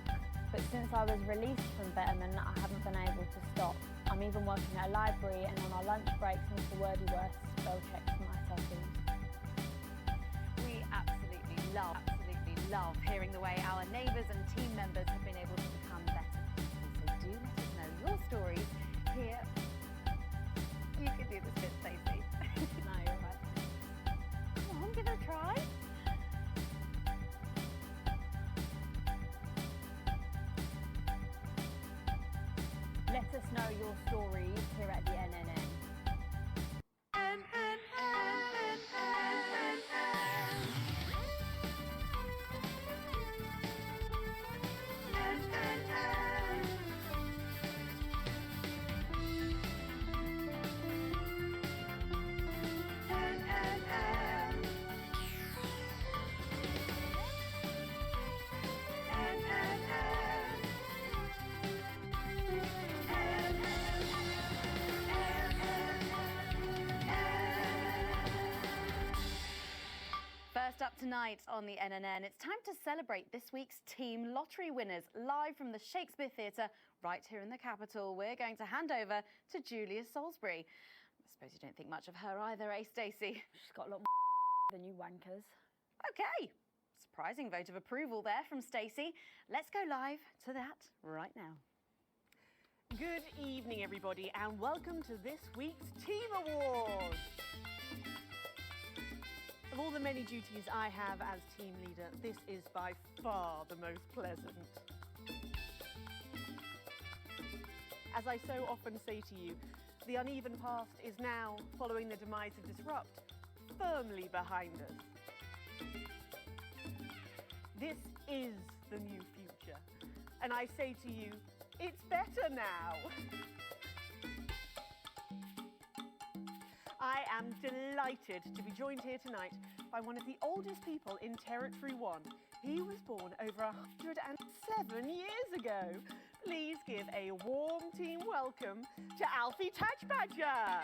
but since I was released from Betterman, I haven't been able to stop. I'm even working at a library, and on our lunch breaks, Mr. Wordyworth spell checks my tattoos. We absolutely love hearing the way our neighbours and team members have been able to become better people. So do let us know your stories here. You can do this bit, Stacey. No, you're right. Come on, give it a try. Let us know your stories here at the NNN. First up tonight on the NNN, it's time to celebrate this week's team lottery winners live from the Shakespeare Theatre right here in the capital. We're going to hand over to Julia Salisbury. I suppose you don't think much of her either, eh, Stacey? She's got a lot more than you wankers. Okay, surprising vote of approval there from Stacey. Let's go live to that right now. Good evening, everybody, and welcome to this week's Team Awards. Of all the many duties I have as team leader, this is by far the most pleasant. As I so often say to you, the uneven past is now, following the demise of Disrupt, firmly behind us. This is the new future, and I say to you, it's better now. I am delighted to be joined here tonight by one of the oldest people in Territory 1. He was born over 107 years ago. Please give a warm team welcome to Alfie Tatchbadger.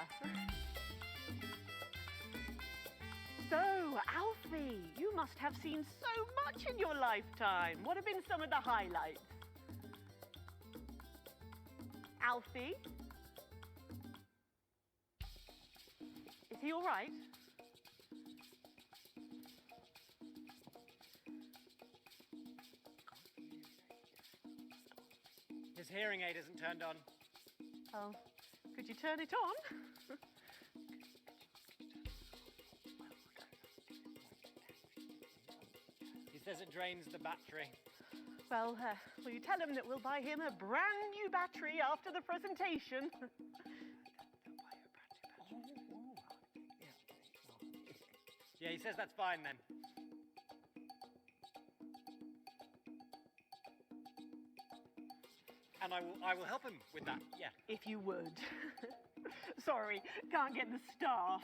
So, Alfie, you must have seen so much in your lifetime. What have been some of the highlights? Alfie? Is he all right? His hearing aid isn't turned on. Oh, could you turn it on? He says it drains the battery. Well, will you tell him that we'll buy him a brand new battery after the presentation? Yeah, he says that's fine then. And I will help him with that, yeah. If you would. Sorry, can't get the staff.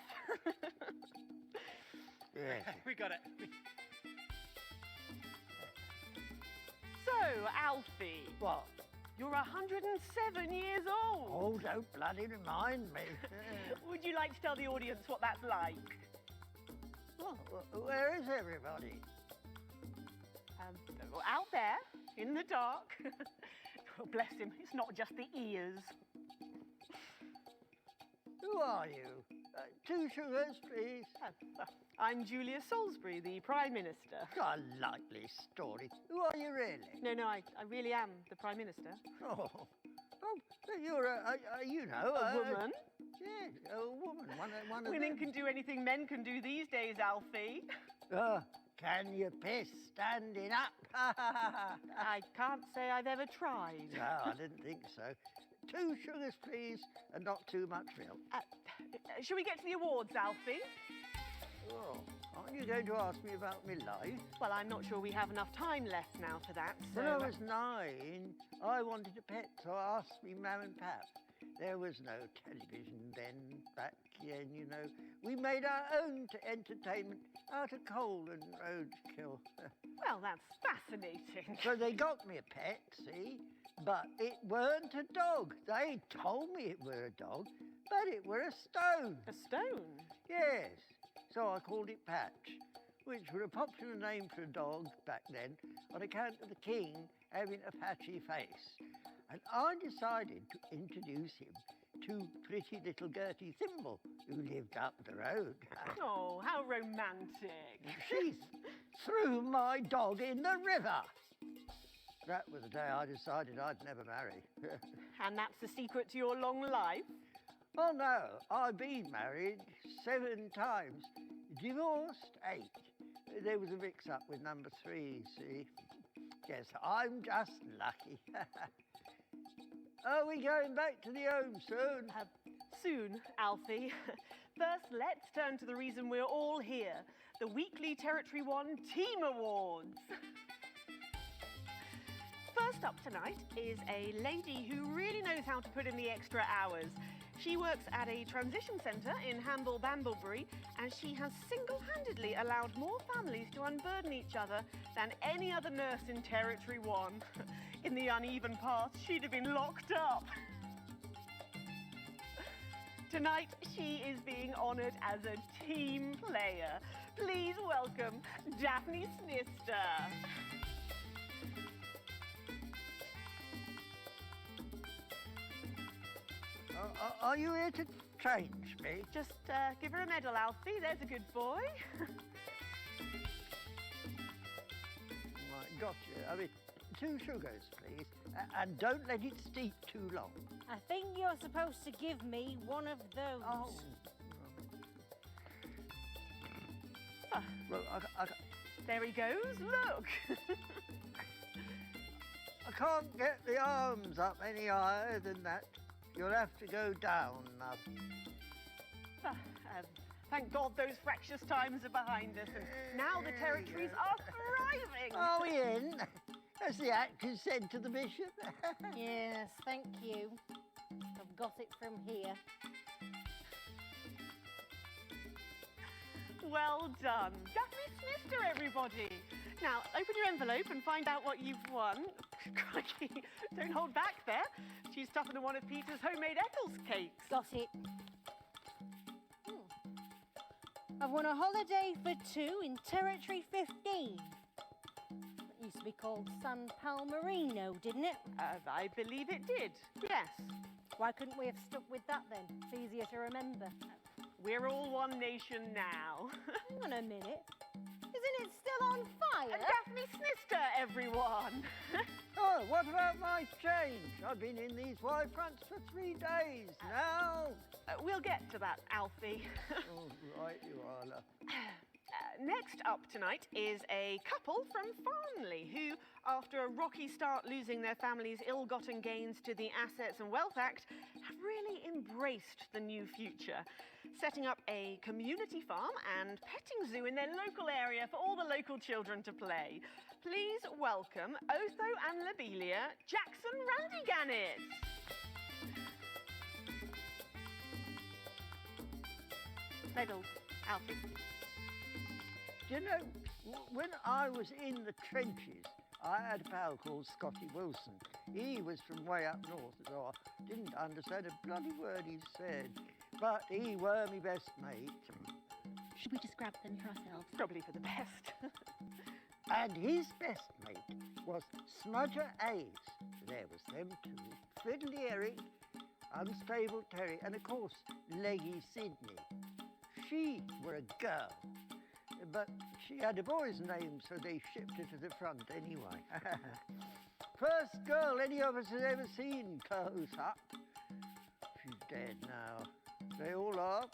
We got it. So, Alfie. What? You're 107 years old. Oh, don't bloody remind me. Would you like to tell the audience what that's like? Well, where is everybody? Out there, in the dark. Oh, bless him, it's not just the ears. Who are you? 2 sugars, please. I'm Julia Salisbury, the Prime Minister. A likely story. Who are you really? No, I really am the Prime Minister. Oh, you're a woman? Yeah, a woman. One of Women them. can do anything men can do these days, Alfie. Can you piss standing up? I can't say I've ever tried. No, I didn't think so. 2 sugars, please, and not too much milk. Shall we get to the awards, Alfie? Oh, aren't you going to ask me about my life? Well, I'm not sure we have enough time left now for that, so... When I was 9, I wanted a pet, so I asked me mum and pap. There was no television then, back then, you know. We made our own entertainment out of coal and roadkill. Well, that's fascinating. So they got me a pet, see? But it weren't a dog. They told me it were a dog, but it were a stone. A stone? Yes. So I called it Patch, which was a popular name for a dog back then on account of the king having a patchy face. And I decided to introduce him to pretty little Gertie Thimble, who lived up the road. Oh, how romantic. She threw my dog in the river. That was the day I decided I'd never marry. And that's the secret to your long life? Oh, no. I've been married 7 times. Divorced 8. There was a mix-up with number 3, see? Yes, I'm just lucky. Are we going back to the home soon? Soon, Alfie. First, let's turn to the reason we're all here, the weekly Territory 1 Team Awards. First up tonight is a lady who really knows how to put in the extra hours. She works at a transition centre in Hamble-Bamblebury, and she has single-handedly allowed more families to unburden each other than any other nurse in Territory 1. In the uneven paths, she'd have been locked up. Tonight, she is being honoured as a team player. Please welcome Daphne Snister. Are you here to change me? Just give her a medal, Alfie. There's a good boy. Right, gotcha. I mean, 2 sugars, please. And don't let it steep too long. I think you're supposed to give me one of those. Oh. Well, There he goes. Look. I can't get the arms up any higher than that. You'll have to go down, love. Thank God those fractious times are behind us, and now the territories are thriving. Are we in? As the actors said to the bishop. Yes, thank you. I've got it from here. Well done. Daphne Snister, everybody. Now, open your envelope and find out what you've won. Crikey, don't hold back there. She's tougher than one of Peter's homemade Eccles cakes. Got it. I've won a holiday for 2 in Territory 15. It used to be called San Palmerino, didn't it? I believe it did, yes. Why couldn't we have stuck with that then? It's easier to remember. We're all one nation now. Hang on a minute. Isn't it still on fire? Daphne Snister, everyone. Oh, what about my change? I've been in these wide fronts for 3 days now. We'll get to that, Alfie. Oh, right you are, love. Next up tonight is a couple from Farnley who, after a rocky start losing their family's ill-gotten gains to the Assets and Wealth Act, have really embraced the new future, setting up a community farm and petting zoo in their local area for all the local children to play. Please welcome Otho and Lobelia Jackson Randy-Gannett. Medals, Alfie. Do you know, when I was in the trenches, I had a pal called Scotty Wilson. He was from way up north, so I didn't understand a bloody word he said. But he were my best mate. Should we just grab them for ourselves? Probably for the best. And his best mate was Smudger Ace. There was them 2. Fiddly Eric, Unstable Terry, and of course, Leggy Sydney. She were a girl. But she had a boy's name, so they shipped her to the front anyway. First girl any of us has ever seen close up. She's dead now. They all are.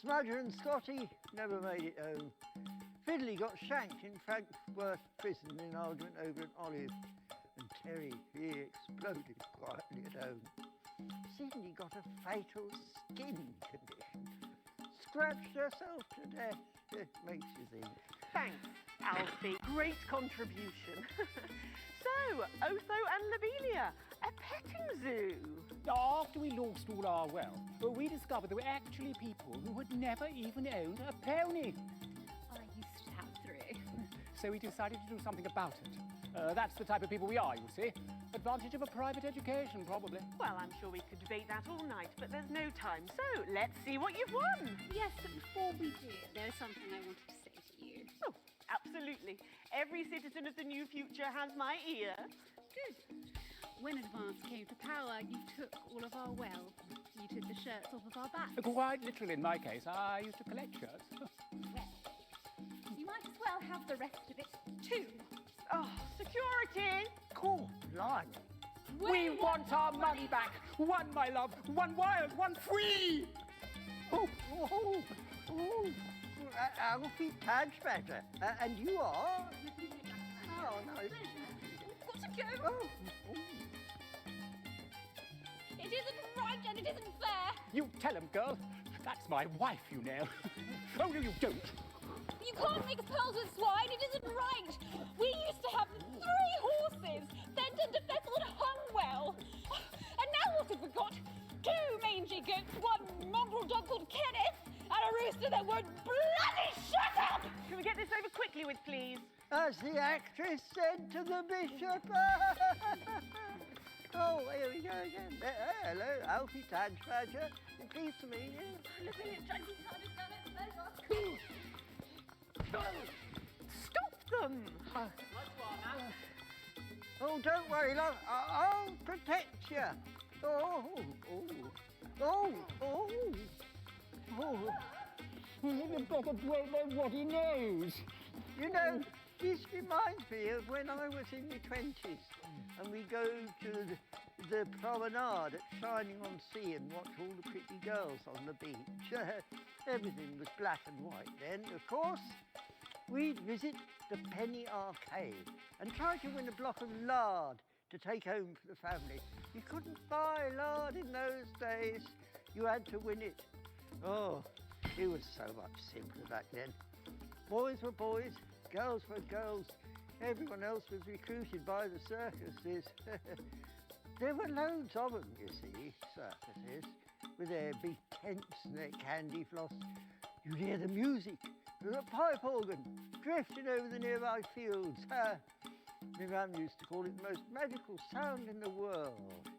Smudger and Scotty never made it home. Fiddly got shanked in Frankfurt prison in an argument over an olive. And Terry, he exploded quietly at home. Sydney got a fatal skin condition. Scratched herself to death. It makes you think. Thanks, Alfie. Great contribution. So, Otho and Lobelia, a petting zoo. After we lost all our wealth, we discovered there were actually people who had never even owned a pony. I used to have 3. So we decided to do something about it. That's the type of people we are, you see. Advantage of a private education, probably. Well, I'm sure we could debate that all night, but there's no time. So, let's see what you've won. Yes, but before we do, there's something I wanted to say to you. Oh, absolutely. Every citizen of the new future has my ear. Good. When Advance came to power, you took all of our wealth. You took the shirts off of our backs. Quite literally, in my case, I used to collect shirts. Well, you might as well have the rest of it, too. Oh, security! Cool, blimey. We want our money back. One, my love. One wild, one free. Oh, oh, oh. Alfie Tadgebatter. And you are? Oh, no. Got to go. Oh. It isn't right and it isn't fair. You tell him, girl. That's my wife, you know. Oh, no, you don't. You can't make pearls with swine. It isn't right. We used to have 3 horses, fed and defected and hung well. And now what have we got? 2 mangy goats, 1 mongrel dog called Kenneth, and a rooster that won't bloody shut up! Can we get this over quickly with, please? As the actress said to the bishop. Oh, here we go again. Hello, Alfie Tadgebatter. Pleased to meet you. Stop them! Oh, don't worry, love. I'll protect you. Oh, oh, oh, oh, oh. You better blow what he knows. You know, this reminds me of when I was in my 20s and we go to the promenade at Shining on Sea and watch all the pretty girls on the beach. Everything was black and white then, of course. We'd visit the Penny Arcade and try to win a block of lard to take home for the family. You couldn't buy lard in those days. You had to win it. Oh, it was so much simpler back then. Boys were boys, girls were girls. Everyone else was recruited by the circuses. There were loads of them, you see, circuses, with their big tents and their candy floss. You'd hear the music, the pipe organ, drifting over the nearby fields. My mum used to call it the most magical sound in the world.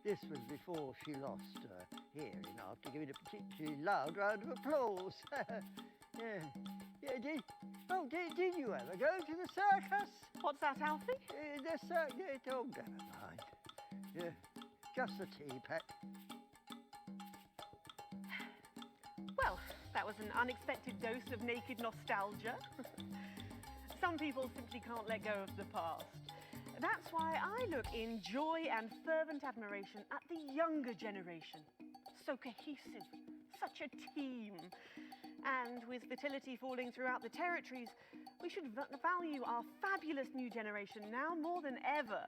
This was before she lost her hearing after giving a particularly loud round of applause. Did you ever go to the circus? What's that, Alfie? The circus. Oh, never mind. Yeah, just a tea, pet. Well, that was an unexpected dose of naked nostalgia. Some people simply can't let go of the past. That's why I look in joy and fervent admiration at the younger generation. So cohesive, such a team. And with fertility falling throughout the territories, we should value our fabulous new generation now more than ever.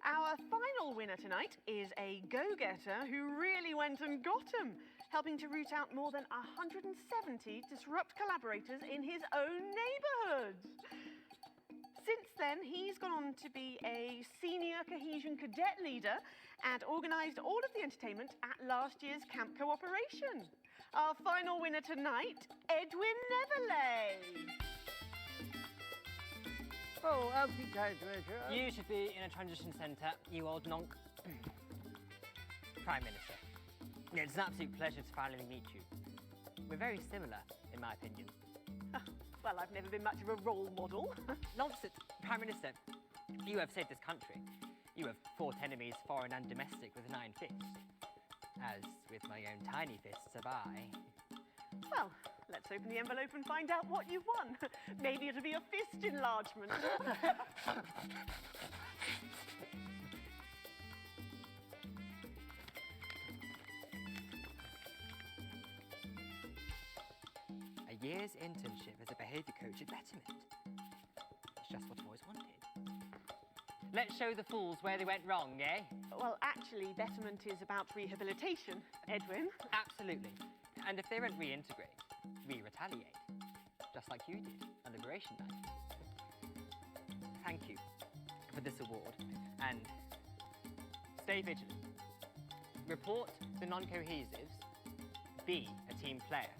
Our final winner tonight is a go-getter who really went and got 'em, helping to root out more than 170 disrupt collaborators in his own neighbourhood. Since then, he's gone on to be a senior cohesion cadet leader and organised all of the entertainment at last year's camp cooperation. Our final winner tonight, Edwin Neverley. Oh, Alfie Tadgebatter. You should be in a transition centre, you old nonk. Prime Minister. It's an absolute pleasure to finally meet you. We're very similar, in my opinion. Well, I've never been much of a role model. Nonsense. Prime Minister, you have saved this country. You have fought enemies, foreign and domestic, with an iron fist. As with my own tiny fists have I. Well, let's open the envelope and find out what you've won. Maybe it'll be a fist enlargement. A year's internship as a behaviour coach at Betterment. It's just what I've always wanted. Let's show the fools where they went wrong, eh? Well, actually, betterment is about rehabilitation, Edwin. Absolutely. And if they don't reintegrate, we retaliate. Just like you did on Liberation Night. Thank you for this award, and stay vigilant. Report the non-cohesives. Be a team player.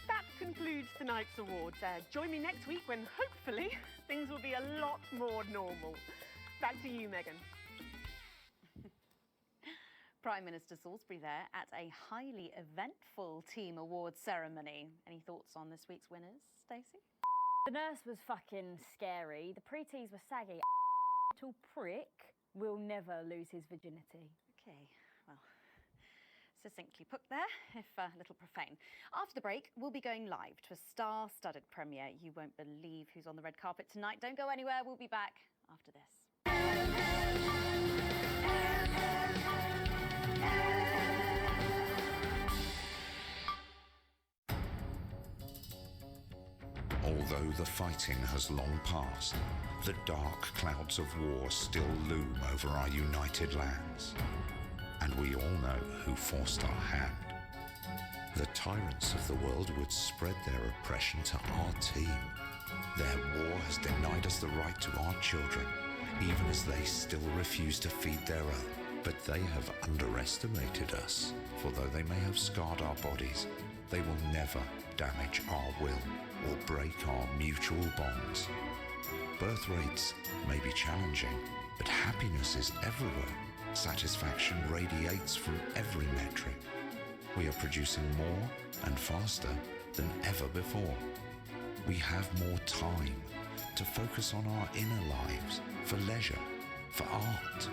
That concludes tonight's awards. Join me next week when, hopefully, things will be a lot more normal. Back to you, Megan. Prime Minister Salisbury there at a highly eventful team awards ceremony. Any thoughts on this week's winners, Stacey? The nurse was fucking scary. The pretees were saggy. Little prick will never lose his virginity. Okay, well, succinctly put there, if a little profane. After the break, we'll be going live to a star-studded premiere. You won't believe who's on the red carpet tonight. Don't go anywhere. We'll be back after this. Although the fighting has long passed, the dark clouds of war still loom over our united lands. And we all know who forced our hand. The tyrants of the world would spread their oppression to our team. Their war has denied us the right to our children, even as they still refuse to feed their own. But they have underestimated us, for though they may have scarred our bodies, they will never damage our will or break our mutual bonds. Birth rates may be challenging, but happiness is everywhere. Satisfaction radiates from every metric. We are producing more and faster than ever before. We have more time to focus on our inner lives, for leisure, for art.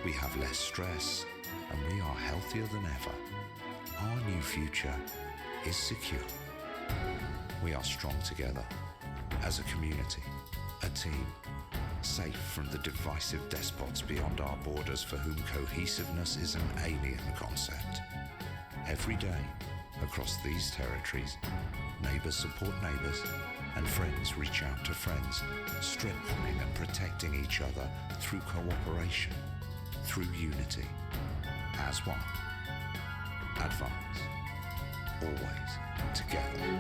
We have less stress, and we are healthier than ever. Our new future is secure. We are strong together, as a community, a team, safe from the divisive despots beyond our borders for whom cohesiveness is an alien concept. Every day, across these territories, neighbours support neighbours, and friends reach out to friends, strengthening and protecting each other through cooperation, through unity, as one. Advance, always together.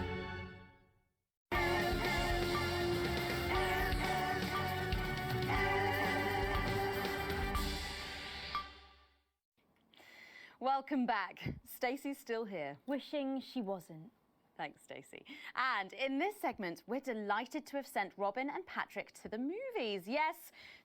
Welcome back. Stacey's still here. Wishing she wasn't. Thanks, Stacey. And in this segment, we're delighted to have sent Robin and Patrick to the movies. Yes,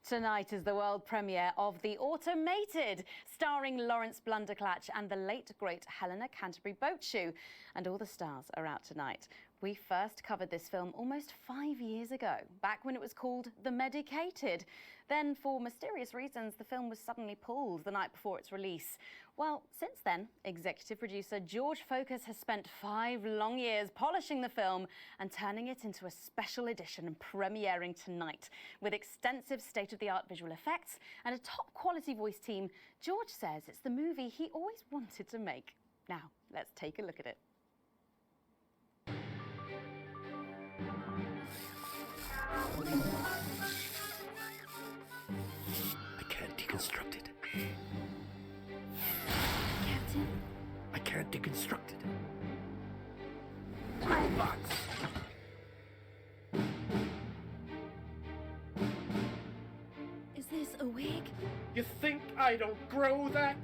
tonight is the world premiere of The Automated, starring Lawrence Blunderclatch and the late, great Helena Canterbury Boatshoe. And all the stars are out tonight. We first covered this film almost 5 years ago, back when it was called The Medicated. Then, for mysterious reasons, the film was suddenly pulled the night before its release. Well, since then, executive producer George Focus has spent 5 long years polishing the film and turning it into a special edition and premiering tonight. With extensive state-of-the-art visual effects and a top-quality voice team, George says it's the movie he always wanted to make. Now, let's take a look at it. I can't deconstruct it. Captain? I can't deconstruct it. Robots! Is this a wig? You think I don't grow that?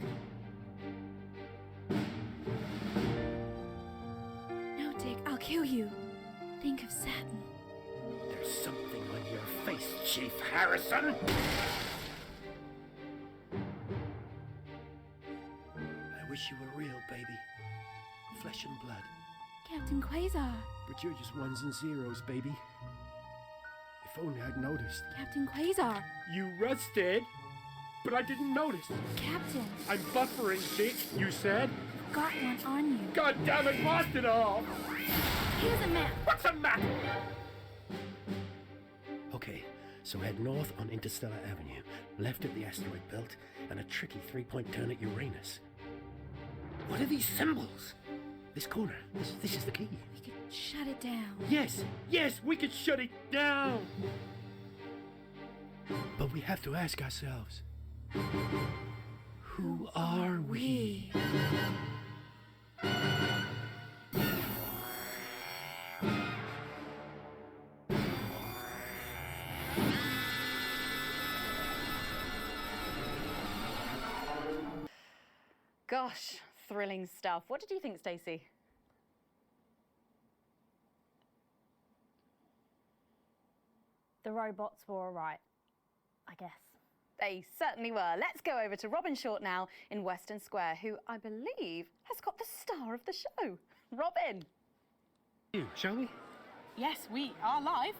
No, Dick, I'll kill you. Think of Saturn. There's something on your face, Chief Harrison! I wish you were real, baby. Flesh and blood. Captain Quasar. But you're just ones and zeros, baby. If only I'd noticed. Captain Quasar. You rusted, but I didn't notice. Captain. I'm buffering, Dick, you said. Got one on you. God damn it, lost it all! Here's a map. What's a map? Okay, so head north on Interstellar Avenue, left at the asteroid belt, and a tricky 3-point turn at Uranus. What are these symbols? This corner, this is the key. We could shut it down. Yes, we could shut it down! But we have to ask ourselves, who are we? Gosh, thrilling stuff. What did you think, Stacey? The robots were all right, I guess. They certainly were. Let's go over to Robin Short now in Western Square, who I believe has got the star of the show. Robin. Shall we? Yes, we are live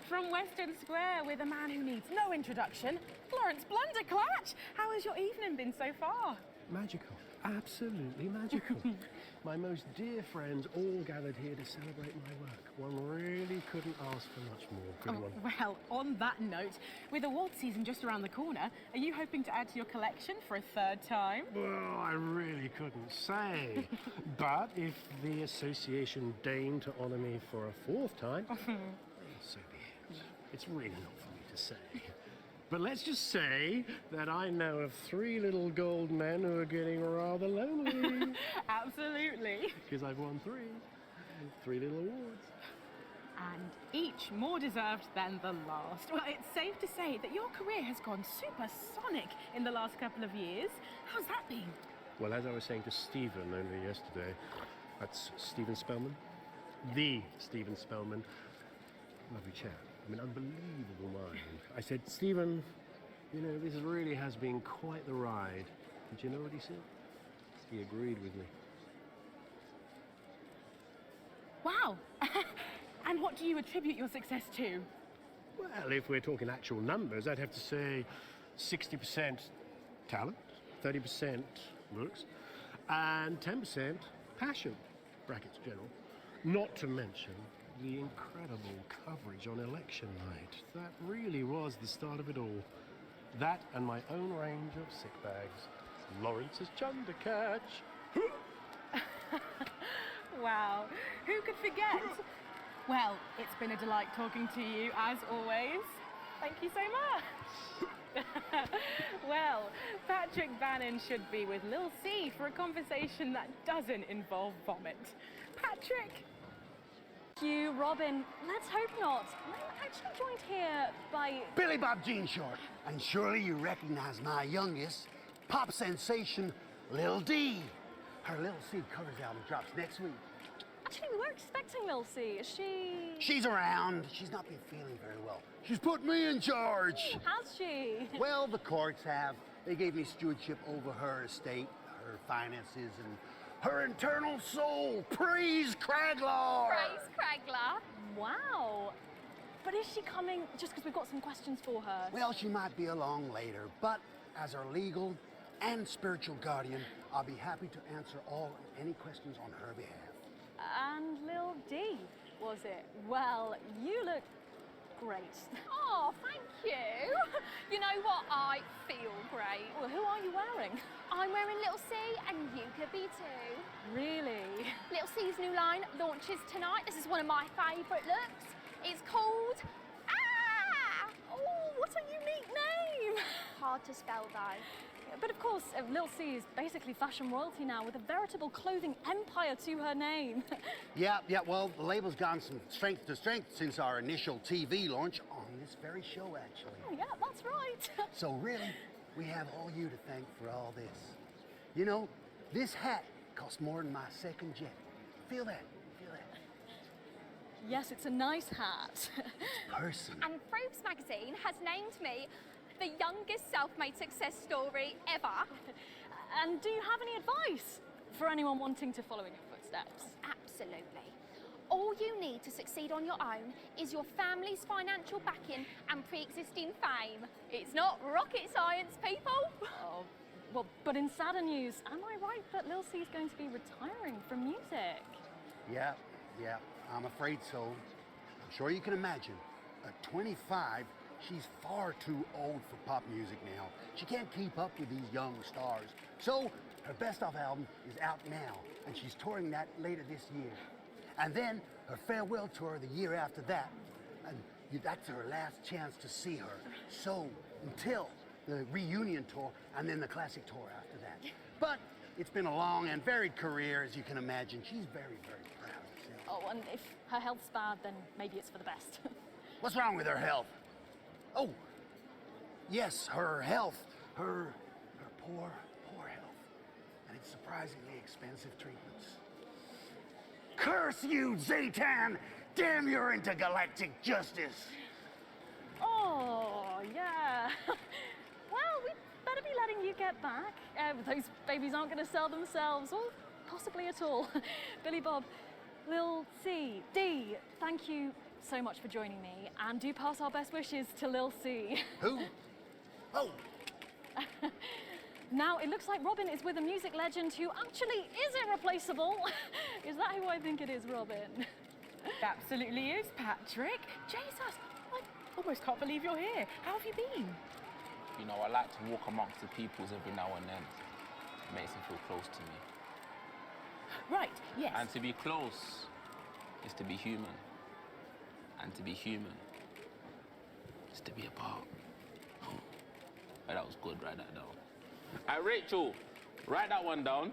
from Western Square with a man who needs no introduction, Florence Blunderclatch. How has your evening been so far? Magical. Absolutely magical. My most dear friends all gathered here to celebrate my work. One really couldn't ask for much more, could one? Well, on that note, with award season just around the corner, are you hoping to add to your collection for a third time? Well, I really couldn't say. But if the association deigned to honour me for a fourth time, so be it. It's really not for me to say. But let's just say that I know of 3 little gold men who are getting rather lonely. Absolutely. Because I've won 3 little awards. And each more deserved than the last. Well, it's safe to say that your career has gone supersonic in the last couple of years. How's that been? Well, as I was saying to Stephen only yesterday, that's Stephen Spellman, the Stephen Spellman, lovely chap. I mean, unbelievable mind. I said, Stephen, you know, this really has been quite the ride. And you know what he said? He agreed with me. Wow. And what do you attribute your success to? Well, if we're talking actual numbers, I'd have to say 60% talent, 30% looks, and 10% passion, brackets general. Not to mention the incredible coverage on election night. That really was the start of it all. That and my own range of sick bags. Lawrence's Chundercatch. Wow, who could forget? Well, it's been a delight talking to you, as always. Thank you so much. Well, Patrick Bannon should be with Lil C for a conversation that doesn't involve vomit. Patrick! Thank you, Robin. Let's hope not. I'm actually joined here by Billy Bob Jean Short. And surely you recognize my youngest, pop sensation, Lil D. Her Lil C covers album drops next week. Actually, we weren't expecting Lil C. Is she? She's around. She's not been feeling very well. She's put me in charge. Has she? Well, the courts have. They gave me stewardship over her estate, her finances, and her internal soul. Praise Craglar! Praise Craglar. Wow. But is she coming just because we've got some questions for her? Well, she might be along later, but as her legal and spiritual guardian, I'll be happy to answer all and any questions on her behalf. And Lil D, was it? Well, you look great. Oh, thank you. You know what? I feel great. Well, who are you wearing? I'm wearing Little C, and you could be too. Really? Little C's new line launches tonight. This is one of my favourite looks. It's called... Ah! Oh, what a unique name! Hard to spell, though. But of course, Lil C is basically fashion royalty now with a veritable clothing empire to her name. Yeah, well, the label's gone from strength to strength since our initial TV launch on this very show, actually. Oh, yeah, that's right. So really, we have all you to thank for all this. You know, this hat cost more than my second jet. Feel that? Feel that? Yes, it's a nice hat. Person. And Forbes magazine has named me the youngest self-made success story ever. And do you have any advice for anyone wanting to follow in your footsteps? Absolutely. All you need to succeed on your own is your family's financial backing and pre-existing fame. It's not rocket science, people. Oh, well, but in sadder news, am I right that Lil C is going to be retiring from music? Yeah, I'm afraid so. I'm sure you can imagine. At 25, she's far too old for pop music now. She can't keep up with these young stars. So her best of album is out now, and she's touring that later this year. And then her farewell tour the year after that. And That's her last chance to see her. So, until the reunion tour and then the classic tour after that. But it's been a long and varied career, as you can imagine. She's very, very proud of herself. Oh, and if her health's bad, then maybe it's for the best. What's wrong with her health? Oh, yes, her health. Her poor health. And it's surprisingly expensive treatments. Curse you, Zaytan! Damn your intergalactic justice! Oh, yeah. Well, we'd better be letting you get back. Those babies aren't going to sell themselves, or possibly at all. Billy Bob, Lil C, D, thank you so much for joining me, and do pass our best wishes to Lil C. Who? Oh. Now, it looks like Robin is with a music legend who actually is irreplaceable. Is that who I think it is, Robin? Absolutely is, Patrick. Jesus, I almost can't believe you're here. How have you been? You know, I like to walk amongst the peoples every now and then. It makes them feel close to me. Right, yes. And to be close is to be human. And to be human is to be apart. Oh, that was good, write that down. Hey, Rachel, write that one down.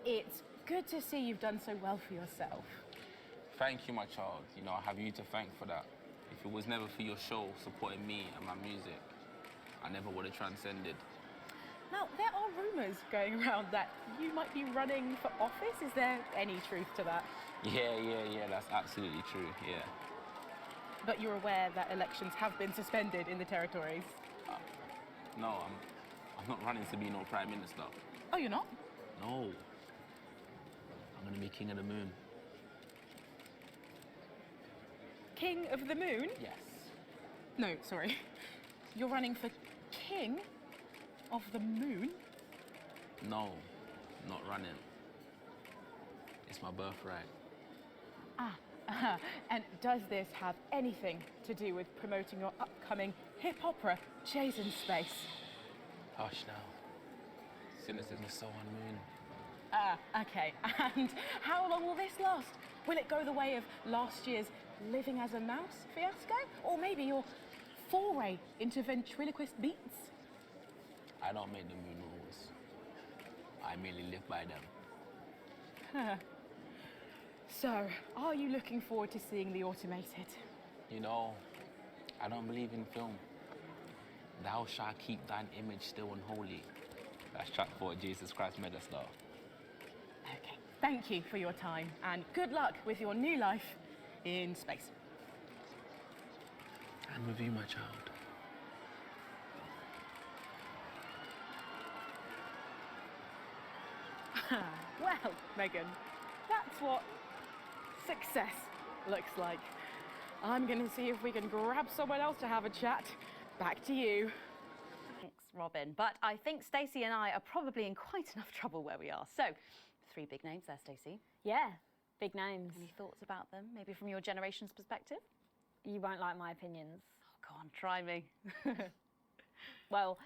It's good to see you've done so well for yourself. Thank you, my child. You know, I have you to thank for that. If it was never for your show supporting me and my music, I never would have transcended. Now, there are rumours going around that you might be running for office. Is there any truth to that? Yeah, that's absolutely true, yeah. But you're aware that elections have been suspended in the territories? No, I'm not running to be no Prime Minister. Oh, you're not? No. I'm gonna be King of the Moon. King of the Moon? Yes. No, sorry. You're running for King of the Moon? No, not running. It's my birthright. And does this have anything to do with promoting your upcoming hip opera, Jay's in Space? Hush now. Cynicism is so unmoon. Okay. And how long will this last? Will it go the way of last year's Living as a Mouse fiasco? Or maybe your foray into ventriloquist beats? I don't make the moon rules. I merely live by them. So, are you looking forward to seeing The Automated? You know, I don't believe in film. Thou shalt keep thine image still unholy. That's track 4, Jesus Christ Megastar. Okay, thank you for your time, and good luck with your new life in space. And with you, my child. Well, Megan, that's what success looks like. I'm gonna see if we can grab someone else to have a chat. Back to you. Thanks, Robin. But I think Stacey and I are probably in quite enough trouble where we are. So, 3 big names there, Stacey. Yeah, big names. Any thoughts about them, maybe from your generation's perspective? You won't like my opinions. Oh, go on, try me. Well,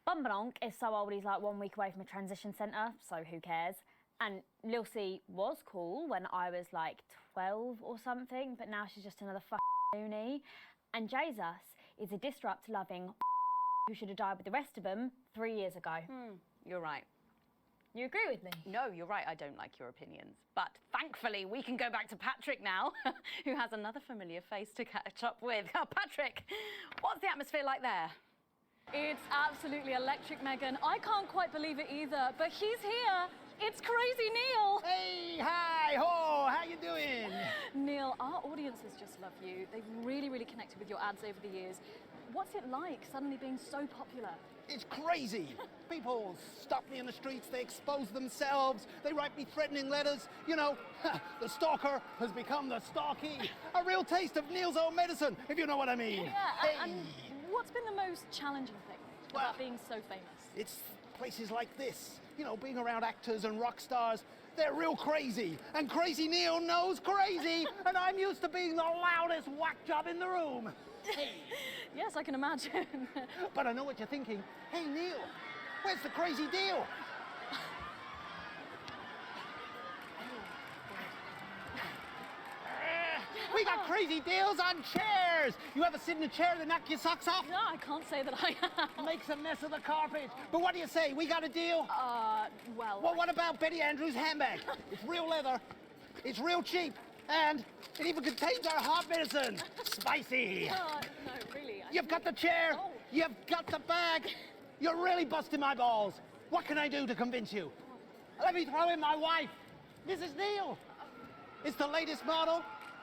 Bumbanonk is so old he's like 1 week away from a transition centre, so who cares? And Lil C was cool when I was like 12 or something, but now she's just another loony. And Jesus is a disrupt-loving who should have died with the rest of them 3 years ago. You're right. You agree with me? No, you're right, I don't like your opinions. But thankfully, we can go back to Patrick now, who has another familiar face to catch up with. Patrick, what's the atmosphere like there? It's absolutely electric, Megan. I can't quite believe it either, but he's here. It's Crazy Neil. Hey, hi, ho, how you doing? Neil, our audiences just love you. They've really connected with your ads over the years. What's it like suddenly being so popular? It's crazy. People stop me in the streets, they expose themselves, they write me threatening letters. You know, the stalker has become the stalky. A real taste of Neil's own medicine, if you know what I mean. Yeah, Hey. and what's been the most challenging thing about being so famous? It's places like this. You know, being around actors and rock stars, they're real crazy. And Crazy Neil knows crazy, and I'm used to being the loudest whack job in the room. Hey. Yes, I can imagine. But I know what you're thinking. Hey, Neil, where's the crazy deal? We got crazy deals on chairs. You ever sit in a chair that knock your socks off? No, I can't say that I have. Makes a mess of the carpet. But what do you say? We got a deal? Well... Well, what about Betty Andrews' handbag? It's real leather. It's real cheap. And it even contains our heart medicine. Spicy. No, really. You've got the chair. Oh. You've got the bag. You're really busting my balls. What can I do to convince you? Let me throw in my wife, Mrs. Neal. It's the latest model.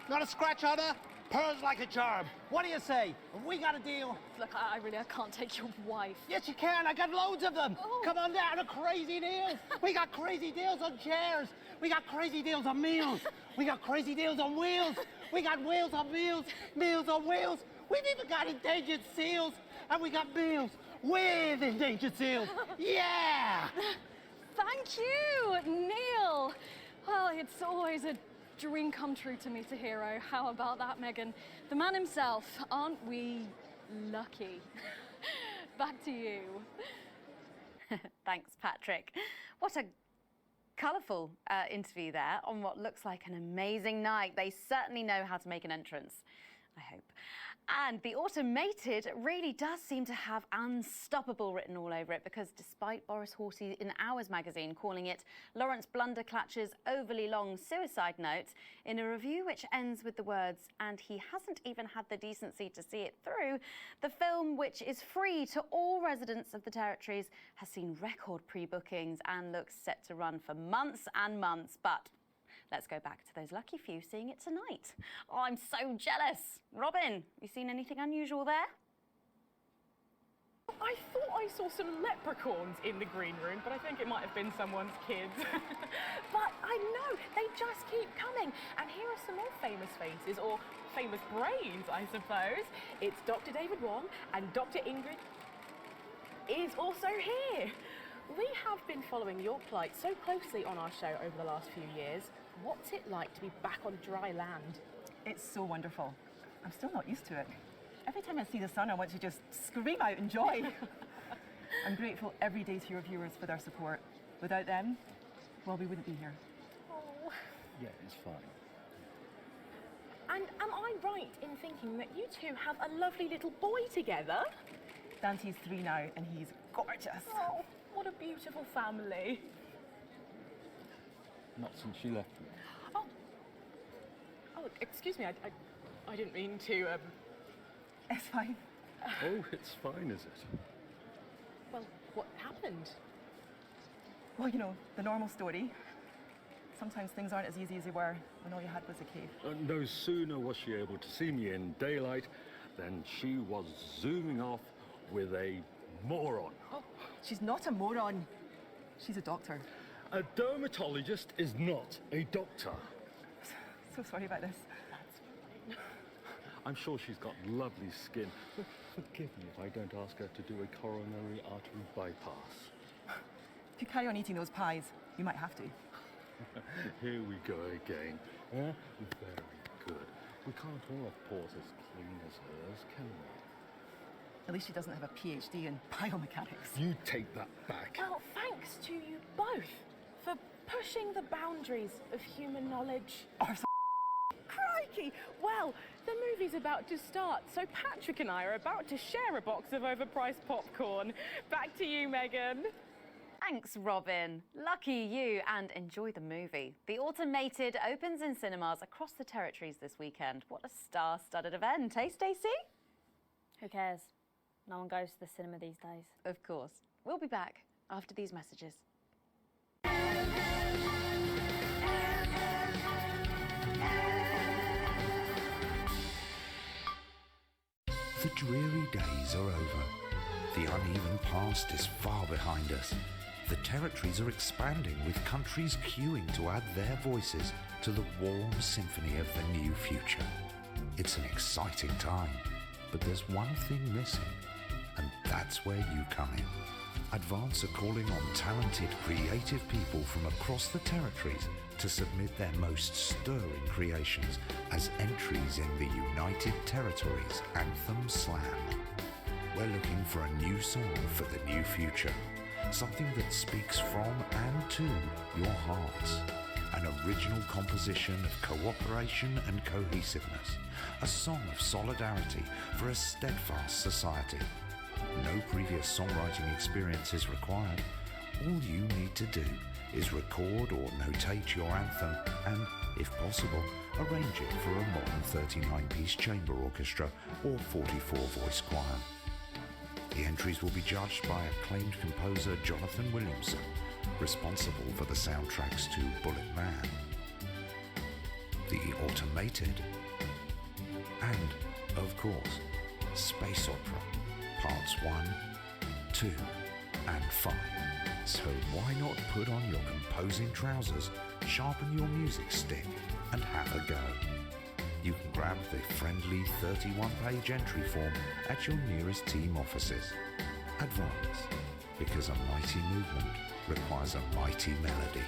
Not a scratch on her. Pearls like a charm. What do you say? Have we got a deal? Look, I can't take your wife. Yes, you can. I got loads of them. Oh. Come on down to crazy deals. We got crazy deals on chairs. We got crazy deals on meals. We got crazy deals on wheels. We got wheels on meals, meals on wheels. We've even got endangered seals. And we got meals with endangered seals. Yeah! Thank you, Neil. Well, it's always a dream come true to meet a hero. How about that, Megan? The man himself. Aren't we lucky? Back to you. Thanks, Patrick. What a colourful interview there on what looks like an amazing night. They certainly know how to make an entrance, I hope. And the automated really does seem to have unstoppable written all over it, because despite Boris Hawley in Hours magazine calling it Lawrence Blunderclatch's overly long suicide note, in a review which ends with the words, and he hasn't even had the decency to see it through, the film, which is free to all residents of the territories, has seen record pre-bookings and looks set to run for months and months. But let's go back to those lucky few seeing it tonight. Oh, I'm so jealous. Robin, you seen anything unusual there? I thought I saw some leprechauns in the green room, but I think it might have been someone's kids. But I know, they just keep coming. And here are some more famous faces, or famous brains, I suppose. It's Dr. David Wong, and Dr. Ingrid is also here. We have been following your plight so closely on our show over the last few years. What's it like to be back on dry land? It's so wonderful. I'm still not used to it. Every time I see the sun, I want to just scream out in joy. I'm grateful every day to your viewers for their support. Without them, well, we wouldn't be here. Oh. Yeah, it's fine. And am I right in thinking that you two have a lovely little boy together? Dante's 3 now, and he's gorgeous. Oh, what a beautiful family. Not since she left me. Oh, excuse me, I didn't mean to, It's fine. Oh, it's fine, is it? Well, what happened? Well, you know, the normal story. Sometimes things aren't as easy as they were when all you had was a cave. No sooner was she able to see me in daylight than she was zooming off with a moron. Oh, she's not a moron. She's a doctor. A dermatologist is not a doctor. So sorry about this. I'm sure she's got lovely skin. But forgive me if I don't ask her to do a coronary artery bypass. If you carry on eating those pies, you might have to. Here we go again. Very good. We can't all have pores as clean as hers, can we? At least she doesn't have a PhD in biomechanics. You take that back. Well, thanks to you both for pushing the boundaries of human knowledge. Crikey! Well, the movie's about to start, so Patrick and I are about to share a box of overpriced popcorn. Back to you, Megan. Thanks, Robin. Lucky you, and enjoy the movie. The Automated opens in cinemas across the territories this weekend. What a star-studded event, eh, Stacey? Who cares? No one goes to the cinema these days. Of course. We'll be back after these messages. The dreary days are over. The uneven past is far behind us. The territories are expanding, with countries queuing to add their voices to the warm symphony of the new future. It's an exciting time, but there's one thing missing, and that's where you come in. Advance are calling on talented, creative people from across the territories to submit their most stirring creations as entries in the United Territories Anthem Slam. We're looking for a new song for the new future, something that speaks from and to your hearts. an original composition of cooperation and cohesiveness, a song of solidarity for a steadfast society. No previous songwriting experience is required. All you need to do is record or notate your anthem and, if possible, arrange it for a modern 39-piece chamber orchestra or 44-voice choir. The entries will be judged by acclaimed composer Jonathan Williamson, responsible for the soundtracks to Bullet Man, The Automated, and, of course, Space Opera, Parts 1, 2, and 5. So why not put on your composing trousers, sharpen your music stick, and have a go? You can grab the friendly 31-page entry form at your nearest team offices. Advance, because a mighty movement requires a mighty melody.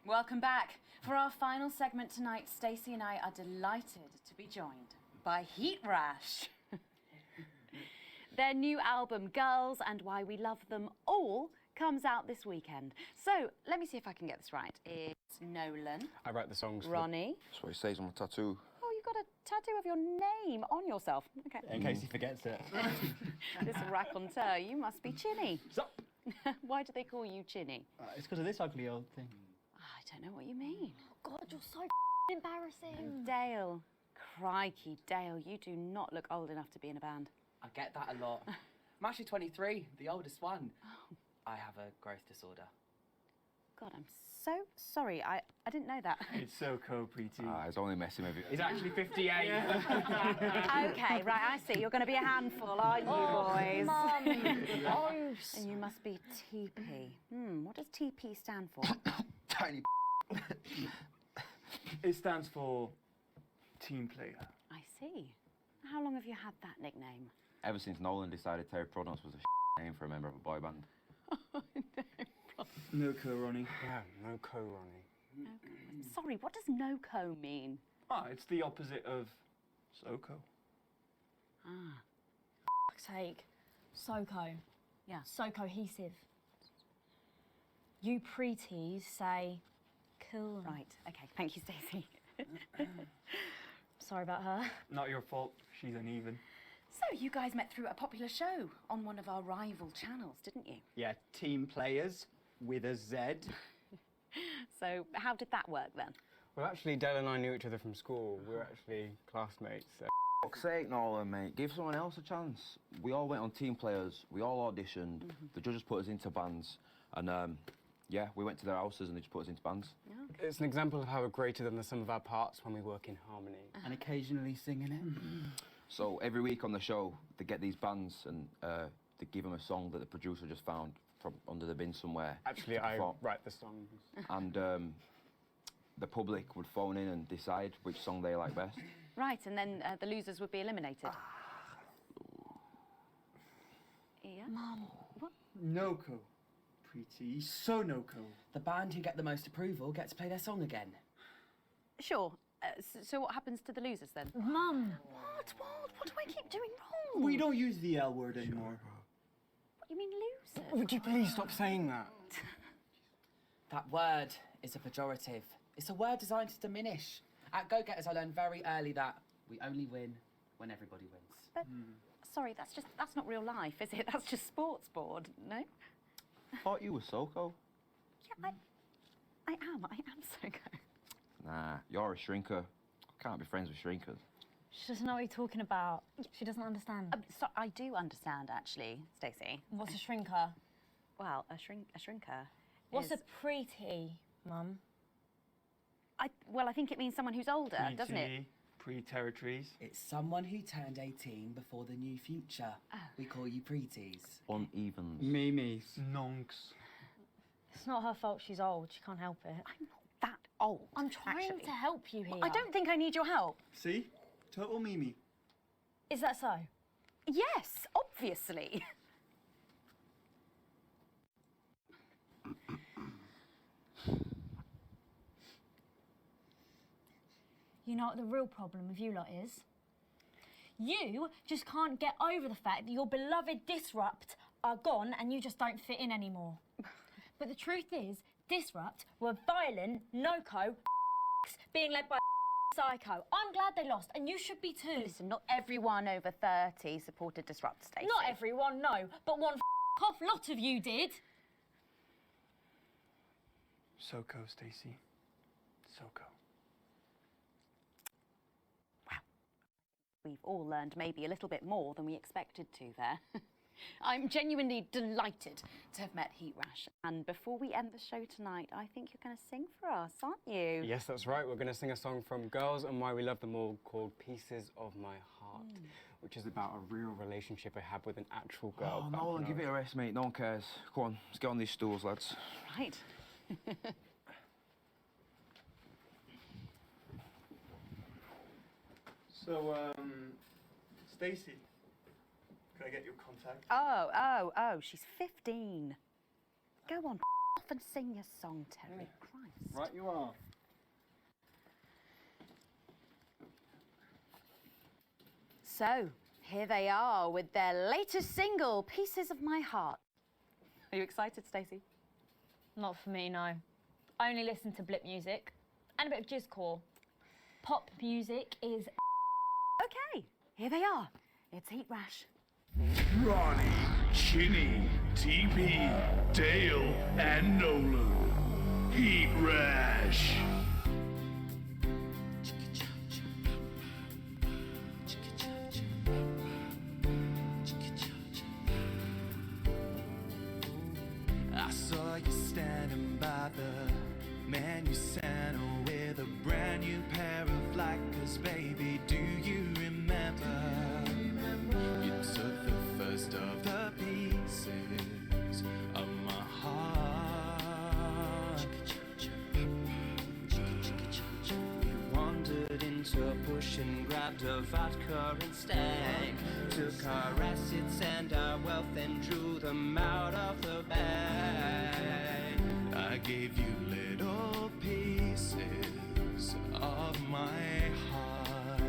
Welcome back. For our final segment tonight, Stacey and I are delighted to be joined by Heat Rash. Their new album, Girls and Why We Love Them All, comes out this weekend. So, let me see if I can get this right. It's Nolan. I write the songs. Ronnie. That's what it says on my tattoo. Oh, you've got a tattoo of your name on yourself. Okay. In case he forgets it. This raconteur, you must be Chinny. Stop. Why do they call you Chinny? It's because of this ugly old thing. I don't know what you mean. God, you're so embarrassing. Dale. Crikey, Dale, you do not look old enough to be in a band. I get that a lot. I'm actually 23, the oldest one. I have a growth disorder. God, I'm so sorry. I didn't know that. It's so pretty. He's only messing with you. He's actually 58. Okay, right, I see. You're going to be a handful, aren't you, boys? Mum, gross. And you must be TP. What does TP stand for? Tiny. It stands for team player. I see. How long have you had that nickname? Ever since Nolan decided Terry Prodance was a name for a member of a boy band. No co, Ronnie. Yeah, no co, Ronnie. Sorry, what does no-co mean? It's the opposite of SoCo. Ah. Fuck's sake. SoCo. Yeah. So cohesive. You pretees say cool. Right, okay. Thank you, Stacey. Sorry about her. Not your fault. She's uneven. So, you guys met through a popular show on one of our rival channels, didn't you? Yeah, team players with a Z. So, how did that work then? Well, actually, Dale and I knew each other from school. We were actually classmates. So. Fuck's sake, Nolan, mate. Give someone else a chance. We all went on team players. We all auditioned. The judges put us into bands. And, yeah, we went to their houses and they just put us into bands. Okay. It's an example of how we're greater than the sum of our parts when we work in harmony. And occasionally singing it. So every week on the show, they get these bands and they give them a song that the producer just found from under the bin somewhere. Actually, I write the songs. And the public would phone in and decide which song they like best. Right, and then the losers would be eliminated. Yeah? Mum. What? No-co. Pretty. So no-co. The band who get the most approval get to play their song again. Sure. So what happens to the losers then? Mum. What do I keep doing wrong? We don't use the L word anymore. What, you mean losers? Would you please stop saying that? That word is a pejorative. It's a word designed to diminish. At Go-Getters, I learned very early that we only win when everybody wins. But, sorry, that's not real life, is it? That's just sports board, no? I thought you were SoCo. Yeah, I am SoCo. Nah, you're a shrinker. Can't be friends with shrinkers. She doesn't know what you're talking about. She doesn't understand. So I do understand, actually, Stacey. What's a shrinker? Well, a shrinker. What's a preteen, Mum? Well, I think it means someone who's older, doesn't it? Pre-territories. It's someone who turned 18 before the new future. We call you pretees. Unevens. Mimis. Nonks. It's not her fault she's old. She can't help it. I'm not that old. I'm trying to help you here. I don't think I need your help. See? Total Mimi. Is that so? Yes, obviously. You know what the real problem with you lot is? You just can't get over the fact that your beloved Disrupt are gone and you just don't fit in anymore. But the truth is, Disrupt were violent, no-co being led by psycho. I'm glad they lost, and you should be too. Listen, not everyone over 30 supported Disrupt, Stacey. Not everyone, no, but one off lot of you did. SoCo, Stacey. SoCo. We've all learned maybe a little bit more than we expected to there. I'm genuinely delighted to have met Heat Rash. And before we end the show tonight, I think you're going to sing for us, aren't you? Yes, that's right. We're going to sing a song from Girls and Why We Love Them All called Pieces of My Heart, which is about a real relationship I had with an actual girl. Oh, Nolan, give it a rest, mate. No one cares. Go on, let's get on these stools, lads. Right. So, Stacey, can I get your contact? Oh, she's 15. Go on, off and sing your song, Terry. Christ. Right you are. So, here they are with their latest single, Pieces of My Heart. Are you excited, Stacey? Not for me, no. I only listen to blip music and a bit of jizzcore. Pop music is... Okay, here they are. It's Heat Rash. Ronnie, Chinny, TP, Dale, and Nolan. Heat Rash. I saw you standing by the man you sent with a brand new pair of Lakers, baby. Do you remember? You took the first of the pieces of my heart. You wandered into a bush and grabbed a vodka and stank. Took our assets and our wealth and drew them out of the bag. I gave you little pieces of my heart.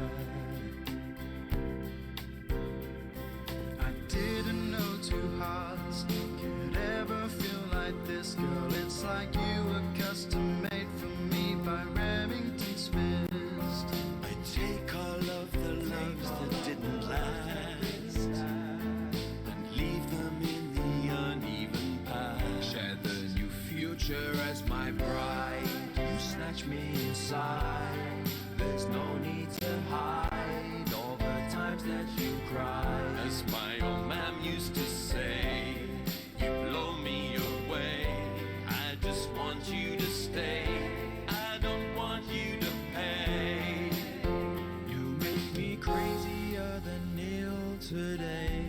I didn't know two hearts could ever feel like this, girl. It's like you were custom made for me by Remington's fist. I take all of the loves that didn't last and leave them in the uneven past. Share the new future as my bride. You snatch me inside. There's no need to hide all the times that you cried. As my old man used to say, you blow me away. I just want you to stay. I don't want you to pay. You make me crazier than Neil today.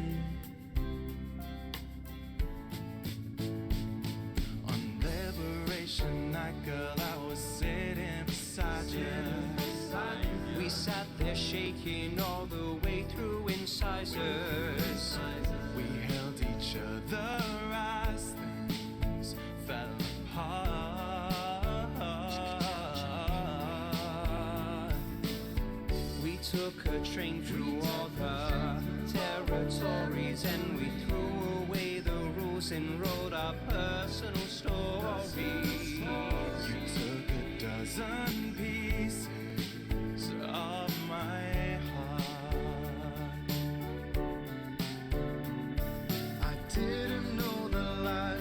On Liberation Night, girl, I was sitting beside you. We sat there shaking all the way through incisors. We held each other as things fell apart. We took a train through all the territories and we threw away the rules and wrote our personal stories. You took a dozen pieces of my heart. I didn't know that life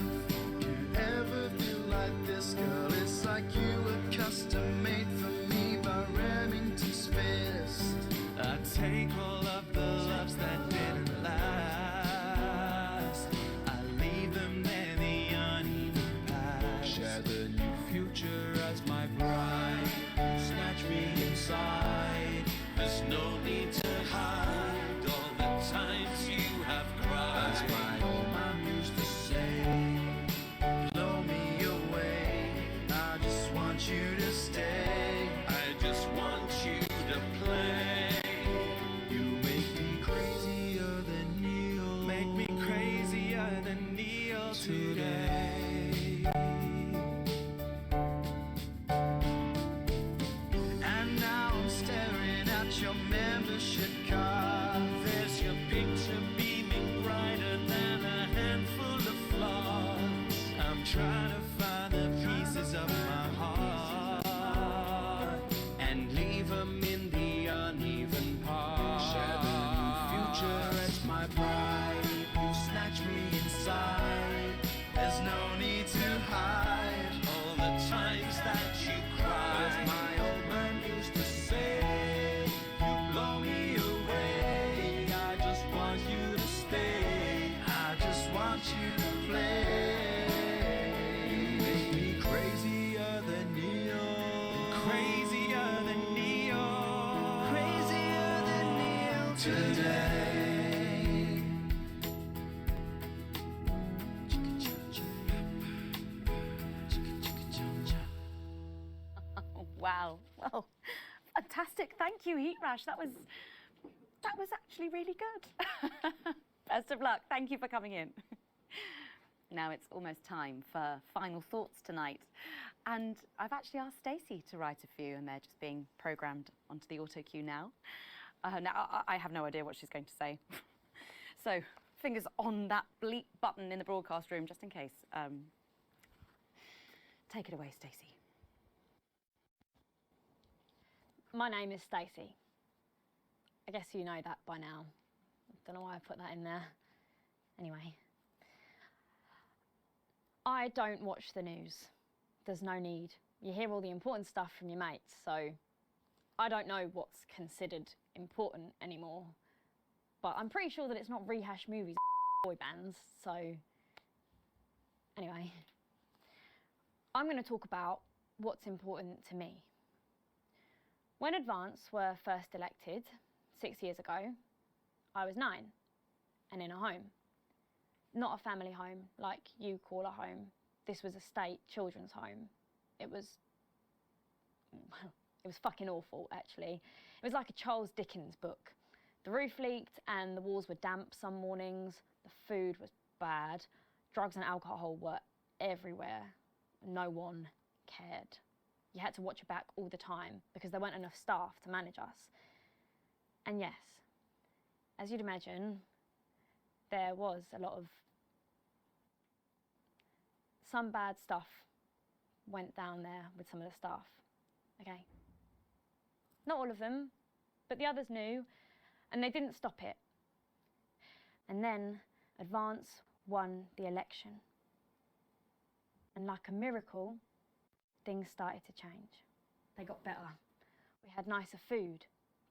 could ever feel like this, girl. It's like you were custom made for me by Remington's fist. I take all of the loves that didn't last. I leave them there, the uneven past. Share the new future as my bride. Snatch me inside. There's no need to hide all the times you have cried. As my old mom used to say, blow me away. I just want you to stay. I just want you to play. You make me crazier than Neil. Make me crazier than Neil today. And now I'm staring at your membership card. and leave them in the uneven path. Share the new future as my bride. You snatch me inside. There's no need to hide all the times that you cried. As my old man used to say, you blow me away. I just want you to stay. I just want you to play. You make me crazier than neon. Crazier than neon. Crazier than neon today. Wow. Well, fantastic. Thank you, Heat Rash. That was actually really good. Best of luck. Thank you for coming in. Now it's almost time for final thoughts tonight. And I've actually asked Stacey to write a few, and they're just being programmed onto the auto cue now. Now, I have no idea what she's going to say. So, fingers on that bleep button in the broadcast room, just in case. Take it away, Stacey. My name is Stacey. I guess you know that by now. Don't know why I put that in there. Anyway. I don't watch the news. There's no need. You hear all the important stuff from your mates, so I don't know what's considered important anymore. But I'm pretty sure that it's not rehash movies boy bands, so anyway. I'm going to talk about what's important to me. When Advance were first elected 6 years ago, I was 9 and in a home. Not a family home like you call a home. This was a state children's home. It was fucking awful, actually. It was like a Charles Dickens book. The roof leaked and the walls were damp some mornings. The food was bad. Drugs and alcohol were everywhere. No one cared. You had to watch your back all the time because there weren't enough staff to manage us. And yes, as you'd imagine, there was a lot of... Some bad stuff went down there with some of the staff, okay? Not all of them, but the others knew, and they didn't stop it. And then Advance won the election. And like a miracle, things started to change. They got better. We had nicer food.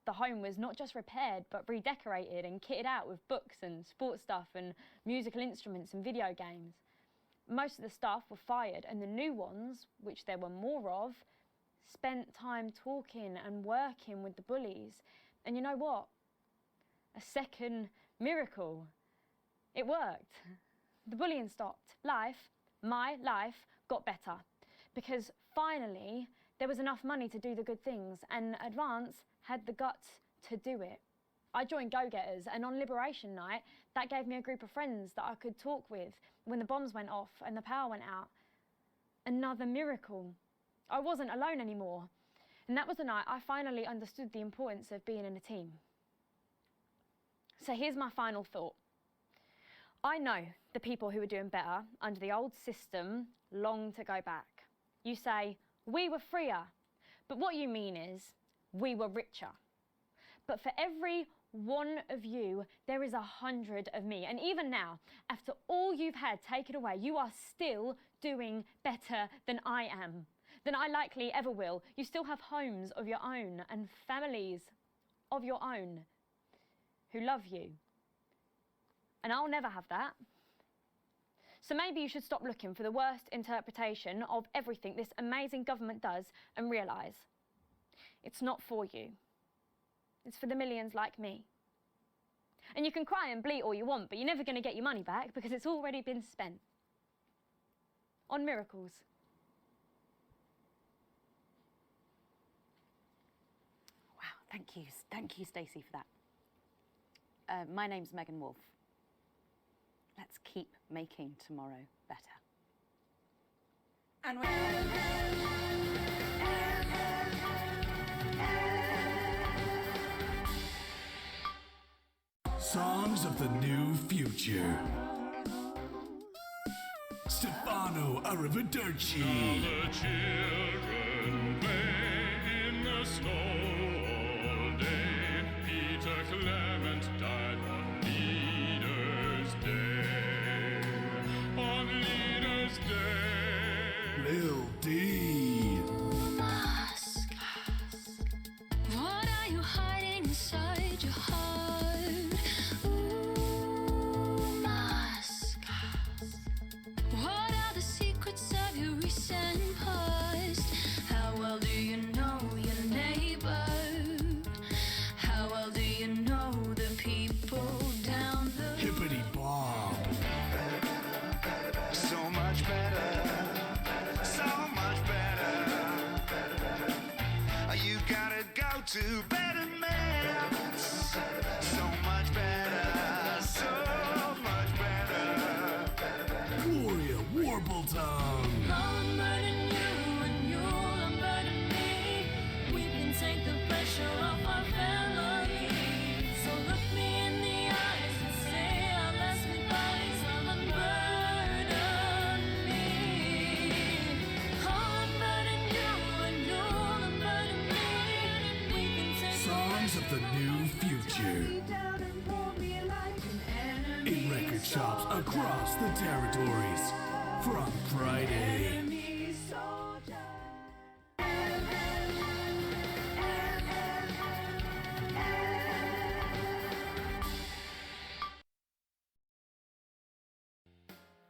The home was not just repaired, but redecorated and kitted out with books and sports stuff and musical instruments and video games. Most of the staff were fired, and the new ones, which there were more of, spent time talking and working with the bullies. And you know what? A second miracle. It worked. The bullying stopped. My life, got better. Because finally, there was enough money to do the good things, and Advance had the guts to do it. I joined Go-Getters, and on Liberation Night, that gave me a group of friends that I could talk with when the bombs went off and the power went out. Another miracle. I wasn't alone anymore. And that was the night I finally understood the importance of being in a team. So here's my final thought. I know the people who were doing better under the old system long to go back. You say, we were freer, but what you mean is, we were richer. But for every one of you, there is 100 of me. And even now, after all you've had taken away, you are still doing better than I am, than I likely ever will. You still have homes of your own and families of your own who love you. And I'll never have that. So maybe you should stop looking for the worst interpretation of everything this amazing government does and realise it's not for you. It's for the millions like me. And you can cry and bleat all you want, but you're never going to get your money back because it's already been spent on miracles. Wow, thank you, Stacey, for that. My name's Megan Wolfe. Let's keep making tomorrow better. And Songs of the New Future. Stefano Arrivederci. Now the children play in the snow. to better men. So much better, so much better. Gloria Warbletongue. I'll unburden you and you'll unburden me. We can take the pressure off our family. So look me in the eyes and say our last goodbyes. I'll unburden me. I'll unburden you and you'll unburden me. We can take Songs of the new future. In record shops across the territories. From Friday.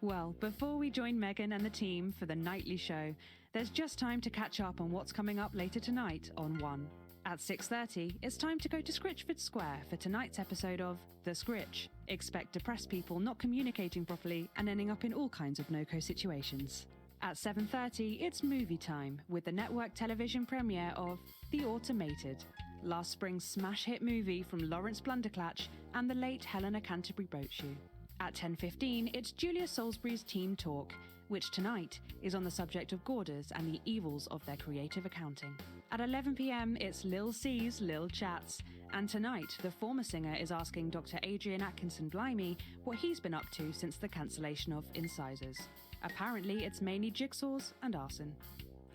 Well, before we join Megan and the team for the nightly show, there's just time to catch up on what's coming up later tonight on 1. At 6:30, it's time to go to Scritchford Square for tonight's episode of The Scritch. Expect depressed people not communicating properly and ending up in all kinds of no-co situations. At 7:30, it's movie time with the network television premiere of The Automated, last spring's smash hit movie from Lawrence Blunderclatch and the late Helena Canterbury Boatshoe. At 10:15, it's Julia Salisbury's Team Talk, which tonight is on the subject of Gorders and the evils of their creative accounting. At 11 p.m, it's Lil C's Lil Chats, and tonight the former singer is asking Dr. Adrian Atkinson Blimey what he's been up to since the cancellation of Incisors. Apparently, it's mainly jigsaws and arson.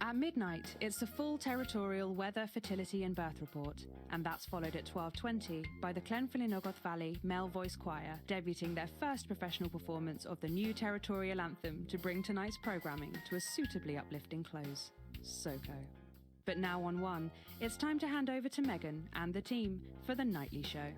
At midnight, it's the full territorial weather, fertility and birth report, and that's followed at 12:20 by the Glenfillan-Ogoth Valley Male Voice Choir, debuting their first professional performance of the new territorial anthem to bring tonight's programming to a suitably uplifting close. SoCo. But now on 1, it's time to hand over to Megan and the team for the nightly show.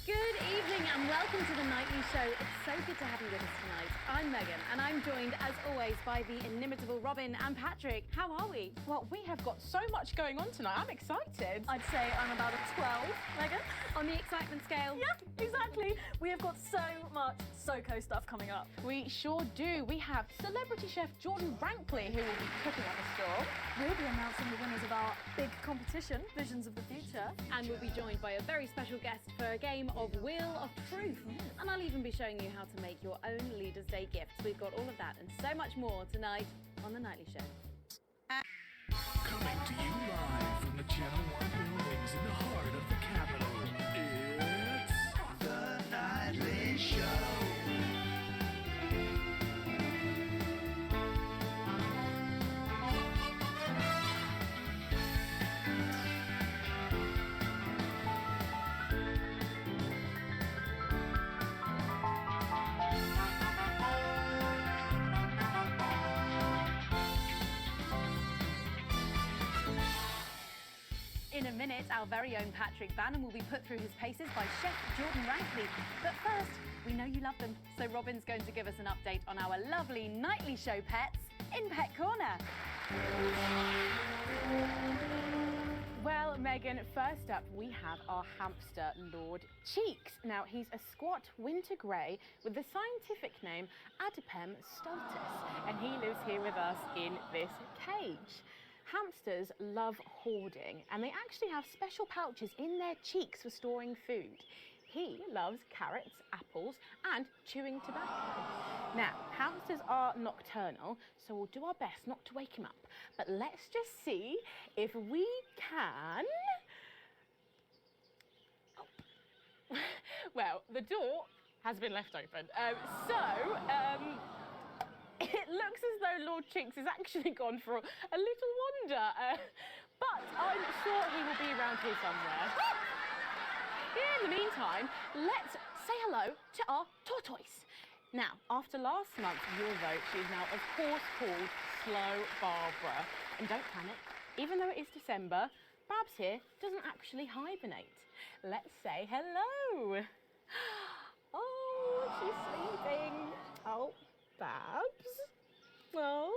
Good evening and welcome to the Nightly Show. It's so good to have you with us tonight. I'm Megan and I'm joined as always by the inimitable Robin and Patrick. How are we? Well, we have got so much going on tonight. I'm excited. I'd say I'm about a 12, Megan. On the excitement scale? Yeah, exactly. We have got so much SoCo stuff coming up. We sure do. We have celebrity chef Jordan Brankley who will be cooking up a store. We'll be announcing the winners of our big competition, Visions of the Future. And we'll be joined by a very special guest for a game of Wheel of Truth. And I'll even be showing you how to make your own Leaders' Day gifts. We've got all of that and so much more tonight on The Nightly Show. Coming to you live from the Channel 1 buildings in the heart of the capital. It's The Nightly Show. In a minute, our very own Patrick Bannon will be put through his paces by Chef Jordan Rankley. But first, we know you love them, so Robin's going to give us an update on our lovely Nightly Show pets in Pet Corner. Well, Megan, first up we have our hamster, Lord Cheeks. Now, he's a squat winter grey with the scientific name Adipem stultus, and he lives here with us in this cage. Hamsters love hoarding, and they actually have special pouches in their cheeks for storing food. He loves carrots, apples, and chewing tobacco. Now, hamsters are nocturnal, so we'll do our best not to wake him up. But let's just see if we can... Oh. Well, the door has been left open. It looks as though Lord Cheeks has actually gone for a little wander, but I'm sure he will be around here somewhere. In the meantime, let's say hello to our tortoise. Now, after last month's your vote, she is now, of course, called Slow Barbara. And don't panic, even though it is December, Babs here doesn't actually hibernate. Let's say hello. Oh, she's sleeping. Oh. Babs? Oh.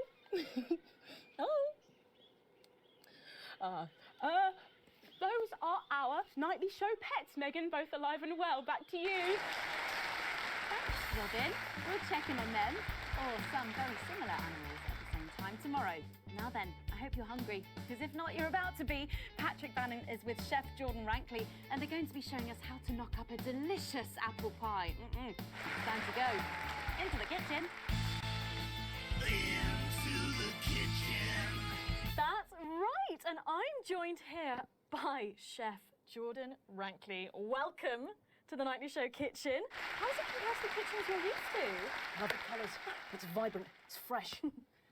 Those are our nightly show pets, Megan, both alive and well. Back to you. Thanks, Robin. We'll check in on them, or some very similar animals at the same time, tomorrow. Now then, I hope you're hungry, because if not, you're about to be. Patrick Bannon is with Chef Jordan Rankley, and they're going to be showing us how to knock up a delicious apple pie. Time to go into the kitchen. Into the kitchen. That's right, and I'm joined here by Chef Jordan Rankley. Welcome to the Nightly Show kitchen. How does it compare to the kitchens you're used to? Love the colours. It's vibrant. It's fresh.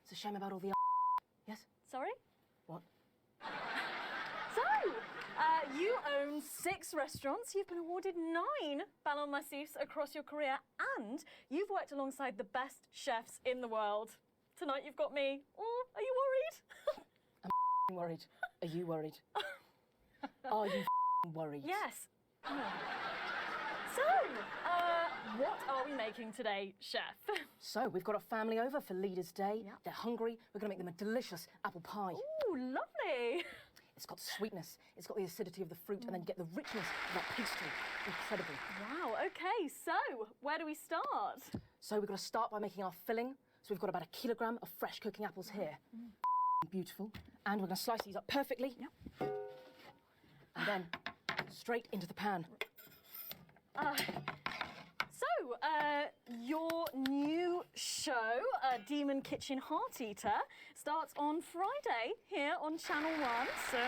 It's a shame about all the Yes? Sorry? What? So, you own 6 restaurants, you've been awarded 9 Ballon Massifs across your career, and you've worked alongside the best chefs in the world. Tonight you've got me. Oh, are you worried? I'm worried. Are you worried? Are you worried? Yes. So, what are we making today, Chef? So, we've got a family over for Leaders' Day. Yep. They're hungry. We're going to make them a delicious apple pie. Ooh, lovely. It's got sweetness, it's got the acidity of the fruit, and then you get the richness of that pastry. Incredible. Wow, okay, so where do we start? So, we've got to start by making our filling. So, we've got about 1 kilogram of fresh cooking apples here. Beautiful. And we're going to slice these up perfectly. Yep. And then straight into the pan. Your new show, Demon Kitchen Heart Eater, starts on Friday here on Channel 1. So,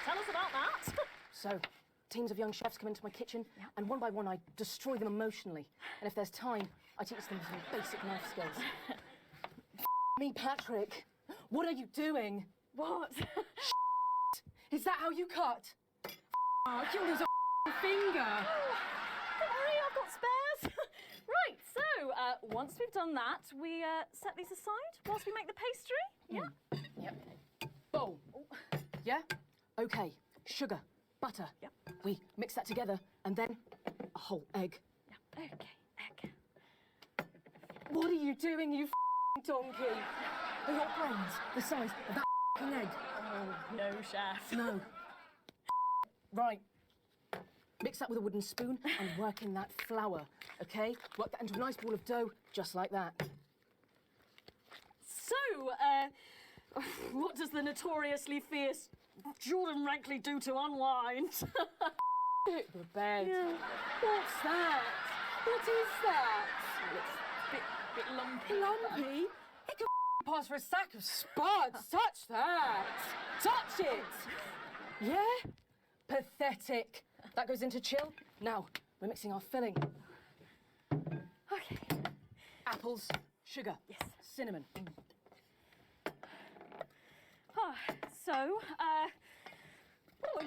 tell us about that. So, teams of young chefs come into my kitchen, and one by one I destroy them emotionally. And if there's time, I teach them some basic knife skills. Me, Patrick. What are you doing? What? Is that how you cut? You'll lose a finger. Don't worry, I've got spares. Right, so once we've done that, we set these aside whilst we make the pastry. Yeah? Yep. Bowl. Yeah? Okay. Sugar, butter. Yep. We mix that together, and then a whole egg. Yeah. Okay, egg. What are you doing, you donkey? Are your brains the size of that egg? Oh, no, Chef. No. Right. Mix that with a wooden spoon and work in that flour, okay? Work that into a nice ball of dough, just like that. So, what does the notoriously fierce Jordan Rankley do to unwind? Hit the bed. Yeah. What's that? What is that? It's a bit lumpy. Lumpy? It could pass for a sack of spuds. Touch that. Touch it. Yeah? Pathetic. That goes into chill. Now, we're mixing our filling. Okay. Apples, sugar, yes, cinnamon. So,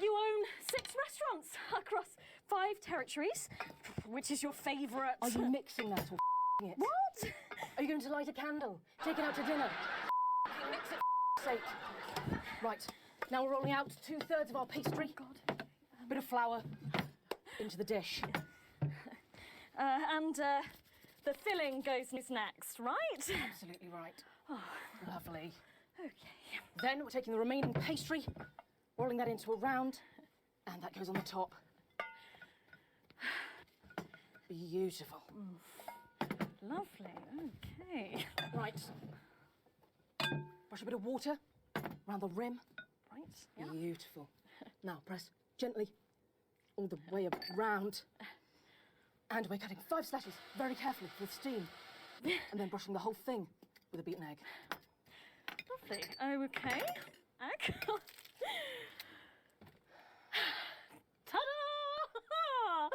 you own 6 restaurants across 5 territories. Which is your favourite? Are you mixing that or it? What? Are you going to light a candle? Take it out to dinner? Mix it for sake. Right, now we're rolling out 2/3 of our pastry. God. Bit of flour into the dish. And the filling goes next, right? Absolutely right. Oh. Lovely. Okay. Then we're taking the remaining pastry, rolling that into a round, and that goes on the top. Beautiful. Lovely, okay. Right. Brush a bit of water around the rim. Right, yeah. Beautiful. Now press gently all the way around. And we're cutting 5 slashes very carefully with steam. And then brushing the whole thing with a beaten egg. Lovely. Okay. Egg. Ta-da!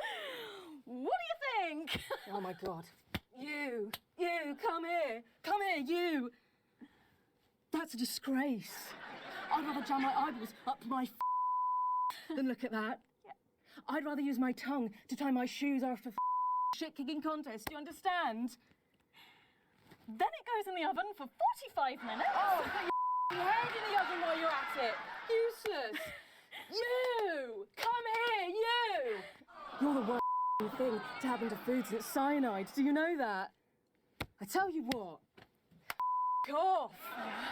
What do you think? Oh my God. You, come here, you. That's a disgrace. I'd rather jam my eyeballs up my than look at that. Yeah. I'd rather use my tongue to tie my shoes after shit-kicking contest. Do you understand? Then it goes in the oven for 45 minutes. Oh, put your head in the oven while you're at it. Useless. You, come here, you. You're the worst thing to happen to food since cyanide. Do you know that? I tell you what. Off.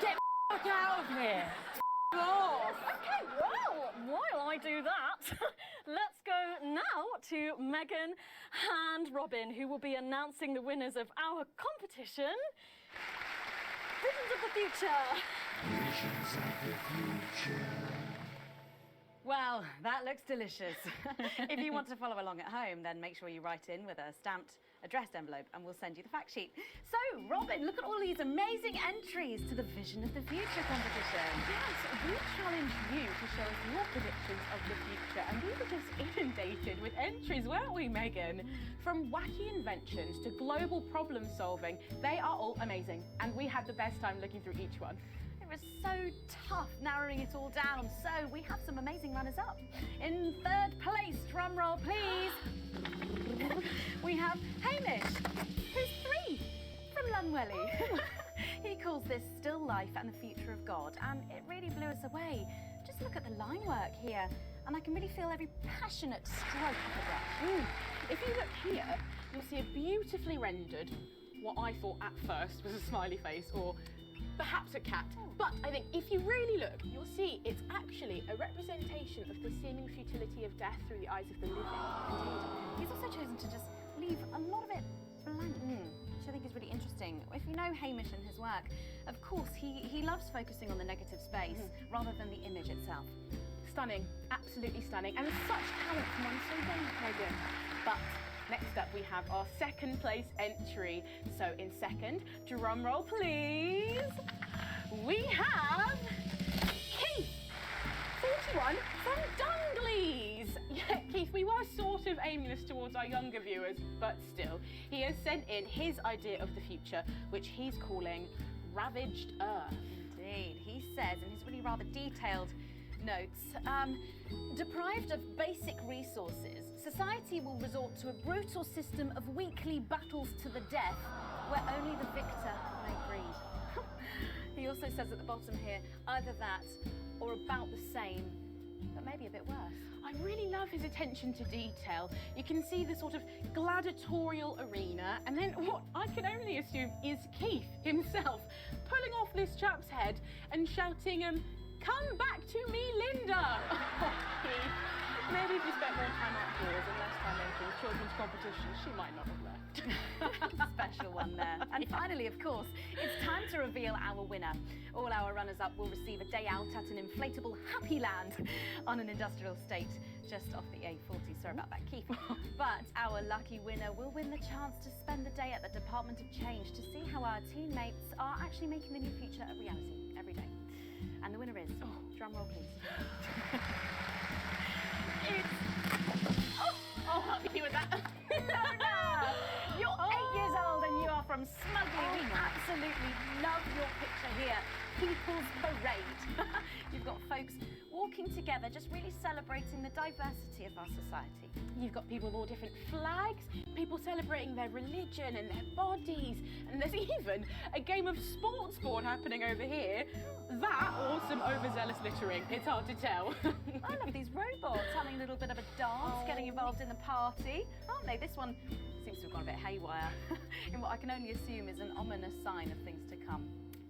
Get the out of here. Off. Okay, well, while I do that, let's go now to Megan and Robin, who will be announcing the winners of our competition. Visions of the future. Visions of the future. Well, that looks delicious. If you want to follow along at home, then make sure you write in with a stamped addressed envelope and we'll send you the fact sheet. So, Robin, look at all these amazing entries to the Vision of the Future competition. Yes, we challenged you to show us your predictions of the future, and we were just inundated with entries, weren't we, Megan? From wacky inventions to global problem solving, they are all amazing, and we had the best time looking through each one. It was so tough narrowing it all down, so we have some amazing runners-up. In third place, drum roll please, we have Hamish, who's 3 from Lunwelly. He calls this Still Life and the Future of God, and it really blew us away. Just look at the line work here, and I can really feel every passionate stroke of the brush. If you look here, you'll see a beautifully rendered, what I thought at first was a smiley face, or perhaps a cat. But I think if you really look, you'll see it's actually a representation of the seeming futility of death through the eyes of the living. He's also chosen to just leave a lot of it blank, which I think is really interesting. If you know Hamish and his work, of course, he loves focusing on the negative space rather than the image itself. Stunning, absolutely stunning, and such talent from one so young, Megan. But next up we have our second place entry. So in second, drum roll please, we have Keith, 41 from Dungleys. Yeah, Keith, we were sort of aiming this towards our younger viewers, but still, he has sent in his idea of the future, which he's calling Ravaged Earth. Indeed, he says in his really rather detailed notes, deprived of basic resources, society will resort to a brutal system of weekly battles to the death, where only the victor may breed. He also says at the bottom here, either that or about the same, but maybe a bit worse. I really love his attention to detail. You can see the sort of gladiatorial arena, and then what I can only assume is Keith himself pulling off this chap's head and shouting, "Come back to me, Linda!" Oh, Keith. Maybe if you spent more time outdoors and less time entering children's competitions, she might not have left. Special one there. And finally, of course, it's time to reveal our winner. All our runners-up will receive a day out at an inflatable Happy Land on an industrial estate just off the A40. Sorry about that, Keith. But our lucky winner will win the chance to spend the day at the Department of Change to see how our teammates are actually making the new future a reality every day. And the winner is, drum roll please. I'll help you with that. Fiona! You're 8 years old and you are from Smugly. We absolutely love your picture here. People's Parade. You've got folks walking together, just really celebrating the diversity of our society. You've got people with all different flags, people celebrating their religion and their bodies, and there's even a game of sports board happening over here. That or some overzealous littering, it's hard to tell. I love these robots having a little bit of a dance, getting involved in the party, aren't they? This one seems to have gone a bit haywire in what I can only assume is an ominous sign of things to come.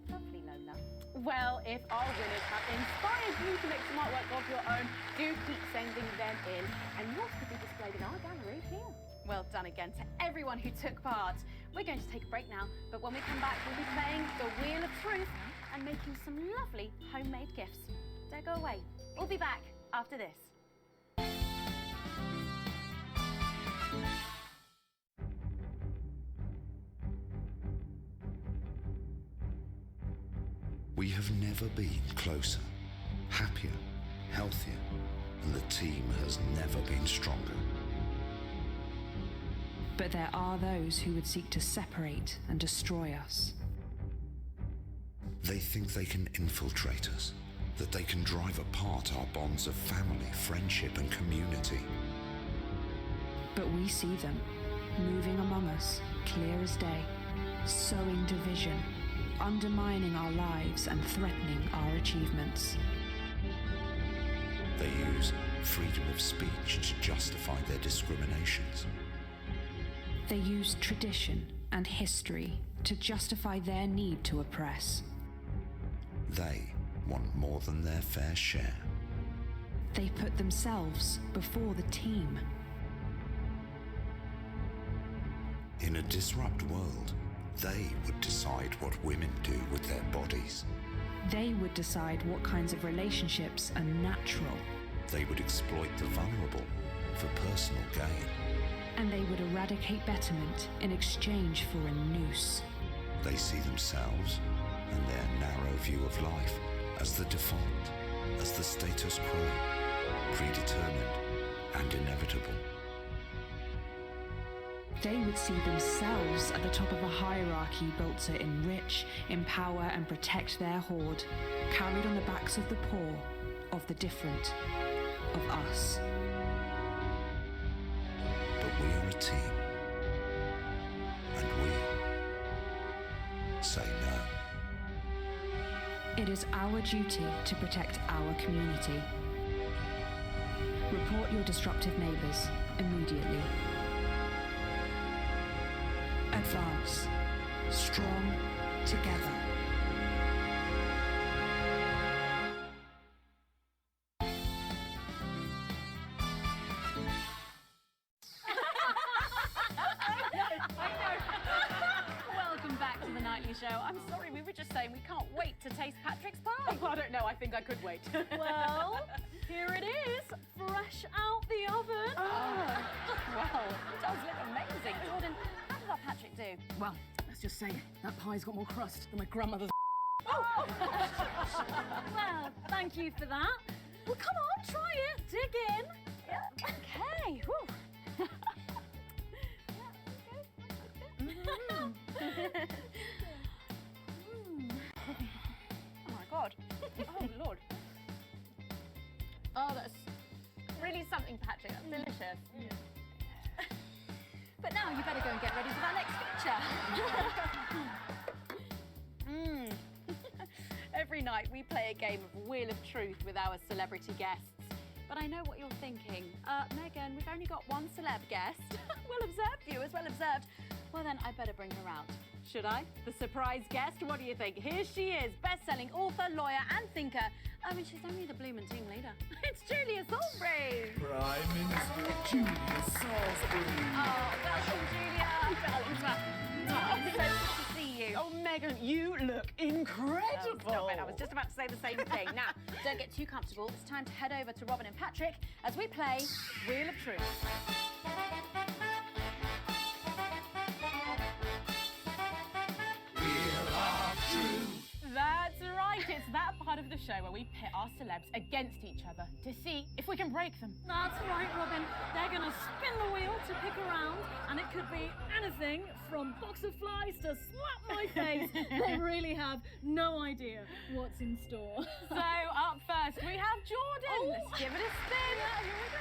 Lovely, Lola. Well, if our winners have inspired you to make some artwork of your own, do keep sending them in, and yours could be displayed in our gallery here. Well done again to everyone who took part. We're going to take a break now, but when we come back, we'll be playing the Wheel of Truth and making some lovely homemade gifts. Don't go away. We'll be back after this. We have never been closer, happier, healthier, and the team has never been stronger. But there are those who would seek to separate and destroy us. They think they can infiltrate us, that they can drive apart our bonds of family, friendship, and community. But we see them, moving among us, clear as day, sowing division, undermining our lives and threatening our achievements. They use freedom of speech to justify their discriminations. They use tradition and history to justify their need to oppress. They want more than their fair share. They put themselves before the team. In a disrupt world, They would decide what women do with their bodies. They would decide what kinds of relationships are natural. They would exploit the vulnerable for personal gain. And they would eradicate betterment in exchange for a noose. They see themselves and their narrow view of life as the default, as the status quo, predetermined and inevitable. They would see themselves at the top of a hierarchy built to enrich, empower and protect their horde, carried on the backs of the poor, of the different, of us. But we are a team, and we say no. It is our duty to protect our community. Report your disruptive neighbours immediately. Advance. Strong together. Welcome back to the Nightly Show. I'm sorry, we were just saying we can't wait to taste Patrick's pie. Oh, I don't know, I think I could wait. Well, here it is, fresh out the oven. Oh, well, it does look amazing. Jordan, how did our Patrick do? Well, let's just say that pie's got more crust than my grandmother's. Oh! Well, thank you for that. Well, come on, try it. Dig in. Yeah. Okay. Whew. Oh my God. Oh Lord. Oh, that's really something, Patrick. That's delicious. But now you better go and get ready for that next feature. Every night we play a game of Wheel of Truth with our celebrity guests. But I know what you're thinking. Megan, we've only got one celeb guest. Well observed, viewers, well observed. Well then, I better bring her out. Should I? The surprise guest? What do you think? Here she is, best-selling author, lawyer and thinker. I mean, she's only the bloomin' team leader. It's Julia Salisbury. Prime Minister Julia Salisbury. Oh, welcome, Julia. Oh, so good to see you. Oh, Megan, you look incredible. Oh, stop it. I was just about to say the same thing. Now, don't get too comfortable. It's time to head over to Robin and Patrick as we play Wheel of Truth. That's right, it's that part of the show where we pit our celebs against each other to see if we can break them. That's right, Robin. They're going to spin the wheel to pick around, and it could be anything from box of flies to slap my face. They really have no idea what's in store. So, up first, we have Jordan. Let's give it a spin. Yeah, here we go.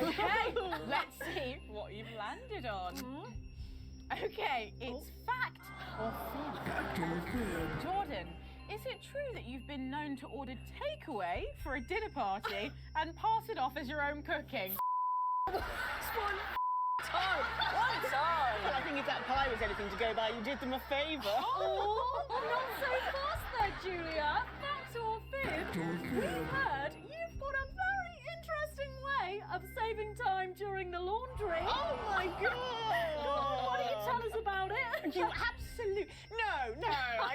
Okay, let's see what you've landed on. Okay, it's fact or fib. Jordan, is it true that you've been known to order takeaway for a dinner party and pass it off as your own cooking? One time. I think if that pie was anything to go by, you did them a favour. Oh, not so fast there, Julia. Fact or fib? We've heard you've got a very interesting way of saving time during the laundry. Oh my God! Go on, why don't you tell us about it? You absolute... No, I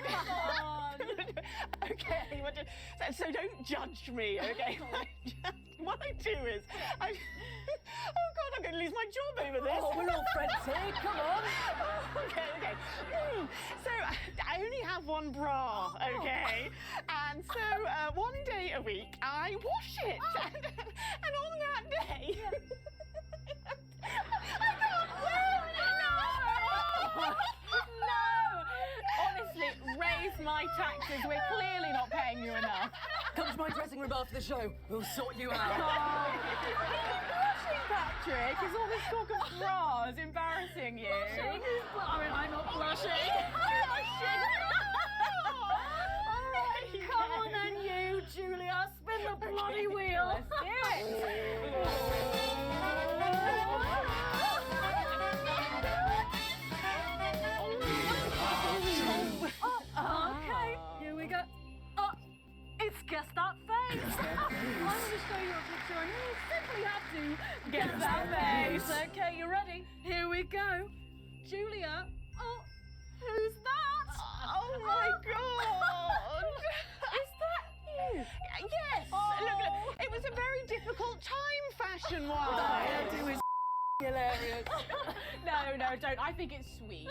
Come on. Okay, so don't judge me, okay? What I do is, oh God, I'm going to lose my job over this. Oh, we're all friends here, come on. Okay. So I only have one bra, okay? And so one day a week I wash it. And on that day, I can't wear it. No! Honestly, raise my taxes. We're clearly not paying you enough. Come to my dressing room after the show. We'll sort you out. Are you blushing, Patrick? Is all this talk of bras embarrassing you? Blushing? I mean, I'm not blushing. Come on then, you, Julia. Spin the bloody wheel. Let's do it. Okay, here we go. It's guessed that to get that face. Okay, you ready? Here we go. Julia. Oh, who's that? Oh my God! Is that you? Yes! Look, it was a very difficult time fashion-wise. That hairdo is hilarious. No, don't. I think it's sweet.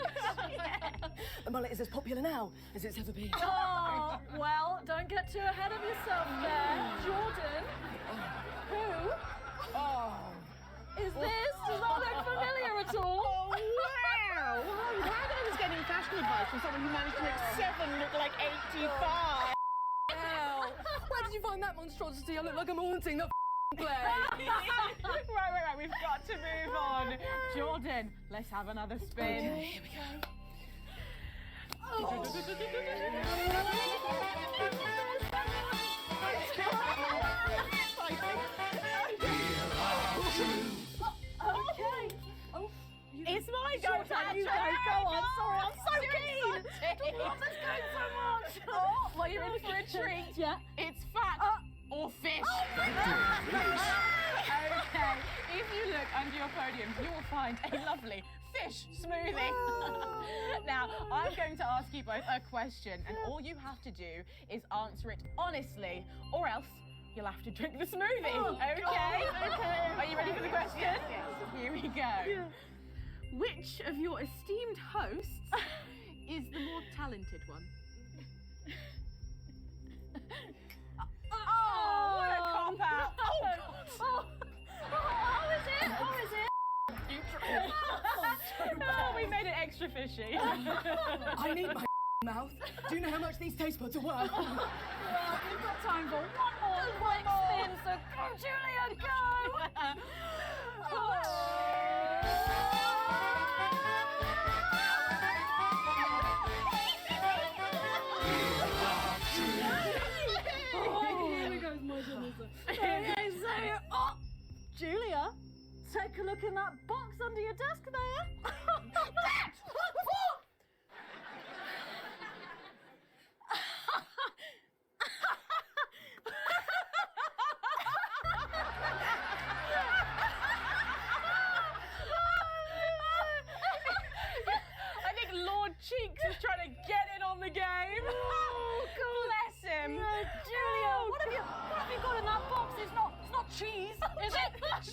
The mullet is as popular now as it's ever been. Oh, well, don't get too ahead of yourself there. Jordan, who is this? Does that look familiar at all? Oh, wow! Well, I'm glad I was getting fashion advice from someone who managed to make 7 look like 85. Hell, where did you find that monstrosity? I look like I'm haunting the play. Right. We've got to move on. Jordan, let's have another spin. Okay, here we go. Okay. Oh, it's my go, Jordan, you go. Go on. Sorry, I'm so keen. I love this game so much. Oh, well, you're in for a treat. Yeah. It's fact or fish. Okay, if you look under your podium, you will find a lovely fish smoothie. Now, I'm going to ask you both a question, and all you have to do is answer it honestly, or else you'll have to drink the smoothie. Okay? Okay. Are you ready for the question? Yes. Here we go. Which of your esteemed hosts is the more talented one? Oh, what a cop-out. Oh, is it? Oh, we made it extra fishy. I need my mouth. Do you know how much these taste buds are worth? Right, we've got time for one more quick spin, so go, Julia, go! Here we go, my goodness. Okay, so, Julia, take a look in that box under your desk there. I think Lord Cheeks is trying to get in on the game. Oh, bless him. Julia, what have you got in that box? It's not cheese, is it? Cheese!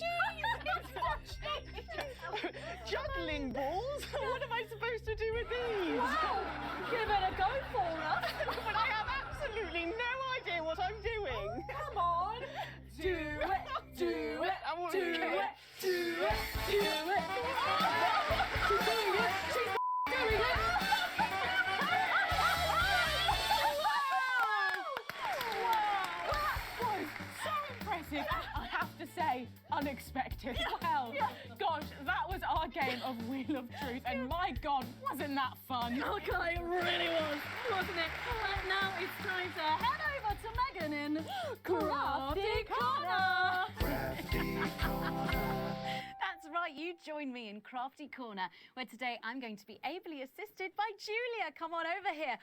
It's not cheese! Juggling balls? What am I supposed to do with these? Wow! Give it a go for us. But I have absolutely no idea what I'm doing. Come on! Do it! Do it! I want Do to it! Do it! Do it! She's doing it! She's doing it! So impressive, I have to say, unexpected. Well, gosh, that was our game of Wheel of Truth, and my God, wasn't that fun? Okay, it really was, wasn't it? Right now, it's time to head over to Megan in Crafty Corner. That's right, you join me in Crafty Corner, where today I'm going to be ably assisted by Julia. Come on over here.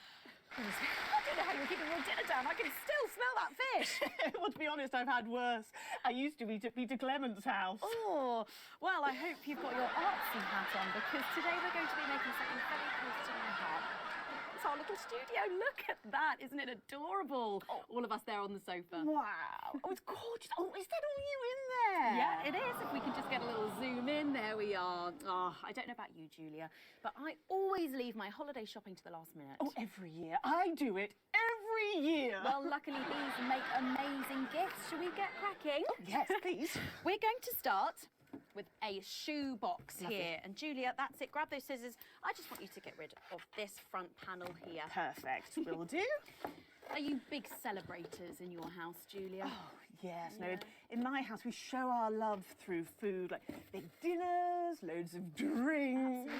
Goodness me, I don't know how you're keeping your dinner down. I can still smell that fish. Well, to be honest, I've had worse. I used to eat at Peter Clement's house. Oh, well, I hope you've got your artsy hat on, because today we're going to be making something very close to my heart. It's our little studio. Look at that. Isn't it adorable? All of us there on the sofa. Wow. Oh, it's gorgeous. Oh, is that all you in there? Yeah, it is. If we can just get a little zoom in, there we are. Oh, I don't know about you, Julia, but I always leave my holiday shopping to the last minute. Oh, every year. I do it every year. Well, luckily these make amazing gifts. Shall we get cracking? Oh, yes, please. We're going to start with a shoe box Lovely. here. And Julia, that's it. Grab those scissors. I just want you to get rid of this front panel here. Perfect. Will do. Are you big celebrators in your house, Julia? Oh, yes. No, in my house, we show our love through food, like big dinners, loads of drinks. Absolutely.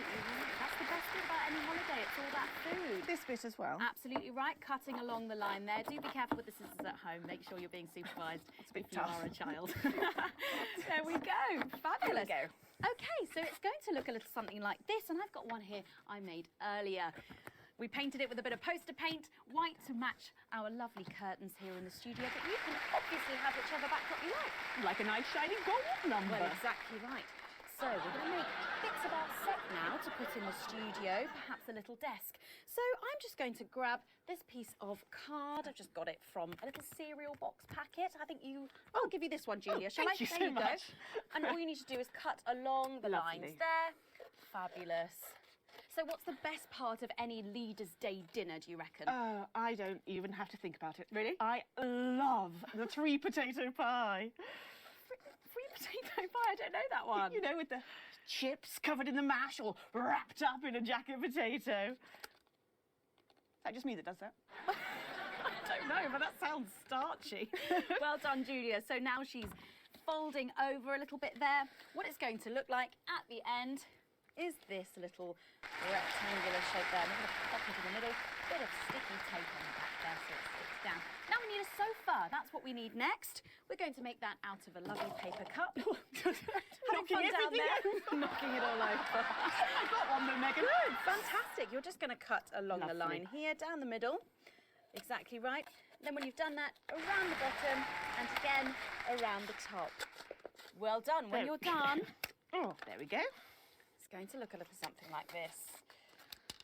That's the best bit about any holiday. It's all that food. This bit as well. Absolutely right. Cutting along the line there. Do be careful with the scissors at home. Make sure you're being supervised bit if you tough. are a child. There we go. Fabulous. There we go. Okay, so it's going to look a little something like this, and I've got one here I made earlier. We painted it with a bit of poster paint, white to match our lovely curtains here in the studio, but you can obviously have whichever backdrop you like. Like a nice shiny gold number. Well, exactly right. So we're going to make bits of our set now to put in the studio, perhaps a little desk. So I'm just going to grab this piece of card. I've just got it from a little cereal box packet. I think I'll give you this one, Julia. Shall I? Thank you There so you much. go. And all you need to do is cut along the lines there. Fabulous. So what's the best part of any Leaders' Day dinner, do you reckon? I don't even have to think about it. Really? I love the 3 potato pie. 3 potato pie? I don't know that one. You know, with the chips covered in the mash, all wrapped up in a jacket potato. Is that just me that does that? I don't know, but that sounds starchy. Well done, Julia. So now she's folding over a little bit there. What it's going to look like at the end is this little rectangular shape there. I'm going to pop it in the middle, bit of sticky tape on the back there so it sticks down. Now we need a sofa. That's what we need next. We're going to make that out of a lovely paper cup. Having fun down there, knocking it all over. I got one though, Megan. Good, fantastic. You're just going to cut along the Lovely. line here, down the middle. Exactly right. Then when you've done that, around the bottom and again around the top. Well done. When you're done, oh, there we go. It's going to look a little something like this.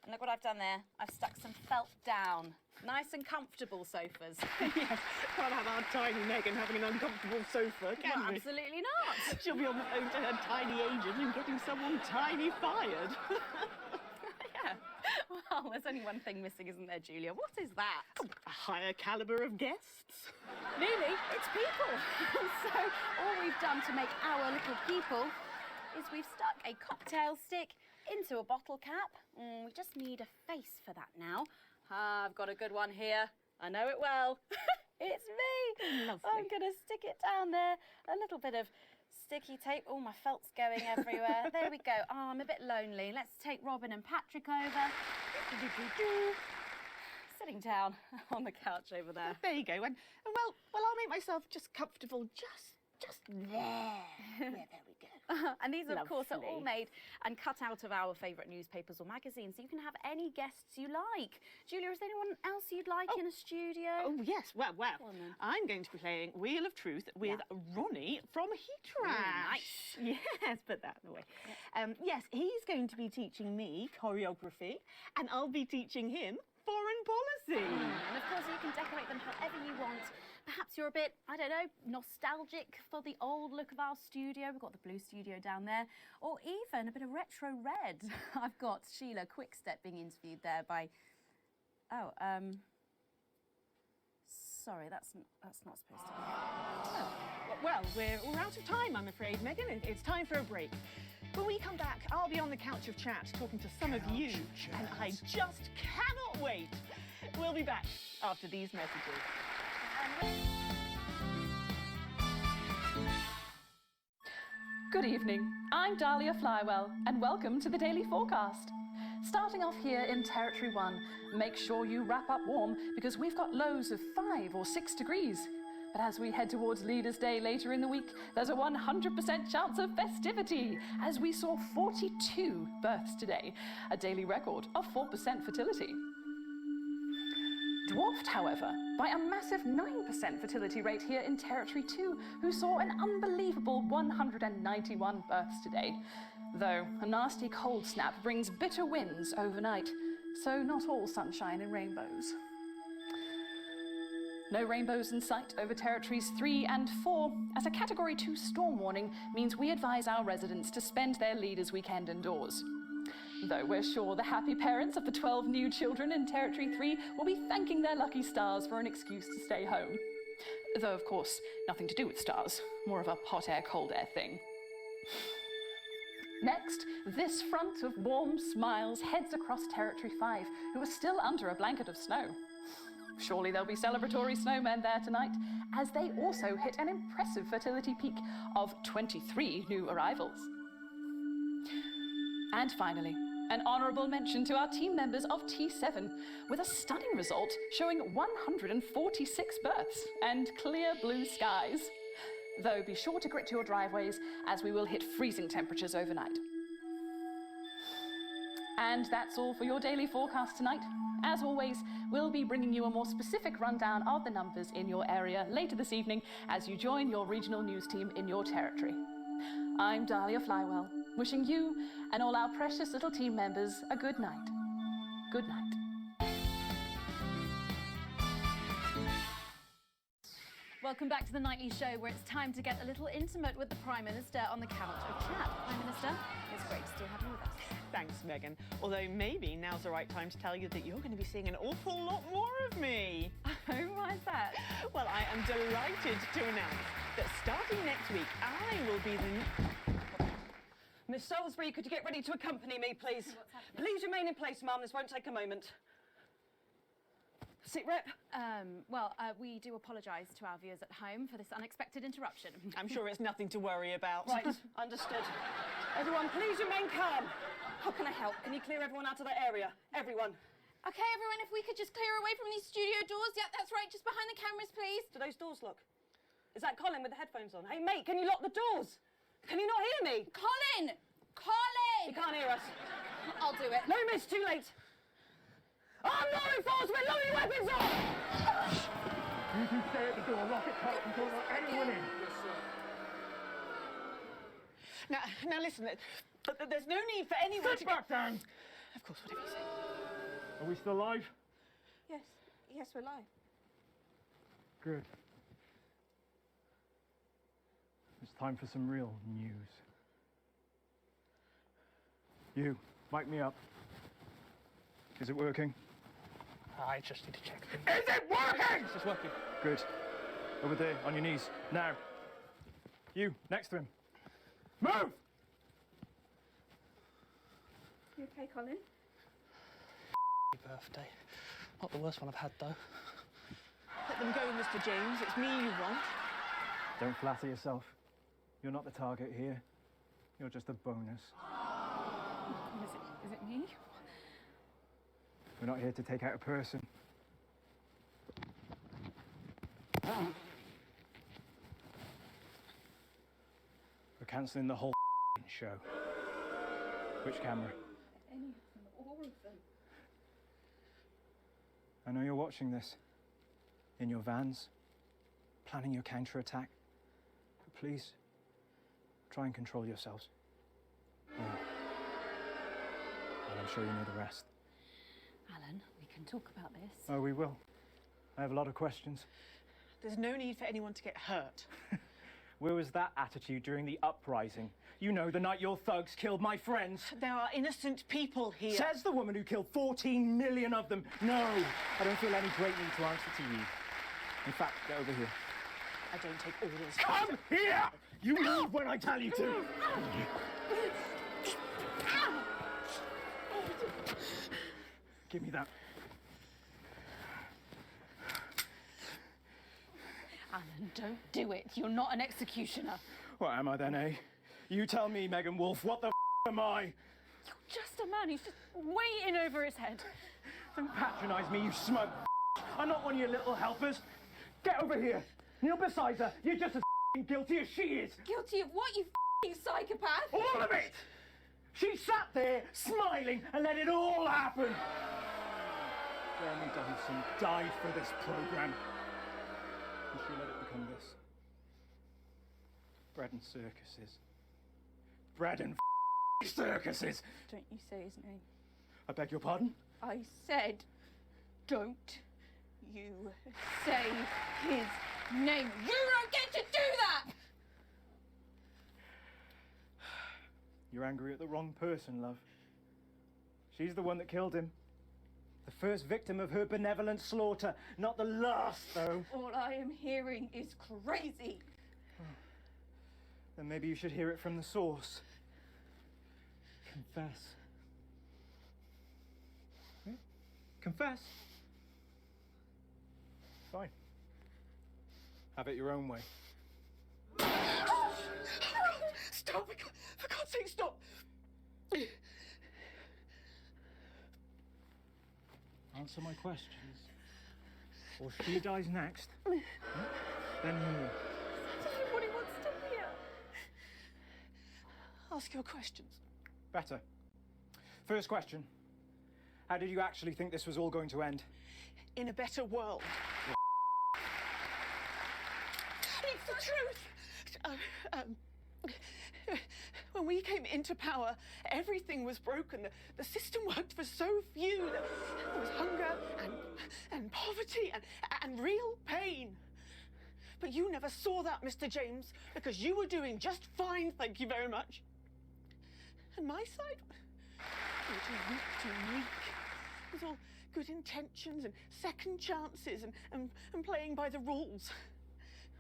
And look what I've done there. I've stuck some felt down. Nice and comfortable sofas. Yes, can't have our tiny Megan having an uncomfortable sofa, can Well, we? absolutely not. She'll be on the phone to her tiny agent and getting someone tiny fired. Yeah. Well, there's only one thing missing, isn't there, Julia? What is that? A higher calibre of guests. Nearly, it's people. So all we've done to make our little people is we've stuck a cocktail stick into a bottle cap. We just need a face for that now. I've got a good one here. I know it well. It's me. Lovely. I'm going to stick it down there. A little bit of sticky tape. Oh, my felt's going everywhere. There we go. Oh, I'm a bit lonely. Let's take Robin and Patrick over. Sitting down on the couch over there. There you go. And well, I'll make myself just comfortable just there. Yeah, there we go. And these, of course, are all Lovely. made and cut out of our favourite newspapers or magazines, so you can have any guests you like. Julia, is there anyone else you'd like in a studio? Oh, yes. Well, Go on then. I'm going to be playing Wheel of Truth with Ronnie from Heatrash. Nice. Yes, put that away. Yes, he's going to be teaching me choreography, and I'll be teaching him foreign policy. And of course, you can decorate them however you want. Perhaps you're a bit, I don't know, nostalgic for the old look of our studio. We've got the blue studio down there. Or even a bit of retro red. I've got Sheila Quickstep being interviewed there by... Oh, sorry, that's not supposed to be... Oh. Well, we're out of time, I'm afraid, Megan. It's time for a break. When we come back, I'll be on the couch of chat talking to some of you, and I just cannot wait. We'll be back after these messages. Good evening, I'm Dahlia Flywell, and welcome to the Daily Forecast. Starting off here in Territory 1, make sure you wrap up warm because we've got lows of 5 or 6 degrees. But as we head towards Leaders' Day later in the week, there's a 100% chance of festivity, as we saw 42 births today, a daily record of 4% fertility. Dwarfed, however, by a massive 9% fertility rate here in Territory 2, who saw an unbelievable 191 births today. Though a nasty cold snap brings bitter winds overnight, so not all sunshine and rainbows. No rainbows in sight over Territories 3 and 4, as a Category 2 storm warning means we advise our residents to spend their Leaders' Weekend indoors. Though we're sure the happy parents of the 12 new children in Territory 3 will be thanking their lucky stars for an excuse to stay home. Though, of course, nothing to do with stars, more of a hot air, cold air thing. Next, this front of warm smiles heads across Territory 5, who are still under a blanket of snow. Surely there'll be celebratory snowmen there tonight, as they also hit an impressive fertility peak of 23 new arrivals. And finally, an honourable mention to our team members of T7, with a stunning result showing 146 births and clear blue skies. Though be sure to grit your driveways, as we will hit freezing temperatures overnight. And that's all for your daily forecast tonight. As always, we'll be bringing you a more specific rundown of the numbers in your area later this evening as you join your regional news team in your territory. I'm Dahlia Flywell, wishing you and all our precious little team members a good night. Good night. Welcome back to the Nightly Show, where it's time to get a little intimate with the Prime Minister on the couch of chat. Prime Minister, it's great to still have you with us. Thanks, Megan. Although maybe now's the right time to tell you that you're going to be seeing an awful lot more of me. Oh, why is that? Well, I am delighted to announce that starting next week, I will be the... Miss Salisbury, could you get ready to accompany me, please? Please remain in place, ma'am. This won't take a moment. Sit rep. We do apologise to our viewers at home for this unexpected interruption. I'm sure it's nothing to worry about. Right, understood. Everyone, please remain calm. How can I help? Can you clear everyone out of that area? Everyone. Okay, everyone, if we could just clear away from these studio doors. Yep, that's right, just behind the cameras, please. Do those doors lock? Is that Colin with the headphones on? Hey, mate, can you lock the doors? Can you not hear me? Colin! Colin! You can't hear us. I'll do it. No, miss, too late. I'm law enforcement, load your weapons up! You two stay at the door, lock it tight, and don't let anyone in. Now listen, there's no need for anyone to... Sit back down! Of course, whatever you say. Are we still live? Yes, we're live. Good. It's time for some real news. You, mic me up. Is it working? I just need to check. Is it working? It's working. Good. Over there, on your knees. Now. You, next to him. Move! You okay, Colin? Birthday. Not the worst one I've had, though. Let them go, Mr. James. It's me you want. Don't flatter yourself. You're not the target here. You're just a bonus. Is it me? We're not here to take out a person. We're cancelling the whole show. Which camera? Any of them, all of them. I know you're watching this. In your vans. Planning your counter-attack. But please, try and control yourselves. Yeah. And I'm sure you know the rest. Alan, we can talk about this. Oh, we will. I have a lot of questions. There's no need for anyone to get hurt. Where was that attitude during the uprising? You know, the night your thugs killed my friends. There are innocent people here. Says the woman who killed 14 million of them. No, I don't feel any great need to answer to you. In fact, get over here. I don't take orders. Come here! You move when I tell you to! Give me that. Alan, don't do it. You're not an executioner. What am I then, eh? You tell me, Megan Wolf, what the am I? You're just a man who's just way in over his head. Don't patronise me, you smug I'm not one of your little helpers. Get over here. Kneel beside her. You're just as guilty as she is. Guilty of what, you psychopath? All of it! She sat there, smiling, and let it all happen. Jeremy Donaldson died for this programme. And she let it become this. Bread and circuses. Bread and circuses. Don't you say his name. I beg your pardon? I said, don't you say his name. You don't get to do that! You're angry at the wrong person, love. She's the one that killed him. The first victim of her benevolent slaughter, not the last, though. All I am hearing is crazy. Then maybe you should hear it from the source. Confess. Hmm? Confess. Fine. Have it your own way. Stop! For God's sake, stop! Answer my questions. Or she dies next. Then you. Everybody wants to hear. Ask your questions. Better. First question. How did you actually think this was all going to end? In a better world. It's the truth! When we came into power, everything was broken. The system worked for so few. There was hunger and poverty and real pain. But you never saw that, Mr. James, because you were doing just fine, thank you very much. And my side? You were too weak, too weak. It was all good intentions and second chances and playing by the rules.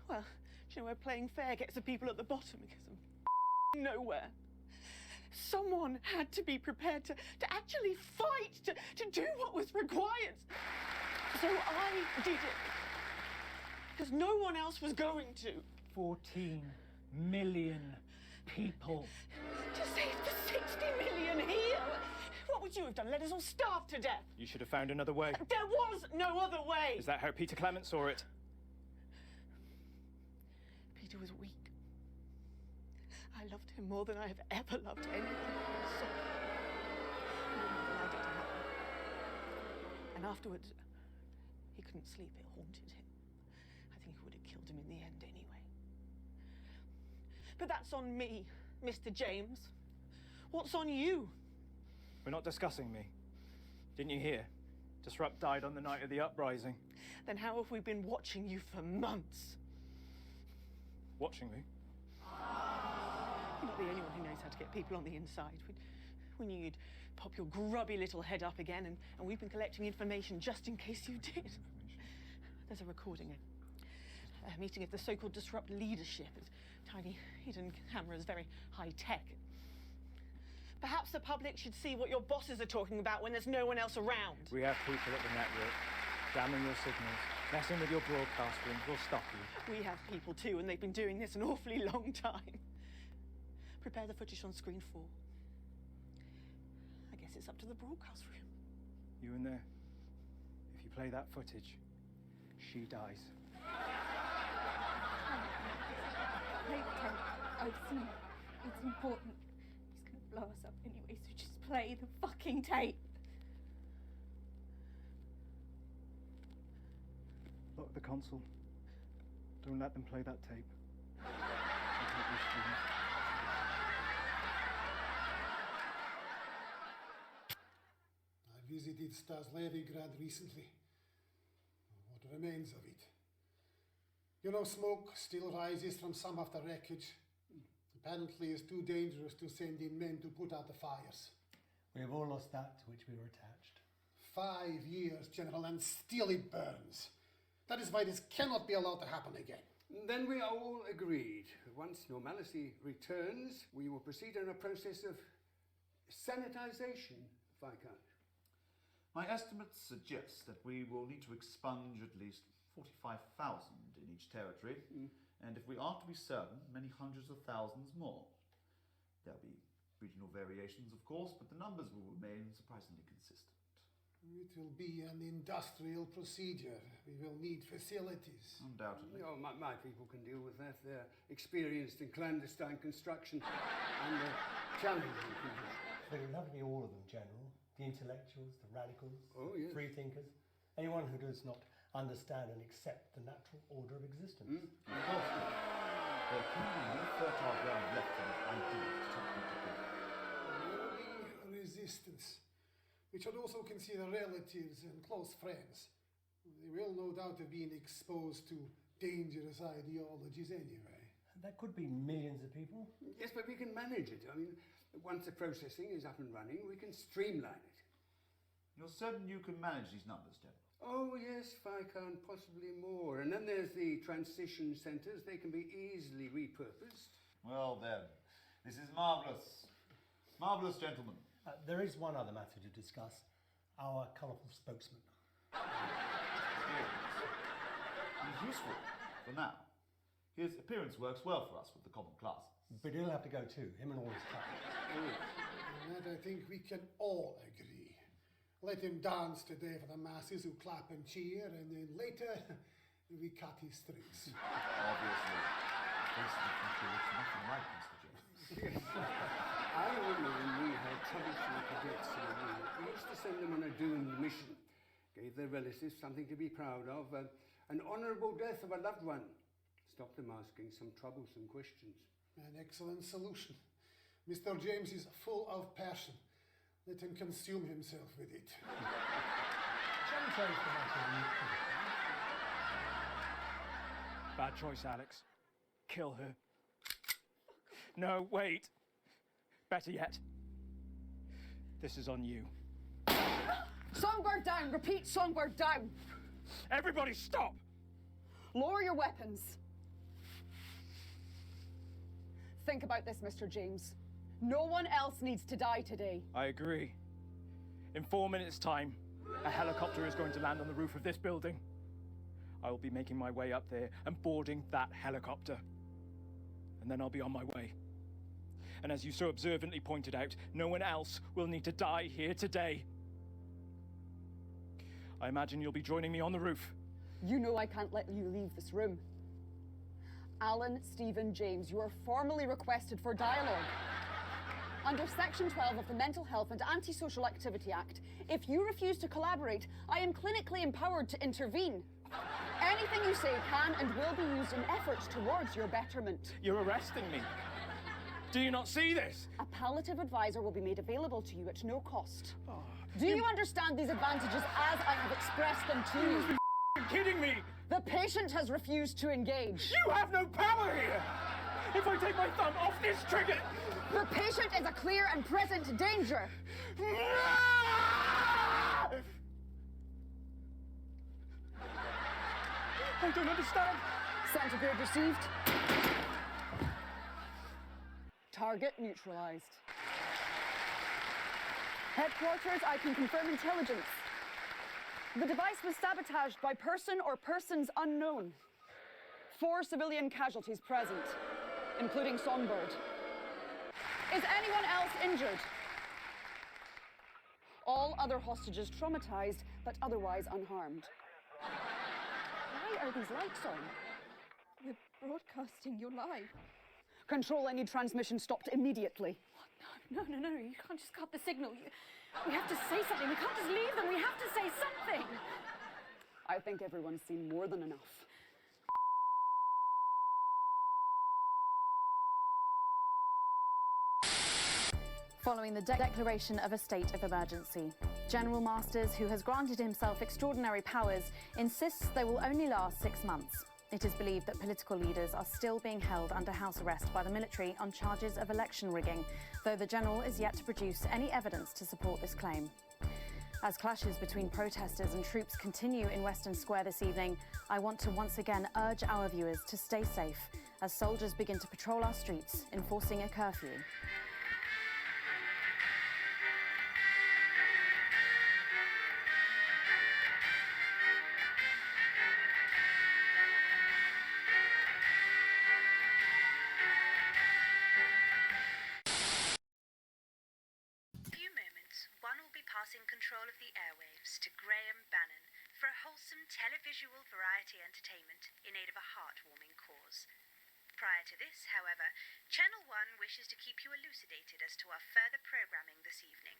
Well, do you know where playing fair gets the people at the bottom? Because of nowhere. Someone had to be prepared to actually fight, to do what was required. So I did it. Because no one else was going to. 14 million people. To save the 60 million here. What would you have done? Let us all starve to death? You should have found another way. There was no other way. Is that how Peter Clement saw it? Peter was weak. I loved him more than I have ever loved anyone else. I allowed it to happen. And afterwards, he couldn't sleep. It haunted him. I think it would have killed him in the end anyway. But that's on me, Mr. James. What's on you? We're not discussing me. Didn't you hear? Disrupt died on the night of the uprising. Then how have we been watching you for months? Watching me? You're not the only one who knows how to get people on the inside. We knew you'd pop your grubby little head up again, and we've been collecting information just in case you did. There's a recording, a meeting of the so-called Disrupt leadership. It's tiny hidden cameras, very high-tech. Perhaps the public should see what your bosses are talking about when there's no one else around. We have people at the network jamming your signals, messing with your broadcast rooms. We'll stop you. We have people too, and they've been doing this an awfully long time. Prepare the footage on screen 4. I guess it's up to the broadcast room. You in there. If you play that footage, she dies. Play the tape. I've seen it. It's important. He's gonna blow us up anyway, so just play the fucking tape. Lock the console. Don't let them play that tape. Don't take risks with them. I visited Stas-Levigrad recently. What remains of it. You know, smoke still rises from some of the wreckage. Apparently it's too dangerous to send in men to put out the fires. We have all lost that to which we were attached. 5 years, General, and still it burns. That is why this cannot be allowed to happen again. Then we are all agreed. Once normality returns, we will proceed in a process of sanitization, Viscount. My estimates suggest that we will need to expunge at least 45,000 in each territory, and if we are to be certain, many hundreds of thousands more. There'll be regional variations, of course, but the numbers will remain surprisingly consistent. It will be an industrial procedure. We will need facilities. Undoubtedly. Oh, my people can deal with that. They're experienced in clandestine construction and challenging conditions. But it will have to be all of them, General. The intellectuals, the radicals, yes. free thinkers, anyone who does not understand and accept the natural order of existence. Of course. There can be no fertile ground left for the ideas to people. Only resistance. We should also consider relatives and close friends. They will no doubt have been exposed to dangerous ideologies anyway. That could be millions of people. Yes, but we can manage it. I mean, once the processing is up and running, we can streamline it. You're certain you can manage these numbers, General? Oh, yes, Viscount, possibly more. And then there's the transition centres. They can be easily repurposed. Well, then, this is marvellous. Marvellous, gentlemen. There is one other matter to discuss. Our colourful spokesman. He's useful for now. His appearance works well for us with the common classes. But he'll have to go too, him and all his type. On that I think we can all agree. Let him dance today for the masses who clap and cheer, and then later we cut his strings. Obviously. Face of the future looks nothing like Mr. James. I remember when we had troublesome projects in sent them on a doomed mission. Gave their relatives something to be proud of, an honourable death of a loved one. Stopped them asking some troublesome questions. An excellent solution. Mr. James is full of passion. Let him consume himself with it. Bad choice, Alex. Kill her. No, wait. Better yet, this is on you. Songbird down! Repeat, Songbird down! Everybody stop! Lower your weapons. Think about this, Mr. James. No one else needs to die today. I agree. In 4 minutes' time, a helicopter is going to land on the roof of this building. I will be making my way up there and boarding that helicopter. And then I'll be on my way. And as you so observantly pointed out, no one else will need to die here today. I imagine you'll be joining me on the roof. You know I can't let you leave this room. Alan Stephen James, you are formally requested for dialogue. Under Section 12 of the Mental Health and Antisocial Activity Act, if you refuse to collaborate, I am clinically empowered to intervene. Anything you say can and will be used in efforts towards your betterment. You're arresting me. Do you not see this? A palliative advisor will be made available to you at no cost. Do you understand these advantages as I have expressed them to you? You must be kidding me! The patient has refused to engage. You have no power here! If I take my thumb off this trigger... The patient is a clear and present danger. I don't understand. Centigrade received. Target neutralized. Headquarters, I can confirm intelligence. The device was sabotaged by person or persons unknown. 4 civilian casualties present, including Songbird. Is anyone else injured? All other hostages traumatized, but otherwise unharmed. Why are these lights on? We're broadcasting your live. Control, I need transmission stopped immediately. No, you can't just cut the signal. We have to say something. We can't just leave them. We have to say something. I think everyone's seen more than enough. Following the declaration of a state of emergency, General Masters, who has granted himself extraordinary powers, insists they will only last 6 months. It is believed that political leaders are still being held under house arrest by the military on charges of election rigging, though the general is yet to produce any evidence to support this claim. As clashes between protesters and troops continue in Western Square this evening, I want to once again urge our viewers to stay safe as soldiers begin to patrol our streets, enforcing a curfew. Control of the airwaves to Graham Bannon for a wholesome televisual variety entertainment in aid of a heartwarming cause. Prior to this, however, Channel 1 wishes to keep you elucidated as to our further programming this evening.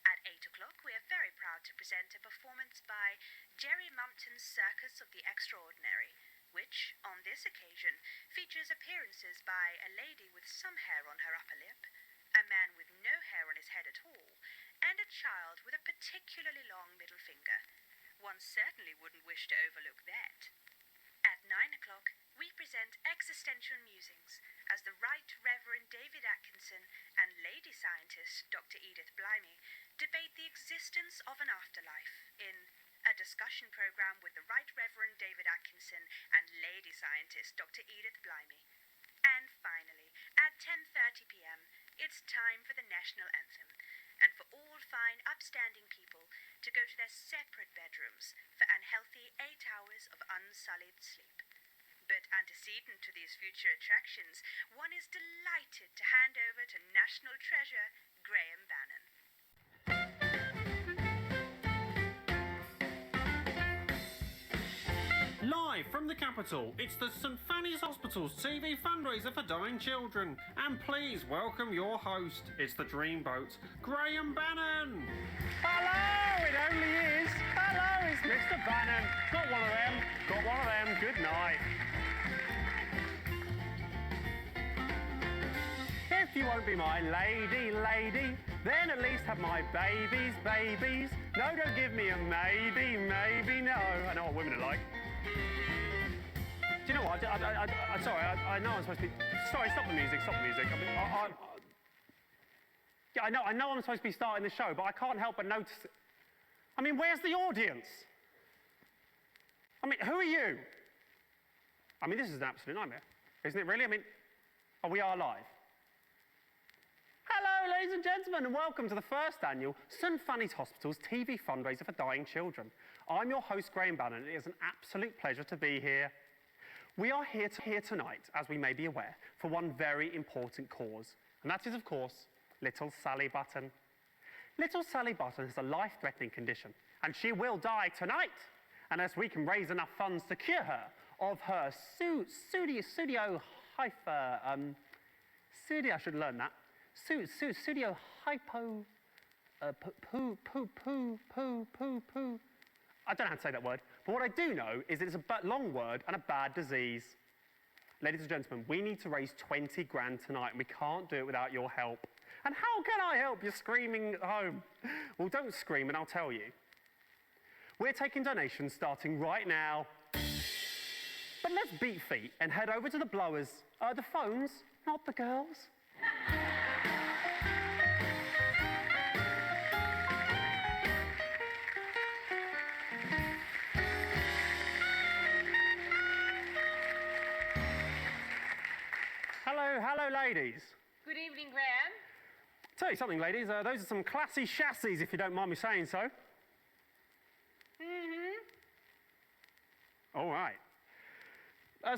At 8 o'clock, we are very proud to present a performance by Jerry Mumpton's Circus of the Extraordinary, which, on this occasion, features appearances by a lady with some hair on her upper lip, a man with no hair on his head at all, and a child with a particularly long middle finger. One certainly wouldn't wish to overlook that. At 9 o'clock, we present Existential Musings as the Right Reverend David Atkinson and lady scientist Dr. Edith Blimey debate the existence of an afterlife in a discussion program with the Right Reverend David Atkinson and lady scientist Dr. Edith Blimey. And finally, at 10:30 p.m., it's time for the national anthem, and for all fine, upstanding people to go to their separate bedrooms for an healthy 8 hours of unsullied sleep. But antecedent to these future attractions, one is delighted to hand over to national treasure Graham Bannon. Live Live from the capital, it's the St Fanny's Hospital's TV fundraiser for dying children. And please welcome your host. It's the Dreamboat, Graham Bannon. Hello, it only is. Hello, it's Mr. Bannon. Got one of them. Got one of them. Good night. If you won't be my lady, then at least have my babies. No, don't give me a maybe, no. I know what women are like. Do you know what? I'm sorry, I know I'm supposed to be... Sorry, stop the music. Yeah, I know I'm supposed to be starting the show, but I can't help but notice it. I mean, where's the audience? I mean, who are you? I mean, this is an absolute nightmare, isn't it really? I mean, we are live. Hello, ladies and gentlemen, and welcome to the first annual St Fanny's Hospital's TV fundraiser for dying children. I'm your host, Graham Bannon, and it is an absolute pleasure to be here. We are here tonight, as we may be aware, for one very important cause, and that is, of course, little Sally Button. Little Sally Button has a life-threatening condition, and she will die tonight, unless we can raise enough funds to cure her of her I should learn that. Studio hypo... poo. I don't know how to say that word, but what I do know is it's a long word and a bad disease. Ladies and gentlemen, we need to raise 20 grand tonight, and we can't do it without your help. And how can I help? You're screaming at home. Well, don't scream, and I'll tell you. We're taking donations starting right now. But let's beat feet and head over to the blowers. The phones, not the girls. Hello, ladies. Good evening, Graham. Tell you something, ladies, those are some classy chassis, if you don't mind me saying so. All right.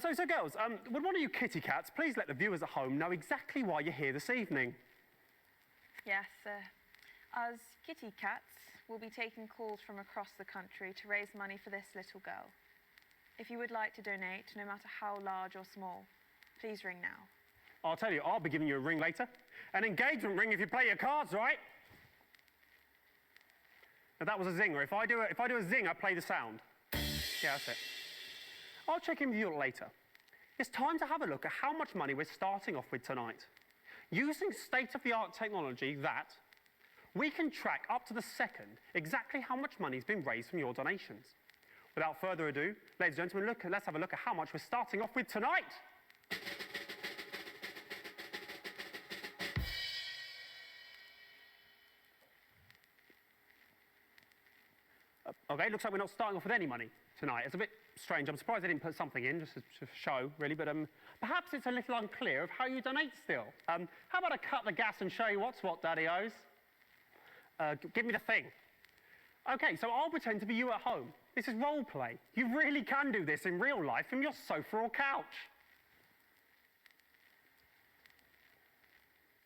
So girls, would one of you kitty cats please let the viewers at home know exactly why you're here this evening? Yes, us kitty cats will be taking calls from across the country to raise money for this little girl. If you would like to donate, no matter how large or small, please ring now. I'll tell you, I'll be giving you a ring later. An engagement ring if you play your cards right. Now that was a zinger. If I do a zinger, play the sound. Yeah, that's it. I'll check in with you later. It's time to have a look at how much money we're starting off with tonight. Using state-of-the-art technology that we can track up to the second exactly how much money's been raised from your donations. Without further ado, ladies and gentlemen, let's have a look at how much we're starting off with tonight. Okay, looks like we're not starting off with any money tonight. It's a bit strange. I'm surprised they didn't put something in just to show, really, but perhaps it's a little unclear of how you donate still. How about I cut the gas and show you what's what, Daddy-O's? Give me the thing. Okay, so I'll pretend to be you at home. This is role play. You really can do this in real life from your sofa or couch.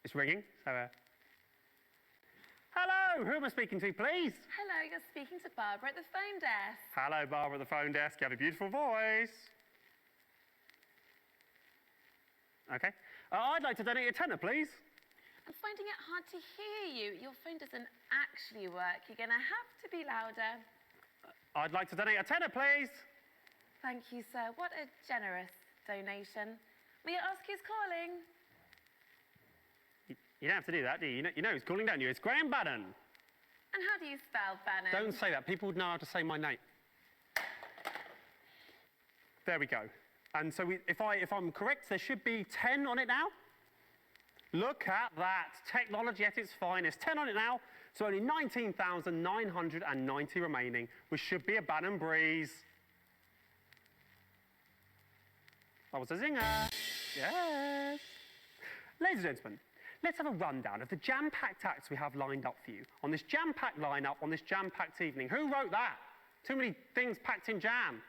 It's ringing, so hello, who am I speaking to, please? Hello, you're speaking to Barbara at the phone desk. Hello, Barbara at the phone desk. You have a beautiful voice. Okay. I'd like to donate a tenner, please. I'm finding it hard to hear you. Your phone doesn't actually work. You're going to have to be louder. I'd like to donate a tenner, please. Thank you, sir. What a generous donation. May I ask who's calling? You don't have to do that, do you? You know who's calling, don't you? It's Graham Bannon. And how do you spell Bannon? Don't say that. People would know how to say my name. There we go. And so if I'm correct, there should be 10 on it now. Look at that. Technology at its finest. 10 on it now, so only 19,990 remaining, which should be a Bannon breeze. That was a zinger. Yes. Ladies and gentlemen, let's have a rundown of the jam-packed acts we have lined up for you on this jam-packed lineup on this jam-packed evening. Who wrote that? Too many things packed in jam.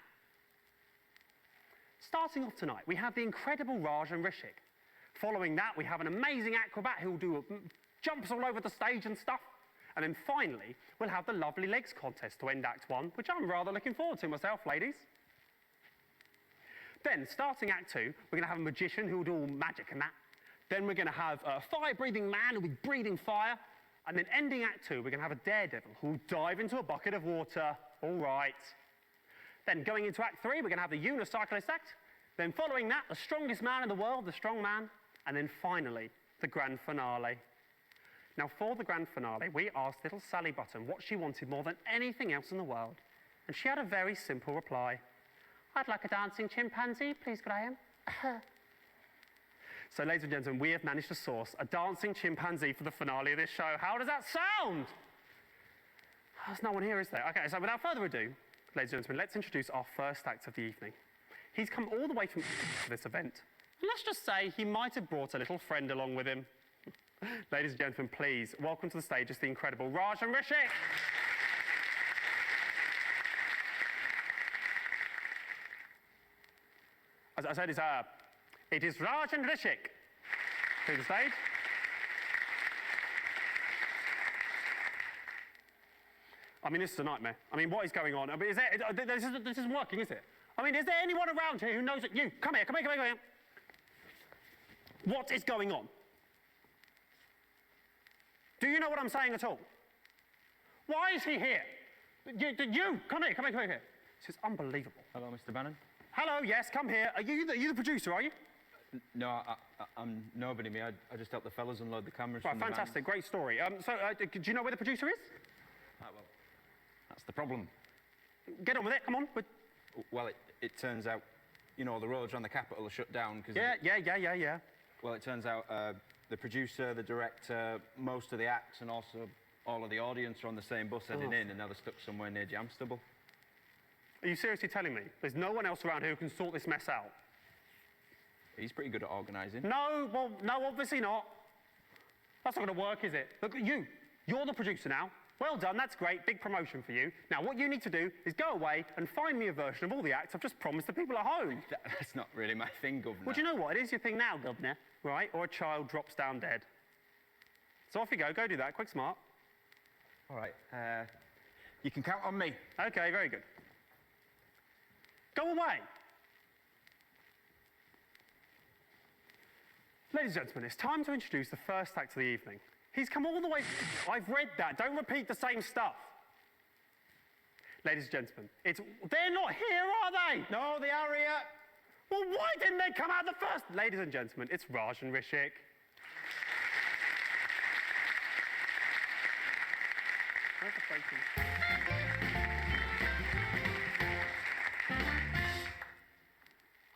Starting off tonight, we have the incredible Raj and Rishik. Following that, we have an amazing acrobat who will do jumps all over the stage and stuff. And then finally, we'll have the Lovely Legs contest to end Act 1, which I'm rather looking forward to myself, ladies. Then, starting Act 2, we're going to have a magician who will do all magic and that. Then we're going to have a fire-breathing man who'll be breathing fire. And then ending Act 2, we're going to have a daredevil who'll dive into a bucket of water. All right. Then going into Act 3, we're going to have the unicyclist act. Then following that, the strongest man in the world, the strong man. And then finally, the grand finale. Now, for the grand finale, we asked little Sally Button what she wanted more than anything else in the world. And she had a very simple reply. I'd like a dancing chimpanzee, please, Graham. So, ladies and gentlemen, we have managed to source a dancing chimpanzee for the finale of this show. How does that sound? There's no one here, is there? Okay, so without further ado, ladies and gentlemen, let's introduce our first act of the evening. He's come all the way from to this event. And let's just say he might have brought a little friend along with him. Ladies and gentlemen, please, welcome to the stage is the incredible Raj and Rishik. As I said, it is Raj and Rishik to the stage. I mean, this is a nightmare. I mean, what is going on? I mean, this isn't working, is it? I mean, is there anyone around here who knows that you? Come here. What is going on? Do you know what I'm saying at all? Why is he here? You, come here. This is unbelievable. Hello, Mr. Bannon. Hello, yes, come here. Are you the producer, are you? No, I'm nobody, me. I just help the fellas unload the cameras. Right, from the fantastic, great story. Do you know where the producer is? well, that's the problem. Get on with it, come on. Well, it turns out, you know, the roads around the capital are shut down because... Yeah. Well, it turns out the producer, the director, most of the acts and also all of the audience are on the same bus heading in and now they're stuck somewhere near Jamstable. Are you seriously telling me there's no one else around who can sort this mess out? He's pretty good at organising. No, obviously not. That's not going to work, is it? Look, you're the producer now. Well done, that's great, big promotion for you. Now, what you need to do is go away and find me a version of all the acts I've just promised the people at home. That's not really my thing, Governor. Well, do you know what? It is your thing now, Governor, right? Or a child drops down dead. So off you go do that, quick smart. All right, you can count on me. Okay, very good. Go away. Ladies and gentlemen, it's time to introduce the first act of the evening. He's come all the way... I've read that. Don't repeat the same stuff. Ladies and gentlemen, they're not here, are they? No, they are here. Well, why didn't they come out the first? Ladies and gentlemen, it's Raj and Rishik. Where's the photo?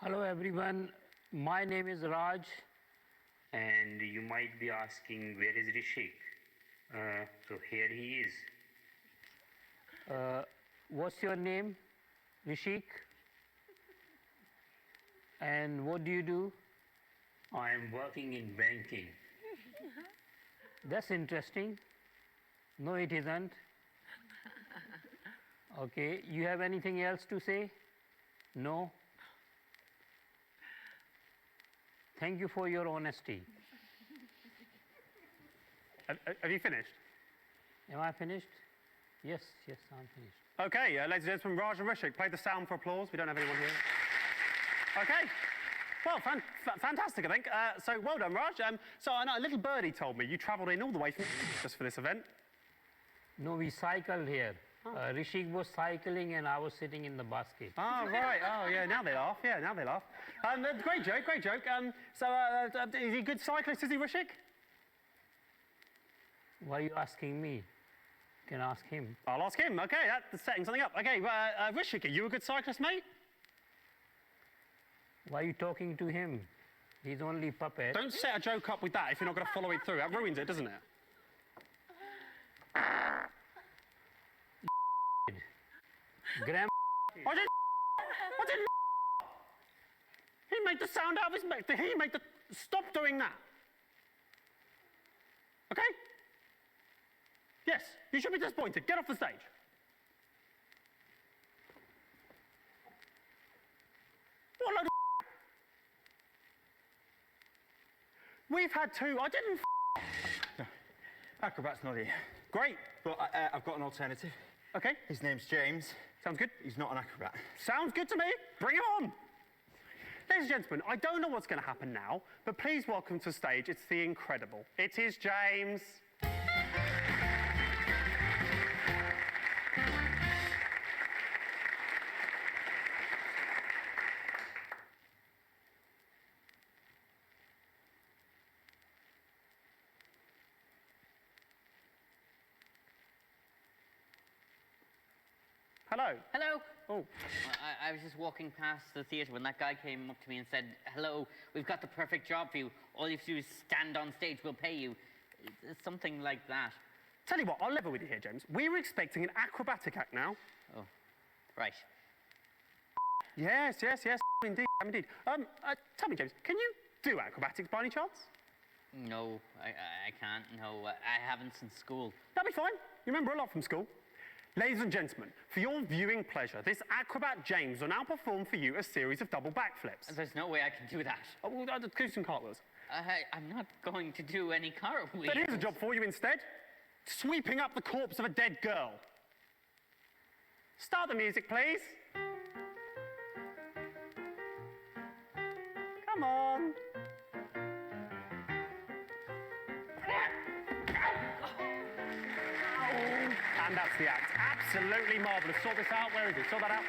Hello everyone, my name is Raj. And you might be asking, where is Rishik? So here he is. What's your name, Rishik? And what do you do? I am working in banking. That's interesting. No, it isn't. Okay, you have anything else to say? No? Thank you for your honesty. Have you finished? Am I finished? Yes, I'm finished. Okay, ladies and gentlemen, Raj and Rishik, play the sound for applause. We don't have anyone here. Okay. Well, fantastic, I think. So well done, Raj. So I know a little birdie told me you travelled in all the way from just for this event. No, we cycled here. Rishik was cycling and I was sitting in the basket. Oh, right. Oh, yeah, now they laugh. Great joke. Is he a good cyclist, is he, Rishik? Why are you asking me? You can ask him. I'll ask him. Okay, that's setting something up. Okay, Rishik, are you a good cyclist, mate? Why are you talking to him? He's only puppet. Don't set a joke up with that if you're not going to follow it through. That ruins it, doesn't it? Graham. I didn't. He made the sound out of his mouth. He made the. Stop doing that. Okay? Yes, you should be disappointed. Get off the stage. What a load of. We've had two. I didn't. Acrobat's not here. Great. But I've got an alternative. Okay. His name's James. Sounds good. He's not an acrobat. Sounds good to me. Bring it on. Ladies and gentlemen, I don't know what's going to happen now, but please welcome to the stage, it's the incredible. It is James. Hello. Hello. Oh. I was just walking past the theatre when that guy came up to me and said, hello, we've got the perfect job for you. All you have to do is stand on stage, we'll pay you. Something like that. Tell you what, I'll level with you here, James. We were expecting an acrobatic act now. Oh, right. Yes, indeed. Tell me, James, can you do acrobatics by any chance? No, I can't. No, I haven't since school. That'll be fine. You remember a lot from school. Ladies and gentlemen, for your viewing pleasure, this acrobat James will now perform for you a series of double backflips. There's no way I can do that. Oh, well, I'll do some cartwheels. I'm not going to do any cartwheels. Then here's a job for you instead. Sweeping up the corpse of a dead girl. Start the music, please. Come on. And that's the act. Absolutely marvellous. Sort this out. Where is it? Sort that out.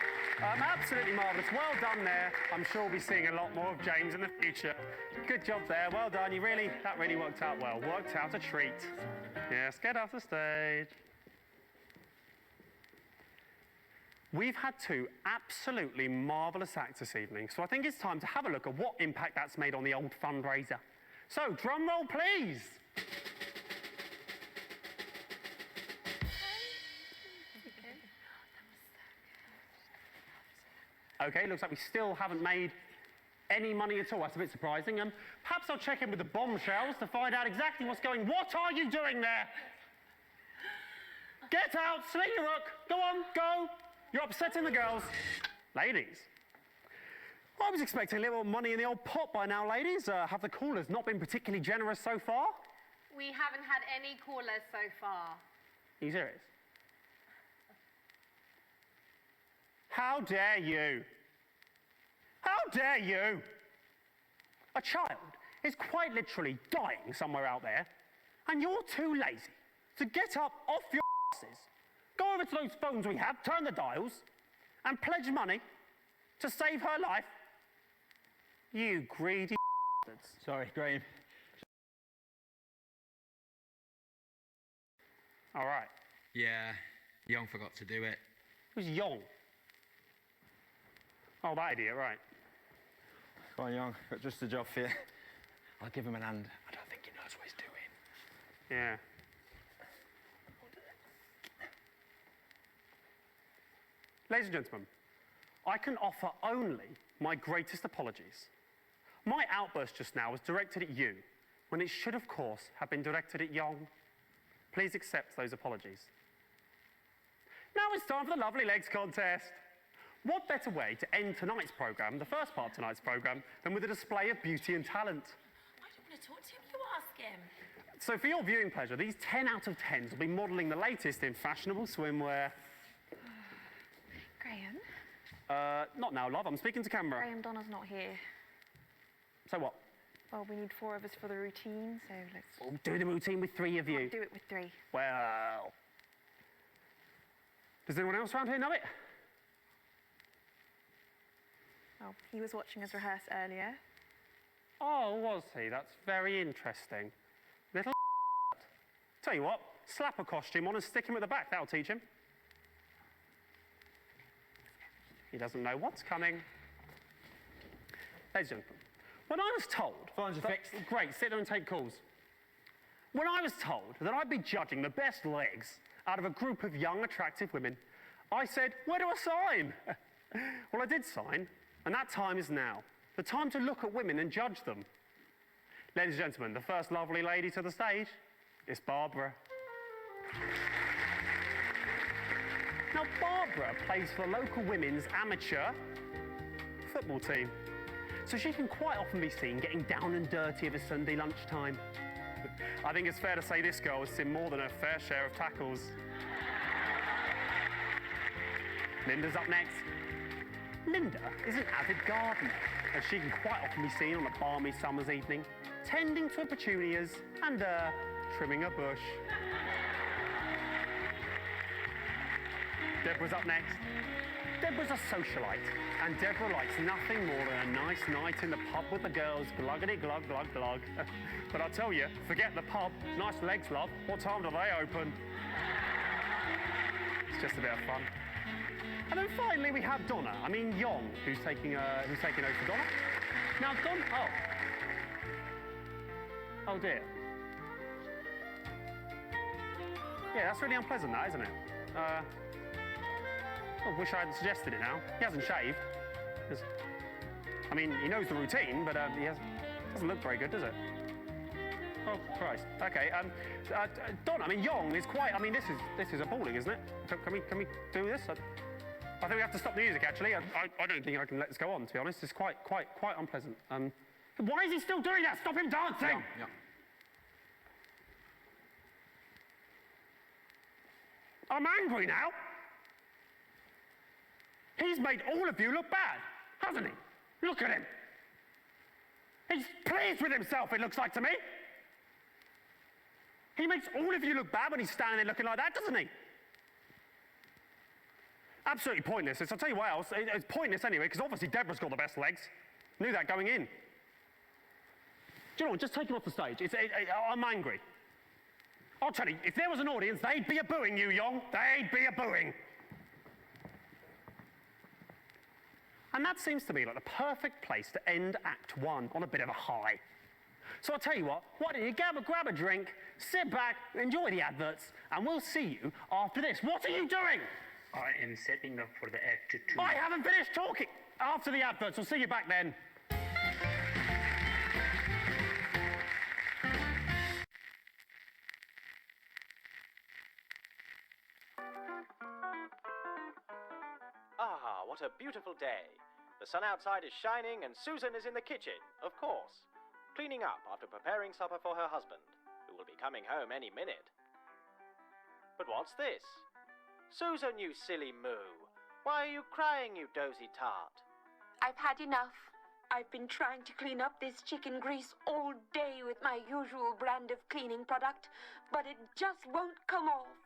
Absolutely marvellous. Well done there. I'm sure we'll be seeing a lot more of James in the future. Good job there. Well done. That really worked out well. Worked out a treat. Yes, get off the stage. We've had two absolutely marvellous acts this evening, so I think it's time to have a look at what impact that's made on the old fundraiser. So, drum roll, please. Okay, looks like we still haven't made any money at all. That's a bit surprising. Perhaps I'll check in with the bombshells to find out exactly what's going. What are you doing there? Get out, sling your hook. Go on, go. You're upsetting the girls. Ladies. I was expecting a little money in the old pot by now, ladies. Have the callers not been particularly generous so far? We haven't had any callers so far. Are you serious? How dare you? How dare you? A child is quite literally dying somewhere out there, and you're too lazy to get up off your asses, go over to those phones we have, turn the dials, and pledge money to save her life. You greedy bastards. Sorry, Graham. All right. Yeah, Young forgot to do it. Who's Young? Oh, that idiot, right. Come on, Young, got just a job for you. I'll give him an hand. I don't think he knows what he's doing. Yeah. Ladies and gentlemen, I can offer only my greatest apologies. My outburst just now was directed at you, when it should, of course, have been directed at Young. Please accept those apologies. Now it's time for the Lovely Legs contest. What better way to end tonight's programme, the first part of tonight's programme, than with a display of beauty and talent? I don't want to talk to him, you ask him. So for your viewing pleasure, these 10 out of 10s will be modelling the latest in fashionable swimwear. Graham? Not now, love. I'm speaking to camera. Graham, Donna's not here. So what? Well, we need 4 of us for the routine, so let's... We'll do the routine with 3 of you. I'll do it with 3. Well... Does anyone else around here know it? Well, he was watching us rehearse earlier. Oh, was he? That's very interesting. Little Tell you what, slap a costume on and stick him at the back. That'll teach him. He doesn't know what's coming. Ladies and gentlemen, when I was told... Phones are fixed. Great, sit there and take calls. When I was told that I'd be judging the best legs out of a group of young, attractive women, I said, where do I sign? Well, I did sign, and that time is now. The time to look at women and judge them. Ladies and gentlemen, the first lovely lady to the stage is Barbara. Now, Barbara plays for the local women's amateur football team, so she can quite often be seen getting down and dirty of a Sunday lunchtime. I think it's fair to say this girl has seen more than her fair share of tackles. Linda's up next. Linda is an avid gardener, and she can quite often be seen on a balmy summer's evening, tending to her petunias and, trimming a bush. Deborah's up next. Deborah's a socialite, and Deborah likes nothing more than a nice night in the pub with the girls, gluggity glug glug glug. But I'll tell you, forget the pub. Nice legs, love. What time do they open? It's just a bit of fun. And then finally we have Donna. Yong, who's taking over for Donna. Now oh dear. Yeah, that's really unpleasant, that, isn't it? I wish I hadn't suggested it now. He hasn't shaved. He knows the routine, but doesn't look very good, does it? Oh, Christ. Okay, Don, Yong is quite, this is appalling, isn't it? Can we do this? I think we have to stop the music, actually. I don't think I can let this go on, to be honest. It's quite unpleasant. Why is he still doing that? Stop him dancing! Yeah. I'm angry now. He's made all of you look bad, hasn't he? Look at him. He's pleased with himself, it looks like to me. He makes all of you look bad when he's standing there looking like that, doesn't he? Absolutely pointless. I'll tell you what else. It's pointless anyway, because obviously Deborah's got the best legs. Knew that going in. Do you know what? Just take him off the stage. I'm angry. I'll tell you, if there was an audience, they'd be a-booing you, Yong. They'd be a-booing. And that seems to me like the perfect place to end Act 1 on a bit of a high. So I'll tell you what, why don't you grab a drink, sit back, enjoy the adverts, and we'll see you after this. What are you doing? I am setting up for the Act 2. I haven't finished talking. After the adverts, we'll see you back then. Ah, what a beautiful day. The sun outside is shining and Susan is in the kitchen, of course, cleaning up after preparing supper for her husband, who will be coming home any minute. But what's this? Susan, you silly moo. Why are you crying, you dozy tart? I've had enough. I've been trying to clean up this chicken grease all day with my usual brand of cleaning product, but it just won't come off.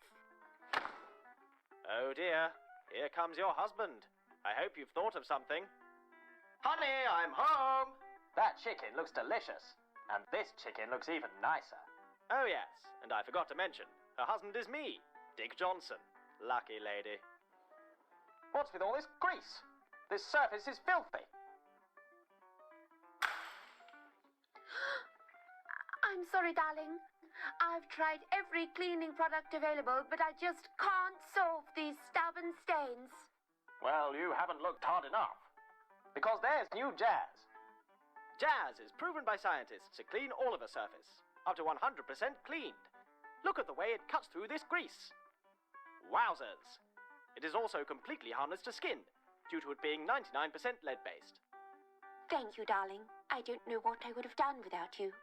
Oh dear, here comes your husband. I hope you've thought of something. Honey, I'm home! That chicken looks delicious, and this chicken looks even nicer. Oh yes, and I forgot to mention, her husband is me, Dick Johnson. Lucky lady. What's with all this grease? This surface is filthy. I'm sorry, darling. I've tried every cleaning product available, but I just can't solve these stubborn stains. Well, you haven't looked hard enough. Because there's new Jazz. Jazz is proven by scientists to clean all of a surface, up to 100% cleaned. Look at the way it cuts through this grease. Wowzers! It is also completely harmless to skin, due to it being 99% lead-based. Thank you, darling. I don't know what I would have done without you.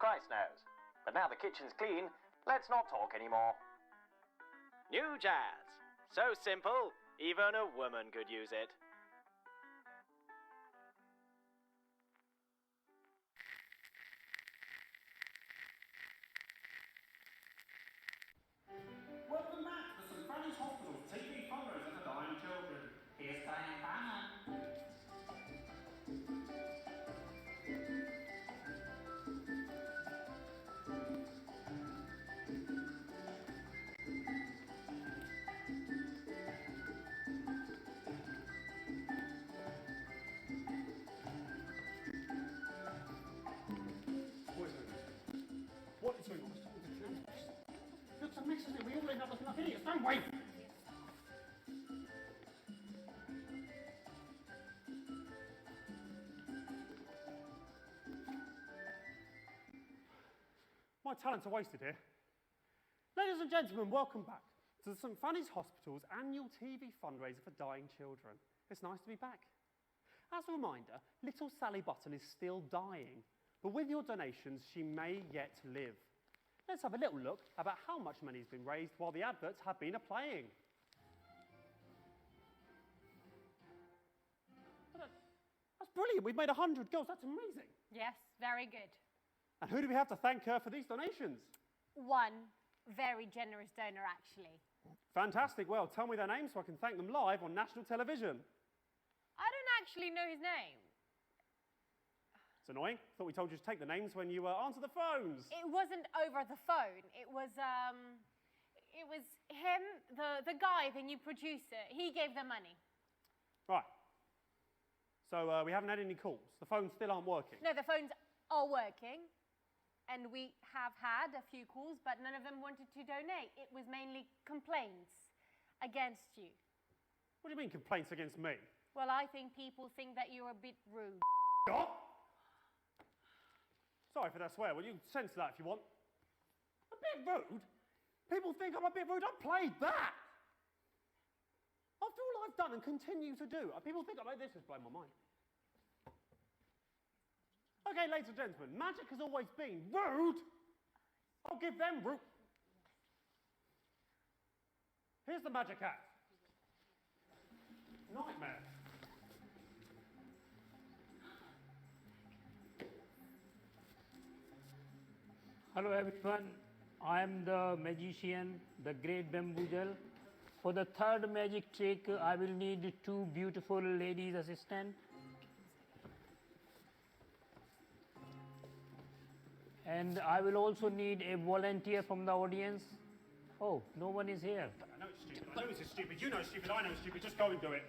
Christ knows. But now the kitchen's clean, let's not talk anymore. New Jazz. So simple, even a woman could use it. Welcome back to the St. Fanny's Hospital's TV fundraiser for dying children. Here's Graham Bannon. What is going on? Looks a mess, isn't it? We all end up looking like idiots, don't we? My talents are wasted here. Ladies and gentlemen, welcome back to the St. Fanny's Hospital's annual TV fundraiser for dying children. It's nice to be back. As a reminder, little Sally Button is still dying, but with your donations, she may yet live. Let's have a little look about how much money has been raised while the adverts have been playing. brilliant. We've made 100 goals. That's amazing. Yes, very good. And who do we have to thank for these donations? One very generous donor, actually. Fantastic. Well, tell me their names so I can thank them live on national television. I don't actually know his name. It's annoying. Thought we told you to take the names when you answer the phones. It wasn't over the phone. It was him, the guy, the new producer. He gave the money. Right. So we haven't had any calls. The phones still aren't working. No, the phones are working. And we have had a few calls, but none of them wanted to donate. It was mainly complaints against you. What do you mean complaints against me? Well, I think people think that you're a bit rude. Stop! Sorry for that swear. Well, you can censor that if you want. A bit rude? People think I'm a bit rude. I played that! After all I've done and continue to do, people think I'm like this. Has blown my mind. Okay, ladies and gentlemen, magic has always been rude. I'll give them rude. Here's the magic hat. Nightmare. Hello everyone, I am the magician, the great bamboozle. For the third magic trick, I will need 2 beautiful ladies assistant. And I will also need a volunteer from the audience. Oh, no one is here. I know it's stupid. I know it's stupid. You know it's stupid. I know it's stupid. Just go and do it.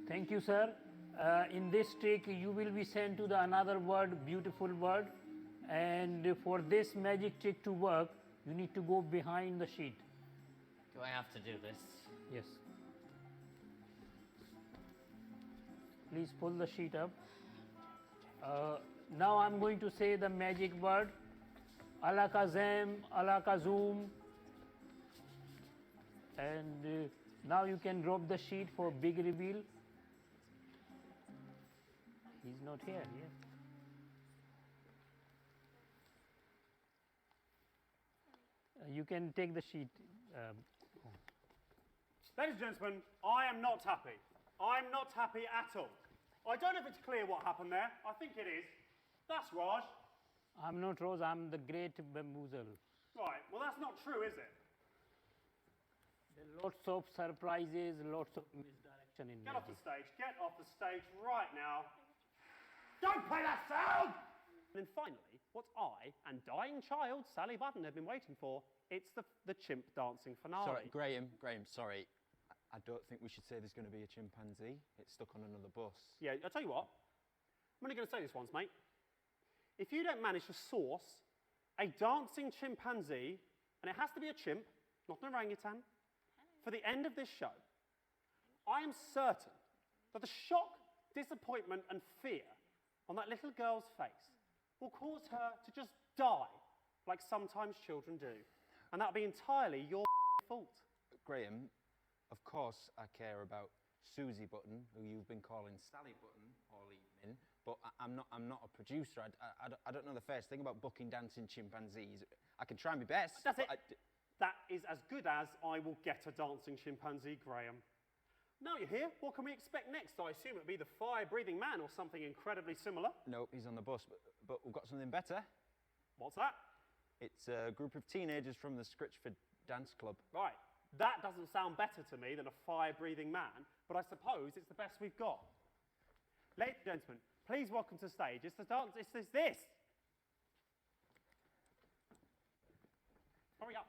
Thank you, sir. In this trick, you will be sent to the another word, beautiful word. And for this magic trick to work, you need to go behind the sheet. Do I have to do this? Yes. Please pull the sheet up. Now I'm going to say the magic word. Alakazam, alakazum. And now you can drop the sheet for big reveal. He's not here yet. You can take the sheet. Ladies and gentlemen, I am not happy. I'm not happy at all. I don't know if it's clear what happened there. I think it is. That's Raj. I'm not Rose, I'm the great bamboozle. Right, well that's not true, is it? There are lots of surprises, lots of misdirection in Get off the magic. stage. Get off the stage right now. Don't play that sound! And then finally, what I and dying child Sally Button have been waiting for, it's the chimp dancing finale. Sorry, Graham, sorry. I don't think we should say there's going to be a chimpanzee. It's stuck on another bus. Yeah, I'll tell you what. I'm only going to say this once, mate. If you don't manage to source a dancing chimpanzee, and it has to be a chimp, not an orangutan, for the end of this show, I am certain that the shock, disappointment, and fear on that little girl's face will cause her to just die, like sometimes children do. And that'll be entirely your fault. Graham, of course I care about Susie Button, who you've been calling Sally Button all evening, but I'm not a producer. I don't know the first thing about booking dancing chimpanzees. I can try my best. That's it. That is as good as I will get a dancing chimpanzee, Graham. Now you're here, what can we expect next? I assume it'll be the fire-breathing man or something incredibly similar. No, he's on the bus, but we've got something better. What's that? It's a group of teenagers from the Scritchford Dance Club. Right. That doesn't sound better to me than a fire-breathing man, but I suppose it's the best we've got. Ladies and gentlemen, please welcome to the stage. It's the dance, it's this. Hurry up.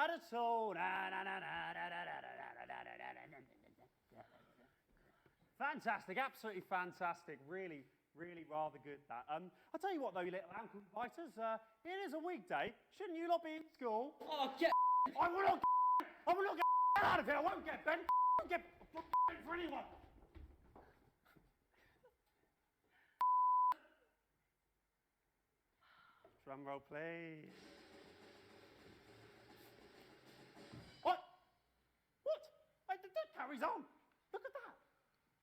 bad at all. Na, na, na, na, na, na, na, na, na, na, na. Fantastic, absolutely fantastic. Really, really rather good, that. I'll tell you what, though, you little ankle biters, it is a weekday. Shouldn't you lot be in school? Oh, get... I will not get... I will not get out of here. I won't get Ben. I won't get for anyone. Drum roll, please. What? What? That carries on. Look at that.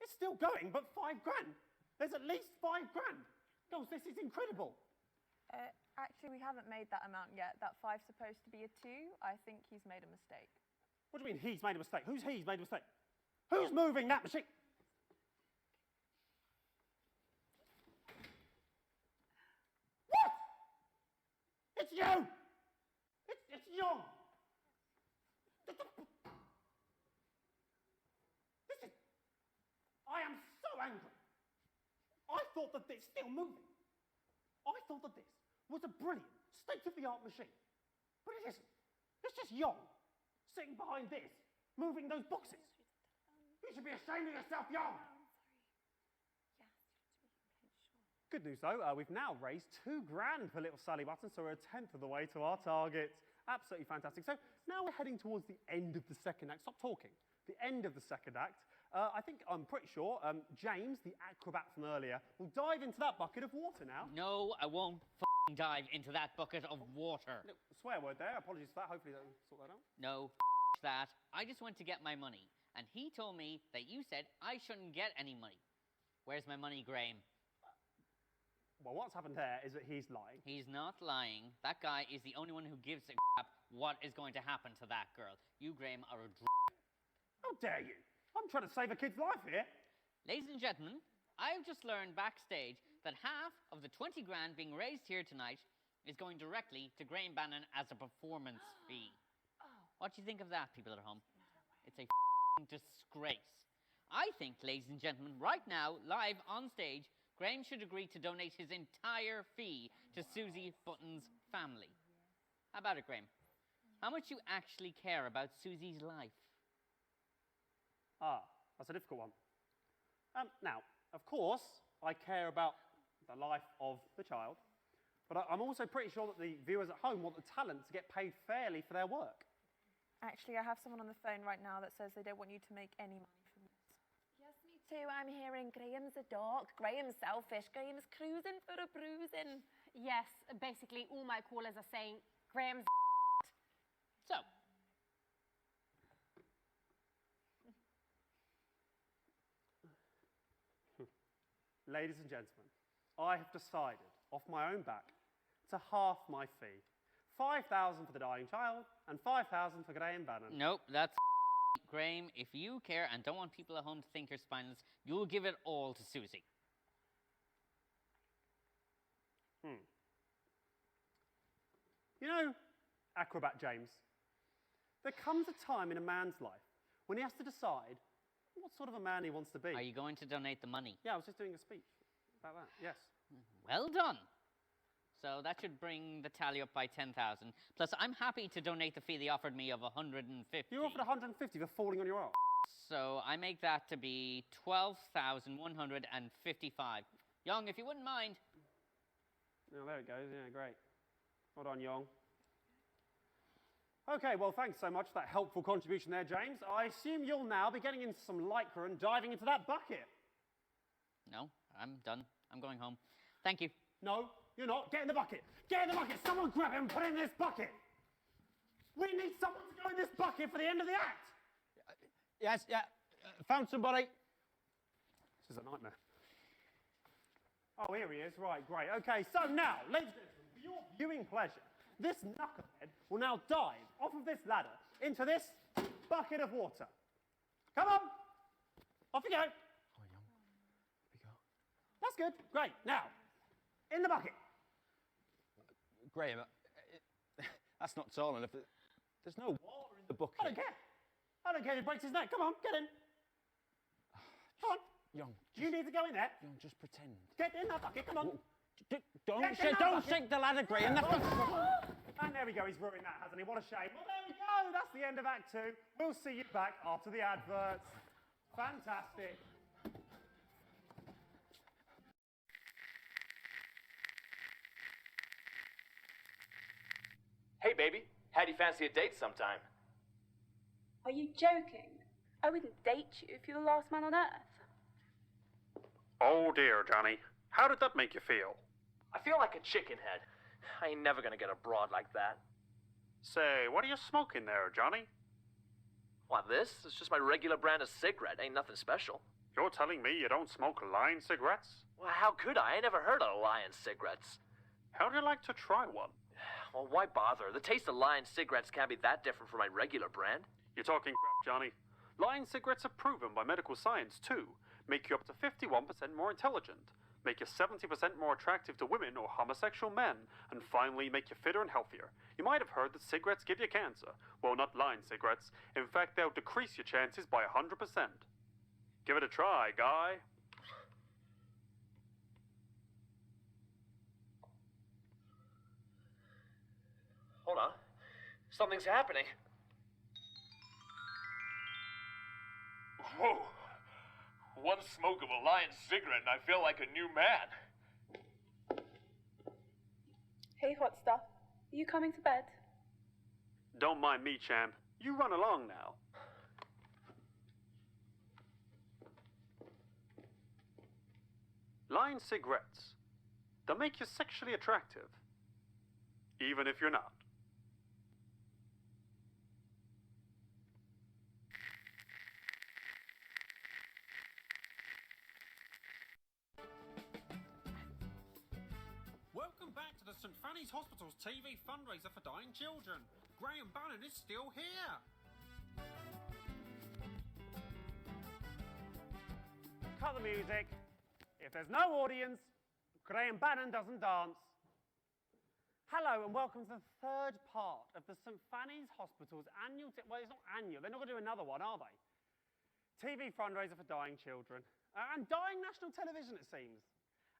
It's still going, but £5 grand. There's at least £5 grand. Girls, this is incredible. Actually, we haven't made that amount yet. That 5's supposed to be a 2. I think he's made a mistake. What do you mean he's made a mistake? Who's he's made a mistake? Who's moving that machine? What? It's you! It's Young! This is... I am so angry. I thought that it's still moving. I thought that this was a brilliant, state-of-the-art machine. But it isn't. It's just Young, sitting behind this, moving those boxes. You should be ashamed of yourself, Young! Good news, though. We've now raised £2 grand for little Sally Button, so we're a tenth of the way to our target. Absolutely fantastic. So now we're heading towards the end of the second act. Stop talking. The end of the second act. I'm pretty sure, James, the acrobat from earlier, will dive into that bucket of water now. No, I won't dive into that bucket of water. No, swear word there. Apologies for that. Hopefully that will sort that out. No, that. I just went to get my money, and he told me that you said I shouldn't get any money. Where's my money, Graham? Well, what's happened there is that he's lying. He's not lying. That guy is the only one who gives a crap what is going to happen to that girl. You, Graham, are a How dare you? I'm trying to save a kid's life here. Ladies and gentlemen, I've just learned backstage that half of the 20 grand being raised here tonight is going directly to Graham Bannon as a performance fee. What do you think of that, people at home? It's a disgrace. I think, ladies and gentlemen, right now, live on stage, Graham should agree to donate his entire fee to Susie Button's family. How about it, Graham? How much you actually care about Susie's life? That's a difficult one. Now, of course, I care about the life of the child, but I'm also pretty sure that the viewers at home want the talent to get paid fairly for their work. Actually, I have someone on the phone right now that says they don't want you to make any money from this. Yes, me too. I'm hearing Graham's a dog, Graham's selfish, Graham's cruising for a bruising. Yes, basically all my callers are saying Graham's So, Ladies and gentlemen, I have decided, off my own back, to half my fee. 5,000 for the dying child, and 5,000 for Graham Bannon. nope, that's Graham, if you care and don't want people at home to think you're spineless, you'll give it all to Susie. You know, Acrobat James, there comes a time in a man's life when he has to decide what sort of a man he wants to be. Are you going to donate the money? Yeah, I was just doing a speech about that, yes. Well done. So that should bring the tally up by 10,000. Plus, I'm happy to donate the fee they offered me of 150. You offered 150 for falling on your arse. So I make that to be 12,155. Young, if you wouldn't mind. Oh, there it goes. Yeah, great. Well done, Young. Okay, well, thanks so much for that helpful contribution there, James. I assume you'll now be getting into some lycra and diving into that bucket. No, I'm done. I'm going home. Thank you. No, you're not. Get in the bucket. Get in the bucket. Someone grab him and put him in this bucket. We need someone to go in this bucket for the end of the act. Yes, yeah. Found somebody. This is a nightmare. Oh, here he is. Right, great. Okay, so now, ladies and gentlemen, for your viewing pleasure, this knucklehead will now dive off of this ladder into this bucket of water. Come on. Off you go. Oh, Young. Off we go. That's good. Great. Now, in the bucket. Graham, that's not tall enough. There's no water in the bucket. I don't care. I don't care if he breaks his neck. Come on, get in. Come on. Young. Do you need to go in there? Young, just pretend. Get in that bucket. Come on. Whoa. Don't shake the ladder, Graham. That's not... And there we go, he's ruined that, hasn't he? What a shame. Well, there we go. That's the end of Act 2. We'll see you back after the adverts. Fantastic. Hey, baby. How do you fancy a date sometime? Are you joking? I wouldn't date you if you're the last man on earth. Oh dear, Johnny. How did that make you feel? I feel like a chicken head. I ain't never gonna get a broad like that. Say, what are you smoking there, Johnny? What, this? It's just my regular brand of cigarette. Ain't nothing special. You're telling me you don't smoke Lion cigarettes? Well, how could I? I never heard of Lion cigarettes. How'd you like to try one? Well, why bother? The taste of Lion cigarettes can't be that different from my regular brand. You're talking crap, Johnny. Lion cigarettes are proven by medical science, too. Make you up to 51% more intelligent. Make you 70% more attractive to women or homosexual men, and finally make you fitter and healthier. You might have heard that cigarettes give you cancer. Well, not Lion cigarettes. In fact, they'll decrease your chances by 100%. Give it a try, guy. Hold on. Something's happening. Whoa. One smoke of a Lion cigarette and I feel like a new man. Hey, hot stuff. Are you coming to bed? Don't mind me, champ. You run along now. Lion cigarettes. They'll make you sexually attractive. Even if you're not. Welcome back to the St. Fanny's Hospital's TV fundraiser for dying children. Graham Bannon is still here. Cut the music. If there's no audience, Graham Bannon doesn't dance. Hello and welcome to the third part of the St. Fanny's Hospital's annual... well, it's not annual. They're not going to do another one, are they? TV fundraiser for dying children. And dying national television, it seems.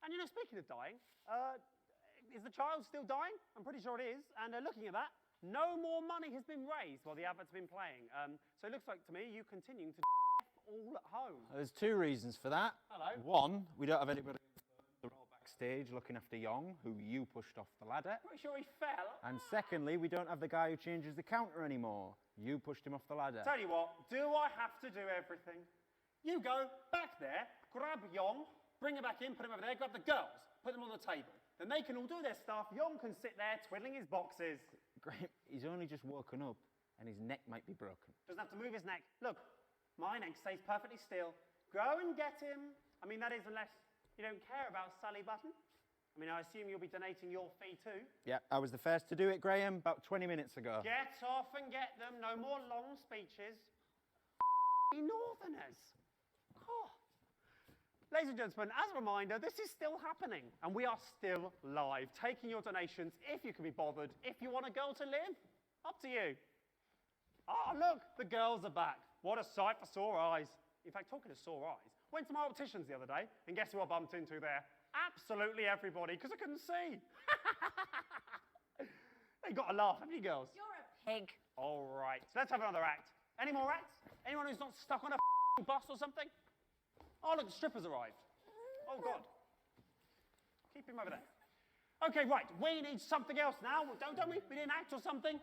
And, you know, speaking of dying, is the child still dying? I'm pretty sure it is. And looking at that, no more money has been raised while the advert's been playing. So it looks like to me you continuing to all at home. There's two reasons for that. Hello. One, we don't have anybody backstage looking after Yong, who you pushed off the ladder. Pretty sure he fell. And secondly, we don't have the guy who changes the counter anymore. You pushed him off the ladder. Tell you what, do I have to do everything? You go back there, grab Yong, bring him back in, put him over there, grab the girls, put them on the table. Then they can all do their stuff. Yong can sit there twiddling his boxes. Graham, he's only just woken up and his neck might be broken. Doesn't have to move his neck. Look, my neck stays perfectly still. Go and get him. I mean, that is unless you don't care about Sally Button. I mean, I assume you'll be donating your fee too. Yeah, I was the first to do it, Graham, about 20 minutes ago. Get off and get them. No more long speeches. Northerners. Oh. Ladies and gentlemen, as a reminder, this is still happening. And we are still live, taking your donations if you can be bothered. If you want a girl to live, up to you. Oh, look, the girls are back. What a sight for sore eyes. In fact, talking of sore eyes, went to my opticians the other day, and guess who I bumped into there? Absolutely everybody, because I couldn't see. They got a laugh, haven't you, girls? You're a pig. All right, so let's have another act. Any more acts? Anyone who's not stuck on a bus or something? Oh, look, the strippers arrived. Oh, God. Keep him over there. Okay, right, we need something else now, don't we? We need an act or something.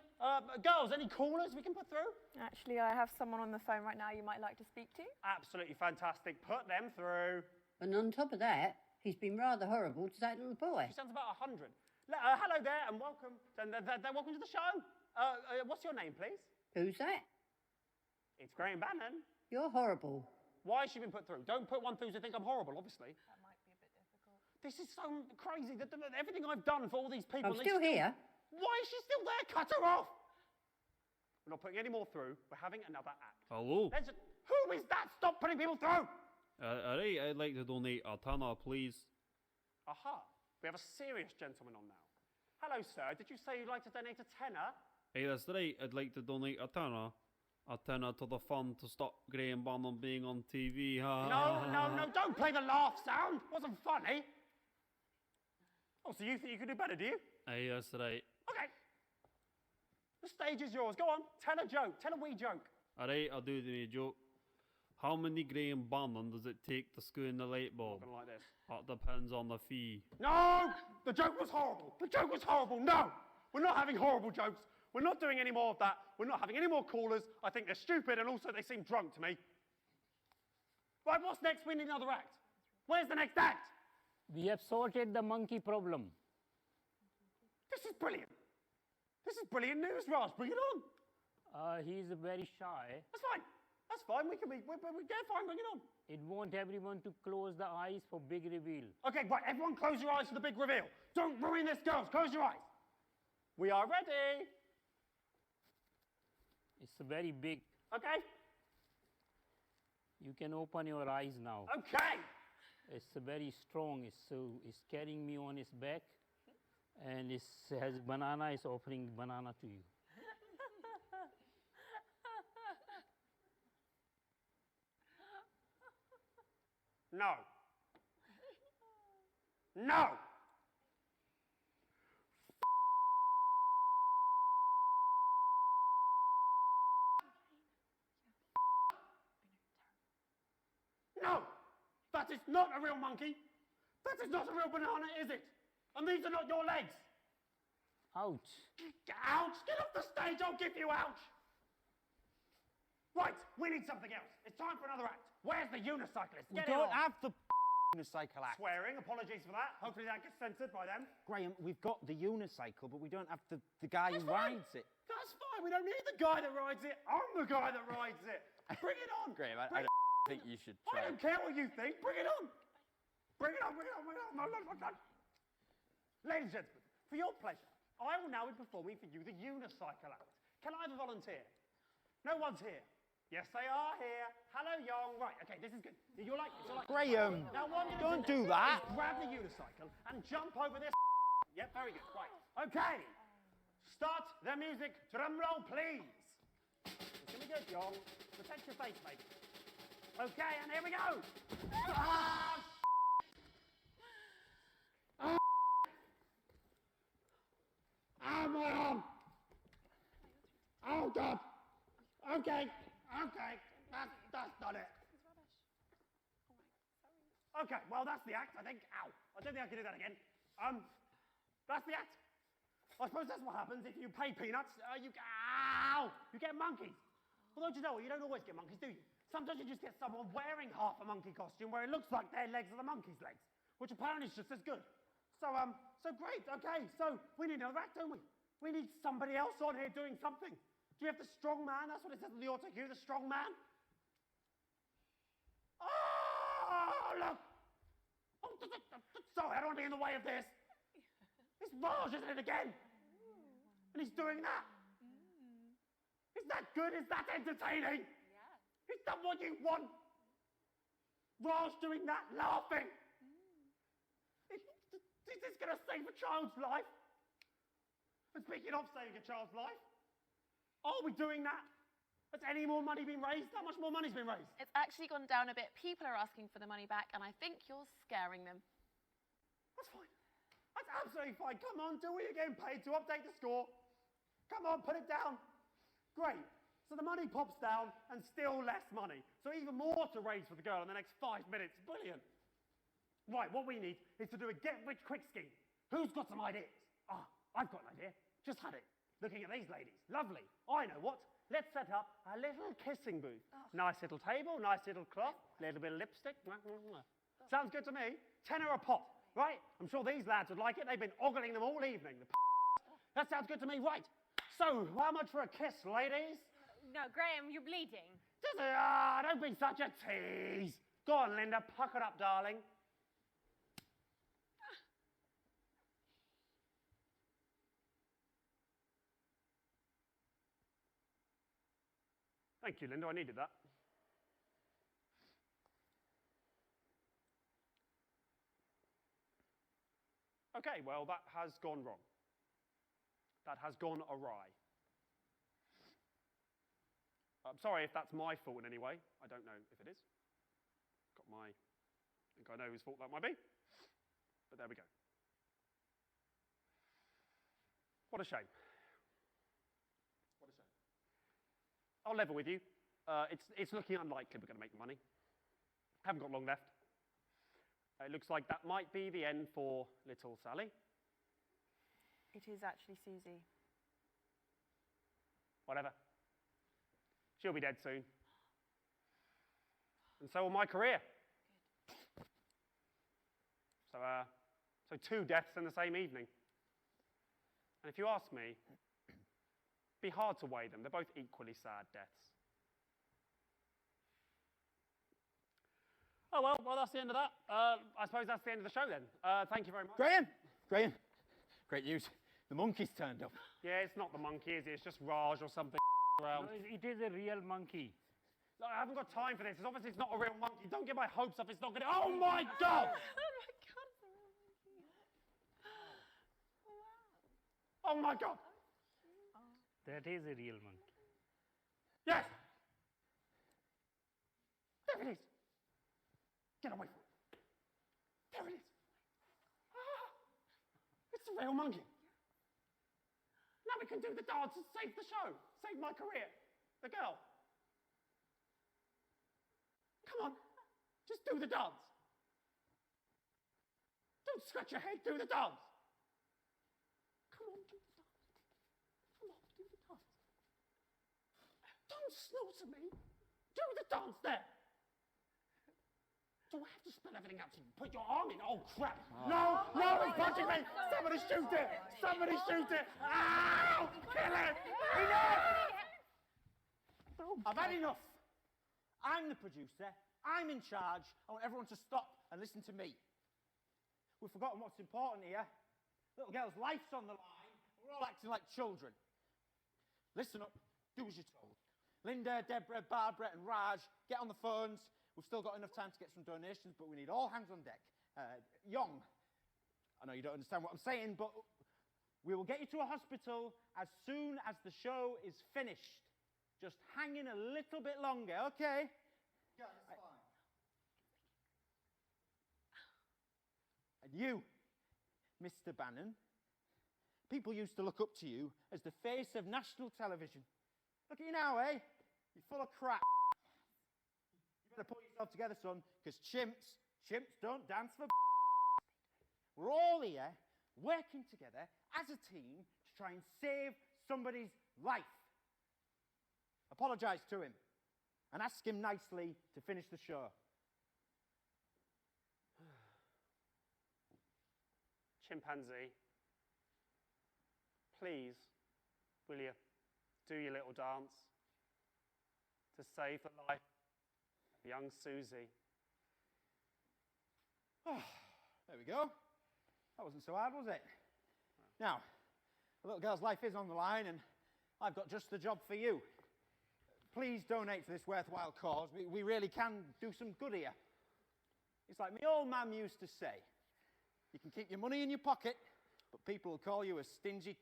Girls, any callers we can put through? Actually, I have someone on the phone right now you might like to speak to. Absolutely fantastic. Put them through. And on top of that, he's been rather horrible to that little boy. She sounds about 100. Hello there and welcome. Welcome to the show. What's your name, please? Who's that? It's Graham Bannon. You're horrible. Why has she been put through? Don't put one through to think I'm horrible, obviously. That might be a bit difficult. This is so crazy. Everything I've done for all these people. I'm still here. Why is she still there? Cut her off. We're not putting any more through. We're having another act. Hello. Who is that? Stop putting people through. Alright, I'd like to donate a tenner, please. Aha. We have a serious gentleman on now. Hello, sir. Did you say you'd like to donate a tenner? Hey, that's right. I'd like to donate a tenner. A tenner to the fund to stop Graham Bannon being on TV. No, don't play the laugh sound. Wasn't funny. Oh, so you think you can do better, do you? Aye, that's right. Okay. The stage is yours. Go on, tell a joke. Tell a wee joke. Alright, I'll do the joke. How many Graham Bannon does it take to screw in the light bulb? Something like this. That depends on the fee. No! The joke was horrible. The joke was horrible. No! We're not having horrible jokes. We're not doing any more of that. We're not having any more callers. I think they're stupid and also they seem drunk to me. Right, what's next? We need another act. Where's the next act? We have sorted the monkey problem. This is brilliant. This is brilliant news, Raj. Bring it on. He's very shy. That's fine. That's fine. We get fine. Bring it on. It wants everyone to close the eyes for big reveal. Okay, right. Everyone close your eyes for the big reveal. Don't ruin this, girls. Close your eyes. We are ready. It's very big. Okay. You can open your eyes now. Okay. It's very strong. It's carrying me on its back, and it has banana. It's offering banana to you. No. No. No. That is not a real monkey. That is not a real banana, is it? And these are not your legs. Ouch. Ouch! Get off the stage, I'll give you ouch! Right, we need something else. It's time for another act. Where's the unicyclist? We Get it don't on. have the unicycle act. Swearing, apologies for that. Hopefully that gets censored by them. Graham, we've got the unicycle, but we don't have the guy who rides it. That's fine, we don't need the guy that rides it. I'm the guy that rides it. Bring it on. Graham, I Bring don't think you should I try. don't care what you think. Bring it on. Bring it on, bring it on, bring it on. No, no, no, no. Ladies and gentlemen, for your pleasure, I will now be performing for you the unicycle act. Can I have a volunteer? No one's here. Yes, they are here. Hello, Young. Right, okay, this is good. You're like, it's all like. Graham, now, what I'm don't gonna do that. is grab the unicycle and jump over this. Yep, very good. Right. Okay. Start the music. Drum roll, please. It's gonna be good, Young. Protect your face, mate. Okay, and here we go. Ah, oh, oh, my arm. Oh, God. Okay, okay, that's not it. Okay, well, that's the act, I think. Ow. I don't think I can do that again. That's the act. I suppose that's what happens if you pay peanuts. You get monkeys. Well, don't you know what? You don't always get monkeys, do you? Sometimes you just get someone wearing half a monkey costume where it looks like their legs are the monkey's legs, which apparently is just as good. So great, okay, so we need another act, don't we? We need somebody else on here doing something. Do you have the strong man? That's what it says on the auto cue, the strong man. Oh, look! Oh, sorry, I don't want to be in the way of this. It's Raj, isn't it, again? And he's doing that. Is that good? Is that entertaining? Is that what you want? Raj doing that, laughing. Is this going to save a child's life? And speaking of saving a child's life, are we doing that? Has any more money been raised? How much more money's been raised? It's actually gone down a bit. People are asking for the money back, and I think you're scaring them. That's fine. That's absolutely fine. Come on, do what you're getting paid to. Update the score. Come on, put it down. Great. So the money pops down and still less money. So even more to raise for the girl in the next 5 minutes. Brilliant. Right, what we need is to do a get-rich-quick scheme. Who's got some ideas? Ah, I've got an idea. Just had it. Looking at these ladies. Lovely. I know what. Let's set up a little kissing booth. Nice little table, nice little cloth, little bit of lipstick. Sounds good to me. £10 a pop, right? I'm sure these lads would like it. They've been ogling them all evening. That sounds good to me. Right. So, how much for a kiss, ladies? No, Graham, you're bleeding. Does it? Ah, don't be such a tease. Go on, Linda. Pucker up, darling. Thank you, Linda. I needed that. Okay, well, that has gone wrong. That has gone awry. I'm sorry if that's my fault in any way. I don't know if it is. I think I know whose fault that might be. But there we go. What a shame. What a shame. I'll level with you. It's looking unlikely we're going to make the money. Haven't got long left. It looks like that might be the end for little Sally. It is actually Susie. Whatever. She'll be dead soon. And so will my career. So 2 deaths in the same evening. And if you ask me, it'd be hard to weigh them. They're both equally sad deaths. Oh, well, that's the end of that. I suppose that's the end of the show then. Thank you very much. Graham! Great news. The monkey's turned up. Yeah, it's not the monkey, is it? It's just Raj or something around. No, it is a real monkey. Look, I haven't got time for this. It's obviously not a real monkey. Don't get my hopes up. It's not going to... Oh, my God! Oh, my God! That is a real monkey. Yes! There it is! Get away from it. There it is. Ah, it's a real monkey. Now we can do the dance and save the show. Save my career. The girl. Come on. Just do the dance. Don't scratch your head. Do the dance. Come on, do the dance. Come on, do the dance. Don't snooze at me. Do the dance there. Do I have to spell everything out so you put your arm in? Oh, crap. No, he's punching me. Somebody shoot it. Somebody shoot it. Ow! Kill it. Enough! I've had enough. I'm the producer. I'm in charge. I want everyone to stop and listen to me. We've forgotten what's important here. Little girl's life's on the line. We're all acting like children. Listen up. Do as you're told. Linda, Deborah, Barbara and Raj, get on the phones. We've still got enough time to get some donations, but we need all hands on deck. Yong, I know you don't understand what I'm saying, but we will get you to a hospital as soon as the show is finished. Just hang in a little bit longer, okay? Yeah, that's fine. And you, Mr. Bannon, people used to look up to you as the face of national television. Look at you now, eh? You're full of crap. You better pull yourself together, son, because chimps don't dance for We're all here working together as a team to try and save somebody's life. Apologise to him and ask him nicely to finish the show. Chimpanzee, please, will you do your little dance to save the life of young Susie? Oh, there we go. That wasn't so hard, was it? Now, the little girl's life is on the line, and I've got just the job for you. Please donate to this worthwhile cause. We really can do some good here. It's like my old man used to say, you can keep your money in your pocket, but people will call you a stingy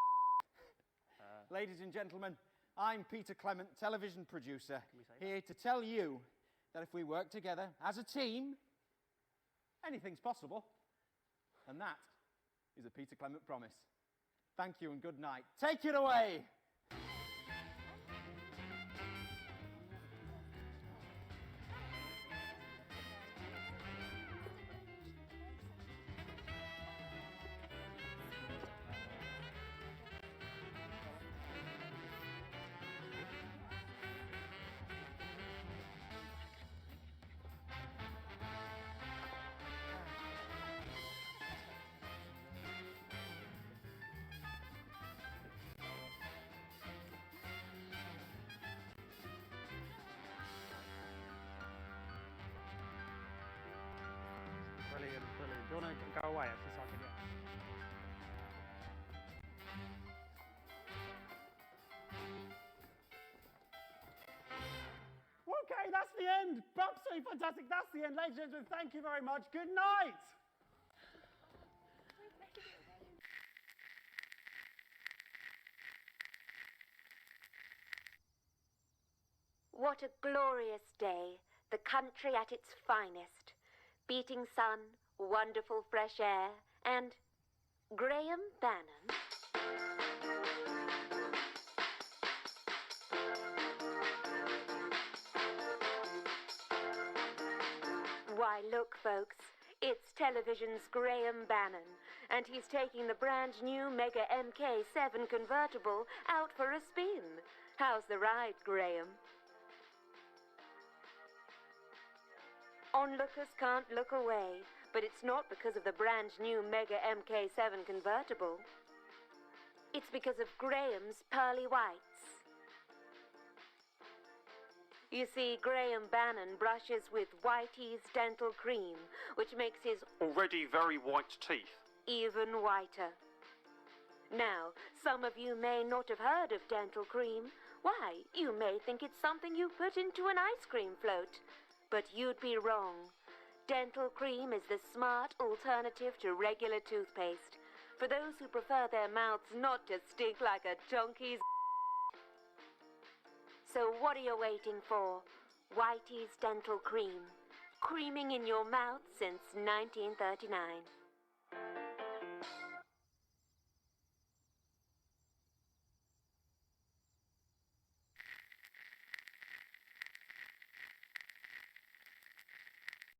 Ladies and gentlemen, I'm Peter Clement, television producer, here to tell you that if we work together as a team, anything's possible. And that is a Peter Clement promise. Thank you and good night. Take it away! Brilliant, brilliant. Do you want to go away actually so I can get... Okay, that's the end. Absolutely fantastic. That's the end. Ladies and gentlemen, thank you very much. Good night. What a glorious day, the country at its finest. Beating sun, wonderful fresh air, and Graham Bannon. Why, look, folks, it's television's Graham Bannon, and he's taking the brand new Mega MK7 convertible out for a spin. How's the ride, Graham? Onlookers can't look away, but it's not because of the brand new Mega MK7 convertible. It's because of Graham's pearly whites. You see, Graham Bannon brushes with Whitey's dental cream, which makes his already very white teeth even whiter. Now, some of you may not have heard of dental cream. Why, you may think it's something you put into an ice cream float. But you'd be wrong. Dental cream is the smart alternative to regular toothpaste, for those who prefer their mouths not to stink like a donkey's. So what are you waiting for? Whitey's Dental Cream. Creaming in your mouth since 1939.